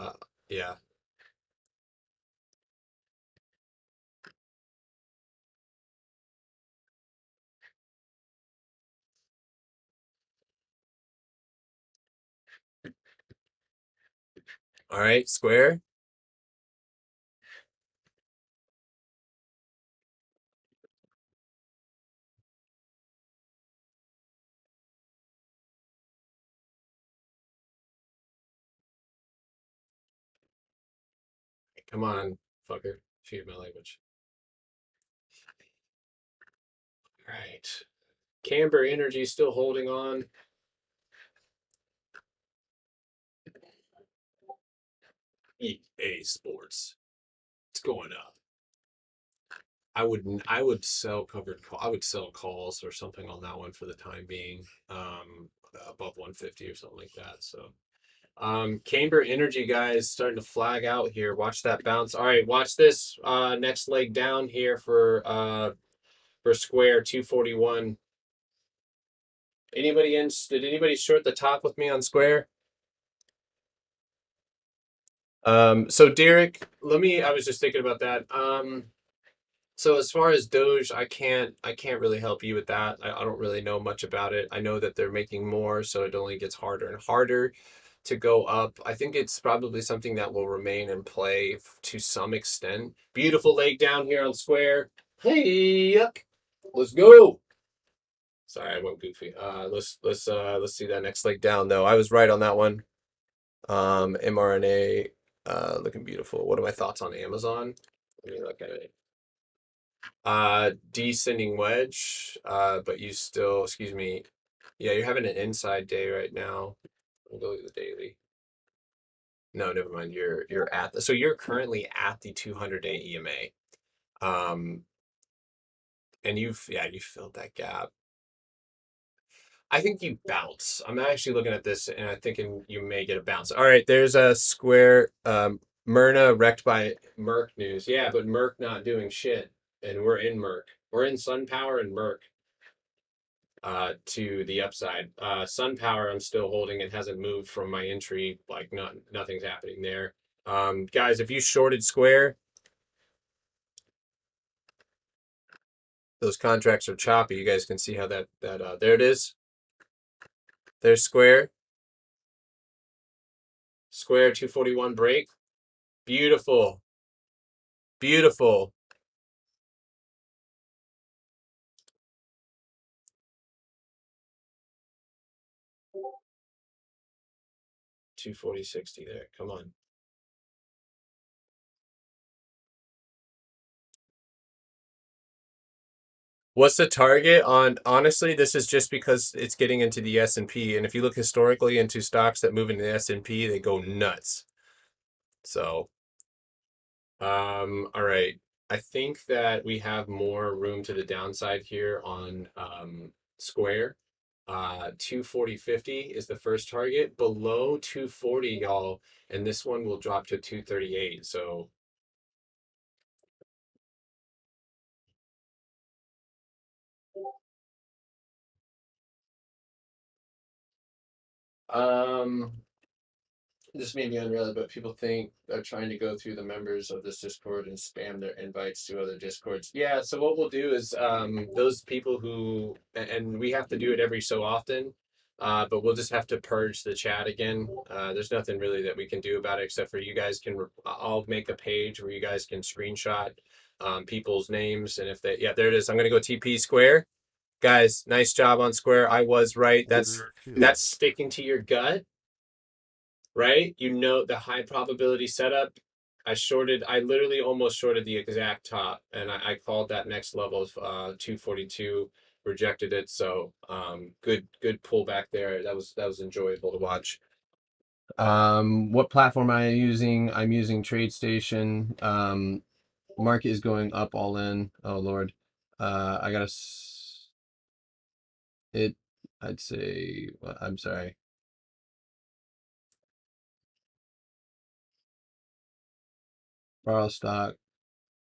yeah. All right, Square. Come on, fucker. Excuse my language. All right. Camber Energy still holding on. EA Sports. It's going up. I would sell covered call. I would sell calls or something on that one for the time being. Above 150 or something like that. So Camber Energy guys starting to flag out here. Watch that bounce. All right, watch this next leg down here for Square 241. Anybody in? Did anybody short the top with me on Square? So Derek, I was just thinking about that. So as far as Doge, I can't really help you with that. I don't really know much about it. I know that they're making more, so it only gets harder and harder to go up. I think it's probably something that will remain in play to some extent. Beautiful leg down here on Square. Hey, yuck. Let's go. Sorry, I went goofy. Let's see that next leg down though. I was right on that one. mRNA looking beautiful. What are my thoughts on Amazon? Let me look at it. Descending wedge, but you still, excuse me. Yeah, you're having an inside day right now. I'll go to the daily. No, never mind. You're at so you're currently at the 200-day EMA. And you filled that gap. I think you bounce. I'm actually looking at this and I'm thinking you may get a bounce. All right, there's a Square Myrna wrecked by Merck news. Yeah, but Merck not doing shit. And we're in Merck. We're in SunPower and Merck to the upside. SunPower I'm still holding. It hasn't moved from my entry. Like nothing's happening there. Guys, if you shorted Square, those contracts are choppy. You guys can see how that there it is. There's Square. Square 241 break. Beautiful. Beautiful. $240.60 there. Come on. What's the target on? Honestly, this is just because it's getting into the S&P. And if you look historically into stocks that move into the S&P, they go nuts. So, all right. I think that we have more room to the downside here on square. 240.50 is the first target. Below 240, y'all, and this one will drop to 238. So this may be unreal, but people think they're trying to go through the members of this Discord and spam their invites to other Discords. Yeah, so what we'll do is those people who, and we have to do it every so often, but we'll just have to purge the chat again. There's nothing really that we can do about it except for you guys can, I'll make a page where you guys can screenshot people's names. And if they, yeah, there it is. I'm going to go TP Square. Guys, nice job on Square. I was right. That's sticking to your gut, right? You know, the high probability setup. I literally almost shorted the exact top, and I called that next level of 242, rejected it. So good pullback there. That was enjoyable to watch. What platform am I using? I'm using TradeStation. Market is going up all in. Oh Lord. I gotta it I'd say, well, I'm sorry. Borrow stock,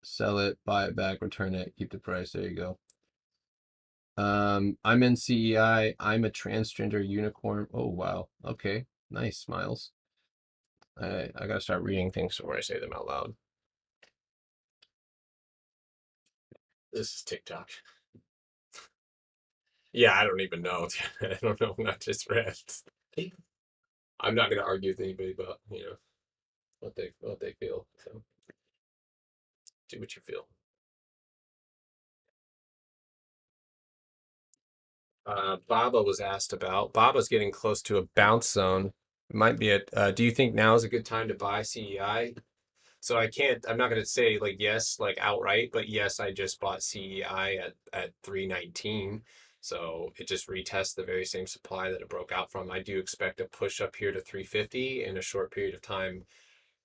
sell it, buy it back, return it, keep the price. There you go. I'm in CEI. I'm a transgender unicorn. Oh wow. Okay. Nice, Miles. I gotta start reading things before I say them out loud. This is TikTok. Yeah, I don't even know. I don't know. Not just rest. I'm not gonna argue with anybody about, what they feel. So do what you feel. Baba was asked about. Baba's getting close to a bounce zone. Might be do you think now is a good time to buy CEI? So I'm not going to say like yes, like outright, but yes, I just bought CEI at 319. So it just retests the very same supply that it broke out from. I do expect a push up here to 350 in a short period of time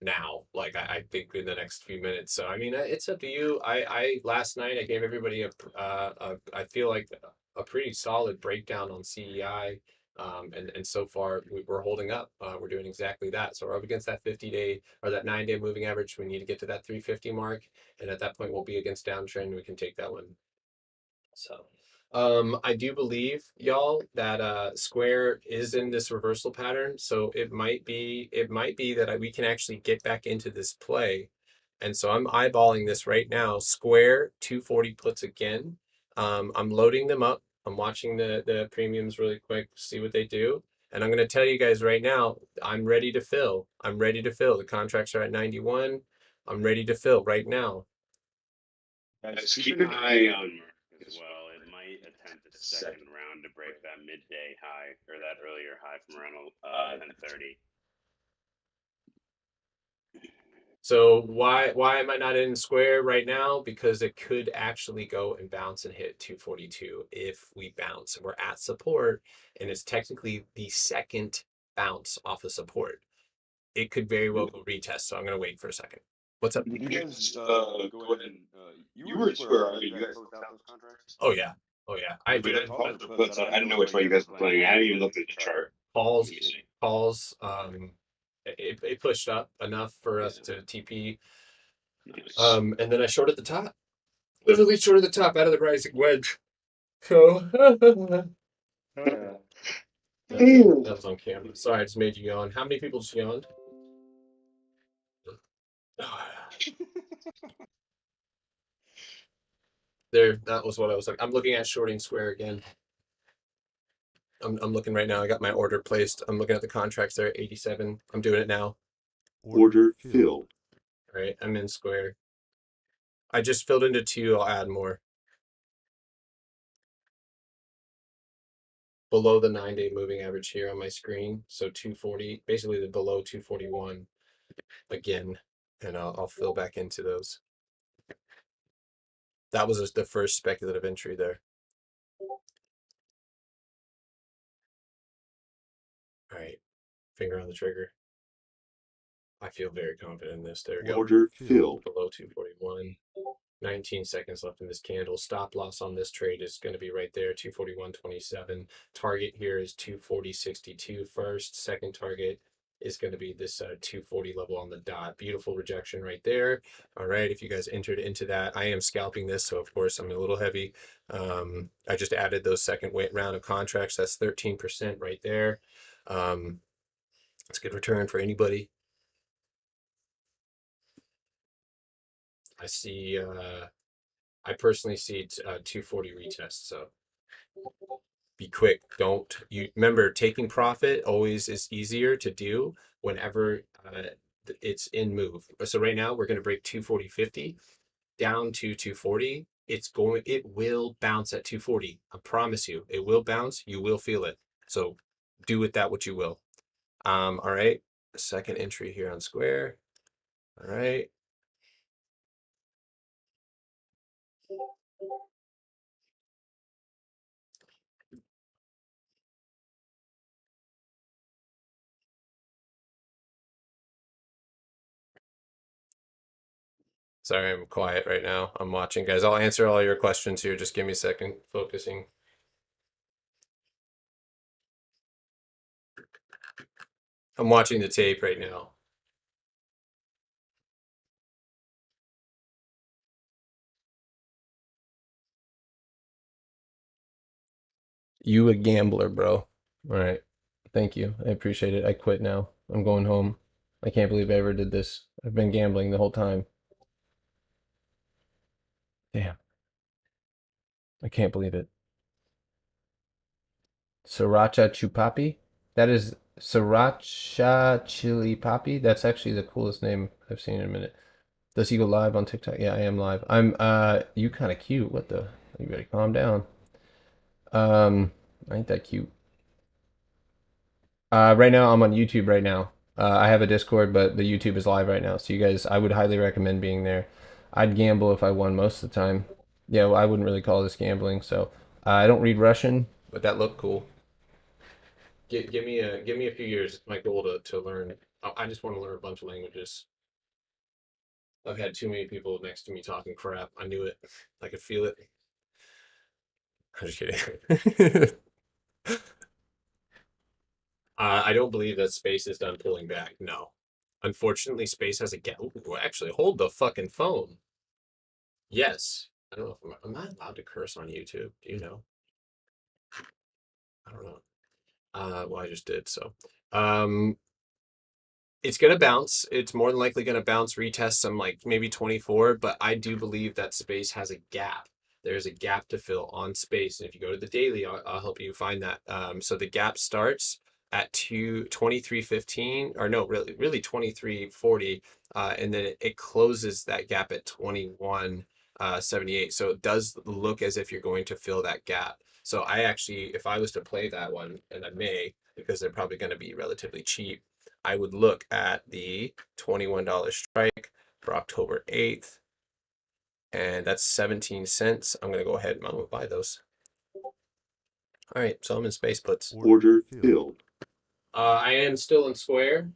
now, like I think in the next few minutes. So I mean, it's up to you. I last night I gave everybody I feel like a pretty solid breakdown on CEI. And so far we're holding up. We're doing exactly that. So we're up against that 50-day or that 9-day moving average. We need to get to that 350 mark, and at that point we'll be against downtrend. We can take that one. So I do believe, y'all, that Square is in this reversal pattern. So it might be that we can actually get back into this play. And so I'm eyeballing this right now. Square 240 puts again. I'm loading them up. I'm watching the premiums really quick, see what they do. And I'm going to tell you guys right now, I'm ready to fill. I'm ready to fill. The contracts are at 91. I'm ready to fill right now. Guys, keep an eye on Merck as well. It might attempt a second round to break that midday high or that earlier high from around 10:30. So why am I not in Square right now? Because it could actually go and bounce and hit 242 if we bounce. We're at support, and it's technically the second bounce off of support. It could very well go retest. So I'm gonna wait for a second. What's up? Would you guys go ahead and you were in Square, right? You guys closed out those contracts? Oh yeah. Oh yeah. I But did I called for puts. I didn't know which way you guys were playing. I didn't even look at the chart. calls. It pushed up enough for us to TP. Nice. And then I shorted the top. Literally shorted the top out of the rising wedge. So that was on camera. Sorry, I just made you yawn. How many people just yawned? There, that was what I was like. I'm looking at shorting Square again. I'm looking right now. I got my order placed. I'm looking at the contracts there at 87. I'm doing it now. Order filled. All right, I'm in Square. I just filled into 2. I'll add more. Below the 9-day moving average here on my screen. So 240, basically the below 241 again. And I'll fill back into those. That was just the first speculative entry there. All right, finger on the trigger. I feel very confident in this. There we go. Order filled. Below 241. 19 seconds left in this candle. Stop loss on this trade is going to be right there, 241.27. Target here is 240.62 first. Second target is going to be this 240 level on the dot. Beautiful rejection right there. All right, if you guys entered into that, I am scalping this, so of course I'm a little heavy. I just added those second round of contracts. That's 13% right there. It's a good return for anybody. I see, I personally see 240 retest, so be quick. Don't you remember, taking profit always is easier to do whenever it's in move. So right now we're going to break 240.50 down to 240. It will bounce at 240. I promise you, it will bounce. You will feel it. So do with that what you will. All right. Second entry here on Square. All right. Sorry, I'm quiet right now. I'm watching, guys. I'll answer all your questions here. Just give me a second. Focusing. I'm watching the tape right now. You a gambler, bro. All right. Thank you. I appreciate it. I quit now. I'm going home. I can't believe I ever did this. I've been gambling the whole time. Damn. I can't believe it. Sriracha chupapi? That is Sriracha chili papi? That's actually the coolest name I've seen in a minute. Does he go live on TikTok? Yeah, I am live. I'm you kind of cute. What the? You better calm down. I ain't that cute. Right now I'm on YouTube right now. I have a Discord, but the YouTube is live right now. So you guys, I would highly recommend being there. I'd gamble if I won most of the time. Yeah, well, I wouldn't really call this gambling. So I don't read Russian, but that looked cool. Give me a few years. It's my goal to learn. I just want to learn a bunch of languages. I've had too many people next to me talking crap. I knew it. I could feel it. I'm just kidding. I don't believe that space is done pulling back. No. Unfortunately, space has a gap. Ooh, actually, hold the fucking phone. Yes. I don't know if I'm not allowed to curse on YouTube. Do you know? I don't know. Well, I just did. So, um, it's going to bounce. It's more than likely going to bounce, retest some like maybe 24, but I do believe that space has a gap. There's a gap to fill on space. And if you go to the daily, I'll help you find that. So the gap starts at 23.15, or no, really 23.40. And then it closes that gap at 21.78. So it does look as if you're going to fill that gap. So I actually, if I was to play that one, and I may, because they're probably going to be relatively cheap, I would look at the $21 strike for October 8th, and that's 17 cents. I'm going to go ahead and I'm going to buy those. All right, so I'm in space puts. Order filled. I am still in Square.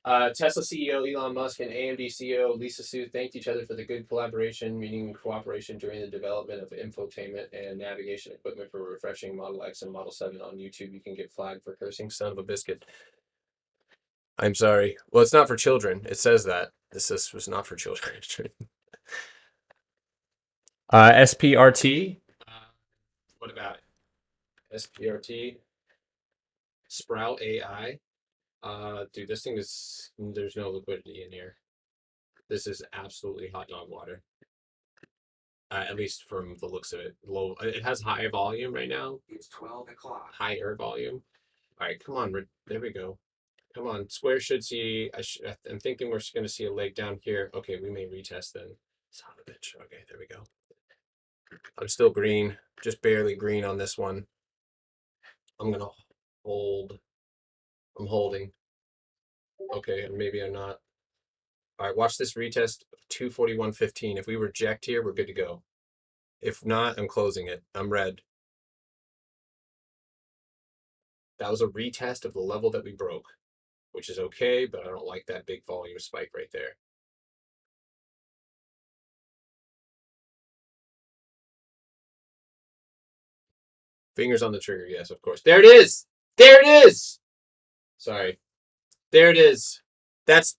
Tesla CEO Elon Musk and AMD CEO Lisa Su thanked each other for the good collaboration, meaning cooperation during the development of infotainment and navigation equipment for refreshing Model X and Model 7 on YouTube. You can get flagged for cursing, son of a biscuit. I'm sorry. Well, it's not for children. It says that. This was not for children. SPRT. What about it? SPRT. Sprout AI. Dude, this thing is, there's no liquidity in here. This is absolutely hot dog water. At least from the looks of it. Low. It has high volume right now. It's 12 o'clock. Higher volume. All right, come on. There we go. Come on. Square should see. I'm thinking we're going to see a leg down here. Okay, we may retest then. Son of a bitch. Okay, there we go. I'm still green. Just barely green on this one. I'm going to hold. I'm holding. Okay, maybe I'm not. All right, watch this retest 241.15. If we reject here, we're good to go. If not, I'm closing it. I'm red. That was a retest of the level that we broke, which is okay, but I don't like that big volume spike right there. Fingers on the trigger. Yes, of course. There it is. There it is. Sorry. There it is. That's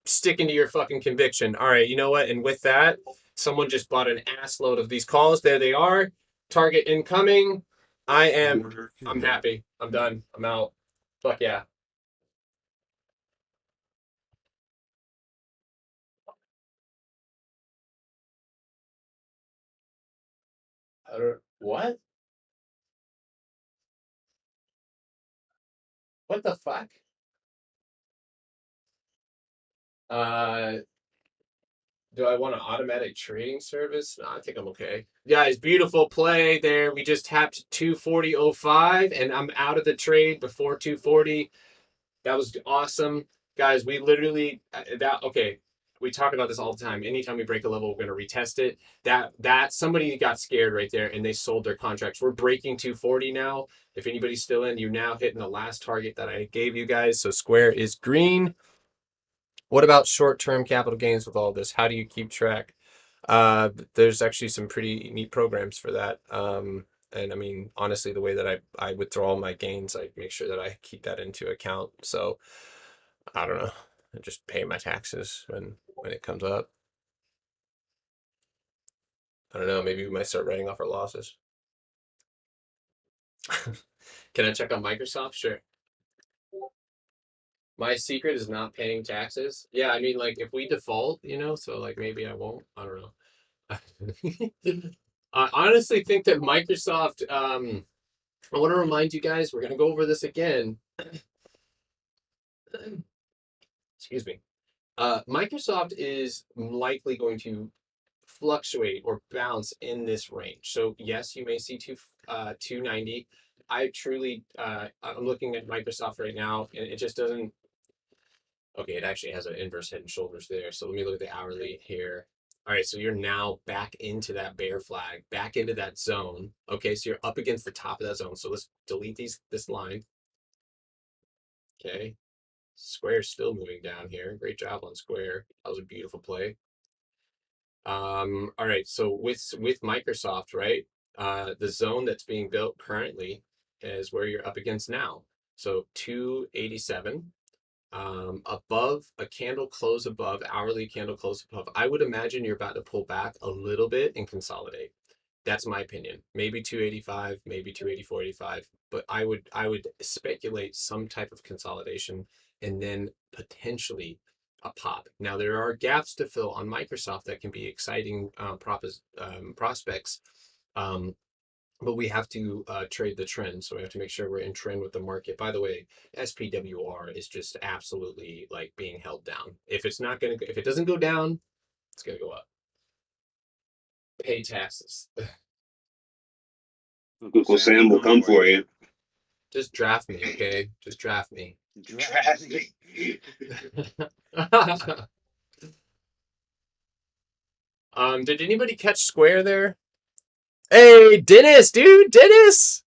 sticking to your fucking conviction. All right, you know what? And with that, someone just bought an ass load of these calls. There they are. Target incoming. I'm happy. I'm done. I'm out. Fuck yeah. What? What the fuck? Do I want an automatic trading service? No, I think I'm okay. Guys, beautiful play there. We just tapped 240.05 and I'm out of the trade before 240. That was awesome. Guys, we literally okay. We talk about this all the time. Anytime we break a level, we're going to retest it. That somebody got scared right there and they sold their contracts. We're breaking 240 now. If anybody's still in, you're now hitting the last target that I gave you guys. So square is green. What about short-term capital gains with all this? How do you keep track? There's actually some pretty neat programs for that. And I mean, honestly, the way that I withdraw my gains, I make sure that I keep that into account. So I don't know. I just pay my taxes when it comes up. I don't know. Maybe we might start writing off our losses. Can I check on Microsoft? Sure. My secret is not paying taxes. Yeah, I mean, like if we default, so like maybe I won't. I don't know. I honestly think that Microsoft. I want to remind you guys. We're gonna go over this again. Excuse me. Microsoft is likely going to fluctuate or bounce in this range. So yes, you may see 290. I truly, I'm looking at Microsoft right now, and it just doesn't. Okay, it actually has an inverse head and shoulders there. So let me look at the hourly here. All right, so you're now back into that bear flag, back into that zone. Okay, so you're up against the top of that zone. So let's delete this line. Okay, Square's still moving down here. Great job on Square. That was a beautiful play. All right, so with Microsoft, right? The zone that's being built currently is where you're up against now. So 287. Above a candle close above, hourly candle close above. I would imagine you're about to pull back a little bit and consolidate. That's my opinion. Maybe 285, maybe 284.85, but I would speculate some type of consolidation and then potentially a pop. Now there are gaps to fill on Microsoft that can be exciting prospects. But we have to trade the trend. So we have to make sure we're in trend with the market. By the way, SPWR is just absolutely like being held down. If it doesn't go down, it's gonna go up. Pay taxes. Uncle Sam will come for you. Just draft me, okay? Just draft me. Draft me. Did anybody catch Square there? Hey, Dennis, dude, Dennis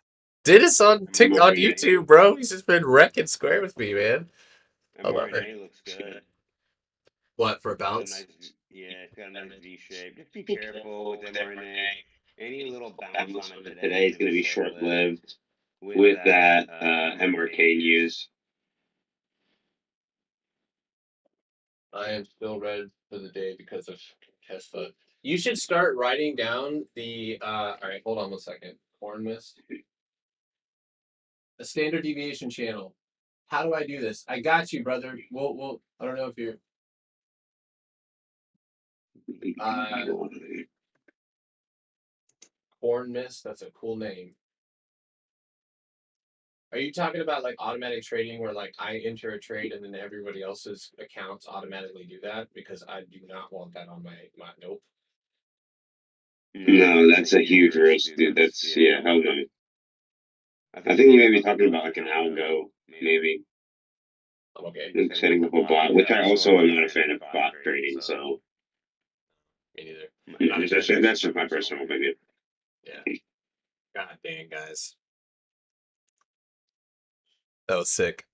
on YouTube, bro. He's just been wrecking Square with me, man. I love it. Looks good. What for a bounce? It's got a nice V shape. Just be careful with mRNA. Any little bounce on it today is going to be short-lived with that MRK news. I am still red for the day because of Tesla. You should start writing down the all right, hold on 1 second. Corn mist. A standard deviation channel. How do I do this? I got you, brother. We'll I don't know if you're corn mist, that's a cool name. Are you talking about like automatic trading where like I enter a trade and then everybody else's accounts automatically do that? Because I do not want that on my nope. No, that's a huge risk, dude. That's hell no. I think you may be talking about like an algo, maybe. I'm okay. Like setting up a bot, which I also am not a fan of bot trading, so. Me neither. No, that's just my personal opinion. Yeah. God dang, guys. That was sick.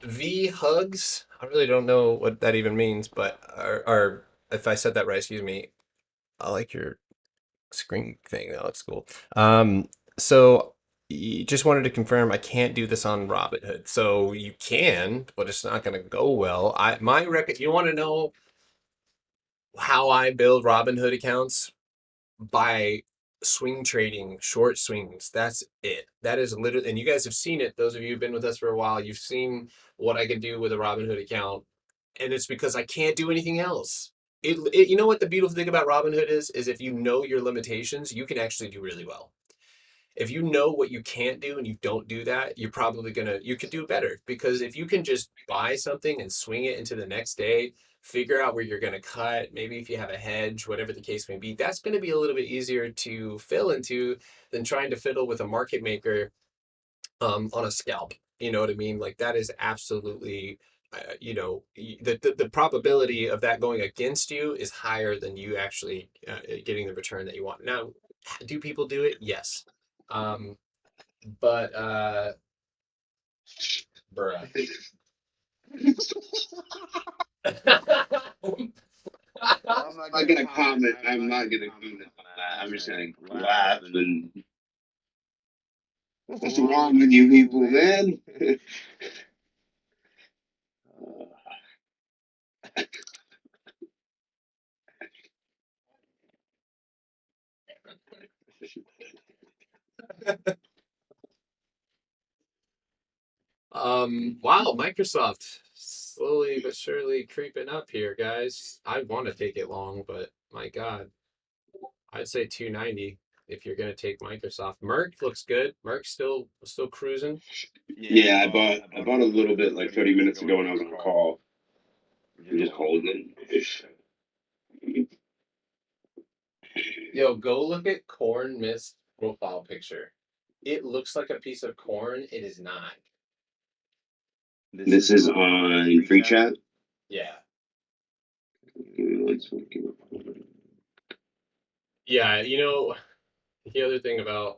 V hugs. I really don't know what that even means, but or if I said that right, excuse me. I like your screen thing. That looks cool. So just wanted to confirm I can't do this on Robinhood. So you can, but it's not going to go well. You want to know how I build Robinhood accounts? By swing trading, short swings. That's it. That is literally, and you guys have seen it. Those of you who've been with us for a while, you've seen what I can do with a Robinhood account, and it's because I can't do anything else. You know what the beautiful thing about Robinhood is if you know your limitations, you can actually do really well. If you know what you can't do and you don't do that, you could do better, because if you can just buy something and swing it into the next day, figure out where you're going to cut, maybe if you have a hedge, whatever the case may be, that's going to be a little bit easier to fill into than trying to fiddle with a market maker on a scalp. You know what I mean? Like that is absolutely, the probability of that going against you is higher than you actually getting the return that you want. Now, do people do it? Yes. Um, but bruh. I'm not gonna comment. I'm not gonna comment on that. I'm just gonna laugh and what's wrong with you people, man? Wow, Microsoft slowly but surely creeping up here, guys. I want to take it long, but my God, I'd say 290 if you're gonna take Microsoft. Merck looks good. Merck's still cruising. Yeah, I bought a little bit like 30 minutes ago when I was on a call. I'm just holding it. Yo, go look at Corn Mist profile picture. It looks like a piece of corn. It is not. This is on free chat. Yeah. Give me 1 second. Yeah, the other thing about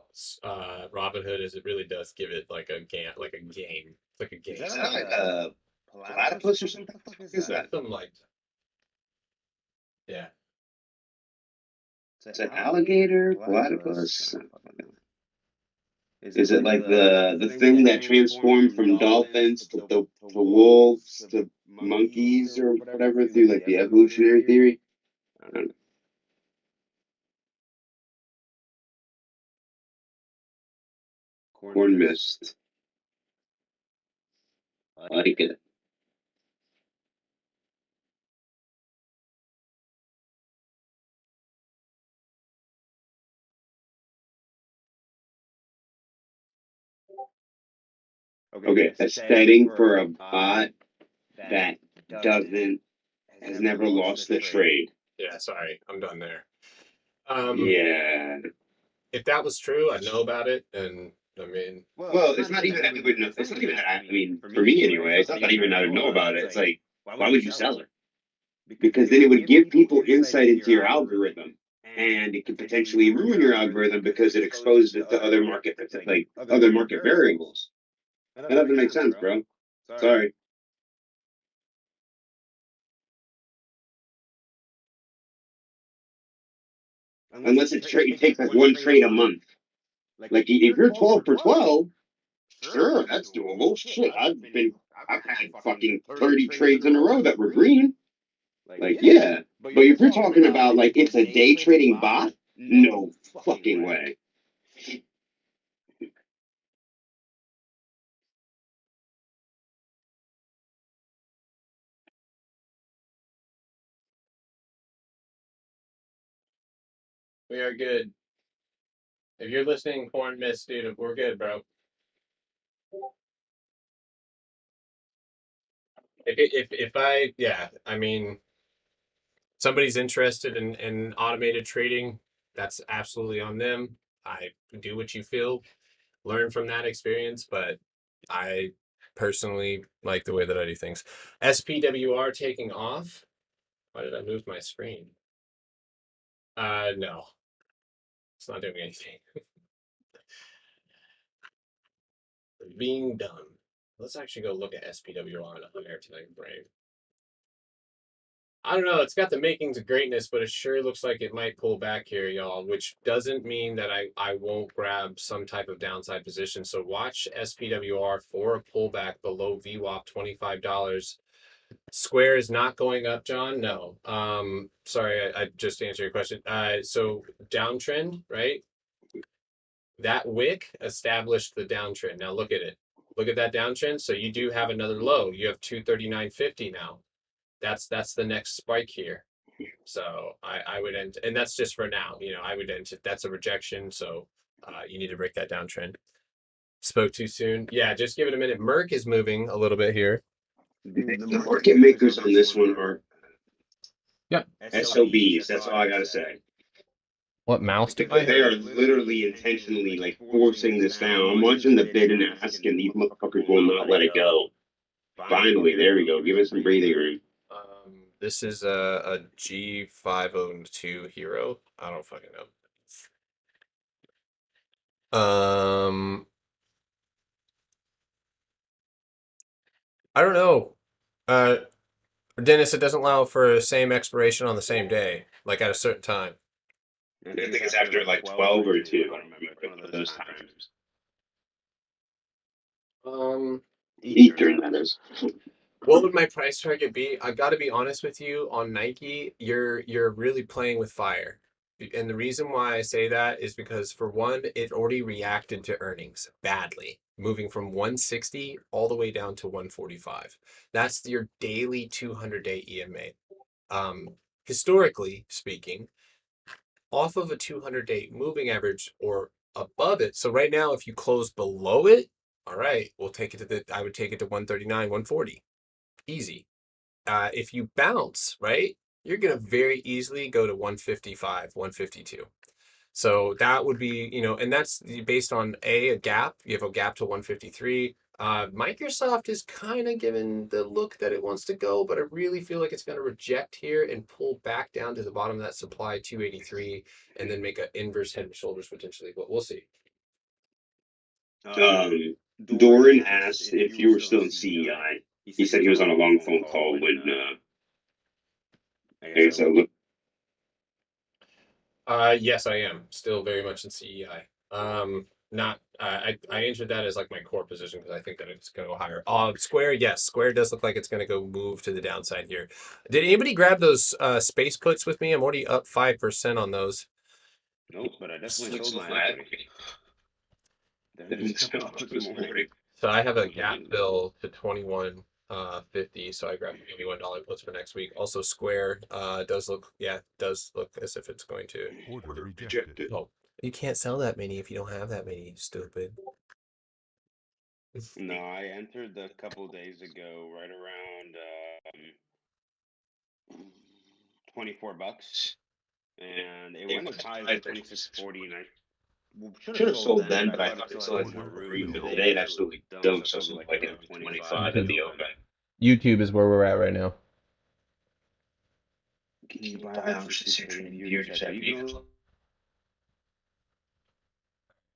Robinhood is it really does give it like a game, It's like a game. Is that like a platypus or something? What the fuck is that? Something like, yeah. Is it alligator, platypus? Is it like the thing that transformed from dolphins to wolves to monkeys or whatever through like the evolutionary theory? I don't know. Corn mist. I like it. Okay, a setting for a bot that doesn't has never lost the trade. Yeah, sorry, I'm done there. Yeah. If that was true, I'd know about it, and I mean, Well, it's not even that we would know. It's not even that. I mean, for me anyway, it's not that even I would know about it. It's like, why would you sell it? Because then it would give people insight into your algorithm, and it could potentially ruin your algorithm because it exposes it to other market variables. That doesn't make sense, bro. Sorry. Unless it takes like one trade a month. Like if you're 12 for 12, sure, that's doable. Shit, I've had fucking 30 trades in a row that were green. Like, yeah. But if you're talking about like it's a day trading bot, no fucking way. we are good. If you're listening, Corn Mist, dude, we're good, bro. I mean, somebody's interested in automated trading, that's absolutely on them. I do what you feel, learn from that experience, but I personally like the way that I do things. SPWR taking off. Why did I move my screen? No, it's not doing anything. Being done. Let's actually go look at SPWR on a higher time frame. I don't know. It's got the makings of greatness, but it sure looks like it might pull back here, y'all, which doesn't mean that I won't grab some type of downside position. So watch SPWR for a pullback below VWAP $25. Square is not going up, John. No. Sorry, I just answered your question. So downtrend, right? That wick established the downtrend. Now look at it. Look at that downtrend. So you do have another low. You have 239.50 now. That's the next spike here. So I would end, and that's just for now. I would end. That's a rejection. So you need to break that downtrend. Spoke too soon. Yeah, just give it a minute. Merck is moving a little bit here. The market makers on this one are Yep. SOBs. That's all I gotta say. What mouse do Because they are literally intentionally like forcing this down. I'm watching the bid and ask, and these motherfuckers will not let it go. Finally, there we go. Give it some breathing room. This is a G502 hero. I don't fucking know. I don't know. Dennis, it doesn't allow for the same expiration on the same day, like at a certain time. I think it's after like 12 or 2. I remember one of those times. Eastern, that is. What would my price target be? I got to be honest with you. On Nike, you're really playing with fire. And the reason why I say that is because, for one, it already reacted to earnings badly, moving from 160 all the way down to 145. That's your daily 200-day EMA. Historically speaking, off of a 200-day moving average or above it. So right now, if you close below it, all right, we'll take it to I would take it to 139, 140. Easy. If you bounce, right, you're going to very easily go to 155, 152. So that would be, and that's based on a gap. You have a gap to 153. Microsoft is kind of given the look that it wants to go, but I really feel like it's going to reject here and pull back down to the bottom of that supply 283 and then make an inverse head and shoulders potentially, but we'll see. Doran asked if you were still in CEI. He said he was on a long phone call when I guess I look. Yes, I am still very much in CEI. Not I entered that as like my core position because I think that it's going to go higher. Square, yes, Square does look like it's going to go move to the downside here. Did anybody grab those space puts with me? I'm already up 5% on those. Nope, but I definitely sold my equity. So I have a gap fill to 21.50. So I grabbed $81 puts for next week. Also, Square does look as if it's going to Order rejected. Oh, you can't sell that many if you don't have that many, stupid. No, I entered a couple days ago, right around $24, and it went as high as 26.40, and I should have sold then, but I thought it still had more room. But today it absolutely dumped, so I sold like at 25 at the open. YouTube is where we're at right now. Can you buy options here trading view? Just have you?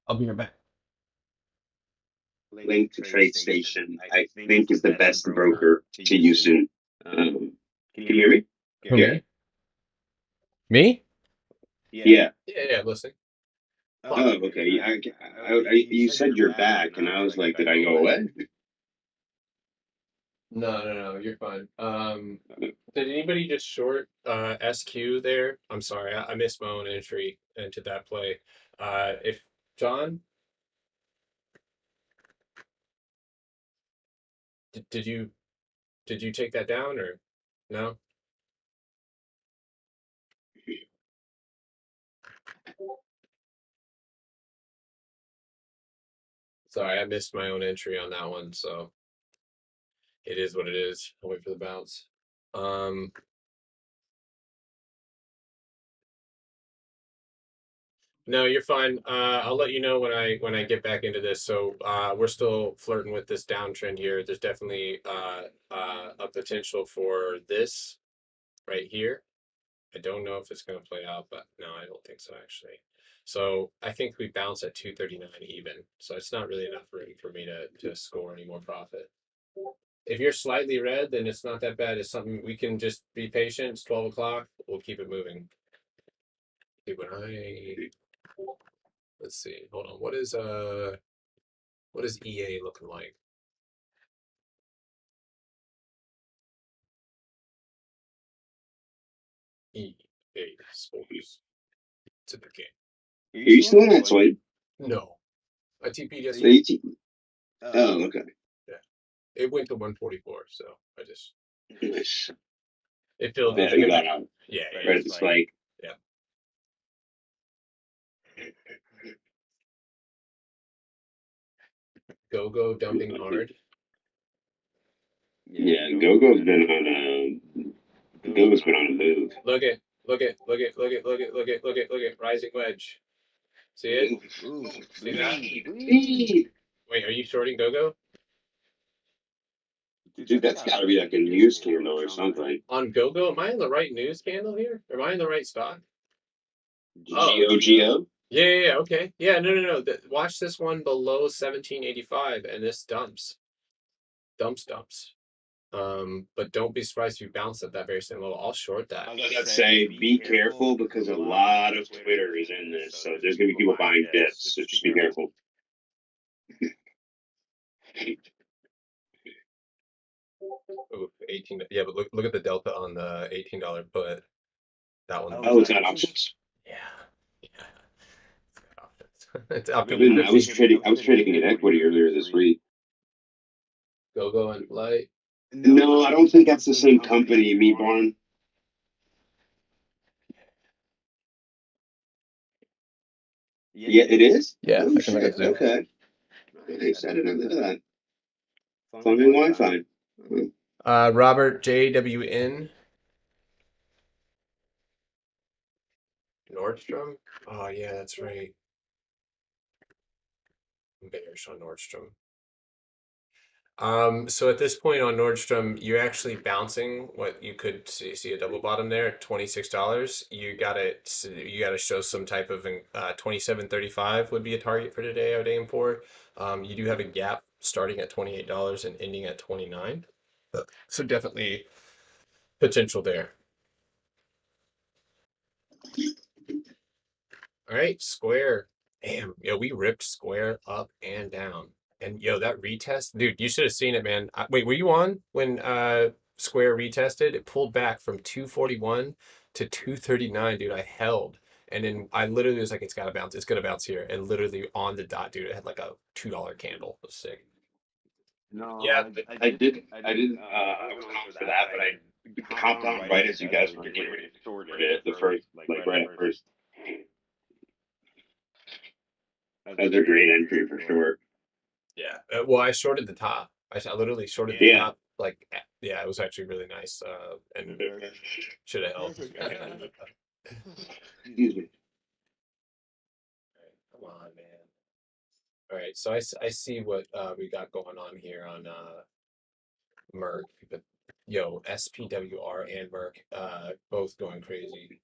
I'll be right back. Link to TradeStation, I think, is the best broker to use soon. Can you hear me? Who, me? Me? Yeah. Yeah, listening. Oh, okay. You said you're back, and I was like, did I go away? No, you're fine. Did anybody just short SQ there? I'm sorry, I missed my own entry into that play. If John, did you take that down or no? Sorry, I missed my own entry on that one, so it is what it is. I'll wait for the bounce. No, you're fine. I'll let you know when I get back into this. So we're still flirting with this downtrend here. There's definitely a potential for this right here. I don't know if it's going to play out, but no, I don't think so actually. So I think we bounce at 239 even. So it's not really enough room for me to score any more profit. If you're slightly red, then it's not that bad. It's something we can just be patient. It's 12 o'clock. We'll keep it moving. Dude, let's see. Hold on. What is EA looking like? EA Sports to the game. Are you still on that swipe? No, I TP'd So yesterday. Oh, okay. Yeah, it went to 144. So I just Nice. it filled Yeah, in. you got out Yeah, right at the spike. Yeah. Go dumping hard. Yeah, Gogo's been on a move. Look at rising wedge. See it? Ooh, See that? Speed. Wait, are you shorting Gogo? Dude, that's got to be like a news candle or something. On Gogo, am I in the right news candle here? Am I in the right stock? GOGO? Yeah, okay. Yeah, no. Watch this one below 1785, and this dumps. Dumps. But don't be surprised if you bounce at that very same level. I'll short that. I was gonna say, be careful because a lot of Twitter is in this, so there's gonna be people buying dips. So just be careful. Ooh, 18. Yeah, but look at the delta on the $18 put. That one. Oh, it's got options. Yeah. It's up to I was trading an equity earlier this week. Go and Flight. No, I don't think that's the same company, Meat Barn. Yeah, it is? Yeah, Oh, I can look at shit. Zoom. Okay. Nice. I didn't know that. Plumbing Wi-Fi. Robert JWN. Nordstrom? Oh, yeah, that's right. I'm bearish on Nordstrom. So at this point on Nordstrom, you're actually bouncing what you could see a double bottom there at $26. You gotta show some type of 27.35 would be a target for today. I would aim for. You do have a gap starting at $28 and ending at 29. So definitely potential there. All right, Square. Damn, yo, we ripped Square up and down. And yo, that retest, dude, you should have seen it, man. Wait, were you on when Square retested? It pulled back from 241 to 239, dude. I held. And then I literally was like, it's gotta bounce, it's gonna bounce here. And literally on the dot, dude, it had like a $2 candle. It was sick. No, Yeah, I didn't. I was on for that, but I hopped on right as you guys were getting ready to short it. The first, like right at first. That's a great entry for sure. Yeah. Well, I shorted the top. I literally shorted the top. Like, yeah, it was actually really nice. And should have held. Excuse me. Come on, man. All right, so I see what we got going on here on Merck, but yo, SPWR and Merck both going crazy.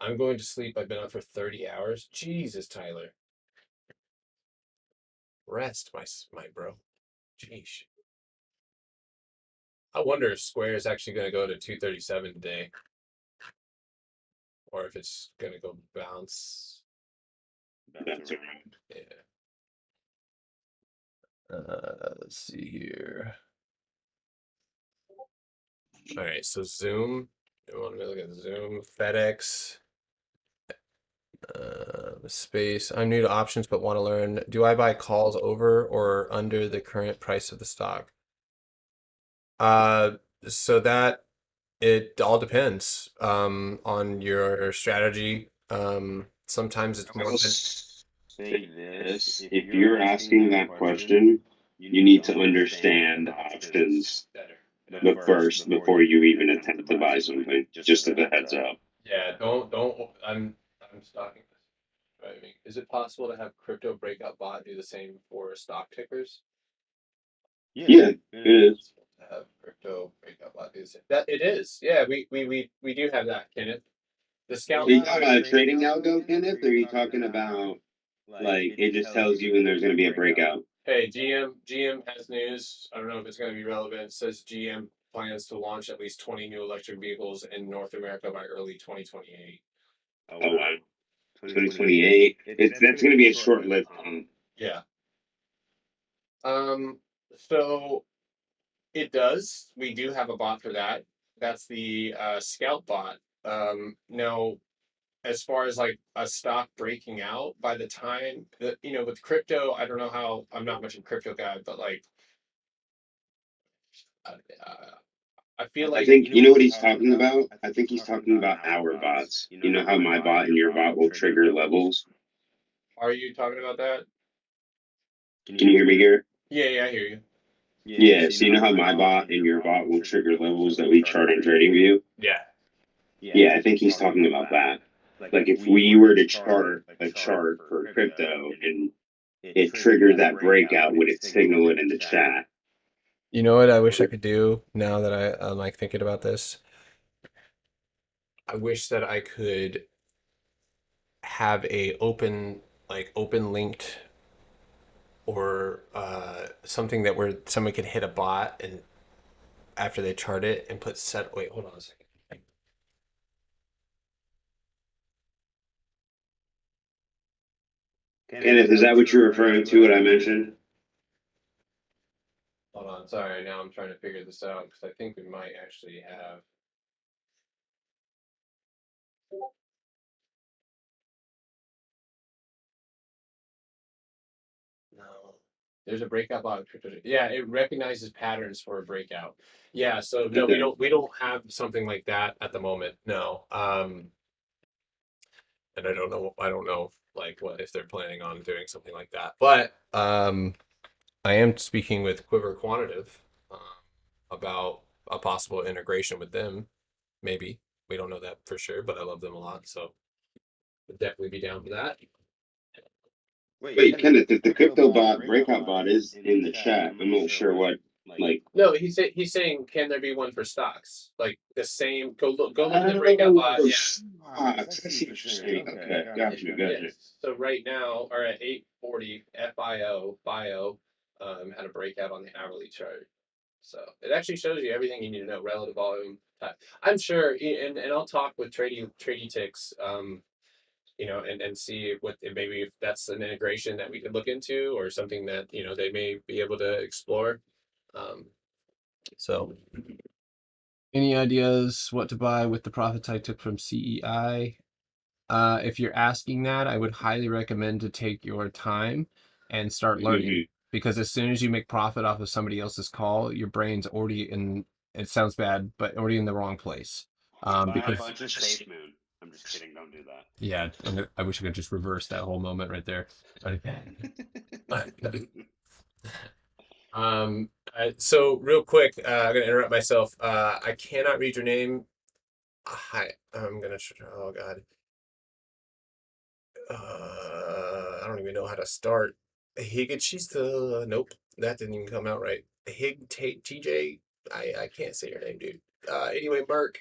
I'm going to sleep. I've been up for 30 hours. Jesus, Tyler. Rest, my bro. Jeez. I wonder if Square is actually going to go to 237 today, or if it's going to go bounce. That's around. Yeah. Let's see here. All right, so Zoom. You want to look at Zoom, FedEx. Space. I'm new to options, but want to learn. Do I buy calls over or under the current price of the stock? So that it all depends on your strategy. Sometimes it's more than Say this: if you're asking that question, you need to understand options first before you even attempt to buy something. Just as a heads up. yeah. Don't. I'm stalking this. Right, I mean, is it possible to have crypto breakout bot do the same for stock tickers? Yeah, it is. To have crypto breakout bot do the same. That it is. Yeah, we do have that, Kenneth. The scout. Are you talking about a trading algo, Kenneth? Or are you talking about like it just tells you when there's going to be a breakout? Hey, GM has news. I don't know if it's going to be relevant. It says GM plans to launch at least 20 new electric vehicles in North America by early 2028. Oh wow, 2028. That's going to be a short-lived pump. Yeah. So it does. We do have a bot for that. That's the Scout bot. No, as far as like a stock breaking out, by the time that with crypto, I don't know how. I'm not much of a crypto guy, but like, uh, I feel I like think you know what he's talking about. I think he's talking about our bots. You know how my bot and your bot will trigger levels. Are you talking about that? Can you hear me here? Yeah, I hear you. Yeah. So you know how my bot and your bot will trigger levels that we chart in TradingView. Yeah. Yeah, I think he's talking about that. Like if we were to chart a chart for crypto and it triggers that breakout, would it signal it in the chat? You know what I wish I could do now that I'm like thinking about this? I wish that I could have a open linked or something that where someone could hit a bot and after they chart it and put set. Wait, hold on a second. Kenneth, is that what you're referring to? What I mentioned? Hold on. Sorry. Now I'm trying to figure this out because I think we might actually have. No. There's a breakout bot. Yeah, it recognizes patterns for a breakout. Yeah. So no, Okay. we don't have something like that at the moment. No. And I don't know like what if they're planning on doing something like that. But I am speaking with Quiver Quantitative about a possible integration with them. Maybe we don't know that for sure, but I love them a lot, so would definitely be down for that. Wait, Kenneth, if the crypto bot breakout bot is in the chat, I'm not sure what like. No, he's saying can there be one for stocks like the same? Go look at the breakout bot. Yeah. Stocks. I see what you're saying. Okay, got you. Yes. So right now, or at 8:40, FIO had a breakout on the hourly chart. So it actually shows you everything you need to know: relative volume. I'm sure, and I'll talk with trading ticks, and see what maybe if that's an integration that we could look into or something that they may be able to explore. Um, so, any ideas what to buy with the profits I took from CEI? If you're asking that, I would highly recommend to take your time and start learning because as soon as you make profit off of somebody else's call, your brain's already in, it sounds bad, but already in the wrong place. Because Buy a bunch of Safe Moon. I'm just kidding. Don't do that. yeah, I wish I could just reverse that whole moment right there. So real quick, I'm gonna interrupt myself. I cannot read your name. Hi, I'm gonna. Oh God. I don't even know how to start. Higachista. Nope, that didn't even come out right. TJ. I can't say your name, dude. Anyway, Mark.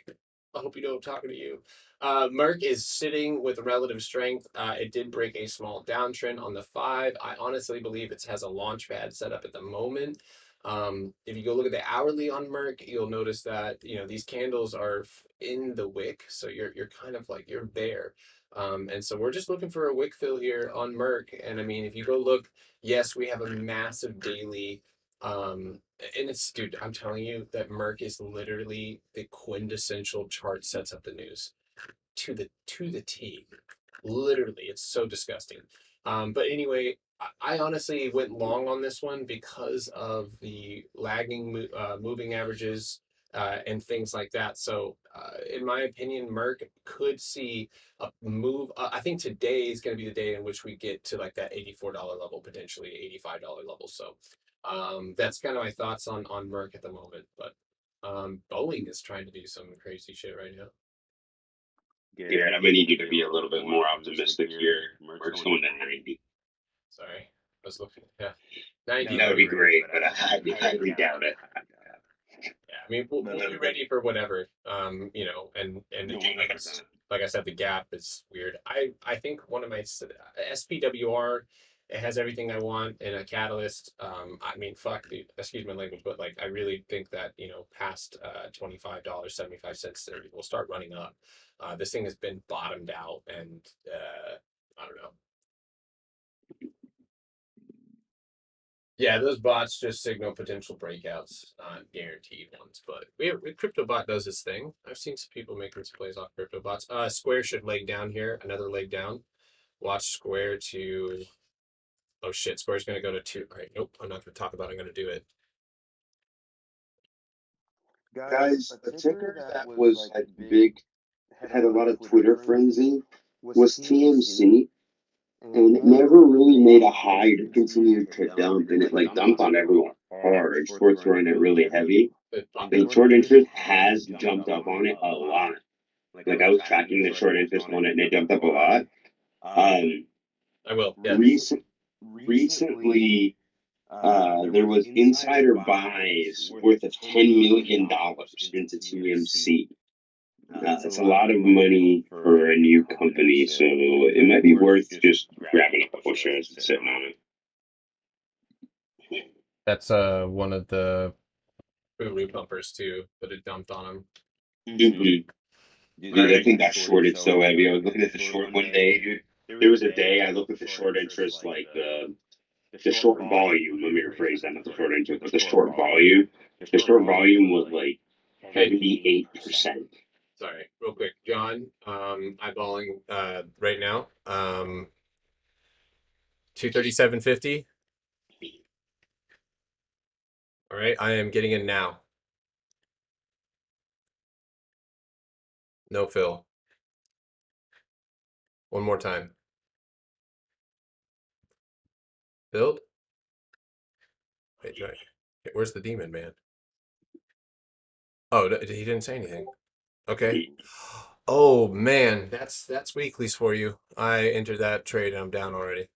I hope you know I'm talking to you. Merck is sitting with relative strength. It did break a small downtrend on the 5. I honestly believe it has a launch pad set up at the moment. If you go look at the hourly on Merck, you'll notice that these candles are in the wick, so you're kind of like you're there. And so we're just looking for a wick fill here on Merck. And I mean, if you go look, yes, we have a massive daily. And it's, dude, I'm telling you that Merck is literally the quintessential chart sets up the news to the T. Literally, it's so disgusting. But anyway, I honestly went long on this one because of the lagging moving averages and things like that. So, in my opinion, Merck could see a move. I think today is going to be the day in which we get to like that $84 level, potentially $85 level. So, that's kind of my thoughts on Merck at the moment. But Boeing is trying to do some crazy shit right now. Garrett, I'm gonna need you to be a little bit more optimistic here. Merck's going to 90. Sorry, I was looking. Yeah, 90. That would be great, but I highly doubt it. Yeah, I mean, we'll be ready for whatever. And No, like 100%. like I said, the gap is weird. I think one of my SPWR It has everything I want in a catalyst. I mean, fuck, excuse my language, but like, I really think that, past $25.75, will start running up. This thing has been bottomed out, and I don't know. Yeah, those bots just signal potential breakouts, not guaranteed ones. But CryptoBot does its thing. I've seen some people making some plays off CryptoBots. Square should leg down here, another leg down. Watch Square to. Oh shit, Square's gonna go to 2. All right, nope, I'm not gonna talk about it. I'm gonna do it. Guys, a ticker that was like big, had a lot of Twitter frenzy, was TMC, and it never really made a high. It continued to dump, and it like dumped on everyone hard. Sports were in it really heavy. The short interest has jumped up on it a lot. Like I was tracking the short interest on it, and it jumped up a lot. I will. Yeah. Recently, there was insider buys worth of $10 million into TMC. That's a lot of money for a new company, so it might be worth just grabbing a couple shares and sitting on it. That's one of the Uru pumpers too, but it dumped on them. Mm-hmm. Dude, I think got shorted so heavy. I was looking at the short one day, dude. There was a day I looked at the short interest, like the short volume. Let me rephrase that, not the short interest, but the short volume. The short volume was like 78%. Sorry, real quick, John. Eyeballing right now. 237.50. All right, I am getting in now. No fill. One more time. Build. Wait, where's the demon man? Oh, he didn't say anything. Okay. Oh man, that's weeklies for you. I entered that trade and I'm down already.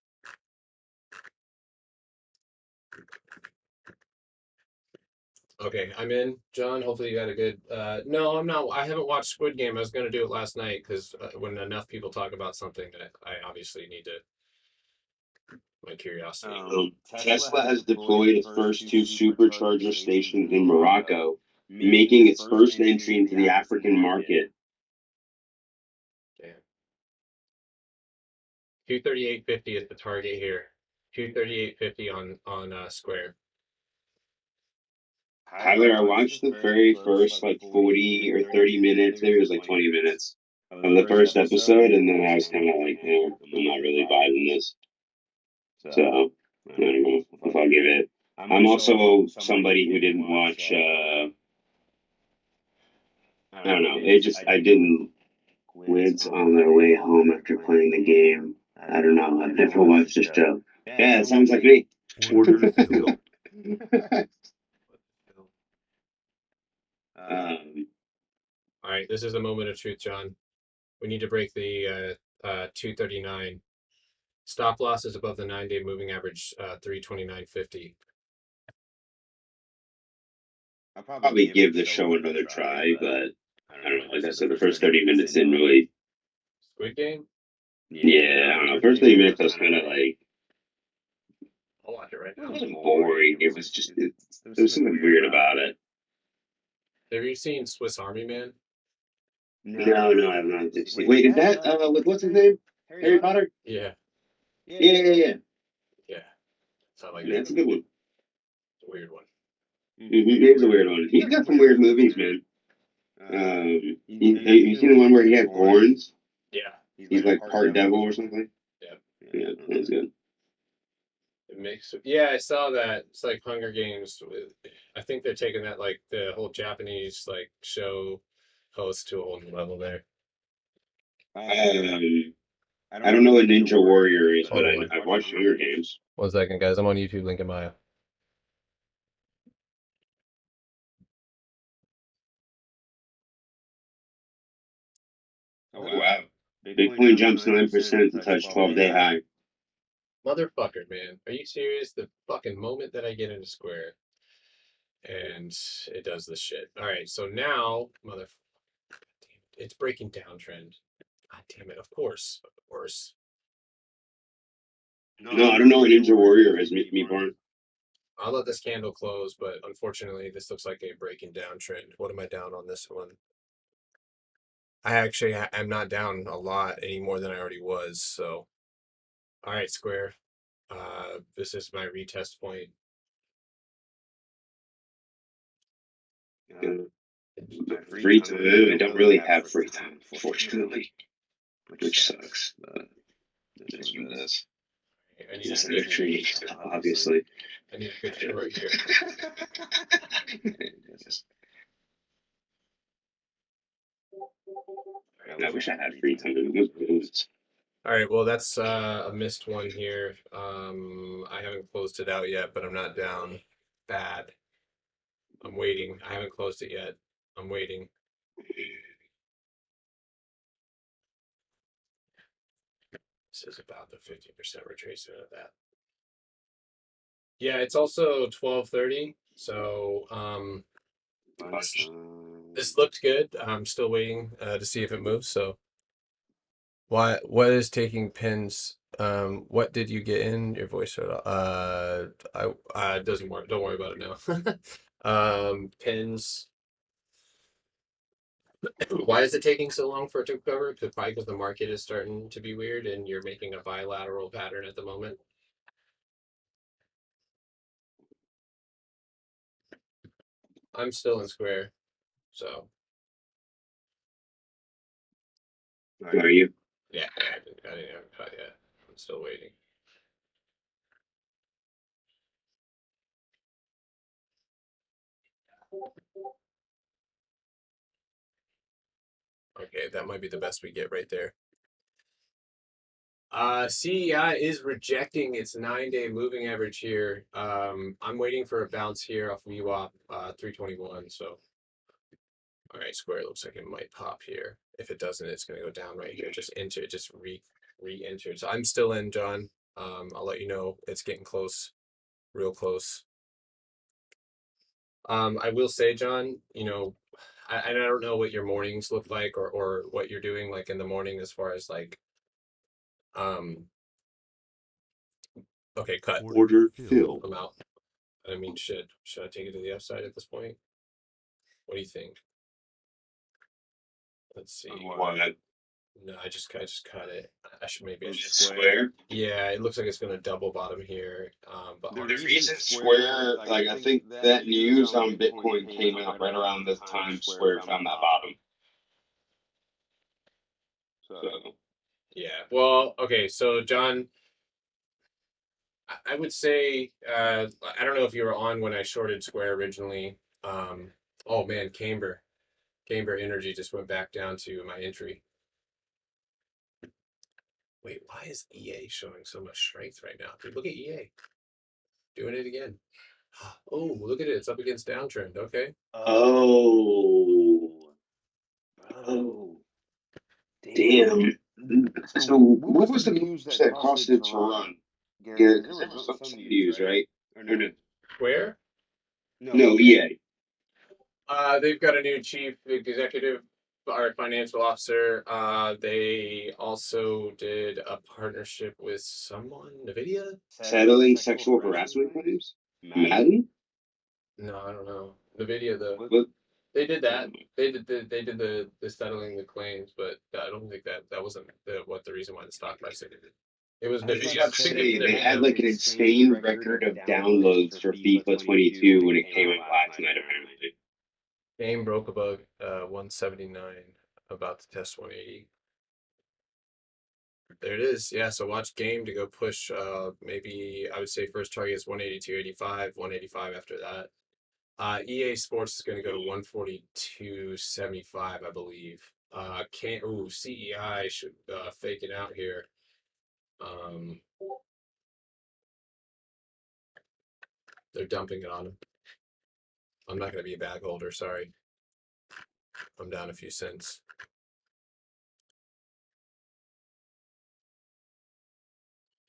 Okay, I'm in. John, hopefully you got a good no, I'm not. I haven't watched Squid Game. I was going to do it last night cuz when enough people talk about something, I obviously need to my curiosity. Tesla has deployed its first 2 supercharger stations in Morocco, making its first entry into the African market. Damn. 238.50 is the target here. 238.50 on Square. Tyler, I watched the very first like 40 or 30 minutes, maybe it was like 20 minutes of the first episode, and then I was kind of like, I'm not really vibing this. So, I don't know if I'll give it. I'm also somebody who didn't watch, I don't know, I didn't Quids on their way home after playing the game. I don't know, a different watch just show. Yeah, it sounds like me. Order filled. All right, this is a moment of truth, John. We need to break the 239. Stop loss is above the 9-day moving average, 329.50. I'll probably give the show another try, but I don't know. Like I said, the first 30 minutes didn't really. Squid Game? Yeah, I don't know. First 30 minutes I was kind of like. I'll watch it right It now. wasn't boring. It was just. There was something weird about it. Have you seen Swiss Army Man? No, I have not. Wait, is that with what's his name? Harry Potter? Yeah. Yeah. Yeah. So like Yeah, that's a good one. it's a weird one. Mm-hmm. It is a weird one. He's got some weird movies, man. You seen the one where he had horns? Yeah. He's like part devil or something. Yeah. That's good. It makes yeah, I saw that. It's like Hunger Games. I think they're taking that like the whole Japanese like show host to a whole new level there. I don't know what Ninja Warrior is, but I've watched Hunger Games. 1 second, guys. I'm on YouTube. Link in bio. Oh wow! Bitcoin jumps 9% to touch 12-day high. Motherfucker, man. Are you serious? The fucking moment that I get into Square and it does this shit. All right, so now, it's breaking downtrend. God damn it. Of course. No, I don't know what Ninja Warrior is, me born. I'll let this candle close, but unfortunately, this looks like a breaking down trend. What am I down on this one? I actually am not down a lot any more than I already was. So, all right, Square. This is my retest point. Free time. I don't really have free time, unfortunately, which sucks. But it is what it is. I need It's a not a good, tree, obviously. I need a good short here. I wish I had free time. It All right, well that's a missed one here. I haven't closed it out yet, but I'm not down bad. I'm waiting. I haven't closed it yet. I'm waiting. This is about the 50% retracement of that. Yeah, it's also 12:30, so this looked good. I'm still waiting to see if it moves. So what is taking pins? What did you get in your voice? It doesn't work. Don't worry about it now. Pins. Why is it taking so long for it to recover? Because probably because the market is starting to be weird and you're making a bilateral pattern at the moment. I'm still in square, so Are you? yeah, I didn't have a cut yet. I'm still waiting. Okay, that might be the best we get right there. CEI is rejecting its 9-day moving average here. I'm waiting for a bounce here off VWAP 321. So, all right, square looks like it might pop here. If it doesn't, it's going to go down right here. Just enter it, just re-entered. So I'm still in, John. I'll let you know it's getting close, real close. I will say, John, I don't know what your mornings look like or what you're doing like in the morning as far as like okay, cut. Order filled. I'm out. I mean, should I take it to the upside at this point? What do you think? Let's see. What? No, I just cut it. I should Square? Yeah, it looks like it's gonna double bottom here. But The reason Square, like I think that news on Bitcoin came out right around the time Square found that bottom. So yeah. Well, okay, so John, I would say I don't know if you were on when I shorted Square originally. Oh man, Camber Energy just went back down to my entry. Wait, why is EA showing so much strength right now? Dude, look at EA. Doing it again. Oh, look at it. It's up against downtrend. Okay. Oh. Oh. Damn. So what was the news that caused it to run? Garrett, because there was some news, right? Or no? Where? No, EA. They've got a new chief executive or financial officer. They also did a partnership with someone, NVIDIA? Settling sexual harassment claims? Madden? No, I don't know. NVIDIA, What? they did that. They did the settling the claims, but I don't think that wasn't what the reason why the stock price did it. It was I was NVIDIA. about to say, they had like an insane record of downloads for FIFA 22 when it came out last night, apparently. Game broke above 179, about to test 180. There it is. Yeah, so watch game to go push maybe I would say first target is 182.85, 185 after that. EA Sports is going to go to 142.75, I believe. CEI should fake it out here. They're dumping it on him. I'm not going to be a bag holder, sorry. I'm down a few cents.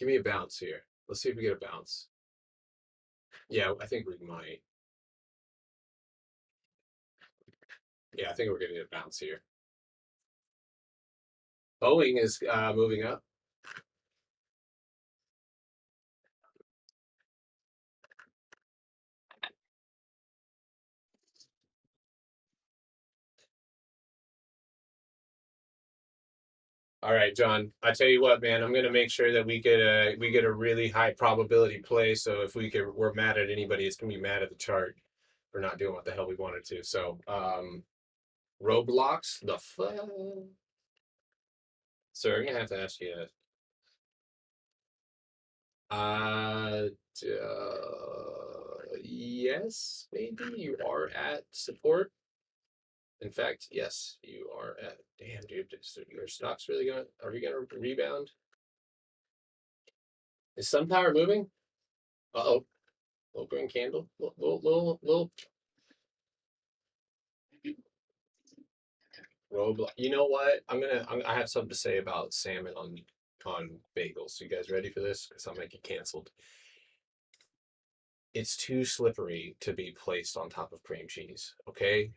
Give me a bounce here. Let's see if we get a bounce. Yeah, I think we might. Yeah, I think we're getting a bounce here. Boeing is moving up. All right, John. I tell you what, man. I'm gonna make sure that we get a really high probability play. So if we're mad at anybody, it's gonna be mad at the chart for not doing what the hell we wanted to. So Roblox, the fuck. So I'm gonna have to ask you. Uh, yes, maybe you are at support. In fact, yes, you are at. Damn, dude, your stock's really gonna. Are we gonna rebound? Is SunPower moving? Uh-oh. Little green candle. Little Roblox. You know what? I have something to say about salmon on bagels. You guys ready for this? Because I'll make it canceled. It's too slippery to be placed on top of cream cheese. Okay?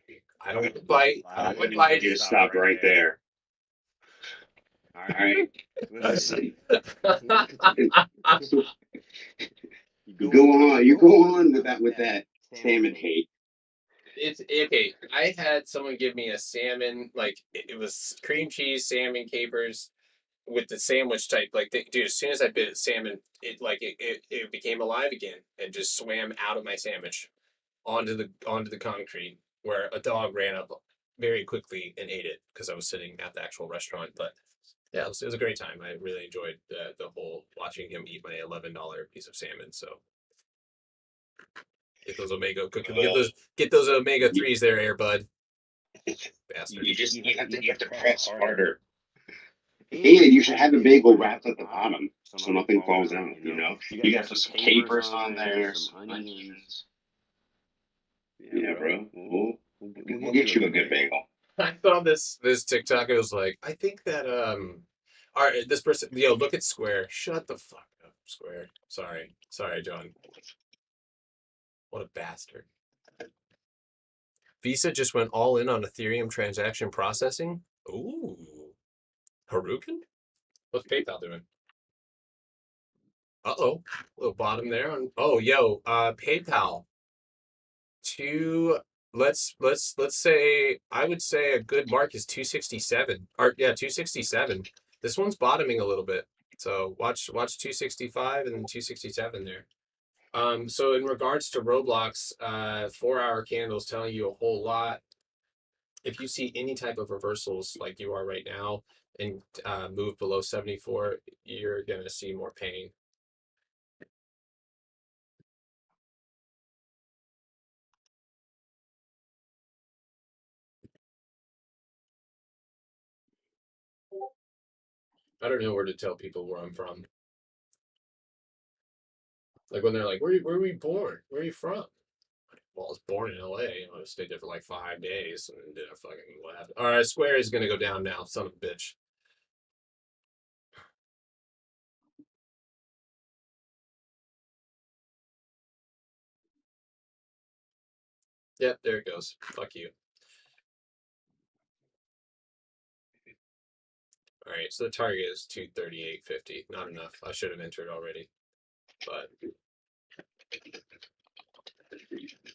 I don't want to bite. I don't want to bite. You just stop right there. All right. Listen, You go on with that salmon hate. It's okay. I had someone give me a salmon, like it was cream cheese, salmon, capers with the sandwich type. Like, dude, as soon as I bit salmon, it became alive again and just swam out of my sandwich onto the concrete where a dog ran up very quickly and ate it because I was sitting at the actual restaurant. But yeah, it was a great time. I really enjoyed the whole watching him eat my $11 piece of salmon. So get those get those omega 3s there, Air Bud. Bastard. You have to press harder. And you should have the bagel wrapped at the bottom so nothing falls out. You got to put some capers on there, some onions. Yeah, bro. We'll get you a good bagel. I saw this TikTok. It was like, I think that all right, this person, look at Square. Shut the fuck up, Square. Sorry, John. What a bastard. Visa just went all in on Ethereum transaction processing. Ooh, Harukin. What's PayPal doing? Uh-oh, little bottom there on. Oh, PayPal. Let's say I would say a good mark is 267. Or yeah, 267. This one's bottoming a little bit. So watch 265 and then 267 there. So in regards to Roblox, 4-hour candles telling you a whole lot. If you see any type of reversals like you are right now and move below 74, you're gonna see more pain. I don't know where to tell people where I'm from. Like when they're like, where were you born? Where are you from? Well, I was born in LA. I stayed there for like 5 days and then did a fucking left. All right, Square is gonna go down now, son of a bitch. Yep, there it goes. Fuck you. All right, so the target is 238.50. Not enough. I should have entered already. But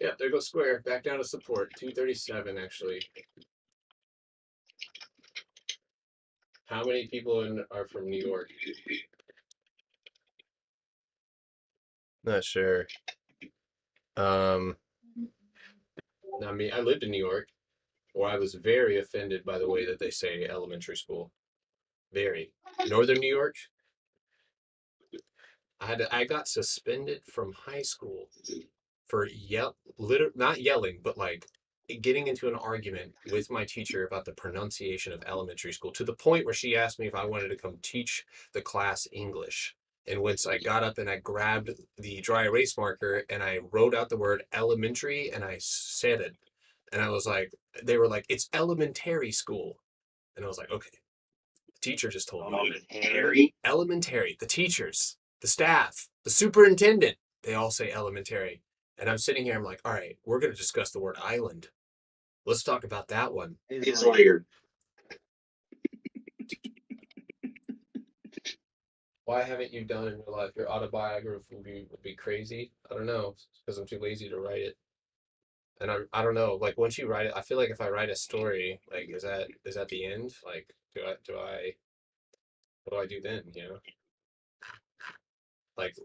yeah, there goes Square. Back down to support. 237 actually. How many people are from New York? Not sure. Not me. I lived in New York, where I was very offended by the way that they say elementary school. Very. Northern New York, I got suspended from high school for not yelling, but like getting into an argument with my teacher about the pronunciation of elementary school to the point where she asked me if I wanted to come teach the class English. And once I got up and I grabbed the dry erase marker and I wrote out the word elementary and I said it. And I was like, they were like, it's elementary school. And I was like, okay. The teacher just told me. Elementary. The teachers, the staff, the superintendent, they all say elementary. And I'm sitting here, I'm like, all right, we're going to discuss the word island. Let's talk about that one. It's layered. Why haven't you done in real life? Your autobiography would be crazy. I don't know, because I'm too lazy to write it. And I don't know. Like once you write it, I feel like if I write a story, like is that the end? Like do I What do I do then? You know, like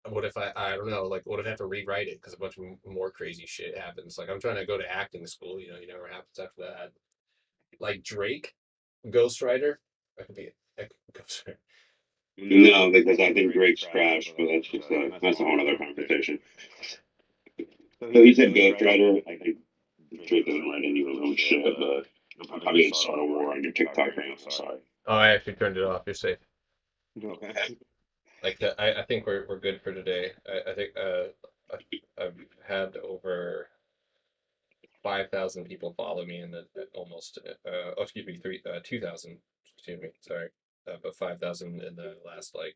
what if I don't know, like what if I have to rewrite it because a bunch of more crazy shit happens? Like I'm trying to go to acting school. You know, you know what happens after that. Like Drake, Ghostwriter. I could be a Ghostwriter. No, because I think Drake's trash, but that's a whole other conversation. So he said Ghost Rider. I think Drake doesn't write any of his own shit, but I'm probably gonna start a war on your TikTok right now. Sorry. Oh, I actually turned it off. You're safe. Okay. Like I think we're good for today. I think I've had over 5,000 people follow me, and almost oh excuse me 2,000, excuse me, sorry, but 5,000 in the last like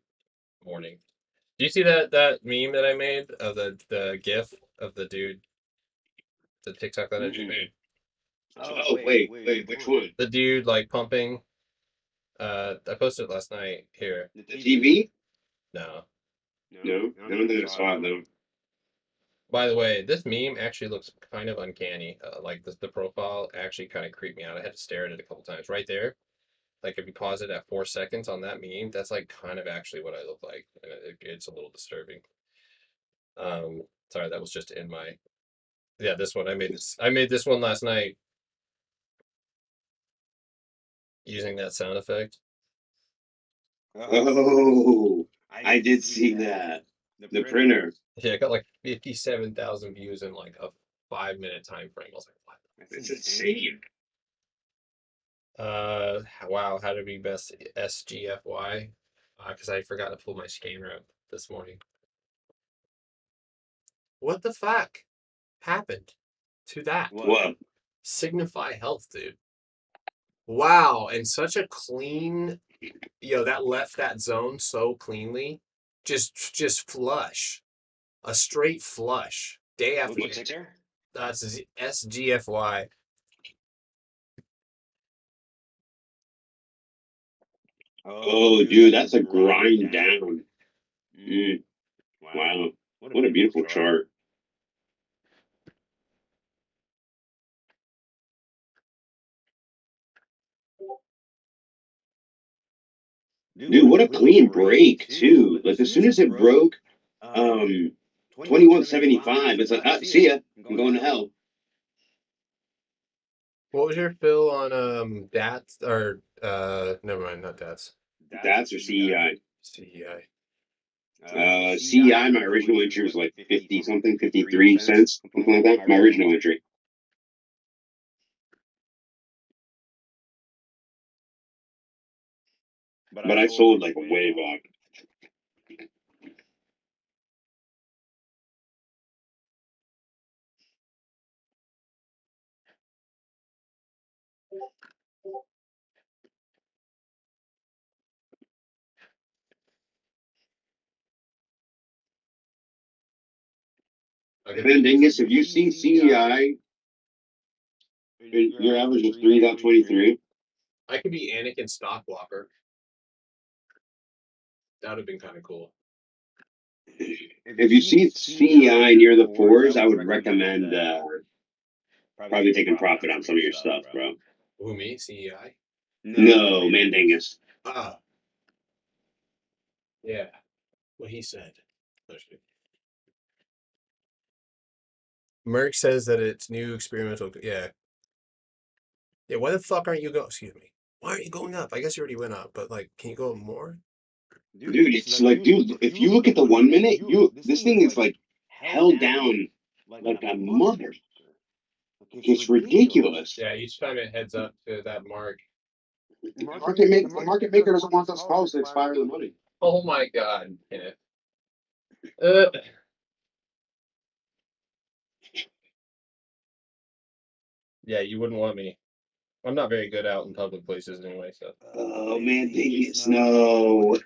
morning. Do you see that meme that I made of the GIF of the dude, the TikTok that I just made? Oh wait, which one? The dude like pumping. I posted it last night here. The TV? No. No, I don't think I saw it though. By the way, this meme actually looks kind of uncanny. Like the profile actually kind of creeped me out. I had to stare at it a couple times. Right there, like if you pause it at 4 seconds on that meme, that's like kind of actually what I look like, and it's a little disturbing. Sorry, that was just in my yeah. This one I made this one last night using that sound effect. Oh, I did see that. The printer. Yeah, I got like 57,000 views in like a 5 minute time frame. I was like, what? It's insane. Wow, how to be best SGFY? Because I forgot to pull my scanner up this morning. What the fuck happened to that? What? Signify Health, dude. Wow, and such a clean, that left that zone so cleanly. Just flush. A straight flush. Day after What's day. there? That's SGFY. Oh, dude, that's a grind down. Mm, wow. What a beautiful chart. Dude, what a clean break, too. Like, as soon as it broke, 2175, it's like, ah, see ya. I'm going to hell. What was your fill on DATS or never mind, not DATS. That's your CEI. CEI. CEI, my original entry was like 50 something, 53 cents, something like that. My original entry. But I sold like way back. Man, Dingus, if you see CEI, your average is 3.23. I could be Anakin Stockwalker. That would have been kind of cool. If you see CEI near the fours, I would recommend probably taking profit on some of your stuff, bro. Who, me? CEI? No, Mandingus. Ah. Yeah. What he said. Merck says that it's new experimental. Yeah. Yeah, why the fuck aren't you going? Excuse me. Why aren't you going up? I guess you already went up, but like, can you go more? Dude, it's like, dude, if you look at the 1 minute, this thing is like held down like a mother. It's ridiculous. Yeah, each time it heads up to that mark. The market maker doesn't want those calls to expire the money. Oh my god, Kenneth. Yeah, you wouldn't want me. I'm not very good out in public places anyway, so. Oh man, dang it, no.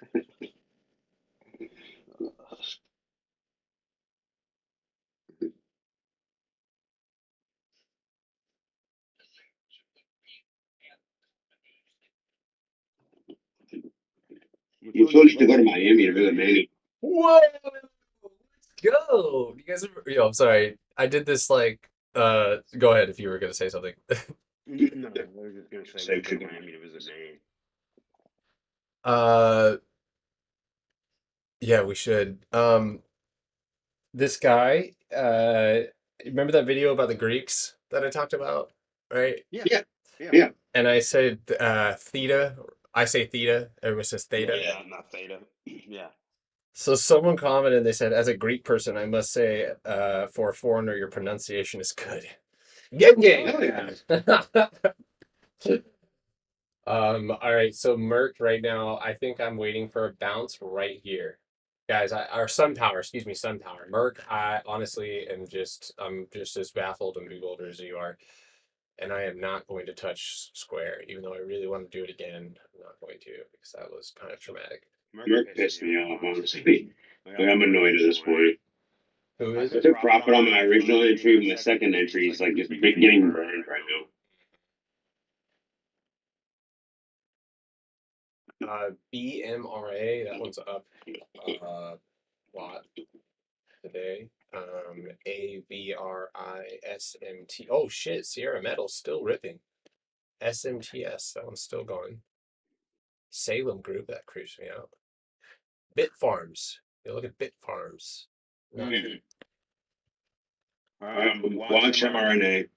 You told me to go to Miami to visit Manny. Whoa! Let's go! You guys are, I'm sorry. I did this like go ahead if you were gonna say something. No, I was just gonna say go to Miami to visit Manny. Yeah, we should. This guy, remember that video about the Greeks that I talked about, right? Yeah. Yeah. Yeah. And I said theta. I say theta. Everyone says theta. Yeah. Not theta. Yeah. So someone commented, they said, as a Greek person, I must say, for a foreigner, your pronunciation is good. Gang Oh, yeah. all right, so Merc right now, I think I'm waiting for a bounce right here. Guys, or Sun Power, excuse me, Sun Power. Merc, I honestly I'm just as baffled and bewildered as you are. And I am not going to touch Square, even though I really want to do it again. I'm not going to because that was kind of traumatic. Merc pissed me off, honestly. Like, I'm annoyed at this point. Who is I it? took profit on my original entry. My second entry is like just getting burned right now. BMRA, that one's up a lot today. AVRISMT. Oh shit, Sierra Metal's still ripping. SMTS, that one's still going. Salem Group, that creeps me out. Bit Farms. You look at Bit Farms. Nothing. Watch mRNA.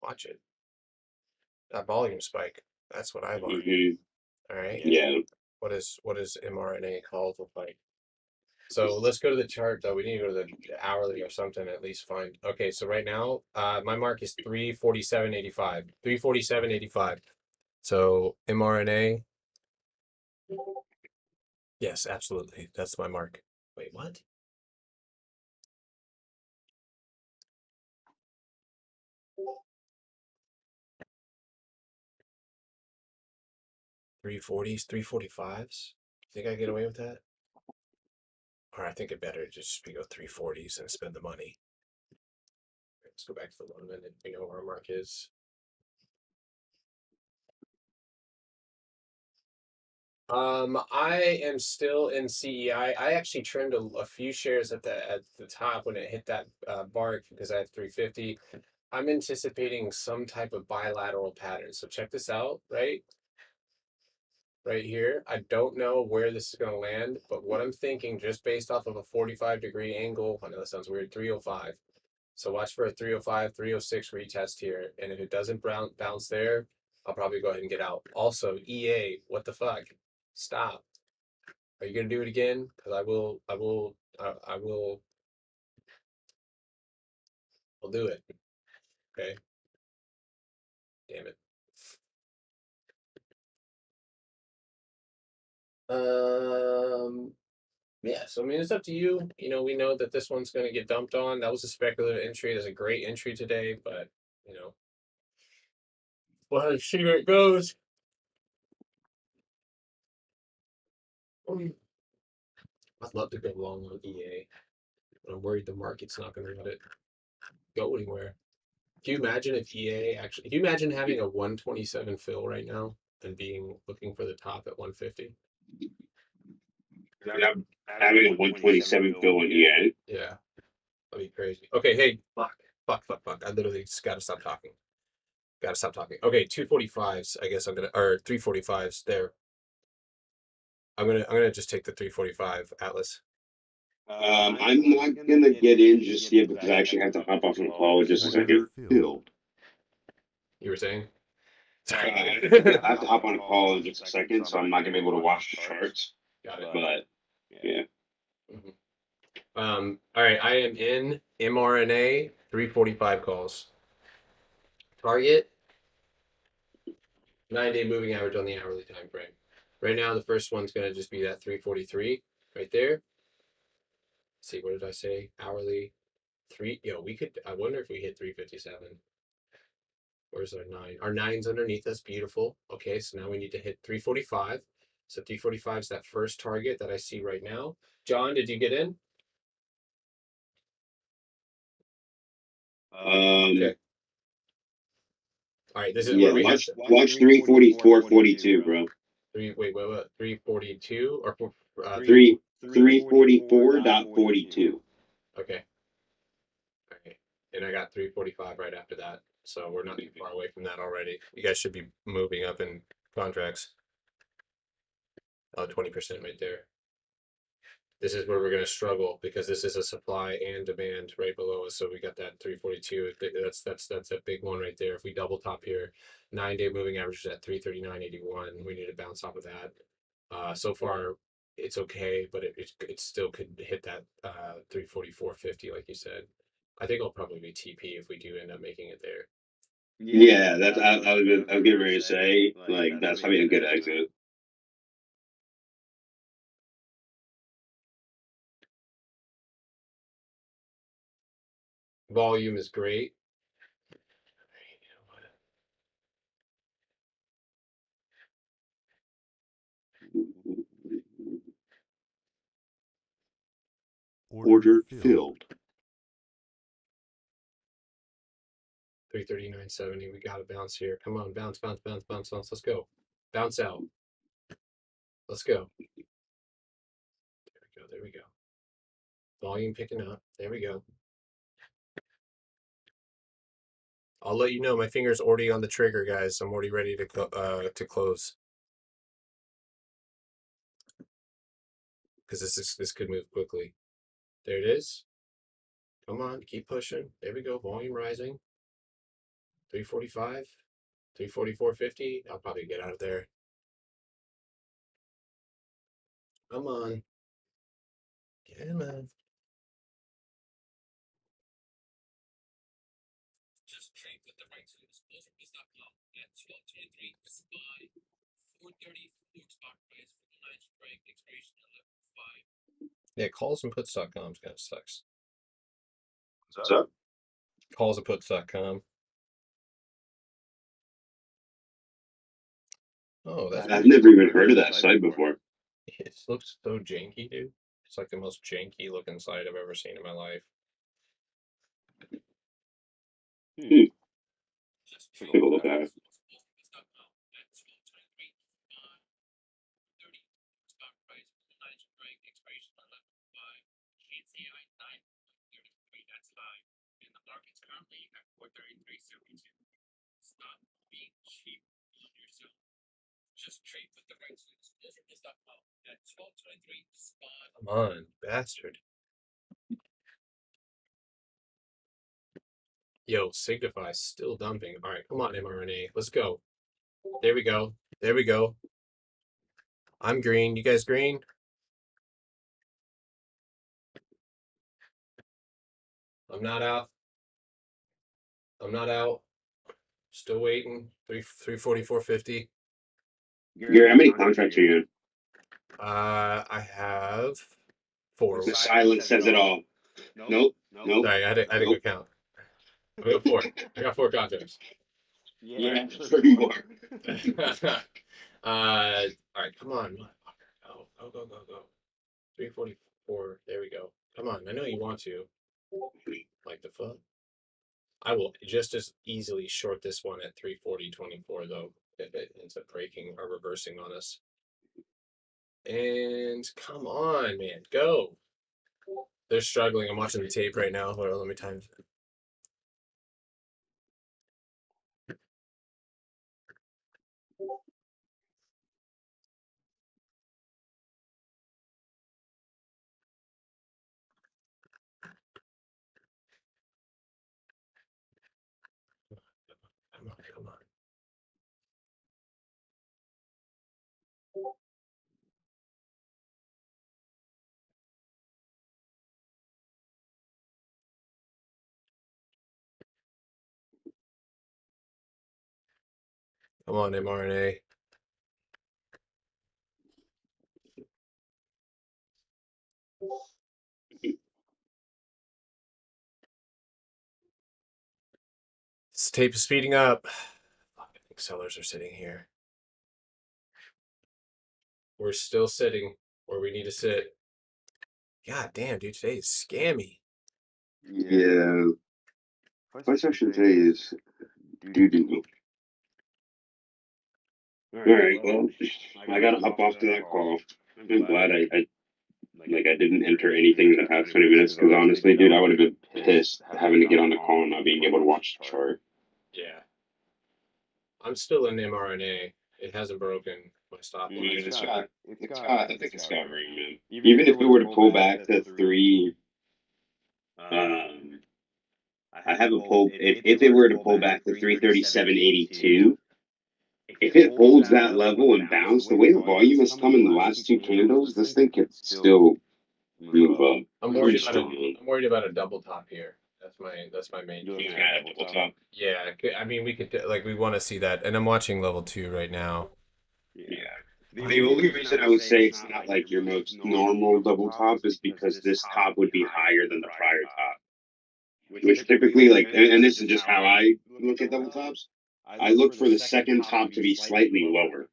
Watch it. That volume spike. That's what I want. All right. Yeah. What is mRNA called look like? So let's go to the chart though. We need to go to the hourly or something at least find. Okay, so right now, my mark is 347.85. 347.85. So mRNA. Yes, absolutely. That's my mark. Wait, what? $340s, $345s? Think I can get away with that? Or I think it better just go $340s and spend the money. Let's go back to the 1 minute. We know where our mark is. I am still in CEI. I actually trimmed a few shares at the top when it hit that bark because I have 350. I'm anticipating some type of bilateral pattern. So check this out, right? Right here. I don't know where this is going to land, but what I'm thinking, just based off of a 45-degree angle, I know that sounds weird, 305. So watch for a 305, 306 retest here. And if it doesn't bounce there, I'll probably go ahead and get out. Also, EA, what the fuck? Stop. Are you gonna do it again? Because I'll do it. Okay. Damn it. Yeah, so I mean it's up to you. You know, we know that this one's gonna get dumped on. That was a speculative entry. It was a great entry today, but you know, we'll have to see where it goes. I'd love to go long on EA, but I'm worried the market's not gonna let it go anywhere. Can you imagine if EA actually? Can you imagine having a 127 fill right now and looking for the top at 150? I'm having a 127 fill in EA. Yeah, that'd be crazy. Okay, hey, fuck. I literally just gotta stop talking. Gotta stop talking. Okay, 245s. I guess I'm gonna or 345s. There. I'm gonna just take the 345 Atlas. I'm not gonna get in just yet because I actually have to hop off on a call in just a second. Order filled. You were saying? I have to hop on a call in just a second, so I'm not gonna be able to watch the charts. Got it. But yeah. All right, I am in mRNA 345 calls. Target 9-day moving average on the hourly time frame. Right now, the first one's gonna just be that 343 right there. Let's see, what did I say? Hourly three. We could. I wonder if we hit 357. Where's our 9? Our 9's underneath us. Beautiful. Okay, so now we need to hit 345. So 345 is that first target that I see right now. John, did you get in? Okay. All right, this is where we have to watch 344.42, bro. wait, 342 or Three 344.42. Okay. All right. And I got 345 right after that. So we're not too far away from that already. You guys should be moving up in contracts. Oh, 20% right there. This is where we're going to struggle because this is a supply and demand right below us. So we got that 342. That's a big one right there. If we double top here, 9-day moving average is at 339.81. We need to bounce off of that. So far, it's okay, but it still could hit that 344.50, like you said. I think it'll probably be TP if we do end up making it there. Yeah, that's I was getting ready to say, like, that's probably a good exit. Volume is great. Order filled. 339.70. We got to bounce here. Come on, bounce, bounce, bounce, bounce, bounce. Let's go. Bounce out. Let's go. There we go. There we go. Volume picking up. There we go. I'll let you know. My finger's already on the trigger, guys. I'm already ready to close. Because this could move quickly. There it is. Come on, keep pushing. There we go. Volume rising. 345, 344.50. I'll probably get out of there. Come on. Yeah, man. Just trade with the right tools. Business.com at 1223 SPY 434 stock price for the 9 strike expiration 11.5. Yeah, callsandputs.com kind of sucks. What's up? Callsandputs.com. Oh, that's I've never even heard of that site before. it looks so janky, dude. It's like the most janky looking site I've ever seen in my life. Take a look at it. Just trade with the right tools. Business.com at 1223 spot. Come on, bastard. Yo, Signify still dumping. All right, come on, mRNA. Let's go. There we go. There we go. I'm green. You guys green? I'm not out. I'm not out. Still waiting. 344.50. Gary, how many contracts are you in? I have 4. The silence says it all. Nope. Sorry, I had to go count. I got 4. I got 4 contracts. Yeah, I'm sure you are. All right, come on, motherfucker. Go. 344. There we go. Come on, I know you want to. Like the fuck. I will just as easily short this one at 340.24 though, if it ends up breaking or reversing on us. And come on, man, go. They're struggling. I'm watching the tape right now. Hold on, let me time. Come on. Come on, mRNA. This tape is speeding up. Fucking sellers are sitting here. We're still sitting where we need to sit. God damn, dude, today is scammy. Yeah. Price action today is doo-doo. All right, well, I gotta hop off to that call. I'm glad I didn't enter anything in the past 20 minutes because honestly, dude, I would have been pissed having to get on the call and not being able to watch the chart. Yeah. I'm still in mRNA. It hasn't broken my stop line. I think it's got room, man. Even if it were to pull back to 3, I have a pull. If it were to pull back to 337.82, if it holds that level and bounce, the way the volume has come in the last 2 candles, this thing could still move up. I'm worried about a double top here. That's my main You fear. got a double top. Yeah, I mean we could like We want to see that, and I'm watching level 2 right now. Yeah. The only reason I would say it's not like your most normal double top is because this top would be higher than the prior top. Which typically, like, and this is just how I look at double tops. I look for the second top to be slightly lower.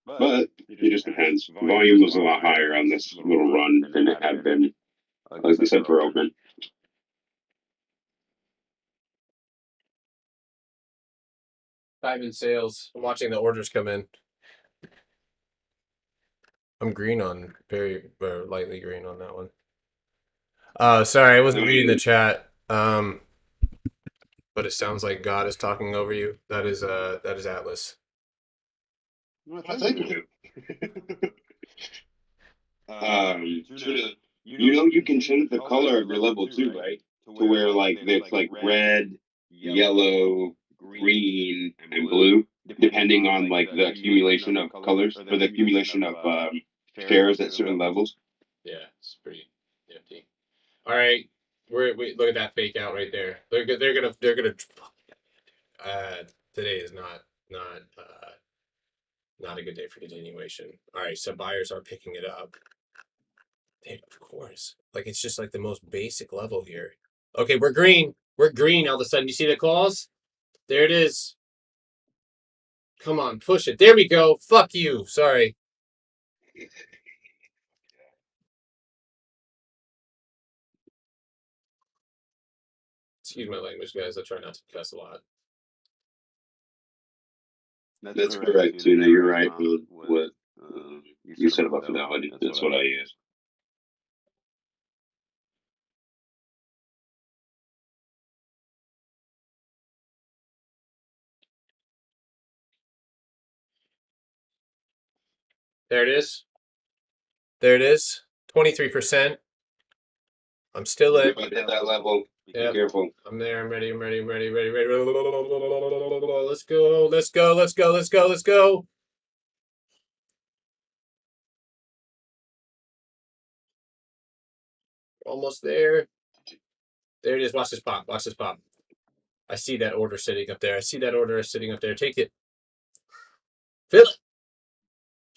But it just depends. Volume was a lot higher on this little run than it had been, like we said, for open. time in sales. I'm watching the orders come in. I'm green on very lightly green on that one. Sorry, I wasn't reading the chat. But it sounds like God is talking over you. That is Atlas. Thank you. Tuna, you know you can change the color of your level 2, right? To where like it's like red, yellow, green, and blue, depending on like the accumulation of colors or the accumulation of shares at certain levels. Yeah, it's pretty nifty. All right, we look at that fake out right there. They're gonna. Today is not a good day for continuation. All right, so buyers are picking it up. Of course, like it's just like the most basic level here. Okay, we're green. We're green. All of a sudden, you see the calls? There it is. Come on, push it. There we go. Fuck you. Sorry. Excuse my language, guys. I try not to cuss a lot. That's correct, Tuna. You're right with what you said about fidelity. That's what I use. There it is. There it is. 23%. I'm still in. At that level, be careful. I'm there. I'm ready. I'm ready. I'm ready. Ready. Ready. Let's go. Let's go. Let's go. Let's go. Let's go. Almost there. There it is. Watch this pop. Watch this pop. I see that order sitting up there. I see that order sitting up there. Take it. Fill it.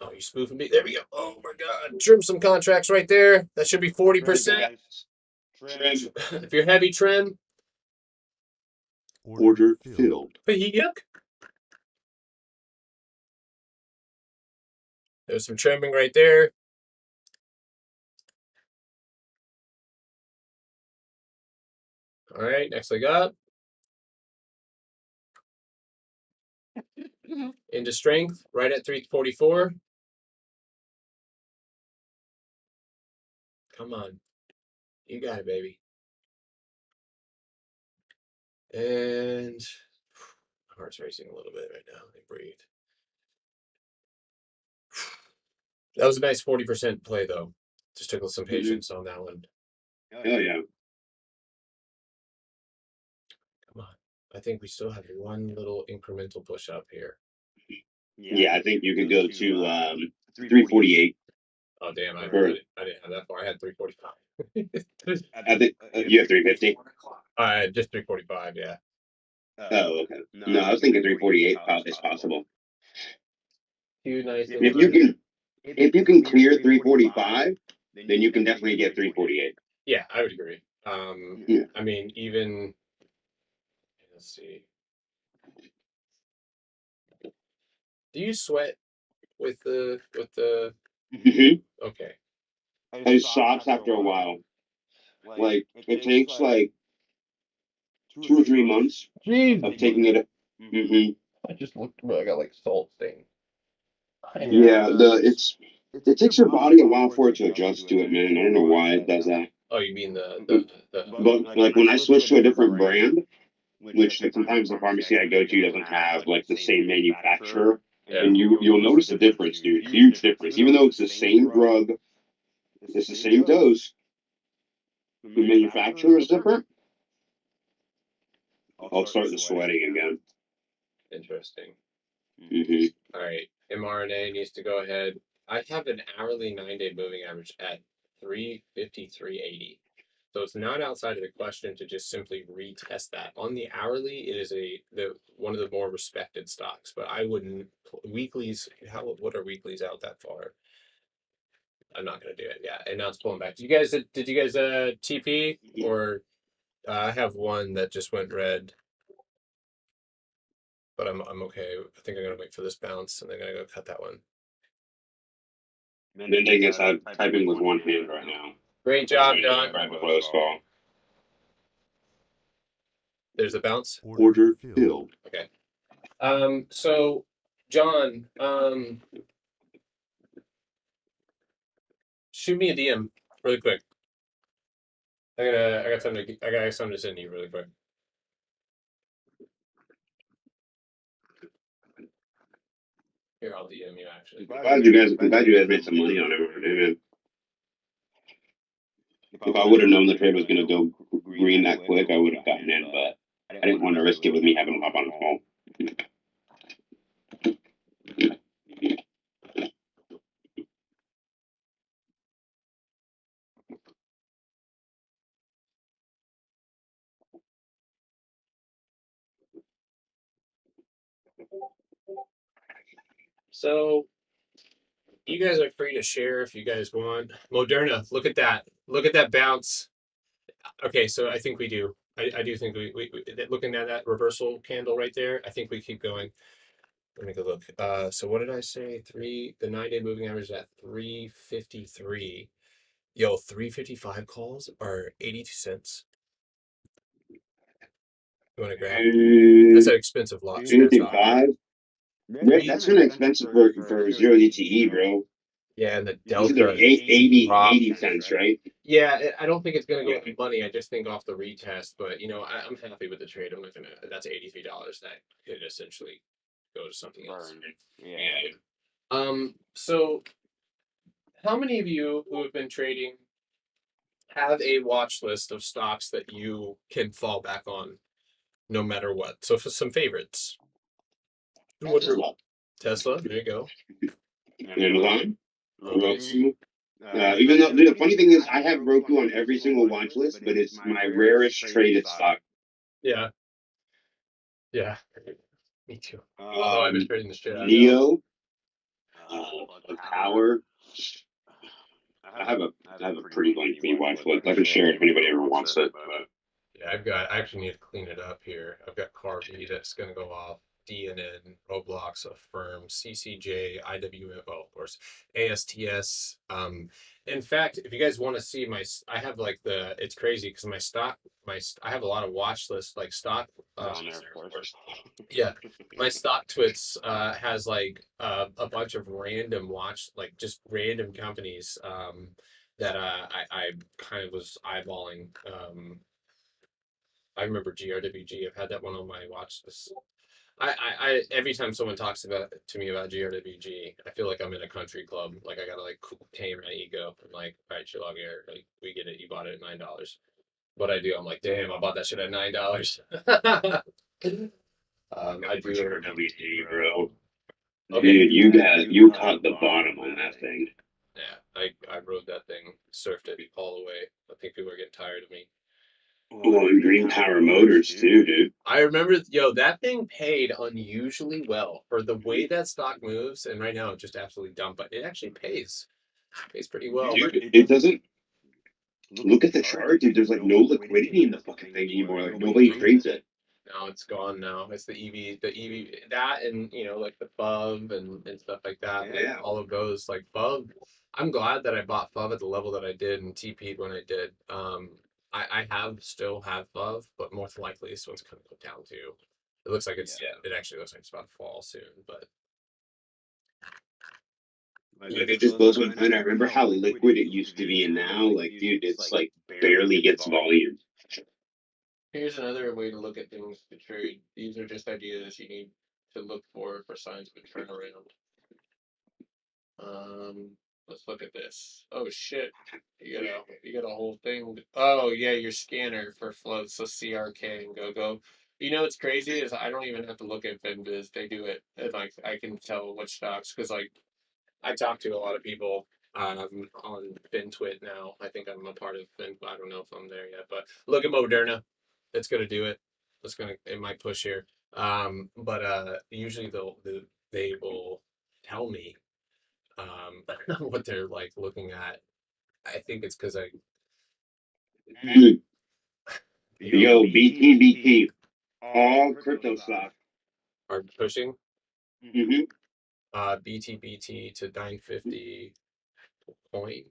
Oh, you spoofing me. There we go. Oh my God. Trim some contracts right there. That should be 40%. Trim. If you're heavy, trim. Order filled. Yuck. There's some trimming right there. All right, next leg up. Into strength, right at 344. Come on. You got it, baby. And my heart's racing a little bit right now. Let me breathe. That was a nice 40% play, though. Just took some patience on that one. Hell yeah. Come on. I think we still have one little incremental push up here. Yeah, I think you could go to 348. Oh, damn. I didn't have that far. I had 345. I think you have 350. Just 345, yeah. Oh, okay. No, I was thinking 348 is possible. Two nice. If you can clear 345, then you can definitely get 348. Yeah, I would agree. Yeah. I mean, even let's see. Do you sweat with the Mm-hmm. okay? It stops after a while. Like it takes like 2 or 3 months of taking it. Mm-hmm. I just looked. I got like salt stain. Yeah, it takes your body a while for it to adjust to it, man. I don't know why it does that. Oh, you mean But like when I switch to a different brand, which like sometimes the pharmacy I go to doesn't have like the same manufacturer, yeah. and you'll notice the difference, dude. Huge difference. Even though it's the same drug, it's the same dose, the manufacturer is different. I'll start the sweating again. Interesting. Hmm. All right. mRNA needs to go ahead. I have an hourly 9-day moving average at 353.80. So it's not outside of the question to just simply retest that. On the hourly, it is one of the more respected stocks, but I wouldn't weeklies. What are weeklies out that far? I'm not gonna do it. Yeah, and now it's pulling back. Did you guys TP or I have one that just went red, but I'm okay. I think I'm gonna wait for this bounce and then I'm gonna go cut that one. The thing is, I'm typing with one hand right now. Great job, Don. Right before this call. There's a bounce. Order filled. Okay. So John, shoot me a DM really quick. I got something to send you really quick. Here, I'll DM you actually. I'm glad you guys made some money on it, man. If I would have known the trade was gonna go green that quick, I would have gotten in, but I didn't want to risk it with me having to hop on a call. So you guys are free to share if you guys want. Moderna, look at that. Look at that bounce. Okay, so I think we do. I do think we looking at that reversal candle right there. I think we keep going. Let me go look. So what did I say? The 9-day moving average is at 353. Yo, 355 calls are 82 cents. You want to grab? That's an expensive lot. 55. That's kind of expensive for zero DTE, bro. Yeah, and the You said they're delta 80 cents, right? Yeah, I don't think it's gonna go up in money. I just think off the retest, but I'm happy with the trade. I'm not gonna. That's $83 that could essentially go to something else. Yeah. So how many of you who have been trading have a watch list of stocks that you can fall back on no matter what? So for some favorites, Tesla. There you go. Amazon, Roku. Even though the funny thing is, I have Roku on every single watch list, but it's my rarest traded stock. Yeah. Yeah. Me too. Although I've been trading the shit out of it. Neo, Power. I have a pretty lengthy watch list. I can share it if anybody ever wants it. But Yeah, I actually need to clean it up here. I've got CarV that's going to go off, DNN, Roblox, Affirm, CCJ, IWM, of course, ASTS. In fact, if you guys want to see I have like it's crazy because I have a lot of watch lists, like stock. Yeah, my stock twits has like a bunch of random like just random companies that I kind of was eyeballing. I remember GRWG. I've had that one on my watch list. I every time someone talks to me about GRWG, I feel like I'm in a country club. Like I gotta like tame my ego. I'm like, all right, Sherlock Air, like we get it. You bought it at $9. What I do, I'm like, damn, I bought that shit at $9. I do GRWG, bro. Okay. Dude, you caught the bottom on that thing. Yeah, I rode that thing, surfed it all the way. I think people are getting tired of me. Well, and Green Power Motors too, dude. I remember, that thing paid unusually well for the way that stock moves, and right now it's just absolutely dumb, but it actually pays pretty well. Dude, it doesn't. Look at the chart, dude. There's like no liquidity in the fucking thing anymore. Like nobody trades it. No, it's gone now. It's the EV, that, and like the FUV and stuff like that. Yeah. All of those, like FUV. I'm glad that I bought FUV at the level that I did and TP'd when I did. I still have FUV, but more than likely this one's gonna go down too. It looks like it actually looks like it's about to fall soon, but Like it just blows my mind. I remember how liquid it used to be, and now, like, dude, it's like barely gets volume. Here's another way to look at things to trade. These are just ideas you need to look for signs of a turnaround. Let's look at this. Oh shit. You got a whole thing. Oh yeah, your scanner for floats, so CRK and GoGo. You know what's crazy is I don't even have to look at FinBiz. They do it. And like I can tell which stocks because like I talk to a lot of people on FinTwit now. I think I'm a part of Fin. I don't know if I'm there yet, but look at Moderna. It's gonna do it. It might push here. But usually they will tell me what they're like looking at. I think it's because I Dude, yo, BT, all crypto stock. are pushing Mm-hmm. BT to 950 point.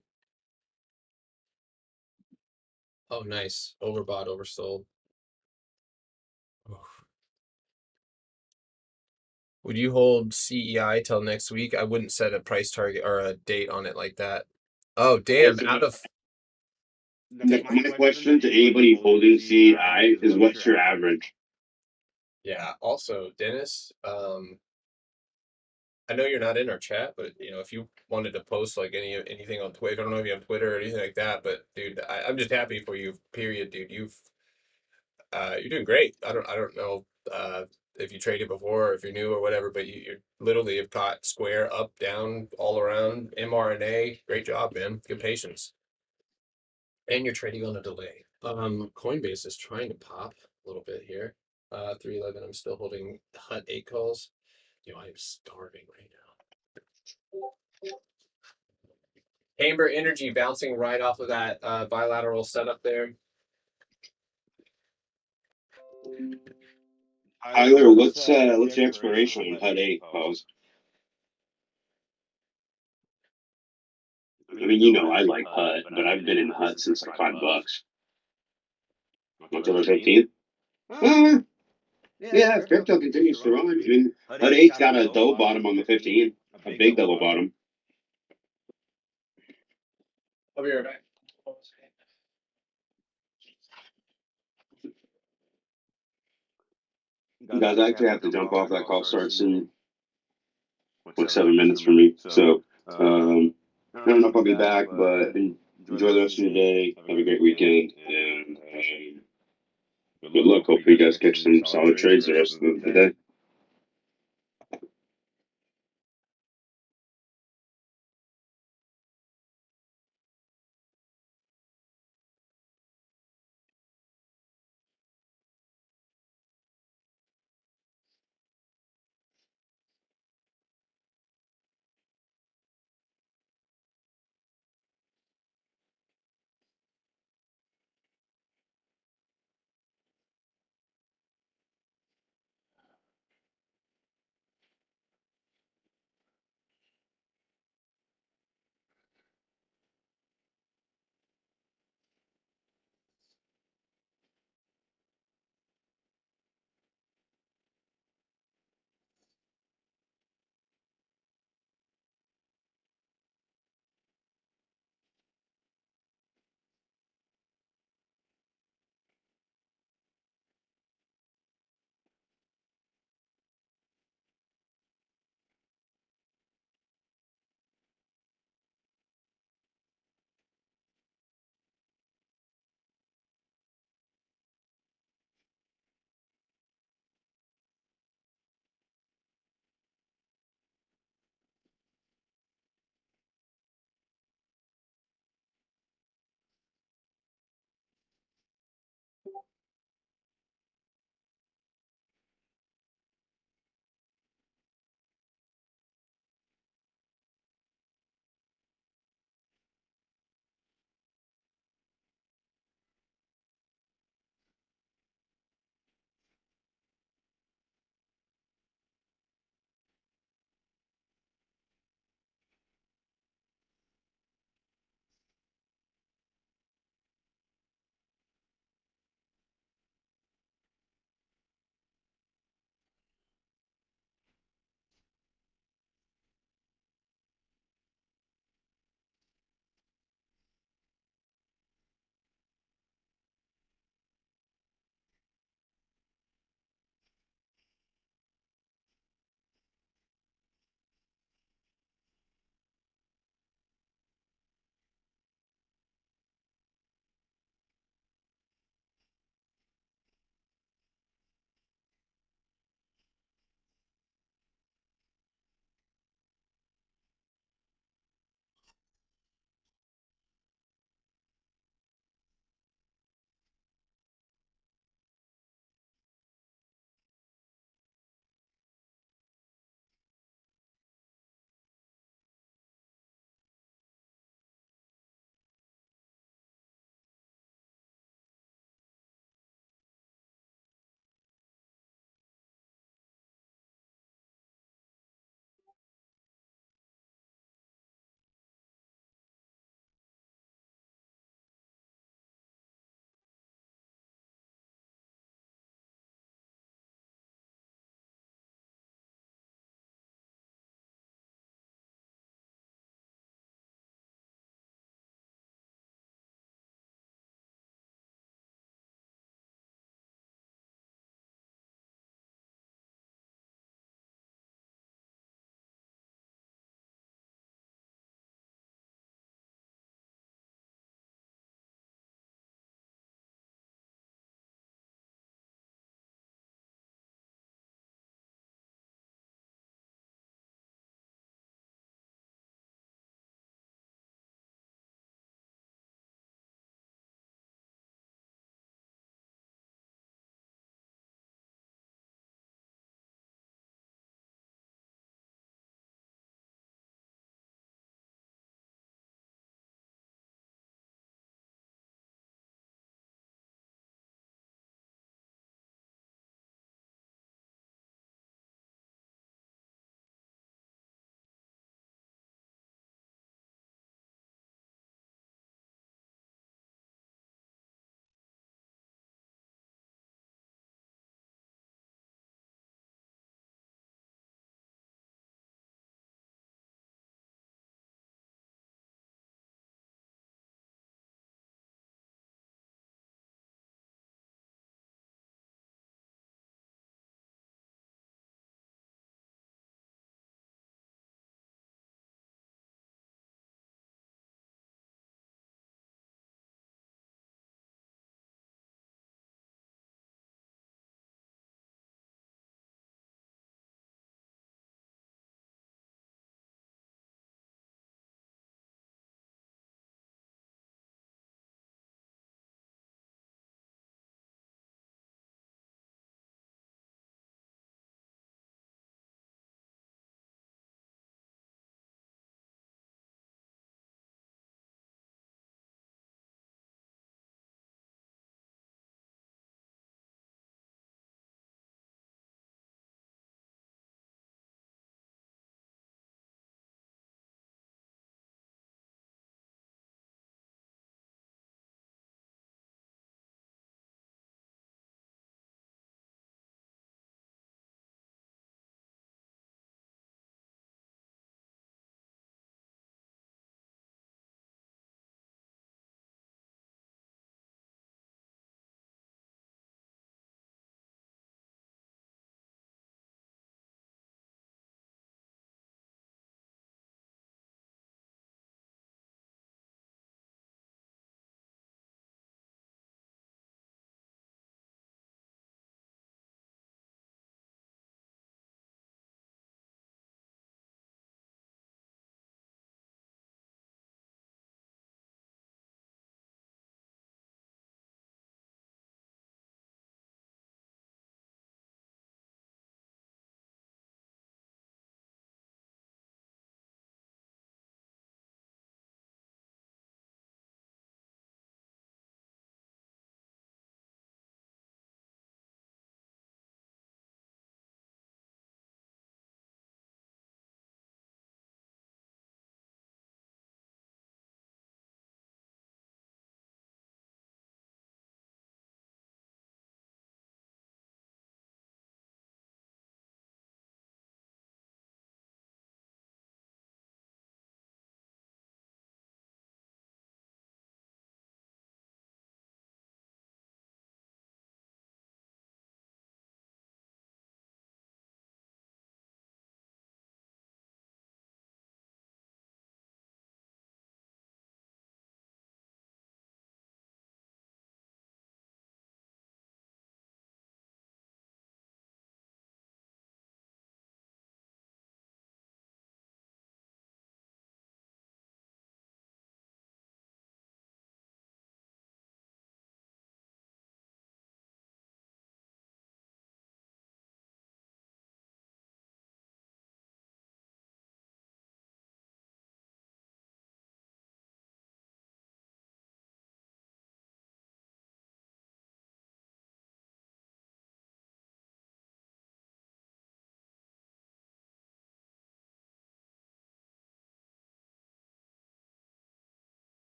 Oh, nice. Overbought, oversold. Oof. Would you hold CEI till next week? I wouldn't set a price target or a date on it like that. Oh, damn. Out of My question to anybody holding CI is, what's your average? yeah. Also, Dennis, I know you're not in our chat, but if you wanted to post like anything on Twitter, I don't know if you have Twitter or anything like that, but dude, I'm just happy for you. Period, dude. You're doing great. I don't know if you traded before or if you're new or whatever, but you literally have caught square up, down, all around mRNA. Great job, man. Good patience. And you're trading on a delay. Coinbase is trying to pop a little bit here. 311. I'm still holding Hut 8 calls. I am starving right now. Amber Energy bouncing right off of that bilateral setup there. Tyler, what's the expiration on HUD 8 calls? I mean, I like HUD, but I've been in HUD since like $5. October 15th? Yeah, if crypto continues to run. I mean, HUD 8's got a double bottom on the 15th, a big double bottom. I'll be right back. Guys, I actually have to jump off. That call starts in like 7 minutes for me. So, I don't know if I'll be back, but enjoy the rest of your day. Have a great weekend, and good luck. Hopefully, you guys catch some solid trades the rest of the day.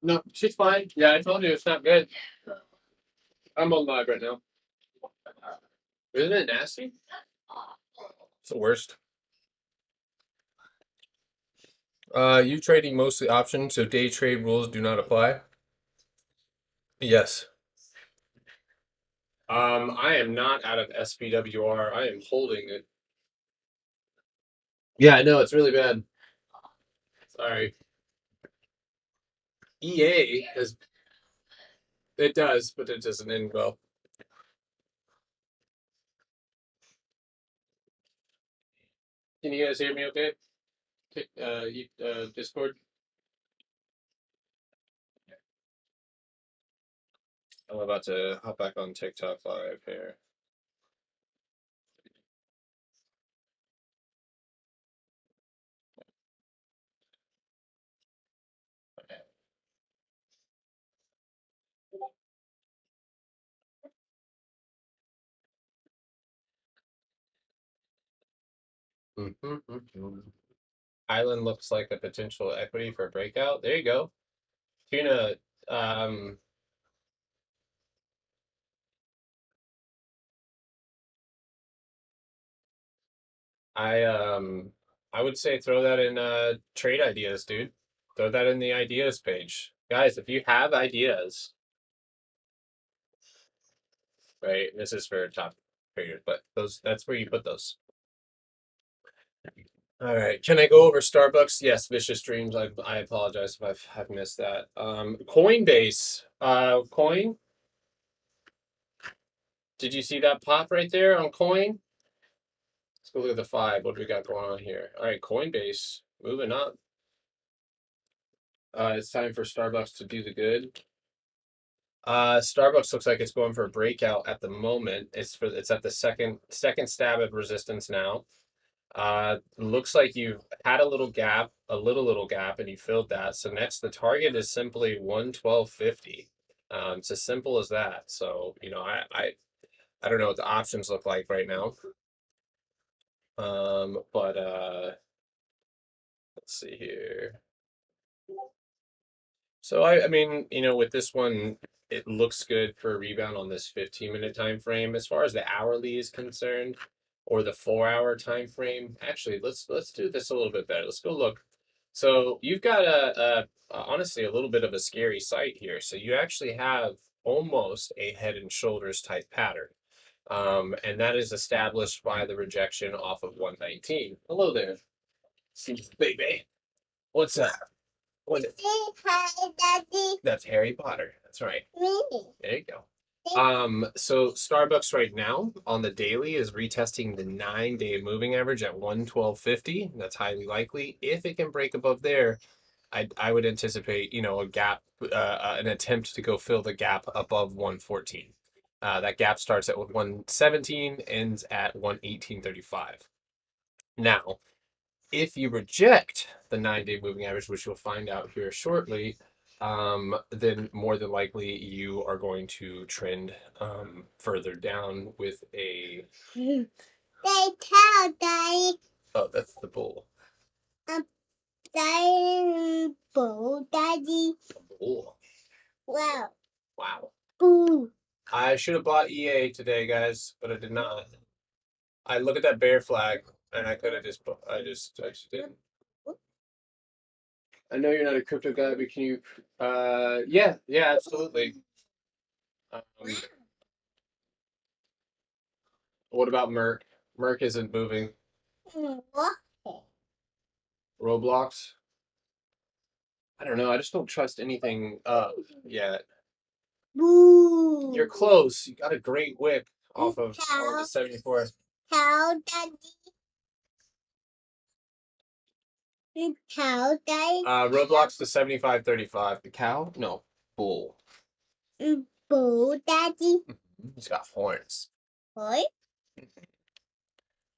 No, she's fine. Yeah, I told you it's not good. I'm on live right now. Isn't it nasty? It's the worst. You trading mostly options, so day trade rules do not apply. Yes. I am not out of SPWR. I am holding it. Yeah, I know it's really bad. Sorry. EA has it does, but it doesn't end well. Can you guys hear me okay? Discord. I'm about to hop back on TikTok live here. Island looks like a potential equity for breakout. There you go. Tuna, um, I would say throw that in trade ideas, dude. Throw that in the ideas page. Guys, if you have ideas, right? This is for top traders, but that's where you put those. All right. Can I go over Starbucks? Yes, Vicious Dreams. I apologize if I've missed that. Coinbase. Coin. Did you see that pop right there on Coin? Let's go look at the 5. What do we got going on here? All right, Coinbase moving up. It's time for Starbucks to do the good. Starbucks looks like it's going for a breakout at the moment. It's at the second stab of resistance now. Looks like you've had a little gap, little gap, and you filled that. So next, the target is simply 112.50. It's as simple as that. So I don't know what the options look like right now. But let's see here. So I mean, with this one, it looks good for a rebound on this 15-minute time frame. As far as the hourly is concerned, or the 4-hour time frame, actually, let's do this a little bit better. Let's go look. So you've got honestly a little bit of a scary sight here. So you actually have almost a head and shoulders type pattern. And that is established by the rejection off of 119. Hello there, baby. What's that? What? Hi, Daddy. That's Harry Potter. That's right. Me. There you go. So Starbucks right now on the daily is retesting the 9-day moving average at 112.50. That's highly likely. If it can break above there, I would anticipate a gap, an attempt to go fill the gap above 114. That gap starts at 117, ends at 118.35. Now, if you reject the 9-day moving average, which you'll find out here shortly, then more than likely you are going to trend further down with a. Oh, that's the bull. Bull, Daddy. A bull. Wow. Wow. Ooh. I should have bought EA today, guys, but I did not. I look at that bear flag, and I could have I just didn't. I know you're not a crypto guy, but can you? Yeah, absolutely. Um, what about Merc? Merc isn't moving. Roblox? I don't know. I just don't trust anything yet. Boo. You're close. You got a great wick off of the 74. How, Daddy? Cow, Daddy? Roblox to 75.35. The cow? No. Bull. Bull, Daddy? He's got horns. What?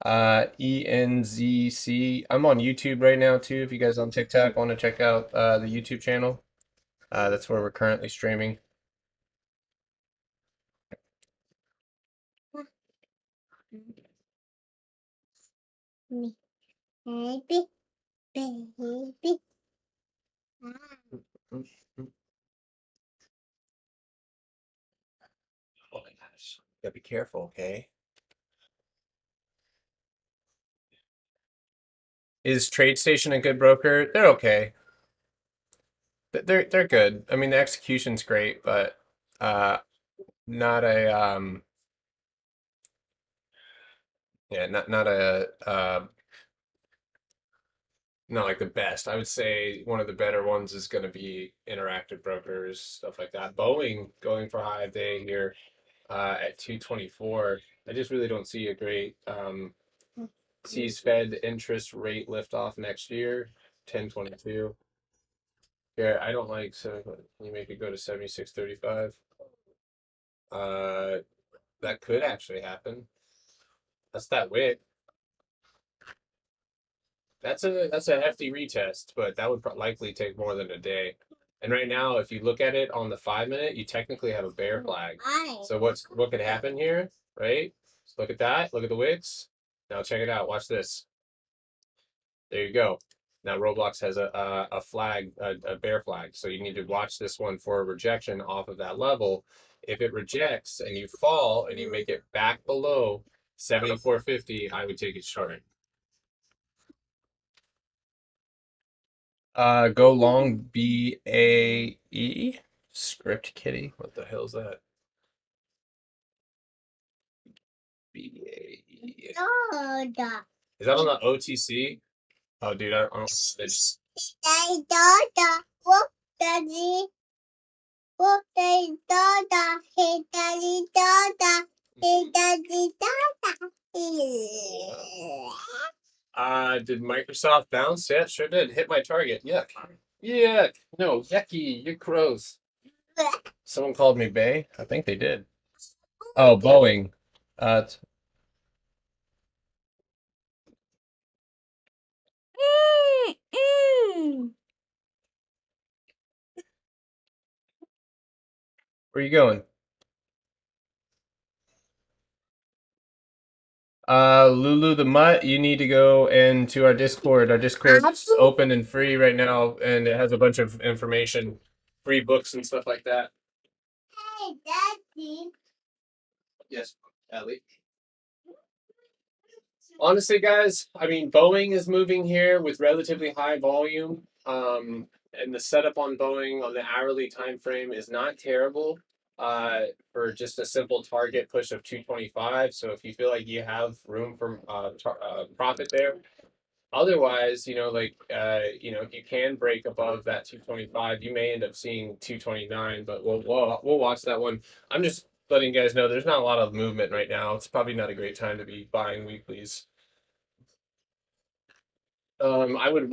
ENZC. I'm on YouTube right now too. If you guys on TikTok want to check out the YouTube channel, that's where we're currently streaming. Baby, baby. Gotta be careful, okay? Is TradeStation a good broker? They're okay. They're good. I mean, the execution's great, but not a yeah, not a not like the best. I would say one of the better ones is going to be Interactive Brokers, stuff like that. Boeing going for high day here at 224. I just really don't see a great sees Fed interest rate lift off next year, 1022. Yeah, I don't like, so you make it go to 76.35. Uh, that could actually happen. That's that wick. That's a hefty retest, but that would likely take more than a day. And right now, if you look at it on the 5 minute, you technically have a bear flag. So what could happen here, right? So look at that. Look at the wicks. Now check it out. Watch this. There you go. Now Roblox has a flag, a bear flag. So you need to watch this one for a rejection off of that level. If it rejects and you fall and you make it back below 74.50, I would take it short. Go long BAE script kitty. What the hell's that? BAE. Is that on the OTC? Oh, dude, I don't. It's did Microsoft bounce? Yeah, it sure did. Hit my target. Yuck. Yuck. No, yucky. You're gross. Someone called me Bay. I think they did. Oh, Boeing. Where are you going? Lulu the Mutt, you need to go into our Discord. Our Discord is open and free right now, and it has a bunch of information, free books and stuff like that. Hey, Daddy. Yes, Ellie. Honestly, guys, I mean, Boeing is moving here with relatively high volume. And the setup on Boeing on the hourly time frame is not terrible. For just a simple target push of 225. So if you feel like you have room for profit there, otherwise, if you can break above that 225, you may end up seeing 229. But we'll watch that one. I'm just letting you guys know there's not a lot of movement right now. It's probably not a great time to be buying weeklies. I would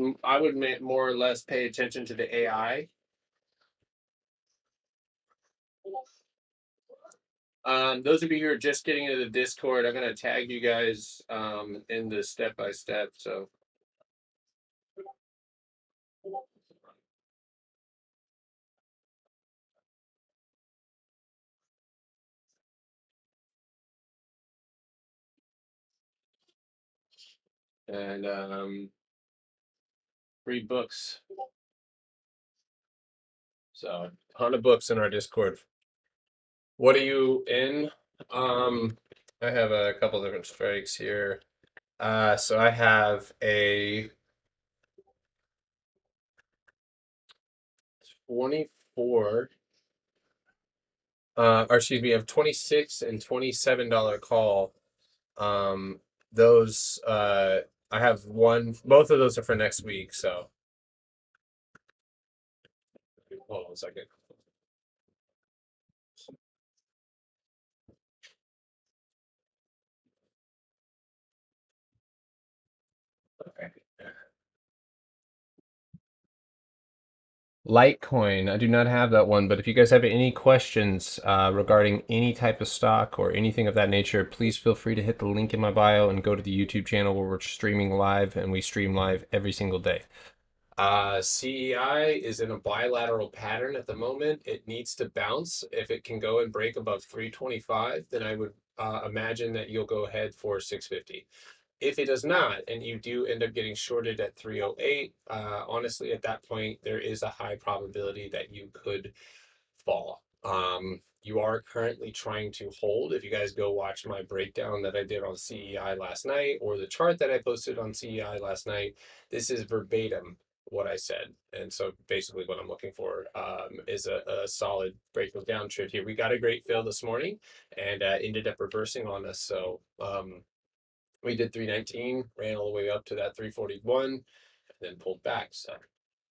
more or less pay attention to the AI. Those of you who are just getting into the Discord, I'm gonna tag you guys in the step by step. So and free books. So a ton of books in our Discord. What are you in? I have a couple different strikes here. So I have a 24. Or excuse me, I have 26 and $27 call. Those I have both of those are for next week, so hold on a second. Okay. Litecoin, I do not have that one, but if you guys have any questions regarding any type of stock or anything of that nature, please feel free to hit the link in my bio and go to the YouTube channel where we're streaming live, and we stream live every single day. CEI is in a bilateral pattern at the moment. It needs to bounce. If it can go and break above 325, then I would imagine that you'll go ahead for 650. If it does not, and you do end up getting shorted at 308, honestly, at that point, there is a high probability that you could fall. You are currently trying to hold. If you guys go watch my breakdown that I did on CEI last night, or the chart that I posted on CEI last night, this is verbatim what I said. And so basically what I'm looking for is a solid breaking down trade here. We got a great fill this morning and ended up reversing on us. So we did 319, ran all the way up to that 341, and then pulled back. So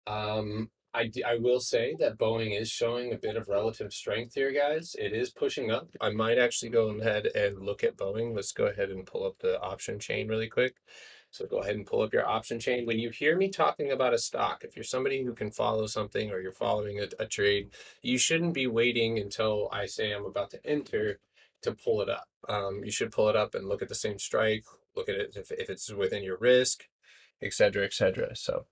I will say that Boeing is showing a bit of relative strength here, guys. It is pushing up. I might actually go ahead and look at Boeing. Let's go ahead and pull up the option chain really quick. So go ahead and pull up your option chain. When you hear me talking about a stock, if you're somebody who can follow something or you're following a trade, you shouldn't be waiting until I say I'm about to enter to pull it up. You should pull it up and look at the same strike, look at it if it's within your risk, etc., etc. So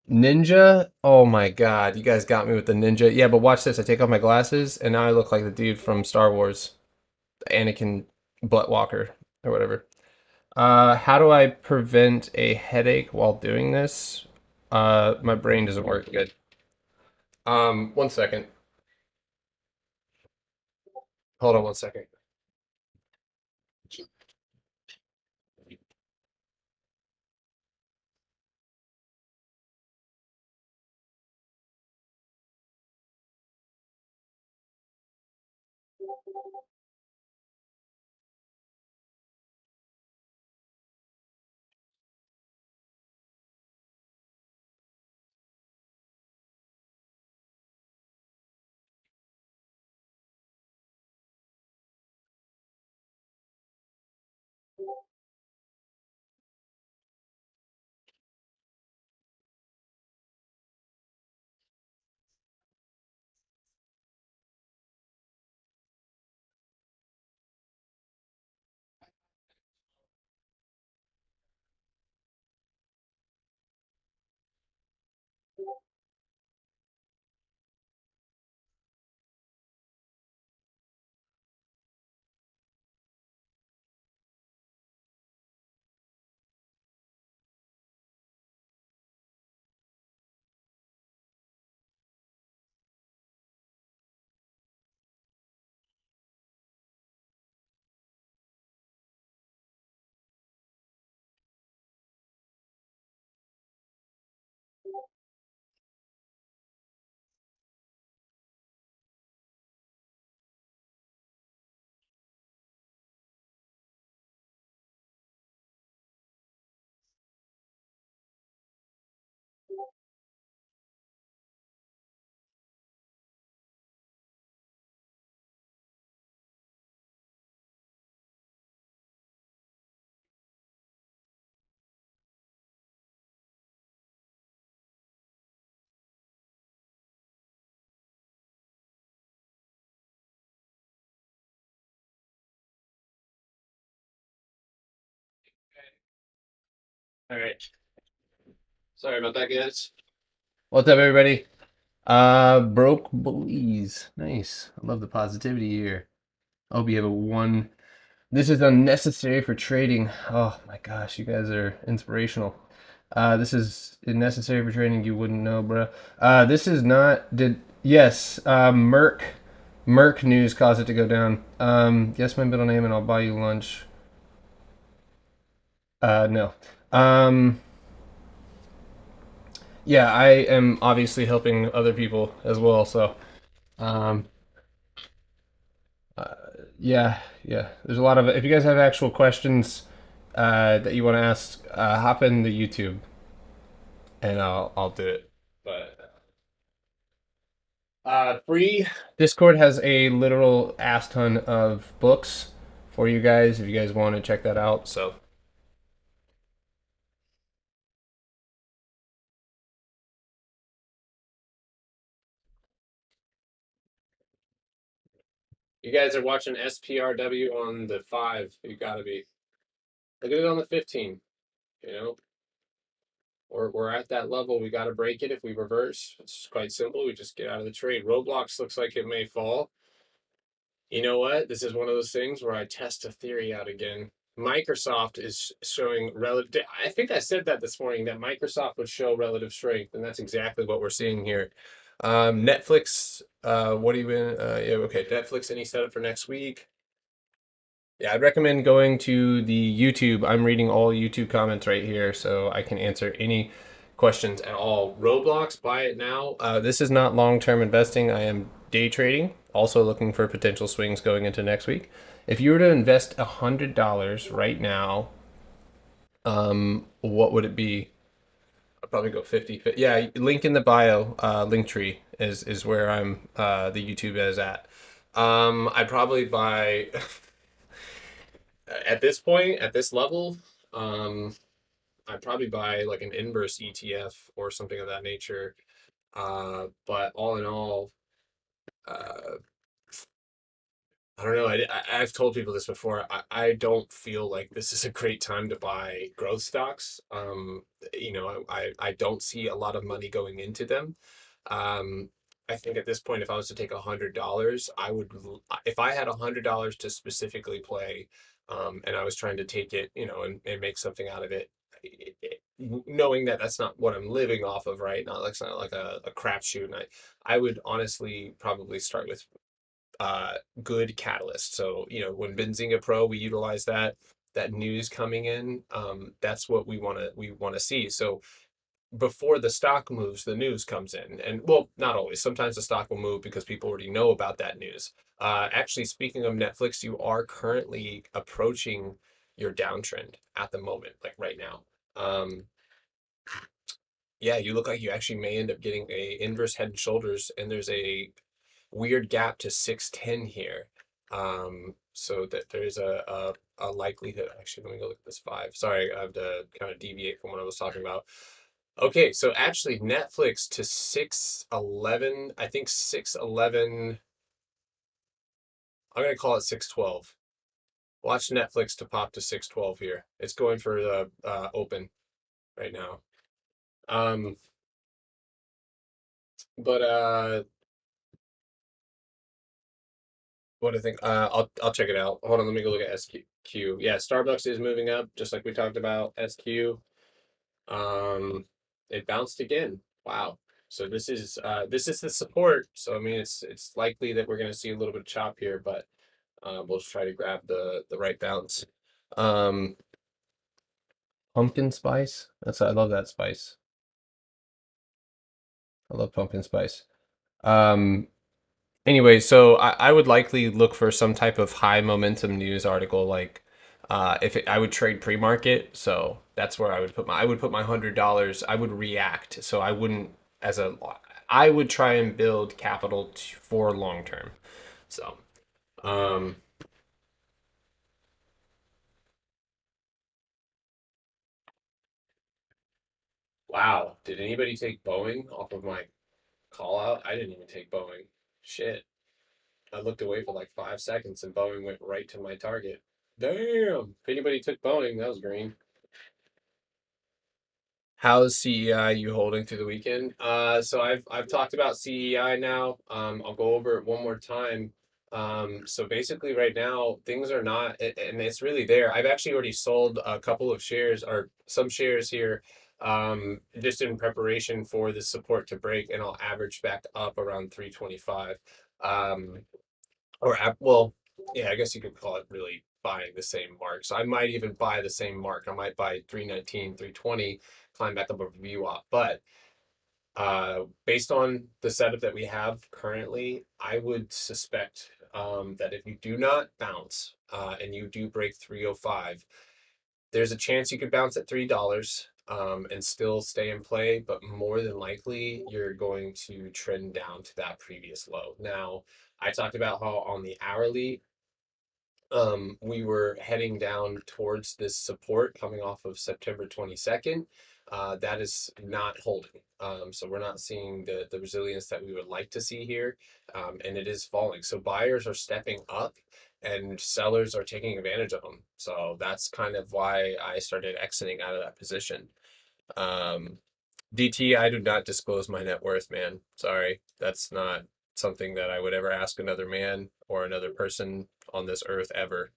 Ninja, oh my god, you guys got me with the ninja. Yeah, but watch this. I take off my glasses and now I look like the dude from Star Wars, Anakin Buttwalker or whatever. How do I prevent a headache while doing this? My brain doesn't work good. 1 second. Hold on 1 second. All right. Sorry about that, guys. What's up, everybody? Broke bullies. Nice. I love the positivity here. I hope you have a one. This is unnecessary for trading. Oh my gosh, you guys are inspirational. This is necessary for trading. You wouldn't know, bro. This is not. Yes. Merck news caused it to go down. Guess my middle name and I'll buy you lunch. No. Yeah, I am obviously helping other people as well. So, um, uh, yeah, yeah. There's a lot of. If you guys have actual questions that you want to ask, hop in the YouTube, and I'll do it. But free Discord has a literal ass ton of books for you guys if you guys want to check that out. So. You guys are watching SPRW on the 5. You gotta be. Look at it on the 15. You know, we're at that level. We got to break it if we reverse. It's quite simple. We just get out of the trade. Roblox looks like it may fall. You know what? This is one of those things where I test a theory out again. Microsoft is showing relative. I think I said that this morning that Microsoft would show relative strength, and that's exactly what we're seeing here. Netflix. What do you been? Yeah, okay. Netflix. Any setup for next week? Yeah, I'd recommend going to the YouTube. I'm reading all YouTube comments right here, so I can answer any questions at all. Roblox, buy it now. This is not long-term investing. I am day trading. Also looking for potential swings going into next week. If you were to invest $100 right now, what would it be? I'll probably go 50. Yeah, link in the bio. Link tree is where I'm. The YouTube is at. I'd probably buy. At this point, at this level, um, I'd probably buy like an inverse ETF or something of that nature. But all in all, uh, I don't know. I've told people this before. I don't feel like this is a great time to buy growth stocks. I don't see a lot of money going into them. Um, I think at this point, if I was to take $100, if I had $100 to specifically play, and I was trying to take it, and make something out of it, knowing that that's not what I'm living off of, right? Not like it's not like a crapshoot. And I would honestly probably start with good catalyst. So, when Benzinga Pro, we utilize that news coming in. That's what we want to see. So before the stock moves, the news comes in. And well, not always. Sometimes the stock will move because people already know about that news. Actually, speaking of Netflix, you are currently approaching your downtrend at the moment, like right now. Yeah, you look like you actually may end up getting a inverse head and shoulders, and there's a weird gap to 610 here. So that there's a likelihood. Actually, let me go look at this five. Sorry, I have to kind of deviate from what I was talking about. Okay, so actually Netflix to 611, I think 611, I'm gonna call it 612. Watch Netflix to pop to 612 here. It's going for the open right now. But what do I think? I'll check it out. Hold on, let me go look at SQ. Yeah, Starbucks is moving up, just like we talked about. SQ. It bounced again. Wow. So this is the support. So I mean, it's likely that we're going to see a little bit of chop here, but we'll just try to grab the right bounce. Um, pumpkin spice. I love that spice. I love pumpkin spice. Um, Anyway, so I would likely look for some type of high momentum news article, like I would trade pre-market, so that's where I would put my $100. I would react, so I wouldn't as a I would try and build capital for long term. So, um, wow, did anybody take Boeing off of my call out? I didn't even take Boeing. Shit, I looked away for like 5 seconds and Boeing went right to my target. Damn, if anybody took Boeing, that was green. How's CEI you holding through the weekend? So I've talked about CEI now. I'll go over it one more time. So basically right now things are not, and it's really there. I've actually already sold a couple of shares or some shares here, just in preparation for the support to break, and I'll average back up around 325. Um, well, yeah, I guess you could call it really buying the same mark. So I might even buy the same mark. I might buy 319, 320, climb back up a view up. But based on the setup that we have currently, I would suspect that if you do not bounce and you do break 305, there's a chance you could bounce at $3 and still stay in play, but more than likely you're going to trend down to that previous low. Now, I talked about how on the hourly, we were heading down towards this support coming off of September 22nd. That is not holding. So we're not seeing the resilience that we would like to see here, and it is falling. So buyers are stepping up and sellers are taking advantage of them. So that's kind of why I started exiting out of that position. Um, DT, I do not disclose my net worth, man. Sorry. That's not something that I would ever ask another man or another person on this earth ever.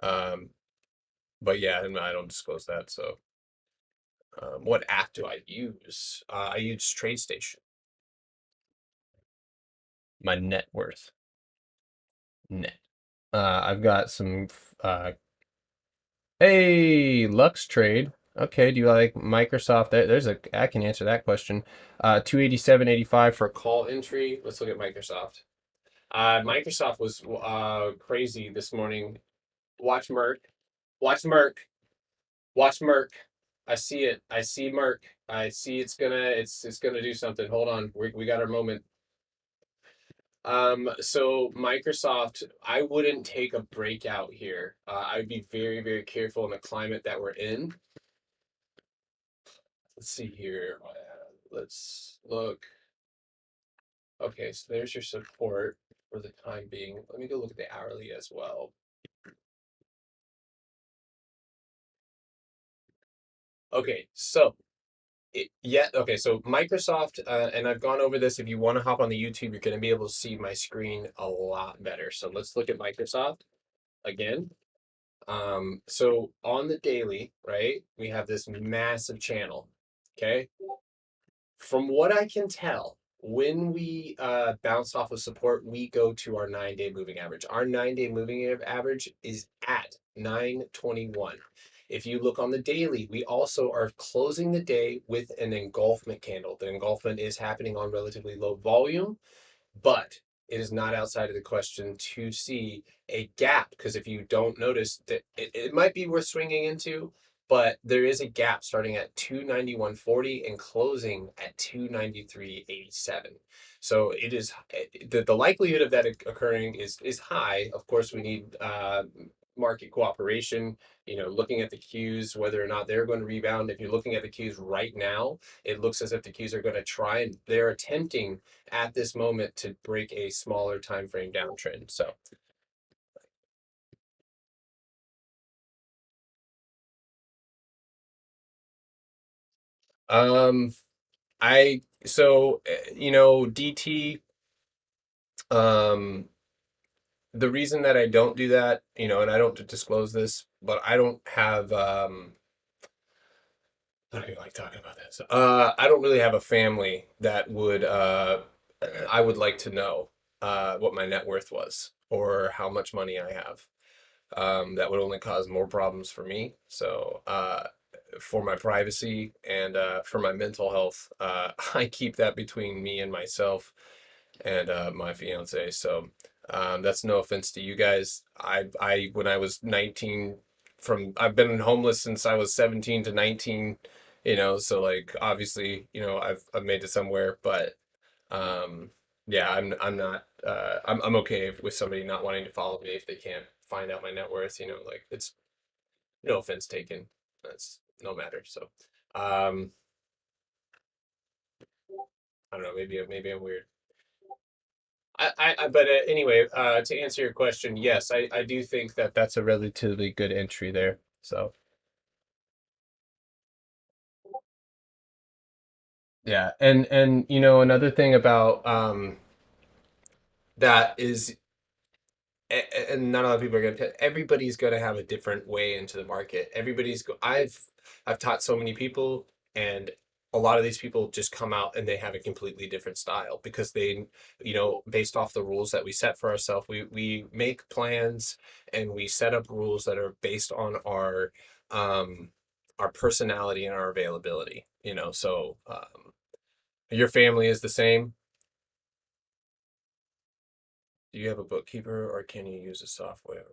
Um, but yeah, and I don't disclose that. So, what app do I use? I use TradeStation. my net worth. Net. I've got some hey, Lux trade. Okay, do you like Microsoft? I can answer that question. 287.85 for a call entry. Let's look at Microsoft. Microsoft was crazy this morning. Watch Merck. Watch Merck. Watch Merck. I see it. I see Merck. I see it's gonna do something. Hold on. We got our moment. So Microsoft, I wouldn't take a breakout here. I'd be very, very careful in the climate that we're in. Let's see here. Let's look. Okay, so there's your support for the time being. Let me go look at the hourly as well. Okay, so okay, so Microsoft, and I've gone over this. If you want to hop on the YouTube, you're going to be able to see my screen a lot better. So let's look at Microsoft again. So on the daily, right, we have this massive channel. Okay. From what I can tell, when we bounce off of support, we go to our 9-day moving average. Our 9-day moving average is at 921. If you look on the daily, we also are closing the day with an engulfment candle. The engulfment is happening on relatively low volume, but it is not outside of the question to see a gap, because if you don't notice that it might be worth swinging into, but there is a gap starting at 291.40 and closing at 293.87. So it is the likelihood of that occurring is high. Of course, we need market cooperation, looking at the cues, whether or not they're going to rebound. If you're looking at the cues right now, it looks as if the cues are going to try, and they're attempting at this moment to break a smaller time frame downtrend. So DT, the reason that I don't do that, and I don't disclose this, but I don't have I don't like talking about this. I don't really have a family that would I would like to know what my net worth was or how much money I have. That would only cause more problems for me. So for my privacy and for my mental health, I keep that between me and myself and my fiance. So that's no offense to you guys. I when I was 19, I've been homeless since I was 17 to 19, so like obviously, I've made it somewhere, but yeah, I'm not I'm okay with somebody not wanting to follow me if they can't find out my net worth, like it's no offense taken. That's no matter. So I don't know, maybe I'm weird. But anyway, to answer your question, yes, I do think that that's a relatively good entry there. So yeah, and another thing about that is, and not a lot of people are everybody's going to have a different way into the market. I've taught so many people, and a lot of these people just come out and they have a completely different style because they, based off the rules that we set for ourselves, we make plans and we set up rules that are based on our personality and our availability, so your family is the same. Do you have a bookkeeper or can you use a software?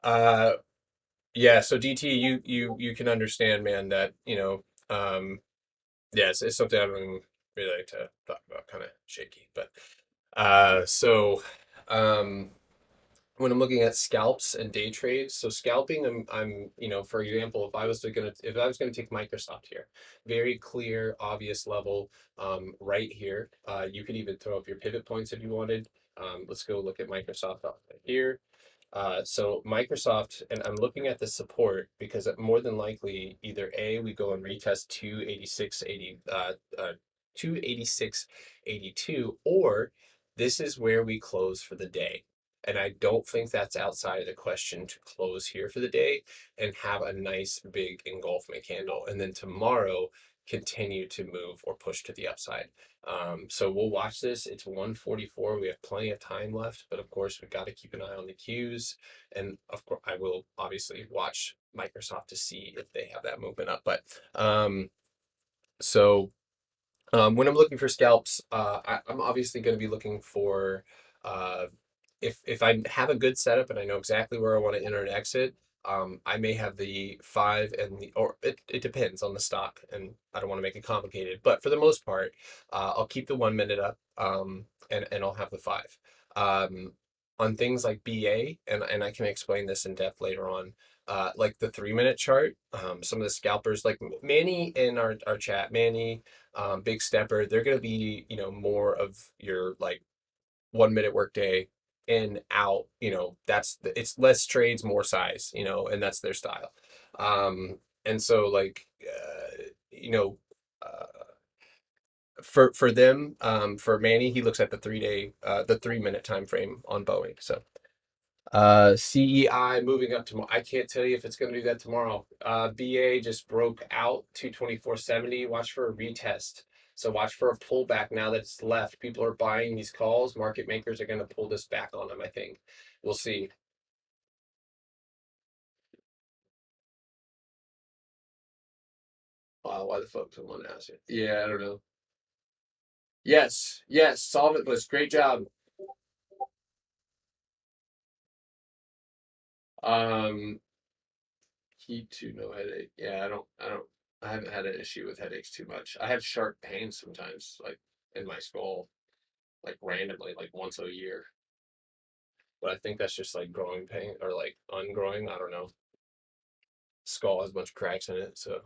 Uh, Yeah, so DT, you can understand, man, that yeah, it's something I don't really like to talk about, kind of shaky, but so um, when I'm looking at scalps and day trades, so scalping, I'm for example, if I was gonna take Microsoft here, very clear, obvious level, right here. You could even throw up your pivot points if you wanted. Let's go look at Microsoft here. So Microsoft, and I'm looking at the support because more than likely either A, we go and retest 286.82, or this is where we close for the day. And I don't think that's outside of the question to close here for the day and have a nice big engulfment candle. And then tomorrow continue to move or push to the upside. So we'll watch this. It's 1:44. We have plenty of time left, but of course we've got to keep an eye on the cues. And of course, I will obviously watch Microsoft to see if they have that movement up. But so when I'm looking for scalps, I'm obviously going to be looking for uh, if I have a good setup and I know exactly where I want to enter and exit. I may have the 5 and the, or it depends on the stock, and I don't want to make it complicated, but for the most part, I'll keep the 1 minute up, and I'll have the 5. On things like BA, and I can explain this in depth later on, like the 3 minute chart, some of the scalpers like Manny in our chat, Manny, Big Stepper, they're going to be, more of your like 1 minute workday in out, it's less trades, more size, and that's their style. And so like, you know, uh, for them, for Manny, he looks at the 3 minute time frame on Boeing. So CEI moving up tomorrow. I can't tell you if it's going to do that tomorrow. BA just broke out 224.70. Watch for a retest. So watch for a pullback now that it's left. People are buying these calls. Market makers are going to pull this back on them, I think. We'll see. Why the fuck someone asked it? Yeah, I don't know. Yes, solventless. Great job. Heat to no headache. Yeah, I haven't had an issue with headaches too much. I have sharp pains sometimes, like in my skull, like randomly, like once a year. But I think that's just like growing pain or like ungrowing. I don't know. Skull has a bunch of cracks in it, so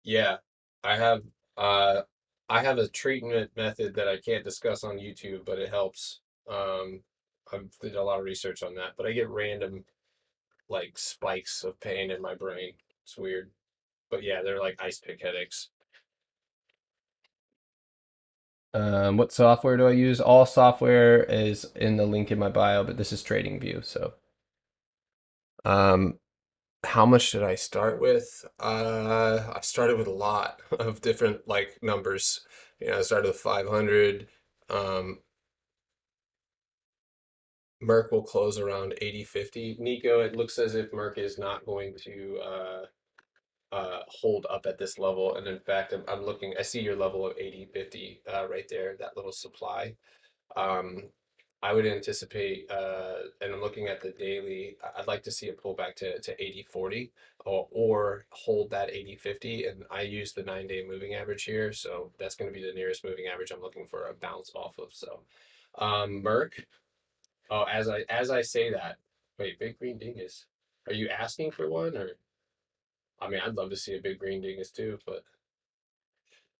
yeah. I have uh I have a treatment method that I can't discuss on YouTube, but it helps. I've did a lot of research on that, but I get random like spikes of pain in my brain. It's weird. But yeah, they're like ice pick headaches. What software do I use? All software is in the link in my bio, but this is TradingView. So, um, how much did I start with? I started with a lot of different like numbers. I started with 500. Um, Merck will close around 80.50. Nico, it looks as if Merck is not going to hold up at this level. And in fact, I'm looking, I see your level of 80.50 right there, that little supply. Um, I would anticipate, and I'm looking at the daily, I'd like to see a pullback to 80.40 or hold that 80.50. And I use the 9-day moving average here. So that's going to be the nearest moving average I'm looking for a bounce off of. So, Merck, oh, as I say that, wait, Big Green Dingus, are you asking for one or? I mean, I'd love to see a Big Green Dingus too, but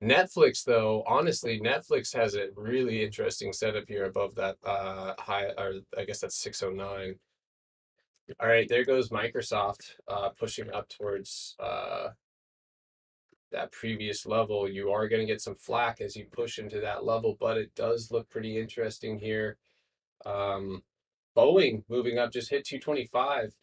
Netflix, though, honestly, Netflix has a really interesting setup here above that high, or I guess that's 609. All right, there goes Microsoft pushing up towards that previous level. You are going to get some flack as you push into that level, but it does look pretty interesting here. Boeing moving up, just hit 225.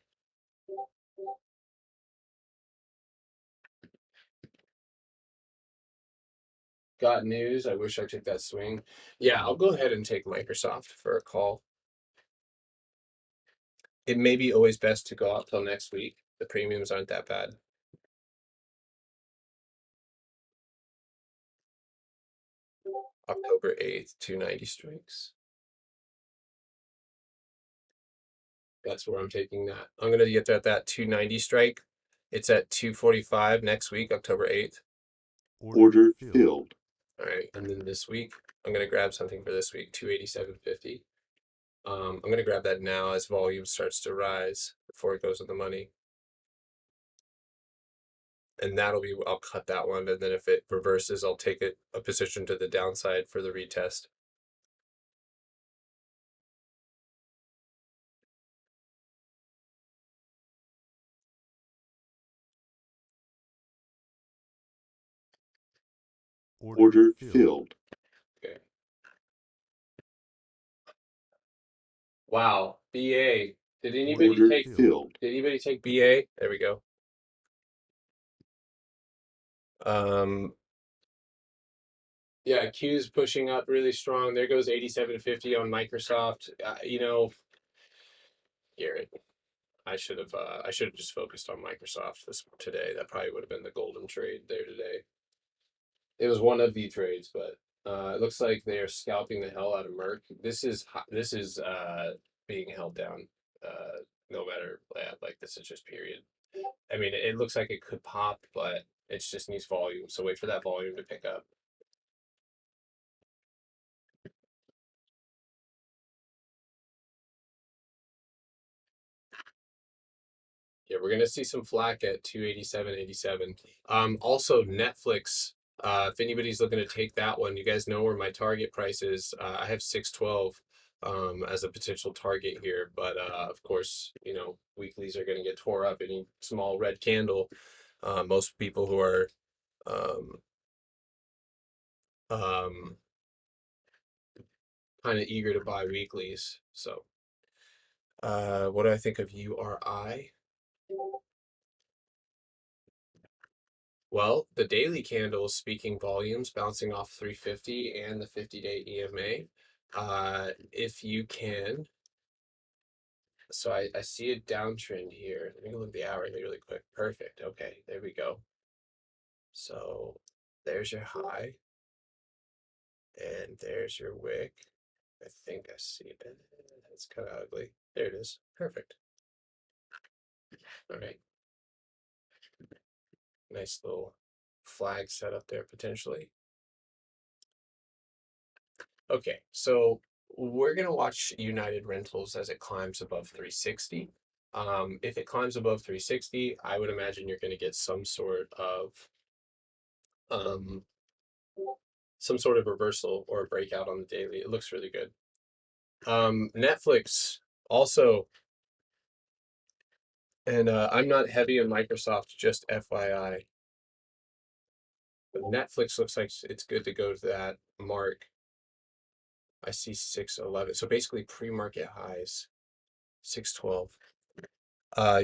Got news. I wish I took that swing. Yeah, I'll go ahead and take Microsoft for a call. It may be always best to go out till next week. The premiums aren't that bad. October 8th, 290 strikes. That's where I'm taking that. I'm going to get that 290 strike. It's at 245 next week, October 8th. Order filled. All right. And then this week, I'm going to grab something for this week, 287.50. I'm going to grab that now as volume starts to rise before it goes to the money. And I'll cut that one. And then if it reverses, I'll take a position to the downside for the retest. Order filled. Okay. Wow. BA Did anybody Order take filled. did anybody take BA? There we go. Yeah, Q's pushing up really strong. There goes 87.50 on Microsoft. Garrett, I should have just focused on Microsoft this today. That probably would have been the golden trade there today. It was one of the trades, but it looks like they are scalping the hell out of Merck. This is being held down. No matter like this is just period. I mean, it looks like it could pop, but it just needs volume. So wait for that volume to pick up. Yeah, we're gonna see some flack at 287.87. Also Netflix. If anybody's looking to take that one, you guys know where my target price is. I have 612 as a potential target here, but of course, weeklies are gonna get tore up. Any small red candle. Most people who are um, um, kind of eager to buy weeklies. So, what do I think of URI? Well, the daily candle is speaking volumes, bouncing off 350 and the 50-day EMA. If you can, so I see a downtrend here. Let me look at the hourly really quick. Perfect. Okay, there we go. So there's your high, and there's your wick. I think I see it. It's kind of ugly. There it is. Perfect. All right. Nice little flag set up there potentially. Okay, so we're gonna watch United Rentals as it climbs above 360. If it climbs above 360, I would imagine you're gonna get um, some sort of reversal or a breakout on the daily. It looks really good. Netflix also, and I'm not heavy on Microsoft, just FYI. But Netflix looks like it's good to go to that mark. I see 611. So basically pre-market highs, 612.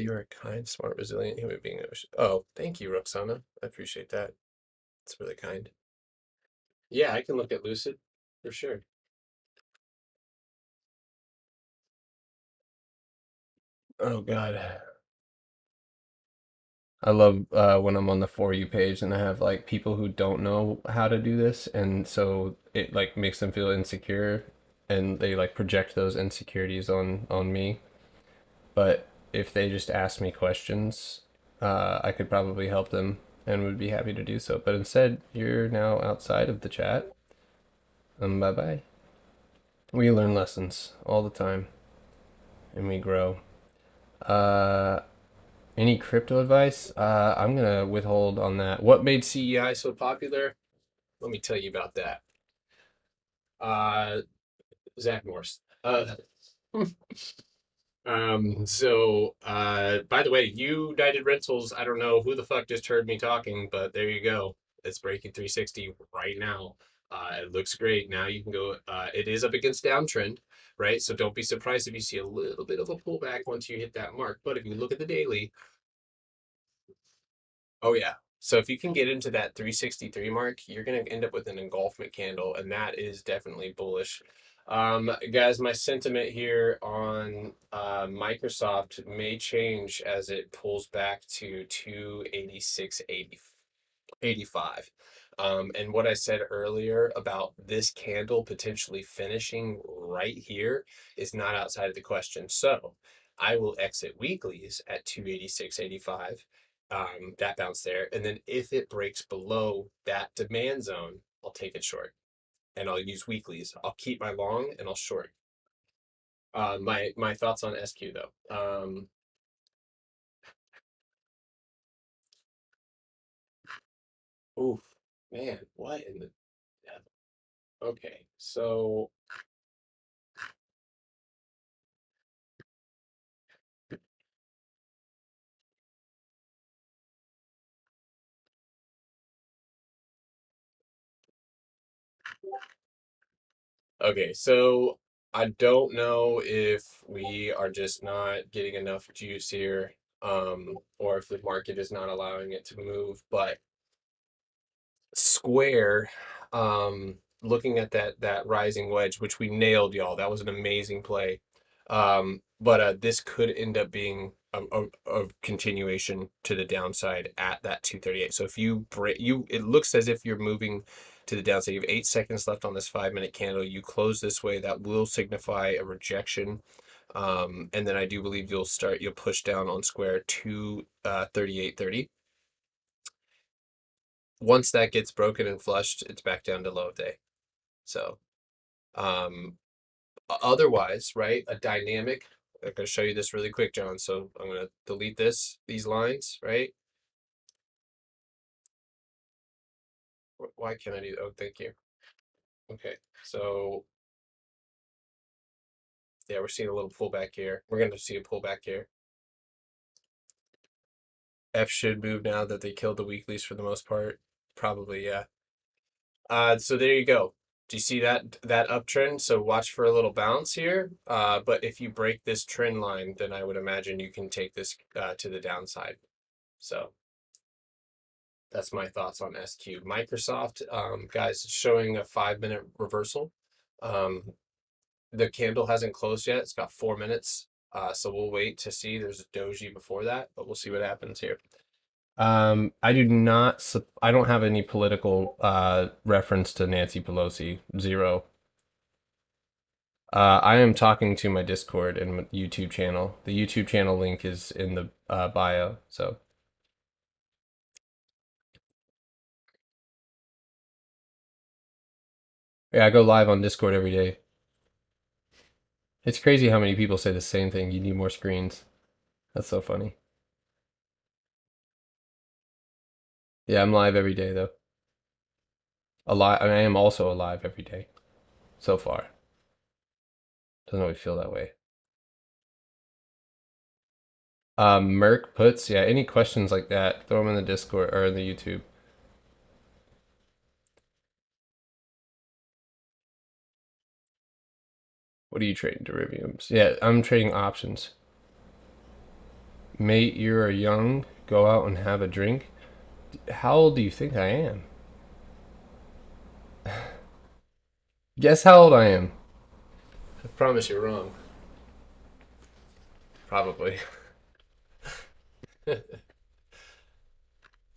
You're a kind, smart, resilient human being. Oh, thank you, Roxana. I appreciate that. It's really kind. Yeah, I can look at Lucid for sure. Oh God. I love when I'm on the For You page and I have like people who don't know how to do this, and so it like makes them feel insecure, and they like project those insecurities on me. But if they just ask me questions, I could probably help them and would be happy to do so. But instead, you're now outside of the chat. Bye bye. We learn lessons all the time and we grow. Uh, any crypto advice? I'm gonna withhold on that. What made CEI so popular? Let me tell you about that. Uh, Zach Morse. By the way, United Rentals, I don't know who the fuck just heard me talking, but there you go. It's breaking 360 right now. It looks great. Now you can go, it is up against downtrend, right? So don't be surprised if you see a little bit of a pullback once you hit that mark. But if you look at the daily, oh yeah. So if you can get into that 363 mark, you're going to end up with an engulfment candle, and that is definitely bullish. Guys, my sentiment here on Microsoft may change as it pulls back to 286.85. And what I said earlier about this candle potentially finishing right here is not outside of the question. So I will exit weeklies at 286.85. That bounce there. And then if it breaks below that demand zone, I'll take it short and I'll use weeklies. I'll keep my long and I'll short. My thoughts on SQ though. Oof, man, what in the devil? Okay, so okay, so I don't know if we are just not getting enough juice here, or if the market is not allowing it to move. But Square, looking at that rising wedge, which we nailed, y'all. That was an amazing play. But this could end up being a continuation to the downside at that 238. So if you break you, it looks as if you're moving to the downside. You have 8 seconds left on this 5 minute candle. You close this way, that will signify a rejection. And then I do believe you'll push down on Square to 38.30. Once that gets broken and flushed, it's back down to low of day. So, otherwise, right, a dynamic. I'm going to show you this really quick, John. So I'm going to delete these lines, right? Why can't I do? Oh, thank you. Okay, so yeah, we're seeing a little pullback here. We're going to see a pullback here. F should move now that they killed the weeklies for the most part. Probably, yeah. So there you go. Do you see that uptrend? So watch for a little bounce here. But if you break this trend line, then I would imagine you can take this to the downside. So that's my thoughts on SQ. Microsoft, guys, showing a 5 minute reversal. The candle hasn't closed yet. It's got 4 minutes. So we'll wait to see. There's a doji before that, but we'll see what happens here. I do not. I don't have any political reference to Nancy Pelosi. Zero. I am talking to my Discord and my YouTube channel. The YouTube channel link is in the bio. So. Yeah, I go live on Discord every day. It's crazy how many people say the same thing. You need more screens. That's so funny. Yeah, I'm live every day though. Alive. I am also alive every day. So far. Doesn't always feel that way. Merc puts, yeah, any questions like that, throw them in the Discord or in the YouTube. What are you trading? Derivatives? Yeah, I'm trading options. Mate, you're young. Go out and have a drink. How old do you think I am? Guess how old I am. I promise you're wrong. Probably.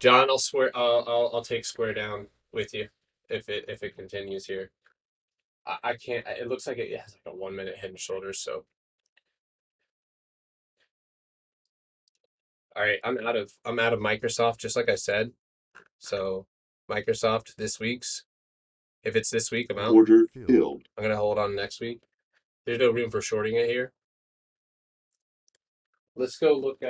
John, I'll swear I'll take Square down with you if it continues here. I can't. It looks like it has like a 1 minute head and shoulders. So, all right, I'm out of Microsoft, just like I said. So, Microsoft this week's. If it's this week, I'm out. Order filled. I'm gonna hold on next week. There's no room for shorting it here. Let's go look.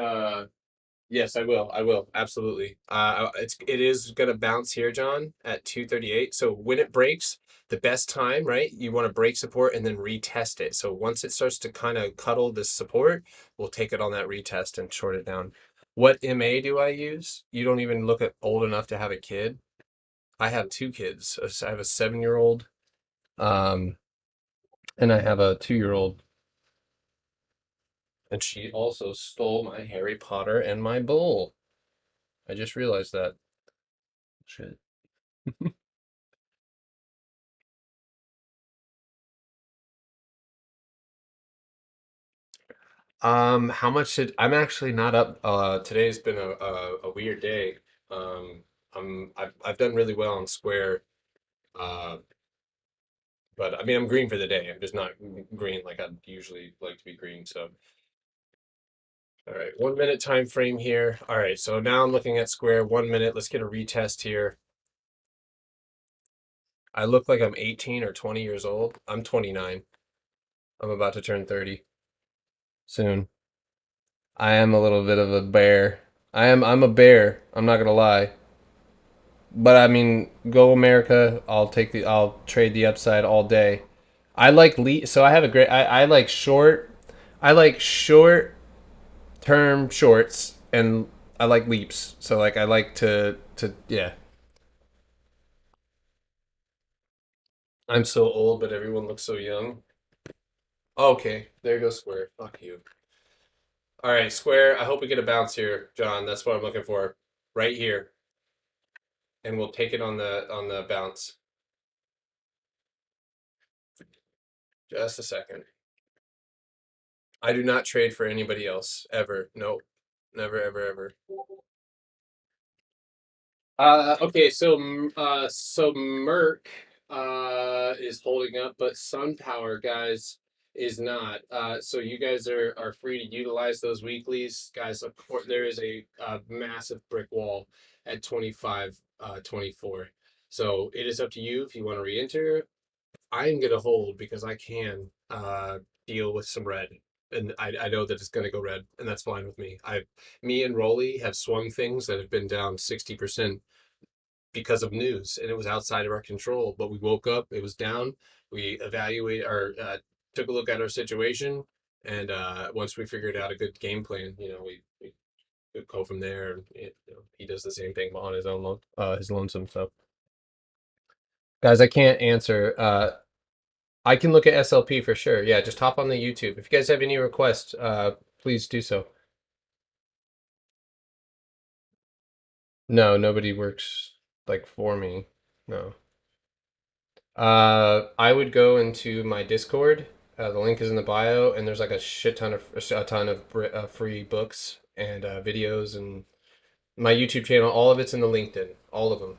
Yes, I will. I will absolutely. It is gonna bounce here, John, at 238. So when it breaks, the best time, right? You want to break support and then retest it. So once it starts to kind of cuddle this support, we'll take it on that retest and short it down. What MA do I use? You don't even look at old enough to have a kid. I have two kids. I have a 7-year-old, and I have a 2-year-old. And she also stole my Harry Potter and my bowl. I just realized that. Shit. How much did I'm actually not up. Today's been a weird day. I've done really well on Square. Uh, but I mean I'm green for the day. I'm just not green like I'd usually like to be green. So all right, 1 minute time frame here. All right, so now I'm looking at Square 1 minute. Let's get a retest here. I look like I'm 18 or 20 years old. I'm 29. I'm about to turn 30 soon. I am a little bit of a bear. I'm a bear. I'm not gonna lie. But I mean, go America. I'll trade the upside all day. I like so I have a great I like short term shorts and I like leaps. So like I like to yeah. I'm so old, but everyone looks so young. Okay, there goes Square. Fuck you. All right, Square. I hope we get a bounce here, John. That's what I'm looking for, right here, and we'll take it on the bounce. Just a second. I do not trade for anybody else ever. Nope, never, ever, ever. Okay, so Merck is holding up, but SunPower, guys, is not. So you guys are free to utilize those weeklies, guys. Of course, there is a massive brick wall at 25, 24. So it is up to you if you want to re-enter. I'm gonna hold because I can deal with some red. And I know that it's gonna go red, and that's fine with me. Me and Rolly have swung things that have been down 60% because of news, and it was outside of our control. But we woke up, it was down. We evaluate our took a look at our situation, and once we figured out a good game plan, we could go from there. And he does the same thing on his own his lonesome. So, guys, I can't answer. I can look at SLP for sure. Yeah, just hop on the YouTube. If you guys have any requests, please do so. No, nobody works like for me. No. I would go into my Discord. The link is in the bio, and there's like a ton of free books and videos, and my YouTube channel. All of it's in the LinkedIn. All of them.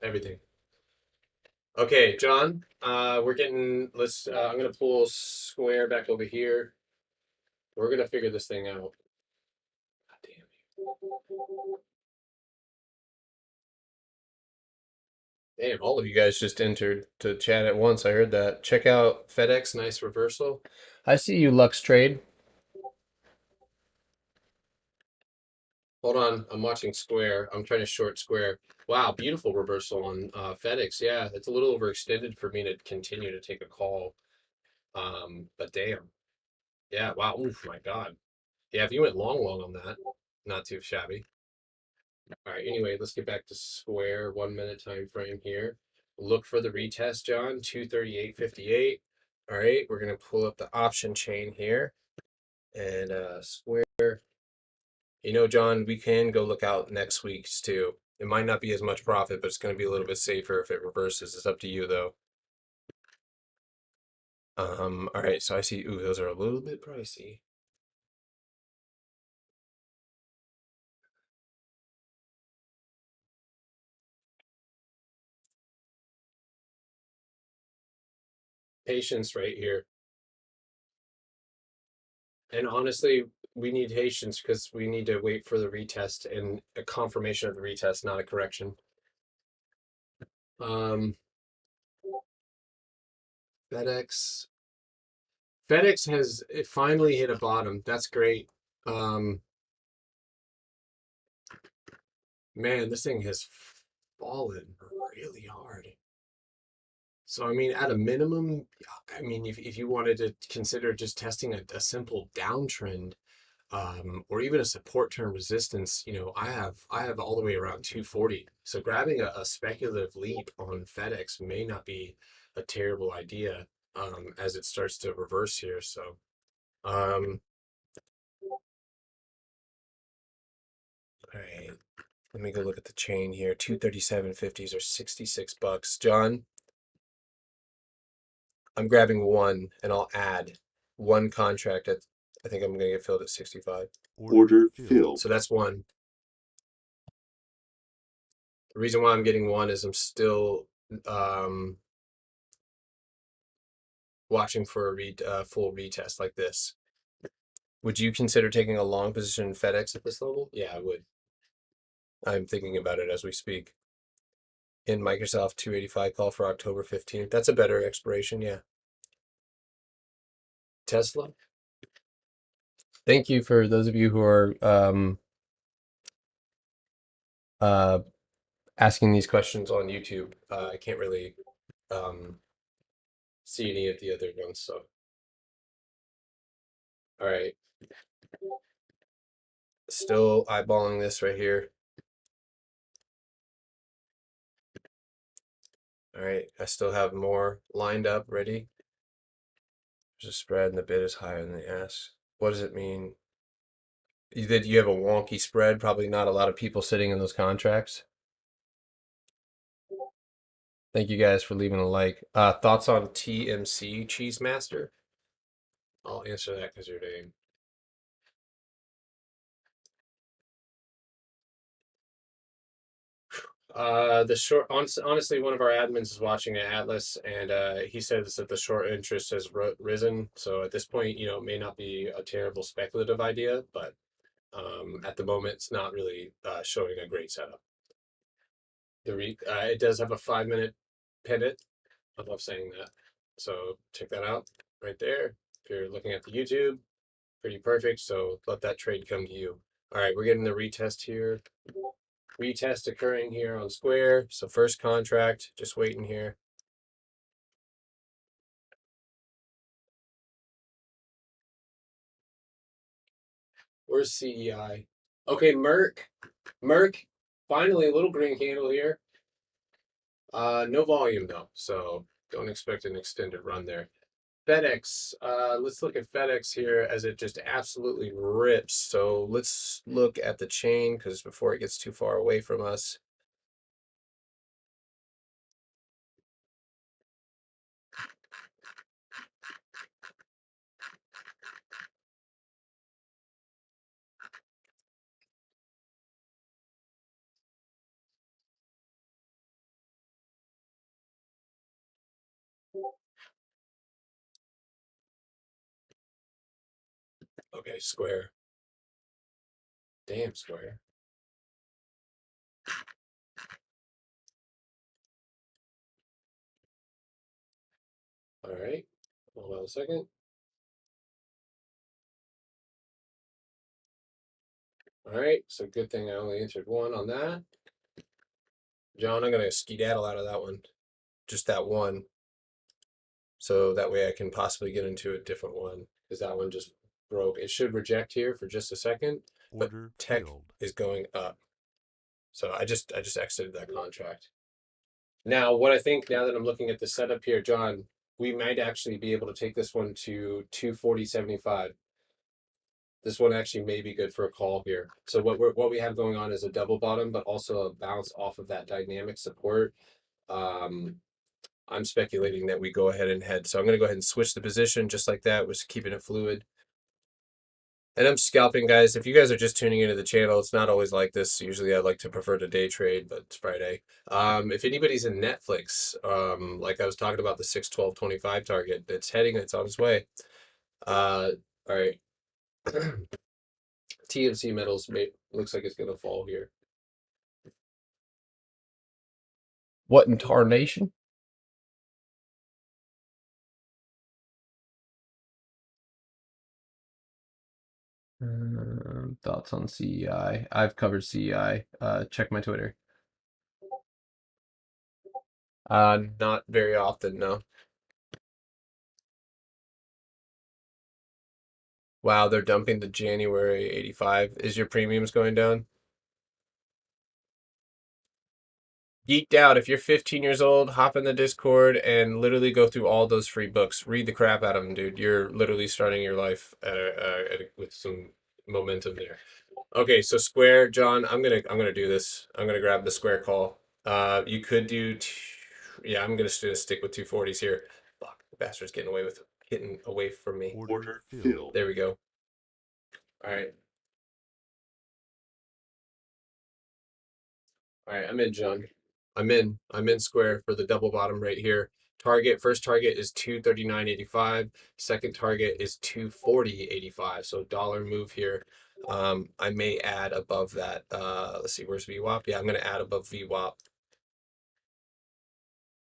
Everything. Okay, John. We're getting. Let's. I'm gonna pull Square back over here. We're gonna figure this thing out. God damn you. Damn, all of you guys just entered to chat at once. I heard that. Check out FedEx, nice reversal. I see you, Lux Trade. Hold on, I'm watching Square. I'm trying to short Square. Wow, beautiful reversal on FedEx. Yeah, it's a little overextended for me to continue to take a call. But damn. Yeah, wow. Oof, my God. Yeah, if you went long on that, not too shabby. All right, anyway, let's get back to Square. 1 minute time frame here. Look for the retest, John. 238.58. All right, we're gonna pull up the option chain here. And Square. John, we can go look out next week's too. It might not be as much profit, but it's going to be a little bit safer if it reverses. It's up to you though. All right, so I see, ooh, those are a little bit pricey. Patience right here. And honestly, we need patience because we need to wait for the retest and a confirmation of the retest, not a correction. Um, FedEx. FedEx has it finally hit a bottom. That's great. Um, Man, this thing has fallen really hard. So, I mean, at a minimum, I mean, if you wanted to consider just testing a simple downtrend, or even a support term resistance, I have all the way around 240. So grabbing a speculative leap on FedEx may not be a terrible idea, as it starts to reverse here. So, all right, let me go look at the chain here. 237.50s or $66. John, I'm grabbing one and I'll add one contract at, I think I'm going to get filled at 65. Order filled. So that's one. The reason why I'm getting one is I'm still watching for a full retest like this. Would you consider taking a long position in FedEx at this level? Yeah, I would. I'm thinking about it as we speak. In Microsoft 285 call for October 15th. That's a better expiration, yeah. Tesla. Thank you for those of you who are uh, asking these questions on YouTube. I can't really see any of the other ones, so. All right. Still eyeballing this right here. All right, I still have more lined up, ready. There's a spread and the bid is higher than the ask. What does it mean? You have a wonky spread, probably not a lot of people sitting in those contracts. Thank you guys for leaving a like. Thoughts on TMC Cheese Master? I'll answer that because your name. The short, honestly, one of our admins is watching at Atlas, and he says that the short interest has risen. So at this point, it may not be a terrible speculative idea, but at the moment, it's not really showing a great setup. It does have a 5-minute pennant. I love saying that. So check that out right there. If you're looking at the YouTube, pretty perfect. So let that trade come to you. All right, we're getting the retest here. Retest occurring here on Square. So first contract, just waiting here. Where's CEI? Okay, Merck. Finally a little green candle here. No volume though, so don't expect an extended run there. FedEx. Let's look at FedEx here as it just absolutely rips. So let's look at the chain because before it gets too far away from us. Okay, Square. Damn, Square. All right. Hold on a second. All right. So good thing I only entered one on that. John, I'm going to skedaddle out of that one. Just that one. So that way I can possibly get into a different one because that one just broke. It should reject here for just a second, but tech is going up. So I just exited that contract. Now, what I think now that I'm looking at the setup here, John, we might actually be able to take this one to 240.75. This one actually may be good for a call here. So what we have going on is a double bottom, but also a bounce off of that dynamic support. I'm speculating that we go ahead and head. So I'm going to go ahead and switch the position just like that, was keeping it fluid. And I'm scalping, guys. If you guys are just tuning into the channel, it's not always like this. Usually I like to prefer to day trade, but it's Friday. If anybody's in Netflix, like I was talking about the 6/12/25 target, it's on its way. All right. TMC metals looks like it's going to fall here. What in tarnation? Thoughts on CEI? I've covered CEI. Check my Twitter. Not very often, no. Wow, they're dumping the January 85. Is your premiums going down? Geeked out. If you're 15 years old, hop in the Discord and literally go through all those free books. Read the crap out of them, dude. You're literally starting your life with some momentum there. Okay, so Square, John, I'm gonna do this. I'm gonna grab the Square call. You could do, yeah, I'm gonna stick with 240s here. Fuck, the bastard's getting away from me. Order filled. There we go. All right. All right, I'm in, John. I'm in Square for the double bottom right here. First target is 239.85. Second target is 240.85. So dollar move here. I may add above that. Let's see, where's VWAP? Yeah, I'm gonna add above VWAP.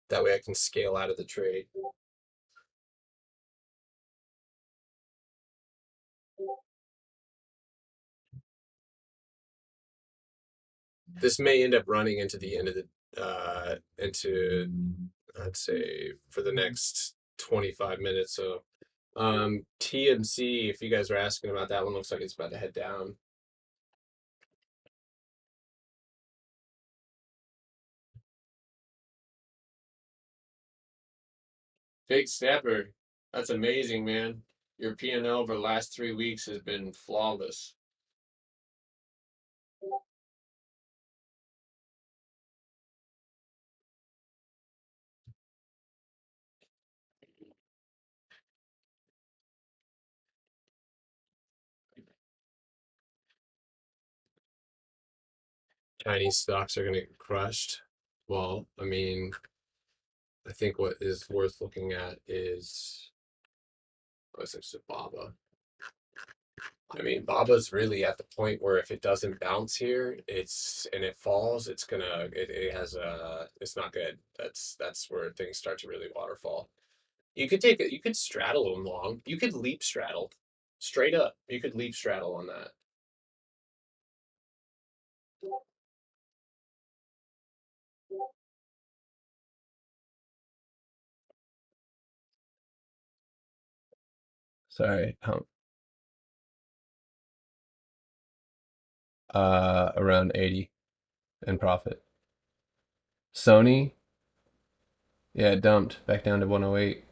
That way I can scale out of the trade. This may end up running into the end of the I'd say for the next 25 minutes. So TMC, if you guys are asking about that one, looks like it's about to head down. Big snapper. That's amazing, man. Your P&L over the last 3 weeks has been flawless. Chinese stocks are going to get crushed. Well, I mean, I think what is worth looking at is, what's it, Baba. I mean, Baba's really at the point where if it doesn't bounce here, and it falls, it has it's not good. That's where things start to really waterfall. You could take it, you could straddle them long. You could leap straddle straight up. You could leap straddle on that. Sorry. Around 80 in profit. Sony, yeah, it dumped back down to 108.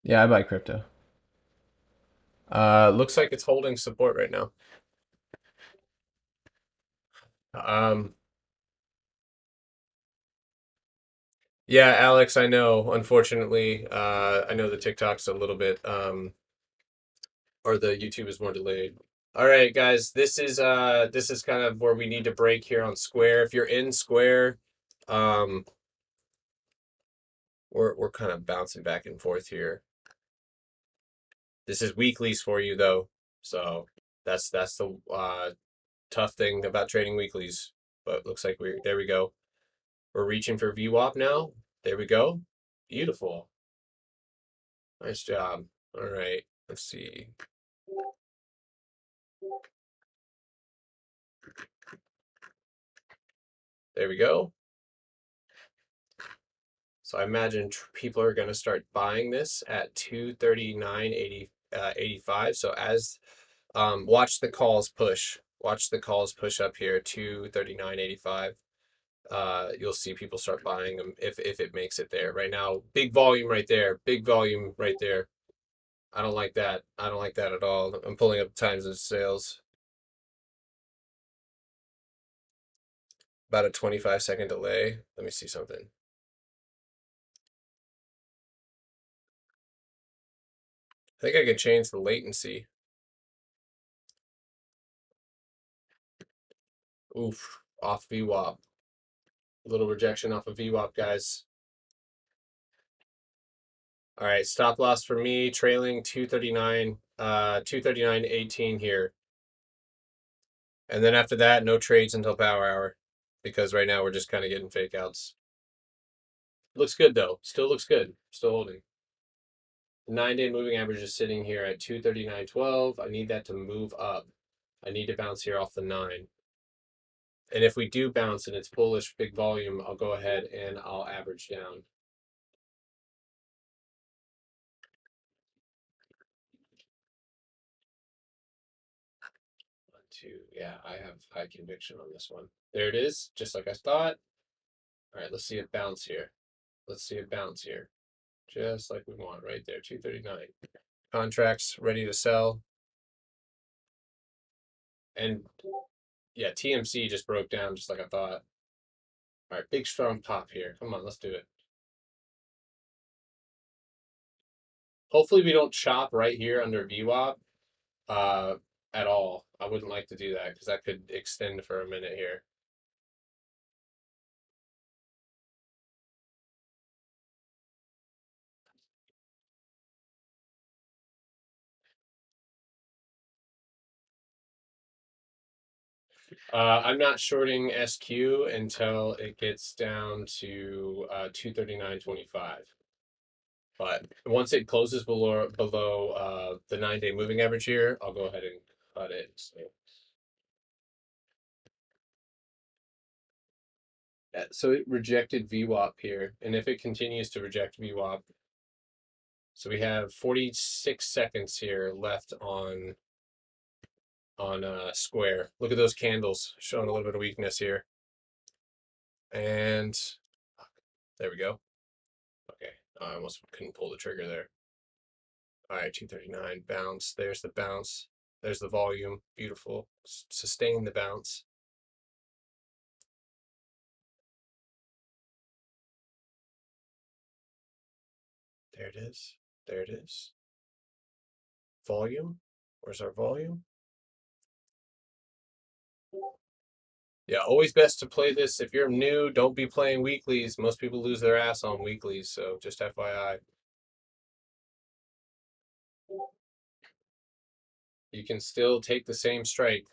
Yeah, I buy crypto. Looks like it's holding support right now. Yeah, Alex, I know. Unfortunately, I know the TikTok's a little bit, or the YouTube is more delayed. All right, guys, this is kind of where we need to break here on Square. If you're in Square, we're kind of bouncing back and forth here. This is weeklies for you though, so that's the tough thing about trading weeklies. But looks like there we go. We're reaching for VWAP now. There we go. Beautiful. Nice job. All right, let's see. There we go. So I imagine people are going to start buying this at 239.85. So as watch the calls push. Watch the calls push up here 239.85. You'll see people start buying them if it makes it there. Right now, big volume right there. Big volume right there. I don't like that. I don't like that at all. I'm pulling up times of sales. About a 25-second delay. Let me see something. I think I can change the latency. Oof, off VWAP. A little rejection off of VWAP, guys. All right, stop loss for me, trailing 239, 239.18 here. And then after that, no trades until power hour, because right now we're just kind of getting fake outs. Looks good though. Still looks good. Still holding. The 9-day moving average is sitting here at 239.12. I need that to move up. I need to bounce here off the 9. And if we do bounce and it's bullish, big volume, I'll go ahead and I'll average down. Yeah, I have high conviction on this one. There it is, just like I thought. All right, let's see it bounce here. Let's see it bounce here. Just like we want right there, 239. Contracts ready to sell. And yeah, TMC just broke down just like I thought. All right, big strong pop here. Come on, let's do it. Hopefully we don't chop right here under VWAP at all. I wouldn't like to do that because that could extend for a minute here. I'm not shorting SQ until it gets down to 239.25. But once it closes below the 9-day moving average here, I'll go ahead and cut it. So it rejected VWAP here, and if it continues to reject VWAP, so we have 46 seconds here left on Square. Look at those candles showing a little bit of weakness here, and There we go. Okay, I almost couldn't pull the trigger there. All right, 239 bounce. There's the bounce. There's the volume. Beautiful. Sustain the bounce. There it is. There it is. Volume. Where's our volume? Yeah, always best to play this. If you're new, don't be playing weeklies. Most people lose their ass on weeklies, so just FYI. You can still take the same strike.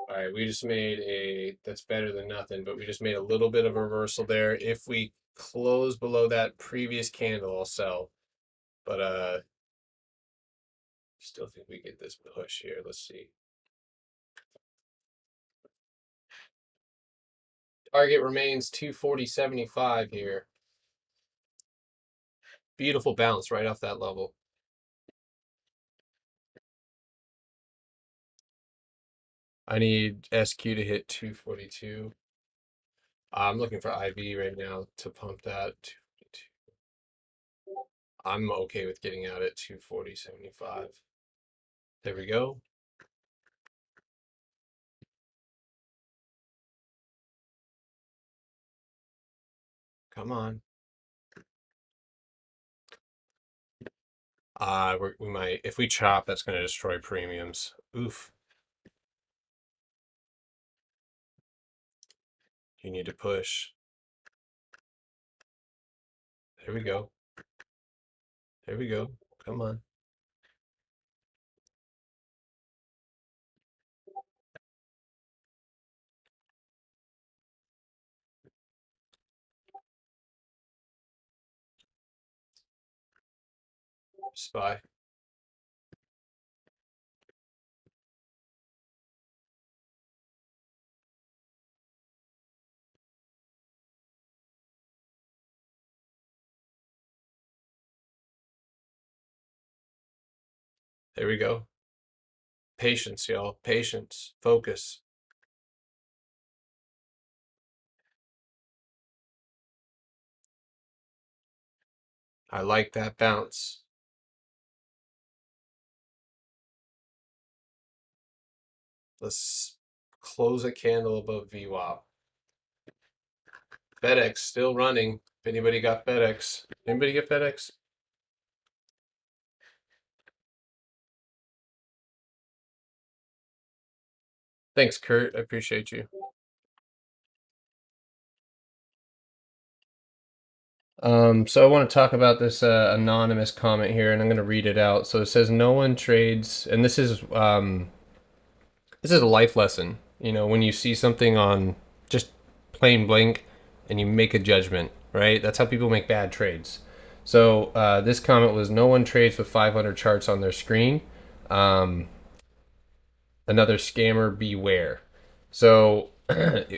All right, we just made that's better than nothing, but we just made a little bit of a reversal there. If we close below that previous candle, I'll sell. But still think we get this push here. Let's see. Target remains 240.75 here. Beautiful bounce right off that level. I need SQ to hit 242. I'm looking for IV right now to pump that. 242. I'm okay with getting out at 240.75. There we go. Come on. We might, if we chop, that's going to destroy premiums. Oof. You need to push. There we go. There we go. Come on. Spy. There we go. Patience, y'all. Patience. Focus. I like that bounce. Let's close a candle above VWAP. FedEx still running. If anybody got FedEx. Anybody get FedEx? Thanks, Kurt. I appreciate you. So I want to talk about this anonymous comment here, and I'm going to read it out. So it says, "No one trades," and this is a life lesson. You know, when you see something on just plain blank, and you make a judgment, right? That's how people make bad trades. So this comment was, "No one trades with 500 charts on their screen. Another scammer, beware." So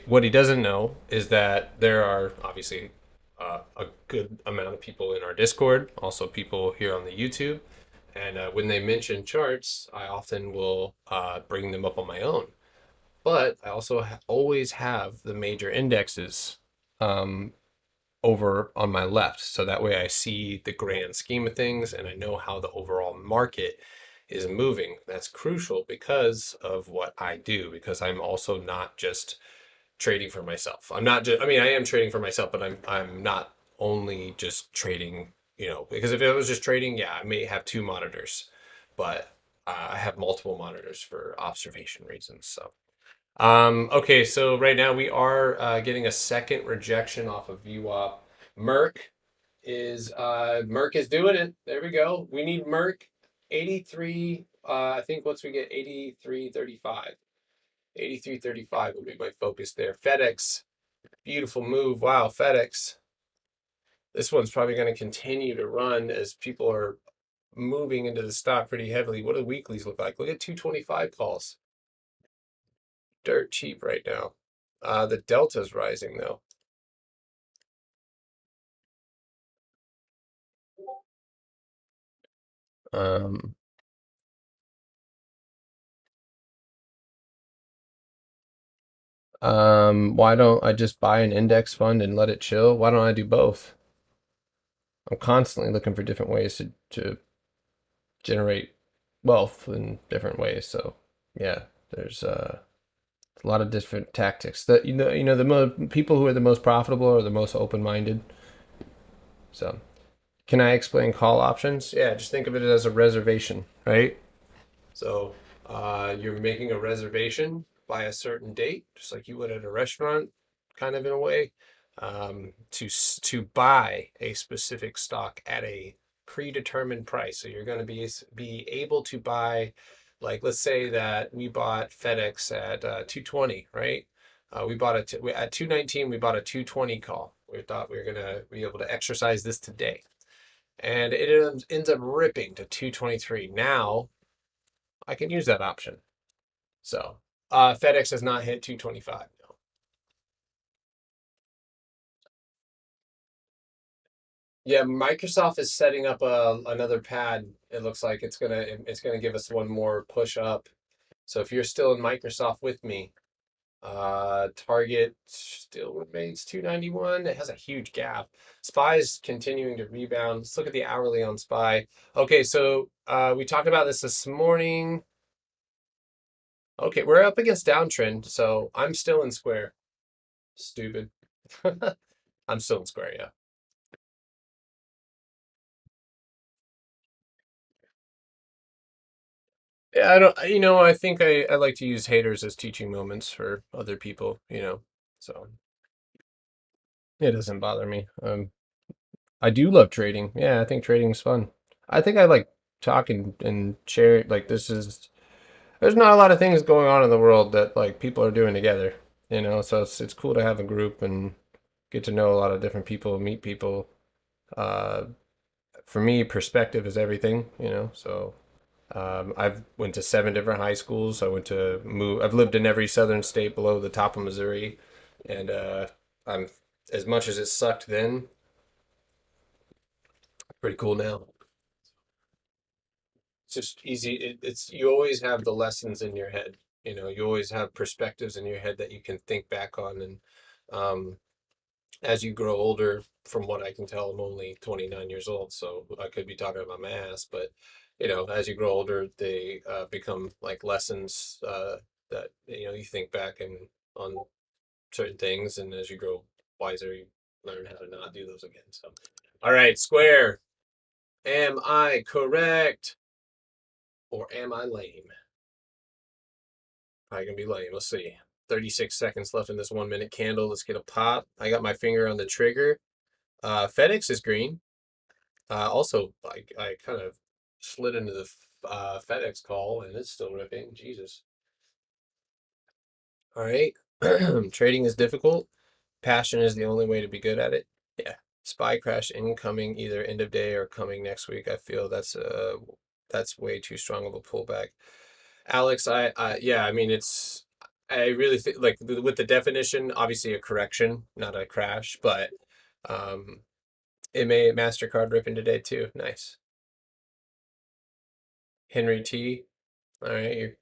what he doesn't know is that there are obviously a good amount of people in our Discord, also people here on the YouTube. And when they mention charts, I often will bring them up on my own. But I also always have the major indexes over on my left. So that way I see the grand scheme of things and I know how the overall market is moving. That's crucial because of what I do, because I'm also not just trading for myself. I'm not just, I mean, I am trading for myself, but I'm not only just trading, you know, because if it was just trading, yeah, I may have two monitors, but I have multiple monitors for observation reasons. So okay, so right now we are getting a second rejection off of VWAP. Merck is doing it. There we go. We need Merck 83. I think once we get 83.35. 83.35 will be my focus there. FedEx, beautiful move. Wow, FedEx. This one's probably going to continue to run as people are moving into the stock pretty heavily. What do weeklies look like? Look at 225 calls. Dirt cheap right now. The delta's rising though. Um, Why don't I just buy an index fund and let it chill? Why don't I do both? I'm constantly looking for different ways to generate wealth in different ways. So yeah, there's a lot of different tactics. That the people who are the most profitable are the most open-minded. So can I explain call options? Yeah, just think of it as a reservation, right? So you're making a reservation by a certain date, just like you would at a restaurant, kind of in a way, to buy a specific stock at a predetermined price. So you're going to be able to buy, like let's say that we bought FedEx at 220, right? We bought it at 219. We bought a 220 call. We thought we were going to be able to exercise this today, and it ends up ripping to 223. Now I can use that option. So FedEx has not hit 225. No. Yeah, Microsoft is setting up another pad. It looks like it's gonna give us one more push up. So if you're still in Microsoft with me, target still remains 291. It has a huge gap. SPY is continuing to rebound. Let's look at the hourly on SPY. Okay, so we talked about this morning. Okay, we're up against downtrend, so I'm still in square. Stupid. I'm still in square, yeah. Yeah, I don't, I think I like to use haters as teaching moments for other people, so it doesn't bother me. I do love trading. Yeah, I think trading is fun. I think I like talking and share, like, there's not a lot of things going on in the world that, like, people are doing together, so it's cool to have a group and get to know a lot of different people, meet people. Uh, for me, perspective is everything, so I've went to 7 different high schools. I've lived in every southern state below the top of Missouri, and I'm as much as it sucked then, pretty cool now. It's just easy. It's you always have the lessons in your head. You always have perspectives in your head that you can think back on, and um, as you grow older, from what I can tell, I'm only 29 years old, so I could be talking about my ass, but as you grow older, they become like lessons that you think back and on certain things, and as you grow wiser, you learn how to not do those again. So, all right, Square, am I correct or am I lame? I can be lame. Let's see. 36 seconds left in this 1 minute candle. Let's get a pop. I got my finger on the trigger. FedEx is green. Also, I kind of slid into the FedEx call and it's still ripping. Jesus. All right. Trading is difficult. Passion is the only way to be good at it. Yeah. SPY crash incoming either end of day or coming next week. I feel that's way too strong of a pullback. Alex, yeah, I mean I really think like with the definition, obviously a correction, not a crash, but um it may MasterCard ripping today too. Nice. Henry T. All right,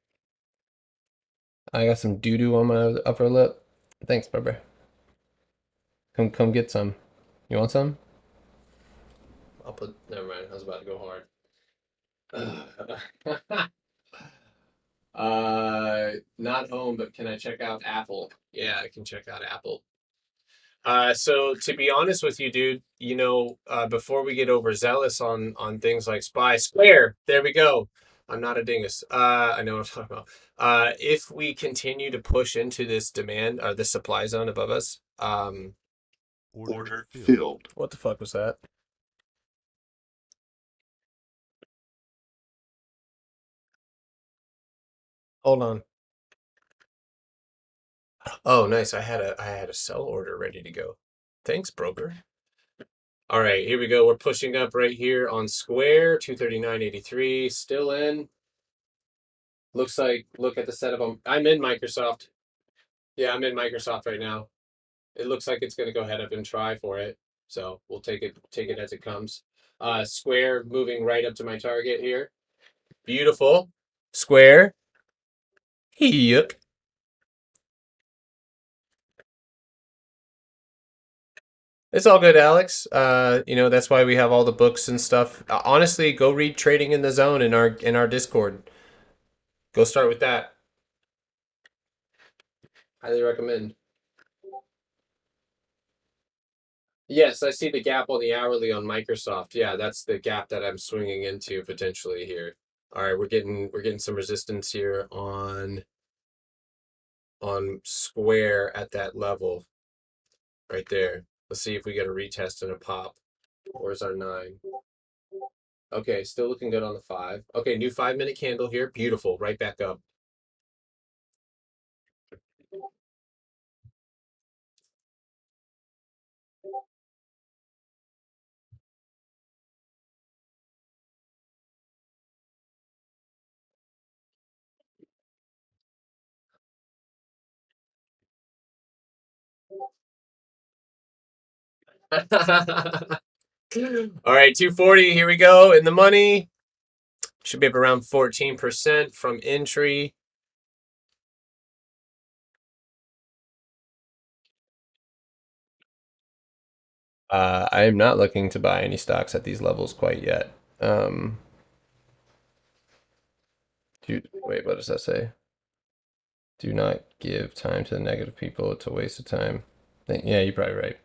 I got some doo doo on my upper lip. Thanks, brother. Come get some. You want some? I'll put. Never mind. I was about to go hard. Not home, but can I check out Apple? Yeah, I can check out Apple. So to be honest with you, dude, before we get overzealous on things like SPY Square, there we go. I'm not a dingus. I know what I'm talking about. If we continue to push into this demand or the supply zone above us, Order filled. what the fuck was that? Hold on. Oh, nice. I had a sell order ready to go. Thanks, broker. All right, here we go. We're pushing up right here on Square, 239.83, still in. Looks like, look at the setup. I'm in Microsoft. Yeah, I'm in Microsoft right now. It looks like it's going to go ahead up and try for it. So we'll take it as it comes. Square moving right up to my target here. Beautiful. Square. Yep. It's all good, Alex. That's why we have all the books and stuff. Honestly, go read Trading in the Zone in our Discord. Go start with that. Highly recommend. Yes, I see the gap on the hourly on Microsoft. Yeah, that's the gap that I'm swinging into potentially here. All right, we're getting some resistance here on Square at that level right there. Let's see if we get a retest and a pop. Where's our 9? Okay, still looking good on the 5. Okay, new 5-minute candle here. Beautiful. Right back up. All right, 240. Here we go. In the money. Should be up around 14% from entry. I am not looking to buy any stocks at these levels quite yet. Wait, what does that say? Do not give time to the negative people. It's a waste of time. Yeah, you're probably right.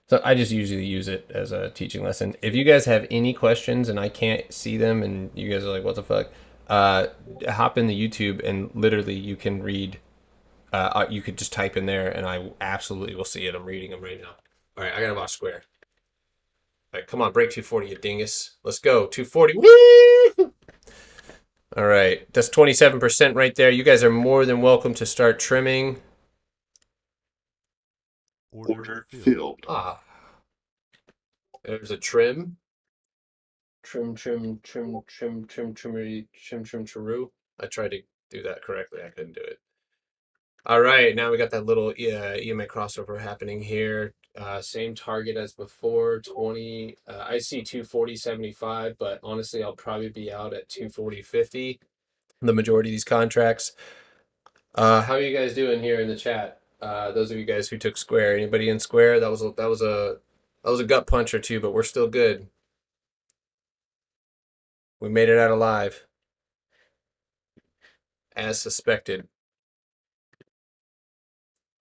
So I just usually use it as a teaching lesson. If you guys have any questions and I can't see them and you guys are like, what the fuck? Hop in the YouTube and literally you can read. You could just type in there and I absolutely will see it. I'm reading them right now. All right, I gotta watch Square. All right, come on, break 240, you dingus. Let's go, 240. Woo! All right, that's 27% right there. You guys are more than welcome to start trimming. Order filled. Ah, there's a trim. Trimmery. I tried to do that correctly. I couldn't do it. All right, now we got that little EMA crossover happening here. Same target as before, 20. I see 240.75, but honestly, I'll probably be out at 240.50. The majority of these contracts. How are you guys doing here in the chat? Those of you guys who took Square, anybody in Square? That was a gut punch or two, but we're still good. We made it out alive, as suspected.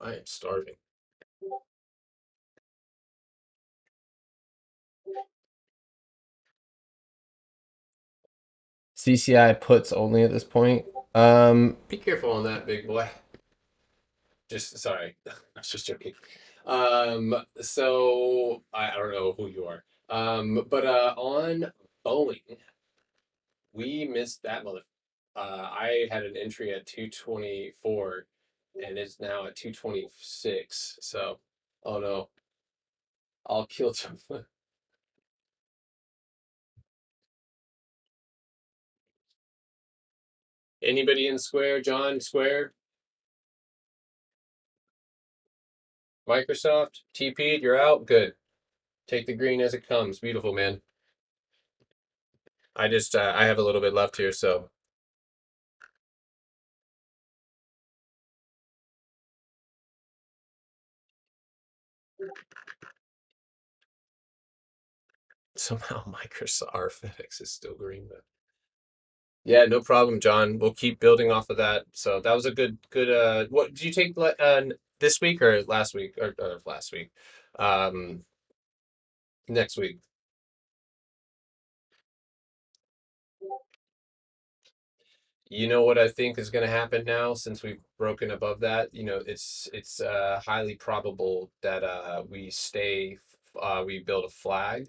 I am starving. CCI puts only at this point. Be careful on that, big boy. Just sorry, I was just joking. So I don't know who you are. But on Boeing, we missed that mother. I had an entry at 224, and it's now at 226. So, oh no, I'll kill some. Anybody in Square? John Square? Microsoft? TP'd? You're out? Good. Take the green as it comes. Beautiful, man. I have a little bit left here, so. Somehow Microsoft or FedEx is still green, but yeah, no problem, John. We'll keep building off of that. So that was a good. What did you take this week or last week or last week? Um, Next week. You know what I think is going to happen now since we've broken above that. It's highly probable that we build a flag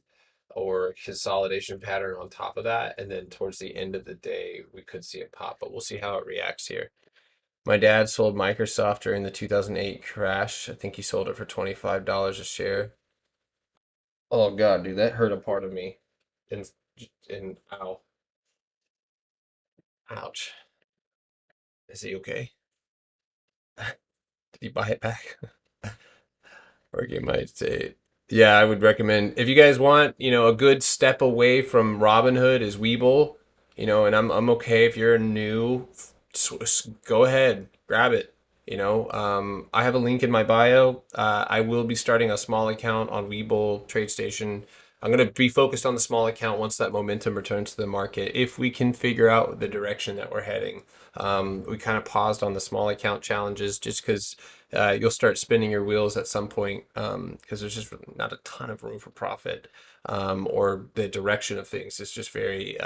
or consolidation pattern on top of that, and then towards the end of the day we could see it pop, but we'll see how it reacts here. My dad sold Microsoft during the 2008 crash. I think he sold it for $25 a share. Oh god, dude, that hurt a part of me. And ow. Ouch. Is he okay? Did he buy it back? Or he might say, yeah, I would recommend if you guys want, a good step away from Robinhood is Webull, and I'm okay if you're new, go ahead, grab it. I have a link in my bio. I will be starting a small account on Webull TradeStation. I'm going to be focused on the small account once that momentum returns to the market. If we can figure out the direction that we're heading, we kind of paused on the small account challenges just because you'll start spinning your wheels at some point because there's just not a ton of room for profit or the direction of things is just very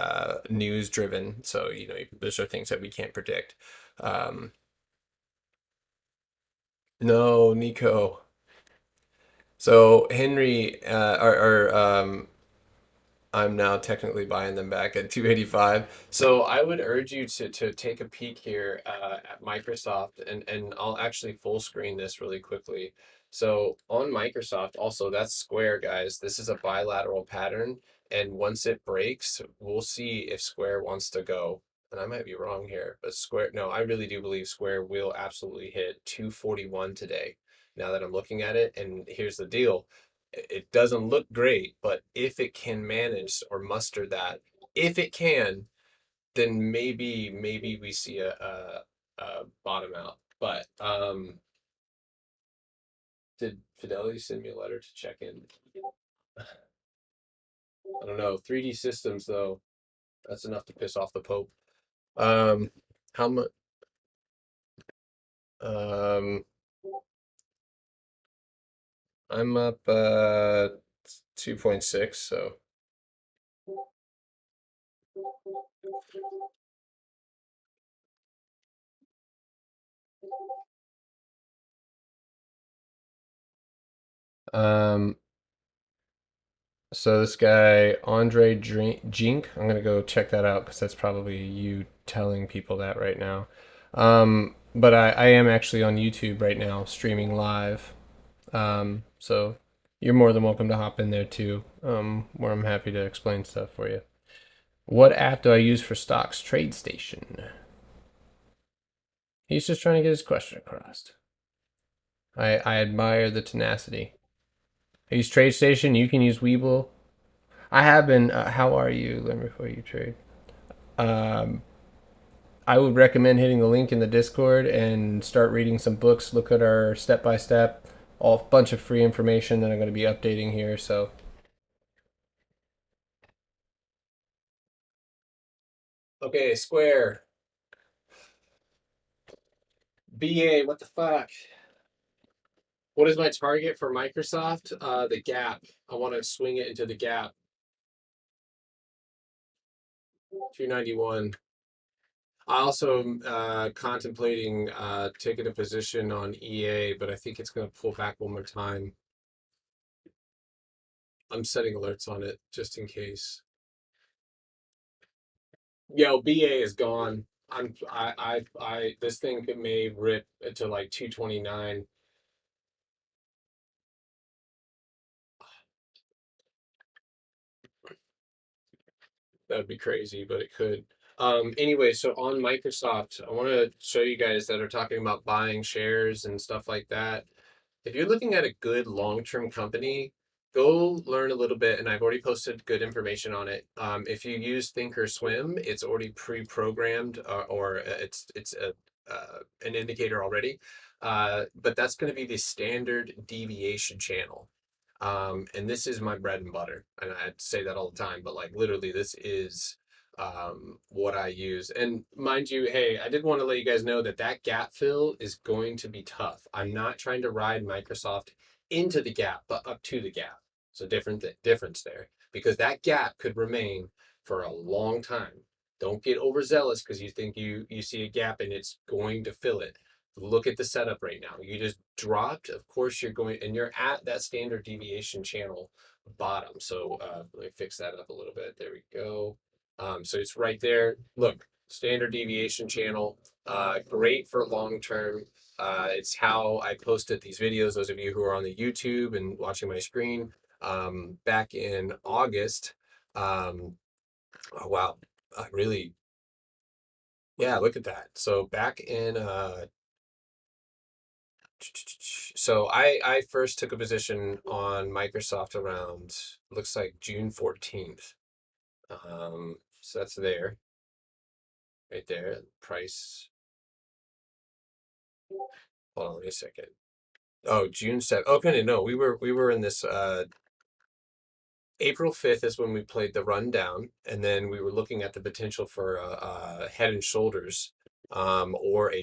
news driven. So, those are things that we can't predict. No, Nico. So Henry, I'm now technically buying them back at 285. So I would urge you to take a peek here at Microsoft, and I'll actually full screen this really quickly. So on Microsoft, also that's Square, guys. This is a bilateral pattern, and once it breaks, we'll see if Square wants to go. And I might be wrong here, but Square, no, I really do believe Square will absolutely hit 241 today. Now that I'm looking at it, and here's the deal, it doesn't look great, but if it can manage or muster that, if it can, then maybe we see a bottom out. But did Fidelity send me a letter to check in? I don't know. 3D Systems though, that's enough to piss off the Pope. How much? Um, I'm up 2.6, so. Um, So this guy, Andre Jink, I'm gonna go check that out because that's probably you telling people that right now. But I am actually on YouTube right now, streaming live. So you're more than welcome to hop in there too, where I'm happy to explain stuff for you. What app do I use for stocks? TradeStation. He's just trying to get his question across. I admire the tenacity. I use TradeStation. You can use Webull. I have been. How are you? Learn before you trade. Um, I would recommend hitting the link in the Discord and start reading some books. Look at our step by step, all bunch of free information that I'm going to be updating here. So, okay, Square, BA, what the fuck? What is my target for Microsoft? The gap. I want to swing it into the gap. 291. I also contemplating taking a position on EA, but I think it's going to pull back one more time. I'm setting alerts on it just in case. Yo, BA is gone. This thing may rip to like 229. That would be crazy, but it could. Anyway, so on Microsoft, I want to show you guys that are talking about buying shares and stuff like that. If you're looking at a good long-term company, go learn a little bit, and I've already posted good information on it. If you use Thinkorswim, it's already pre-programmed, or it's an indicator already. But that's going to be the standard deviation channel. And this is my bread and butter, and I say that all the time, but like literally, this is what I use. And mind you, hey, I did want to let you guys know that that gap fill is going to be tough. I'm not trying to ride Microsoft into the gap, but up to the gap. So difference there, because that gap could remain for a long time. Don't get overzealous because you think you see a gap and it's going to fill it. Look at the setup right now. You just dropped. Of course, you're going, and you're at that standard deviation channel bottom. So let me fix that up a little bit. There we go. So it's right there. Look, standard deviation channel. Great for long term. It's how I posted these videos. Those of you who are on the YouTube and watching my screen, back in August. Oh wow, really? Yeah, look at that. So back in so I first took a position on Microsoft around, looks like June 14th. So that's there, right there, price. hold on, wait a second. Oh, June 7th. Okay, no, we were in this April 5th is when we played the rundown, and then we were looking at the potential for a head and shoulders, or a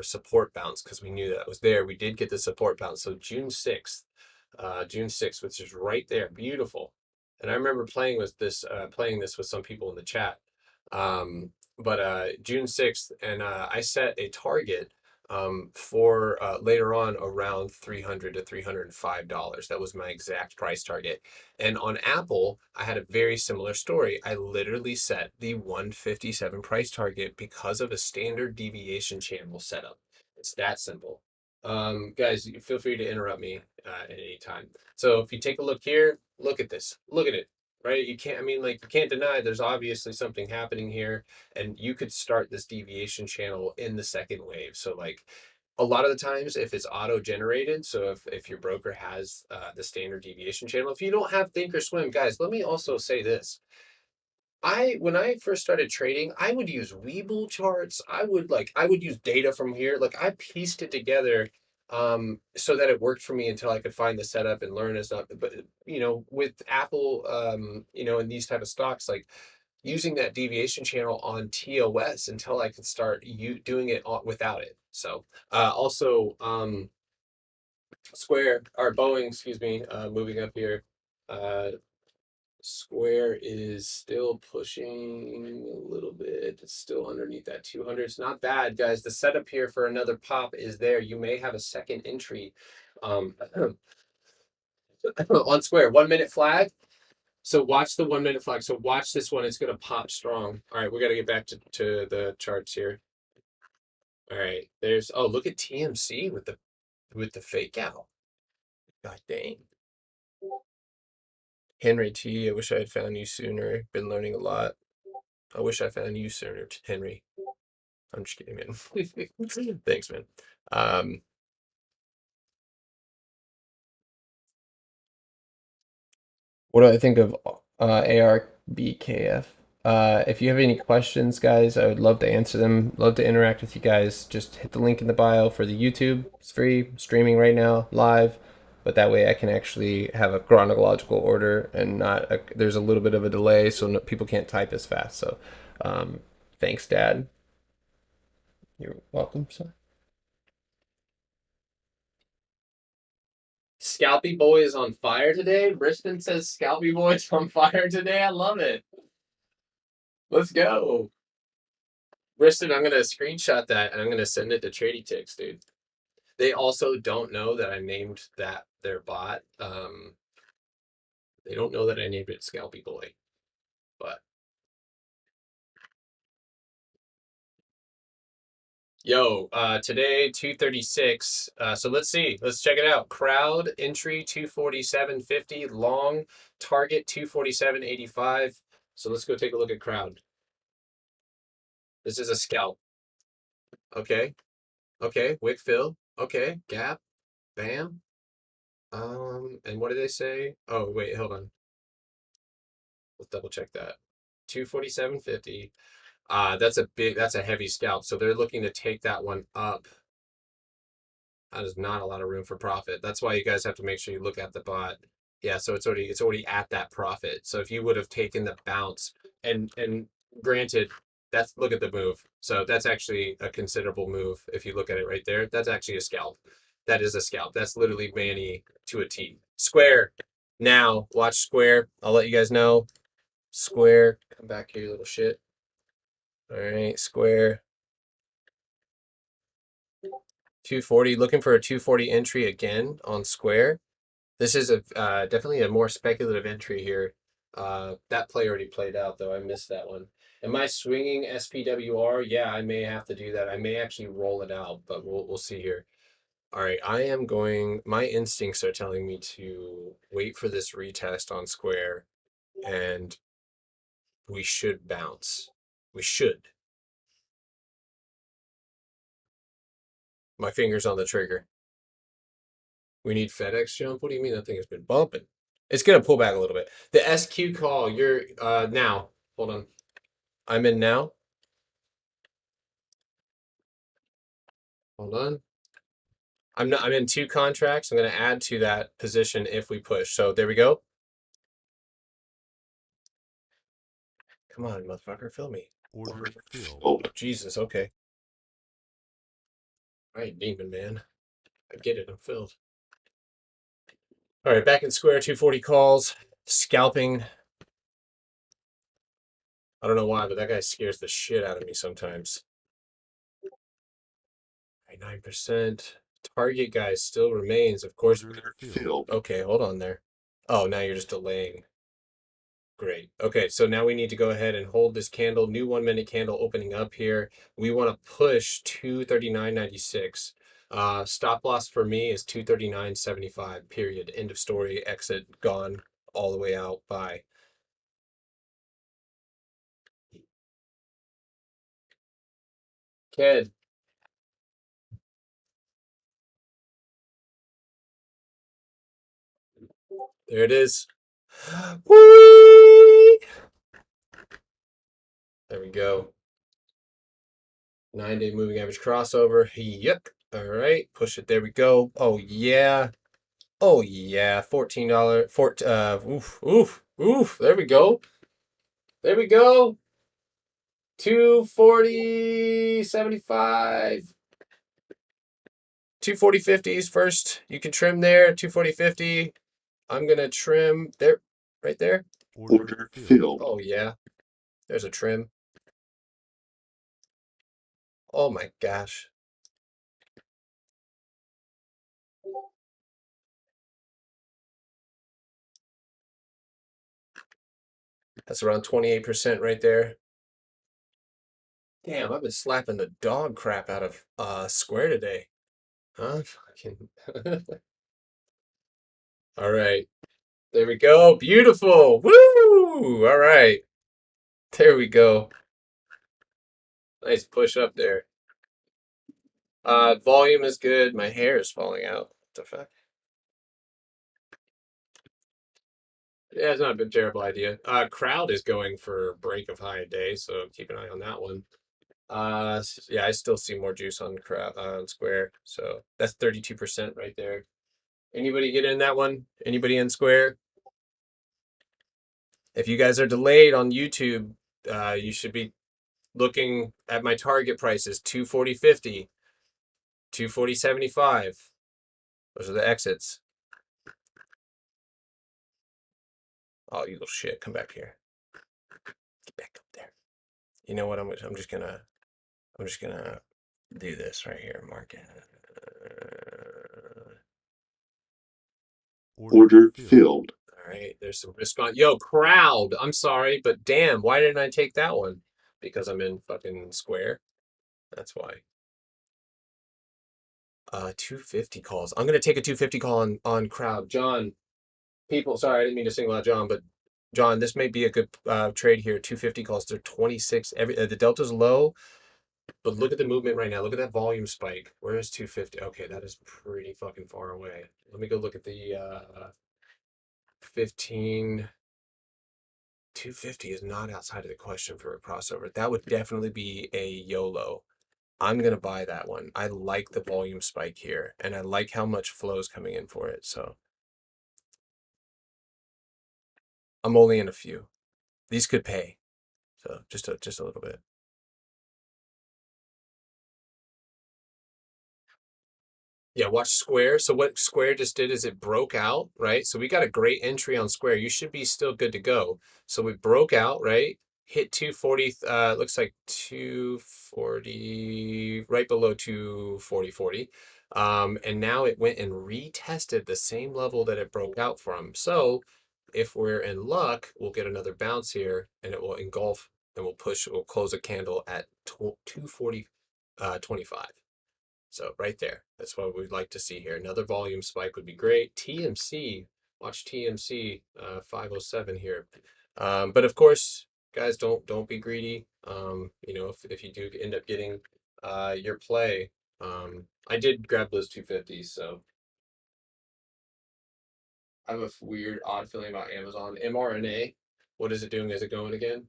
support bounce because we knew that was there. We did get the support bounce, so June 6th, which is right there, beautiful. And I remember playing this with some people in the chat. But June 6th, and I set a target for later on around $300 to $305. That was my exact price target. And on Apple, I had a very similar story. I literally set the 157 price target because of a standard deviation channel setup. It's that simple. Guys, feel free to interrupt me at any time. So if you take a look here, look at this. Look at it. Right? You can't, I mean, like, you can't deny there's obviously something happening here, and you could start this deviation channel in the second wave. So, like, a lot of the times, if it's auto generated, so if your broker has the standard deviation channel, if you don't have Thinkorswim, guys, let me also say this. When I first started trading, I would use Webull charts. I would use data from here. Like, I pieced it together so that it worked for me until I could find the setup and learn as not. But with Apple, and these type of stocks, like using that deviation channel on TOS until I could start doing it without it. So also Square or Boeing, excuse me, moving up here. Square is still pushing a little bit. It's still underneath that 200. It's not bad, guys. The setup here for another pop is there. You may have a second entry on Square. 1 minute flag. So watch the 1 minute flag. So watch this one. It's going to pop strong. All right, we got to get back to the charts here. All right, look at TMC with the fake out. God dang. Henry T, I wish I had found you sooner. Been learning a lot. I wish I found you sooner, Henry. I'm just kidding, man. Thanks, man. What do I think of ARBKF? If you have any questions, guys, I would love to answer them. Love to interact with you guys. Just hit the link in the bio for the YouTube. It's free, streaming right now, live. But that way I can actually have a chronological order and there's a little bit of a delay so people can't type as fast. So thanks, Dad. You're welcome, sir. Scalpy Boy is on fire today. Briston says Scalpy Boy is on fire today. I love it. Let's go. Briston, I'm going to screenshot that and I'm going to send it to Tradie Ticks, dude. They also don't know that I named their bot. They don't know that I named it Scalpy Boy. But yo, today 236. So let's see. Let's check it out. Crowd entry 247.50, long target 247.85. So let's go take a look at crowd. This is a scalp. Okay. Okay. Wick fill. Okay. Gap. Bam. And what did they say? Oh, wait, hold on. Let's double check that. 247.50. That's a heavy scalp. So they're looking to take that one up. That is not a lot of room for profit. That's why you guys have to make sure you look at the bot. Yeah, so it's already at that profit. So if you would have taken the bounce and granted, look at the move. So that's actually a considerable move. If you look at it right there, that's actually a scalp. That is a scalp. That's literally Manny to a T. Square. Now, watch Square. I'll let you guys know. Square. Come back here, you little shit. All right, Square. 240. Looking for a 240 entry again on Square. This is definitely a more speculative entry here. That play already played out, though. I missed that one. Am I swinging SPWR? Yeah, I may have to do that. I may actually roll it out, but we'll see here. All right, my instincts are telling me to wait for this retest on Square, and we should bounce. We should. My finger's on the trigger. We need FedEx jump? What do you mean? That thing has been bumping. It's going to pull back a little bit. The SQ call, you're now. Hold on. I'm in now. Hold on. I'm in 2 contracts. I'm going to add to that position if we push. So there we go. Come on, motherfucker, fill me. Order filled. Oh, Jesus, okay. All right, demon man. I get it, I'm filled. All right, back in square, 240 calls. Scalping. I don't know why, but that guy scares the shit out of me sometimes. 9%. Target guy still remains, of course. Order filled. Okay, hold on there. Oh, now you're just delaying. Great. Okay, so now we need to go ahead and hold this candle. New 1 minute candle opening up here. We want to push 239.96. Stop loss for me is 239.75. Period. End of story. Exit gone all the way out. Bye. Kid. There it is. Whee! There we go. 9-day moving average crossover. Yuck. All right. Push it. There we go. Oh, yeah. Oh, yeah. $14. Oof. There we go. There we go. 240.75. 240.50s first. You can trim there. 240.50. I'm going to trim there. Right there. Order filled. Oh, yeah. There's a trim. Oh, my gosh. That's around 28% right there. Damn, I've been slapping the dog crap out of Square today. Huh? Fucking. All right. There we go. Beautiful. Woo! All right. There we go. Nice push up there. Volume is good. My hair is falling out. What the fuck? Yeah, it's not a terrible idea. Crowd is going for break of high day, so keep an eye on that one. Yeah, I still see more juice on crowd on Square, so that's 32% right there. Anybody get in that one? Anybody in Square? If you guys are delayed on YouTube, you should be looking at my target prices: 240.50, 240.75. Those are the exits. Oh, you little shit! Come back here. Get back up there. You know what? I'm just gonna do this right here. Mark it. Order filled. All right, there's some risk on. Yo, crowd. I'm sorry, but damn, why didn't I take that one? Because I'm in fucking Square. That's why. 250 calls. I'm gonna take a 250 call on crowd. John, people. Sorry, I didn't mean to single out John, but John, this may be a good trade here. 250 calls. They're 26. The delta's low, but look at the movement right now. Look at that volume spike. Where is 250? Okay, that is pretty fucking far away. Let me go look at the 15. 250 is not outside of the question for a crossover. That would definitely be a YOLO. I'm going to buy that one. I like the volume spike here, and I like how much flow is coming in for it. So I'm only in a few. These could pay. So just a little bit. Yeah, watch Square. So what Square just did is it broke out, right? So we got a great entry on Square. You should be still good to go. So we broke out, right? Hit 240, looks like 240, right below 240.40. And now it went and retested the same level that it broke out from. So if we're in luck, we'll get another bounce here and it will engulf and we'll close a candle at 240.25. So right there, that's what we'd like to see here. Another volume spike would be great. TMC, watch TMC 507 here. But of course, guys, don't be greedy. You know, if you do end up getting your play, I did grab those 250s, so I have a weird, odd feeling about Amazon. mRNA, what is it doing? Is it going again?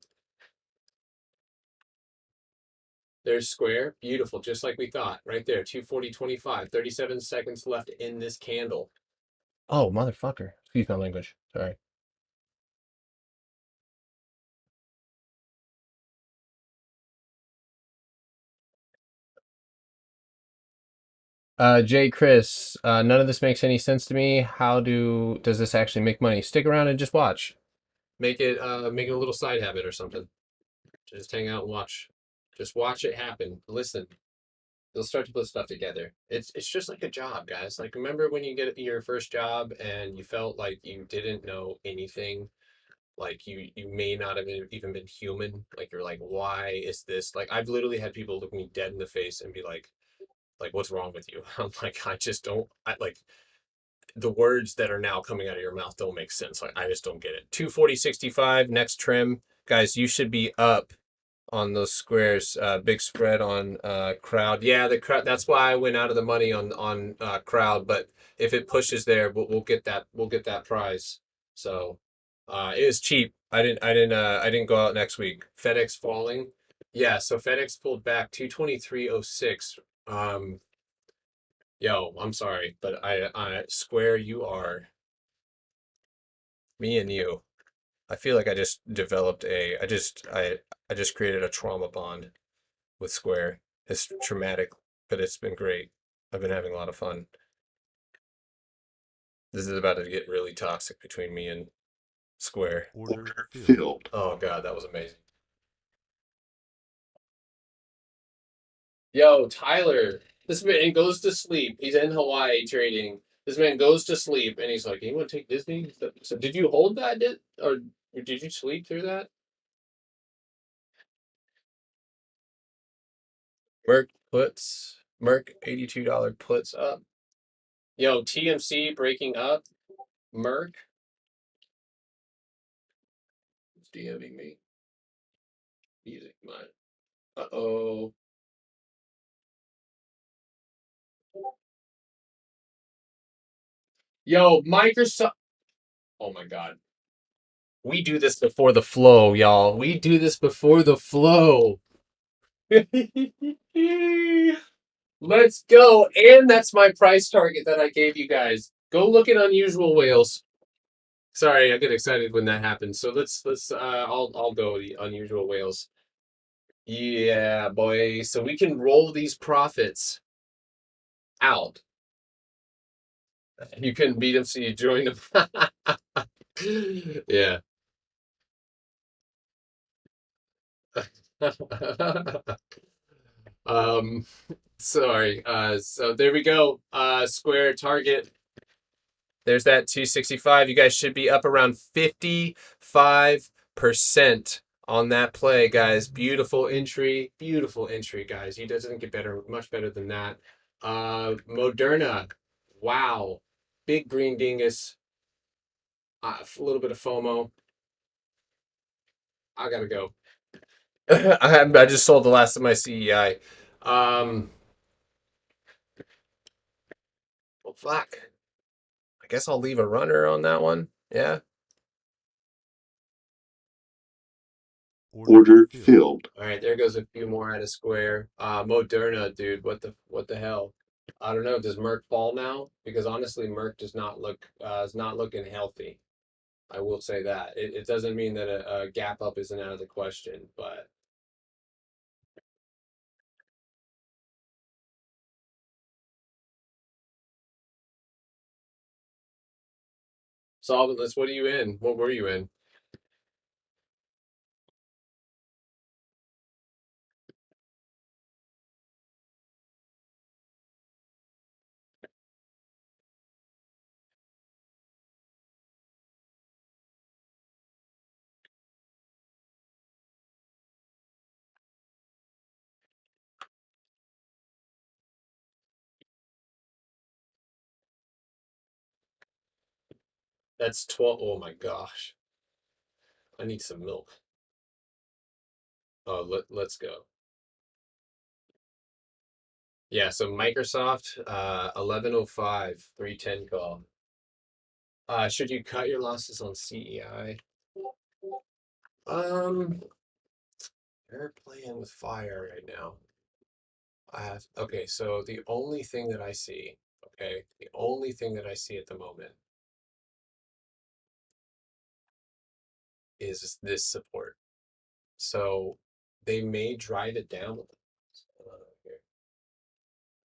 There's Square. Beautiful, just like we thought. Right there, 240.25. 37 seconds left in this candle. Oh, motherfucker. Excuse my language. Sorry. Jay Chris, none of this makes any sense to me. Does this actually make money? Stick around and just watch. Make it a little side habit or something. Just hang out and watch. Just watch it happen. Listen. You'll start to put stuff together. It's just like a job, guys. Like, remember when you get your first job and you felt like you didn't know anything? Like you may not have even been human. Like you're like, why is this? Like I've literally had people look me dead in the face and be like what's wrong with you? I'm like, I just don't. I like the words that are now coming out of your mouth don't make sense. Like I just don't get it. 240.65 next trim, guys. You should be up on those squares. Big spread on crowd. Yeah, the crowd. That's why I went out of the money on crowd. But if it pushes there, we'll get that. We'll get that prize. So it is cheap. I didn't go out next week. FedEx falling. Yeah. So FedEx pulled back 223.06. Yo, I'm sorry, but I Square, you are me and you. I feel like I just developed I just created a trauma bond with Square. It's traumatic, but it's been great. I've been having a lot of fun. This is about to get really toxic between me and Square. Order filled. Oh God, that was amazing. Yo, Tyler, this man goes to sleep. He's in Hawaii trading. This man goes to sleep and he's like, "You want to take Disney?" So did you hold that? Or did you sleep through that? Merc $82 puts up. Yo, TMC breaking up. Merc. It's DMing me. Music mine. Uh-oh. Yo, Microsoft. Oh my God. We do this before the flow, y'all. We do this before the flow. Let's go. And that's my price target that I gave you guys. Go look at Unusual Whales. Sorry, I get excited when that happens. So let's I'll go the Unusual Whales. Yeah, boy. So we can roll these profits out. You couldn't beat them, so you joined them. Yeah. um Sorry. So there we go. Square target. There's that 265. You guys should be up around 55% on that play, guys. Beautiful entry. Beautiful entry, guys. He doesn't get better, much better than that. Moderna. Wow. Big green dingus. A little bit of FOMO. I gotta go. I just sold the last of my CEI. Well, fuck. I guess I'll leave a runner on that one. Yeah. Order filled. All right, there goes a few more at a square. Moderna, dude, what the hell? I don't know. Does Merck fall now? Because honestly, Merck does not look is not looking healthy. I will say that. It doesn't mean that a gap up isn't out of the question, but solventless. What are you in? What were you in? That's 12. Oh my gosh. I need some milk. Oh, let's go. Yeah, so Microsoft, 1105, 310 call. Should you cut your losses on CEI? They're playing with fire right now. Okay, so the only thing that I see, the only thing that I see at the moment is this support. So they may drive it down. Here.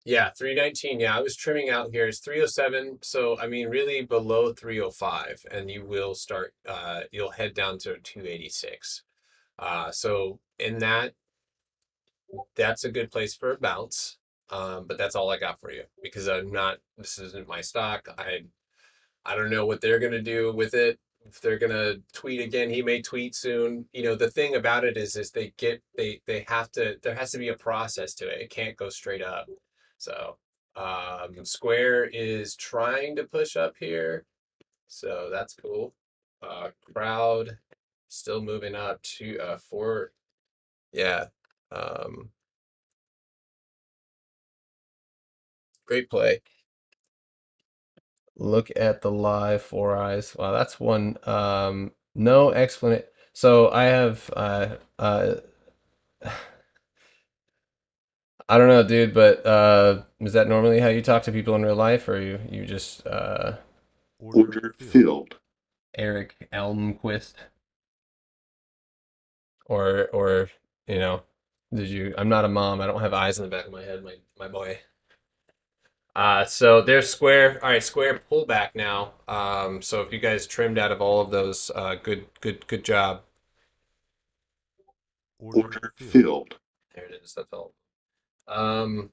Yeah, 319. Yeah, I was trimming out here. It's 307. So I mean, really below 305, and you will start. You'll head down to 286. So in that's a good place for a bounce. But that's all I got for you because I'm not. This isn't my stock. I don't know what they're gonna do with it. If they're gonna tweet again, he may tweet soon. You know, the thing about it is they have to. There has to be a process to it. It can't go straight up. So, Square is trying to push up here, so that's cool. Crowd still moving up to four. Yeah. Um, Great play. Look at the live four eyes. Wow, that's one. No explanation. So I have I don't know, dude, but is that normally how you talk to people in real life, or you just Order filled. Eric Elmquist, or you know, did you? I'm not a mom. I don't have eyes in the back of my head, my boy. So there's Square. All right, Square pullback now. So if you guys trimmed out of all of those, good job. Order filled. There it is. That's all. Um,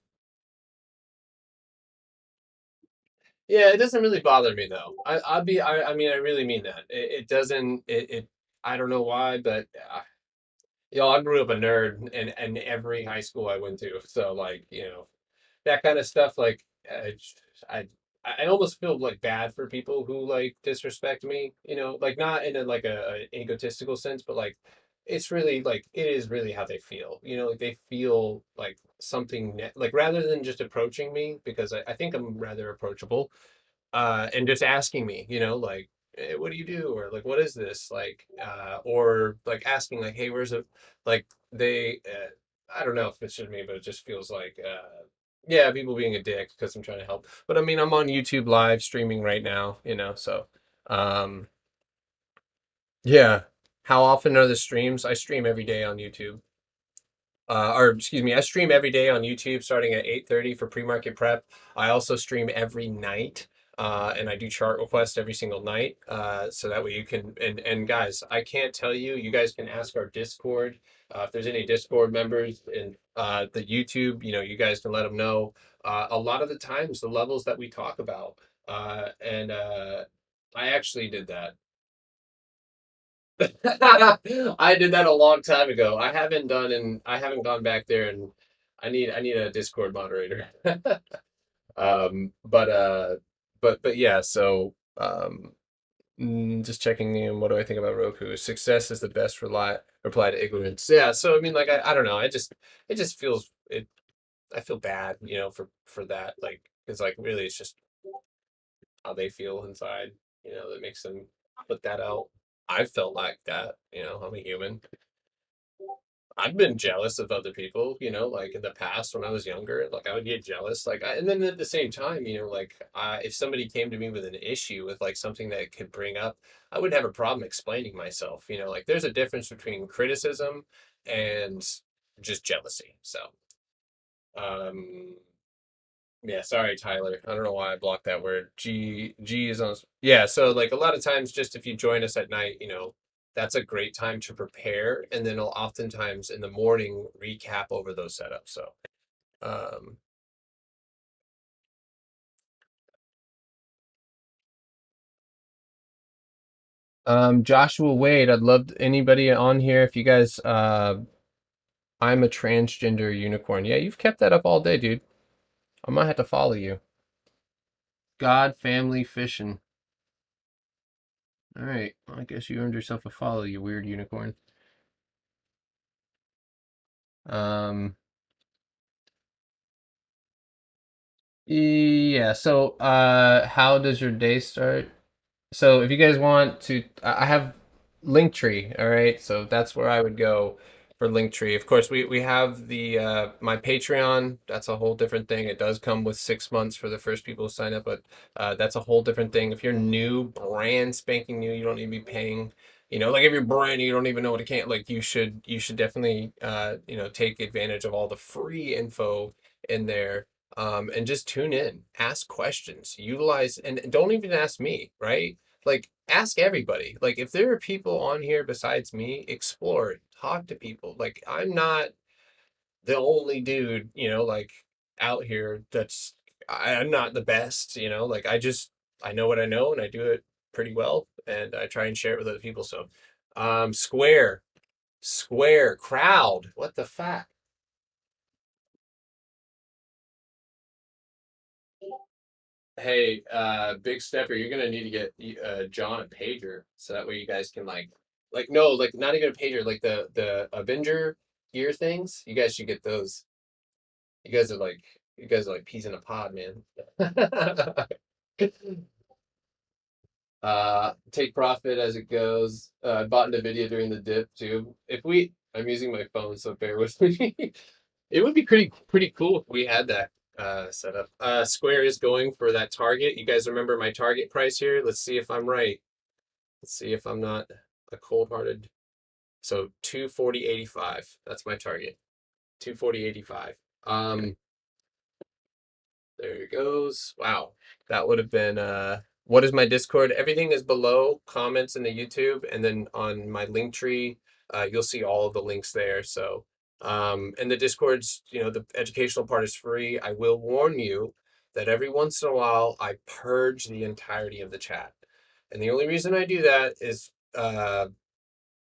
yeah, it doesn't really bother me though. I mean, I really mean that. It doesn't. I don't know why, but I grew up a nerd in every high school I went to. So like, that kind of stuff. Like, I I almost feel like bad for people who like disrespect me. Like not in a egotistical sense, but like it's really like it is really how they feel. Like they feel like something like rather than just approaching me because I think I'm rather approachable, and just asking me, like, hey, what do you do? Or like, what is this? Like, or like asking like, hey, where's it? Like I don't know if it's just me, but it just feels like, yeah, people being a dick because I'm trying to help. But I mean, I'm on YouTube live streaming right now, so, um, yeah. How often are the streams? I stream every day on YouTube. Or excuse me, I stream every day on YouTube starting at 8:30 for pre-market prep. I also stream every night, and I do chart requests every single night. So that way you can, and guys, I can't tell you, you guys can ask our Discord, if there's any Discord members in the YouTube, you guys can let them know. A lot of the times the levels that we talk about, and I actually did that. I did that a long time ago. I haven't gone back there, and I need a Discord moderator. But yeah, so just checking in, what do I think about Roku? Success is the best reply to ignorance. Yeah, so I mean, like, I don't know. It just feels it. I feel bad, for that. Like, it's like really, it's just how they feel inside, that makes them put that out. I felt like that, I'm a human. I've been jealous of other people, like in the past when I was younger, like I would get jealous, like, and then at the same time, like, if somebody came to me with an issue with like something that could bring up, I wouldn't have a problem explaining myself, like there's a difference between criticism and just jealousy. So, um, yeah, sorry, Tyler. I don't know why I blocked that word. G is on. Yeah, so like a lot of times, just if you join us at night, that's a great time to prepare, and then I'll oftentimes in the morning recap over those setups. So, um, Joshua Wade, I'd love anybody on here if you guys. I'm a transgender unicorn. Yeah, you've kept that up all day, dude. I might have to follow you. God, family, fishing. All right, well, I guess you earned yourself a follow, you weird unicorn. Um, yeah, so how does your day start? So if you guys want to, I have Linktree, all right? So that's where I would go for Linktree. Of course, we have the my Patreon. That's a whole different thing. It does come with 6 months for the first people to sign up, but that's a whole different thing. If you're new, brand spanking new, you don't need to be paying. You know, like if you're brand new, you don't even know what it can't. Like you should definitely take advantage of all the free info in there. And just tune in, ask questions, utilize, and don't even ask me, right? Like ask everybody. Like if there are people on here besides me, explore it, talk to people. Like I'm not the only dude, like out here I'm not the best, like I know what I know and I do it pretty well and I try and share it with other people. So square crowd, what the fuck? Hey, Big Stepper, you're gonna need to get John a pager so that way you guys can like no, like not even a pager, like the Avenger gear things. You guys should get those. You guys are like peas in a pod, man. Take profit as it goes. I bought into video during the dip too. I'm using my phone, so bear with me. It would be pretty cool if we had that set up. Square is going for that target. You guys remember my target price here? Let's see if I'm right. Let's see if I'm not a cold-hearted. So 240.85. That's my target. 240.85. There it goes. Wow. That would have been what is my Discord? Everything is below comments in the YouTube and then on my link tree, you'll see all of the links there. So and the Discord's, the educational part is free. I will warn you that every once in a while I purge the entirety of the chat. And the only reason I do that is the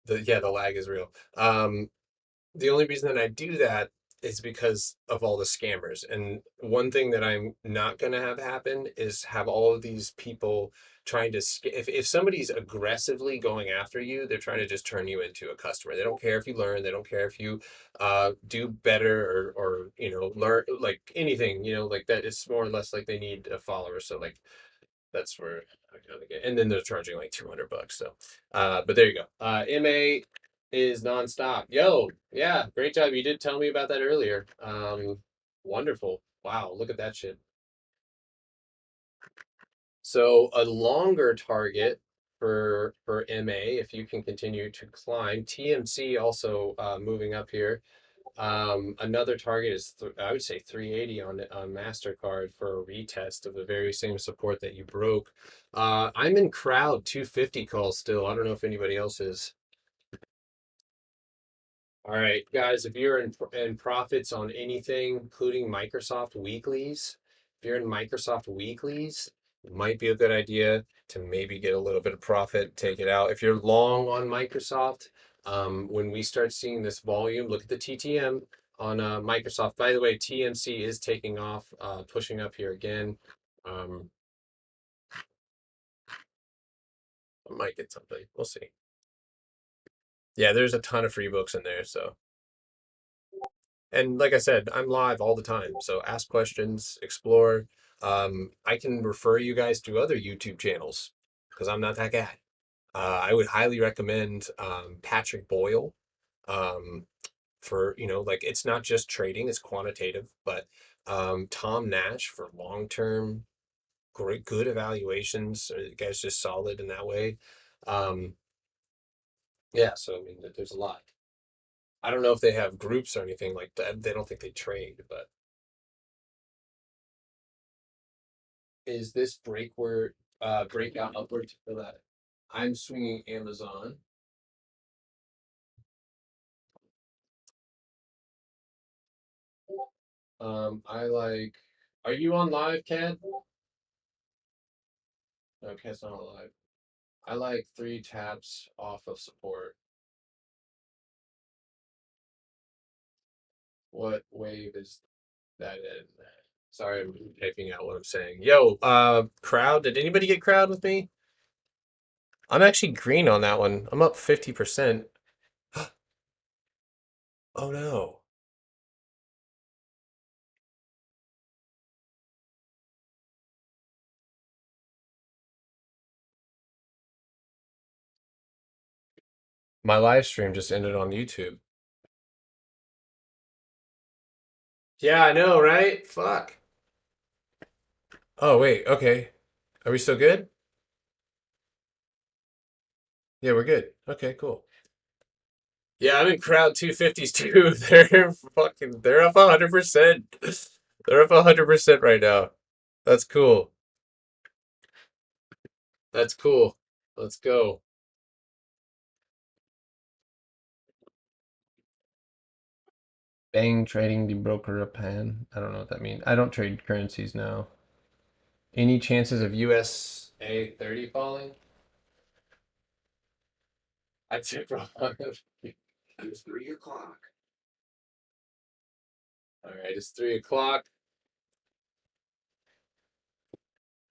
lag is real. The only reason that I do that is because of all the scammers. And one thing that I'm not going to have happen is have all of these people trying to if somebody's aggressively going after you, they're trying to just turn you into a customer. They don't care if you learn, they don't care if you do better or learn like anything, like that. It's more or less like they need a follower. So like that's where I kind of get, and then they're charging like $200. So, but there you go. MA is nonstop. Yo, yeah, great job. You did tell me about that earlier. Wonderful. Wow, look at that shit. So a longer target for MA, if you can continue to climb. TMC also moving up here. Another target is I would say 380 on Mastercard for a retest of the very same support that you broke. I'm in crowd 250 calls still. I don't know if anybody else is. All right, guys, if you're in profits on anything, including Microsoft weeklies, if you're in Microsoft weeklies, it might be a good idea to maybe get a little bit of profit, take it out. If you're long on Microsoft, when we start seeing this volume, look at the TTM on Microsoft. By the way, TMC is taking off, pushing up here again. I might get something. We'll see. Yeah, there's a ton of free books in there, so. And like I said, I'm live all the time. So ask questions, explore. I can refer you guys to other YouTube channels because I'm not that guy. I would highly recommend Patrick Boyle for, like it's not just trading, it's quantitative, but Tom Nash for long-term, great, good evaluations. The guy's just solid in that way. Yeah, so I mean, there's a lot. I don't know if they have groups or anything like that. They don't think they trade, but is this breakout upward to fill that? I'm swinging Amazon. I like. Are you on live, Ken? No, Ken's not on live. I like 3 taps off of support. What wave is that in? Sorry, I'm typing out what I'm saying. Yo, crowd. Did anybody get crowd with me? I'm actually green on that one. I'm up 50%. Oh no. My live stream just ended on YouTube. Yeah, I know, right? Fuck. Oh, wait. Okay. Are we still good? Yeah, we're good. Okay, cool. Yeah, I'm in crowd 250s too. They're up 100%. They're up 100% right now. That's cool. That's cool. Let's go. Bang trading the broker a pan. I don't know what that means. I don't trade currencies now. Any chances of USA 30 falling? I'd say wrong. It's 3 o'clock. All right, it's 3 o'clock.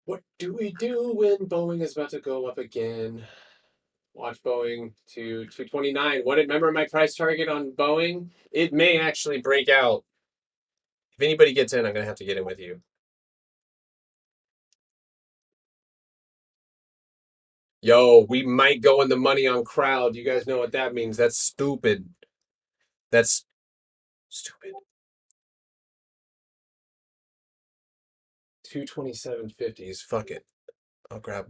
What do we do when Boeing is about to go up again? Watch Boeing to 229. Remember my price target on Boeing? It may actually break out. If anybody gets in, I'm going to have to get in with you. Yo, we might go in the money on crowd. You guys know what that means. That's stupid. That's stupid. 227.50s. Fuck it. I'll grab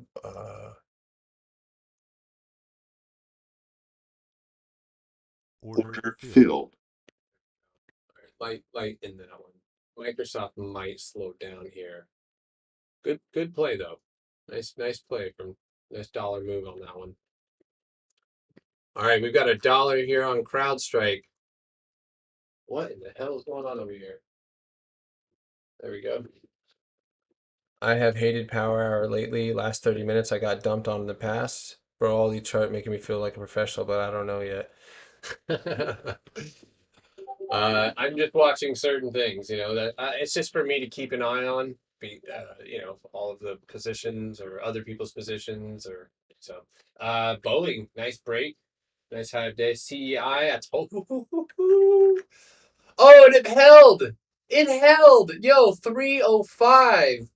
Order filled. light in that one. Microsoft might slow down here. Good play though. Nice play from nice dollar move on that one. All right, we've got $1 here on CrowdStrike. What in the hell is going on over here? There we go. I have hated Power Hour lately. Last 30 minutes I got dumped on in the past. Bro, all the chart making me feel like a professional, but I don't know yet. I'm just watching certain things, that it's just for me to keep an eye on, all of the positions or other people's positions or so. Boeing, nice break, nice high day. CEI, I told you. Oh, and it held. It held. Yo, 305.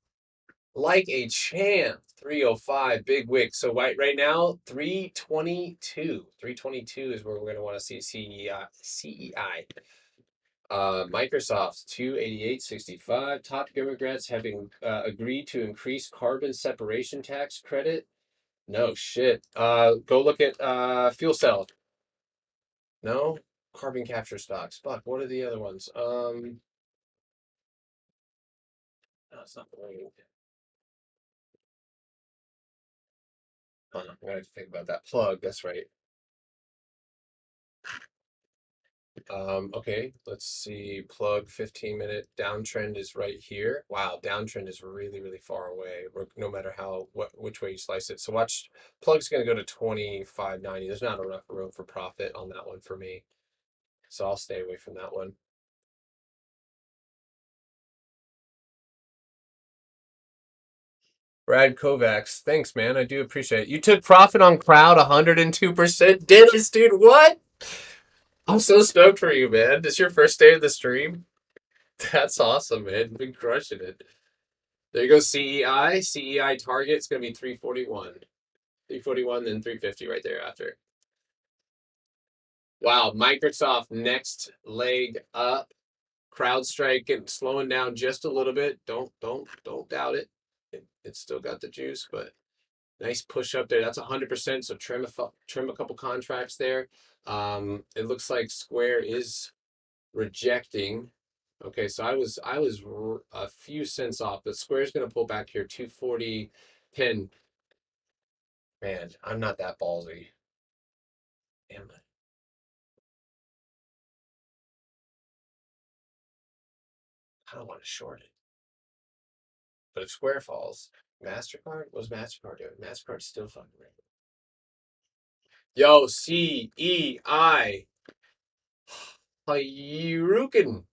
Like a champ. 305. Big wick. So right now, 322. 322 is where we're going to want to see CEI. Microsoft 288.65. Top Democrats having agreed to increase carbon separation tax credit. No shit. Go look at fuel cell. No? Carbon capture stocks. Fuck, what are the other ones? No, it's not the one. Oh, no, I'm gonna have to think about that. Plug, that's right. Okay, let's see. Plug 15-minute downtrend is right here. Wow, downtrend is really, really far away. No matter which way you slice it. So watch, plug's gonna go to 25.90. There's not enough room for profit on that one for me. So I'll stay away from that one. Brad Kovacs, thanks, man. I do appreciate it. You took profit on crowd 102%. Dennis, dude, what? I'm so stoked for you, man. This your first day of the stream? That's awesome, man. You've been crushing it. There you go, CEI. CEI target's going to be 341. 341, then 350 right there after. Wow, Microsoft next leg up. CrowdStrike and slowing down just a little bit. Don't doubt it. It's still got the juice, but nice push up there. That's 100%. So trim a couple contracts there. It looks like Square is rejecting. Okay, so I was a few cents off, but Square's going to pull back here 240.10. Man, I'm not that ballsy. Am I? I don't want to short it. But if Square falls, MasterCard? What's MasterCard doing? MasterCard's still fucking right. Yo, CEI. Hayurukin.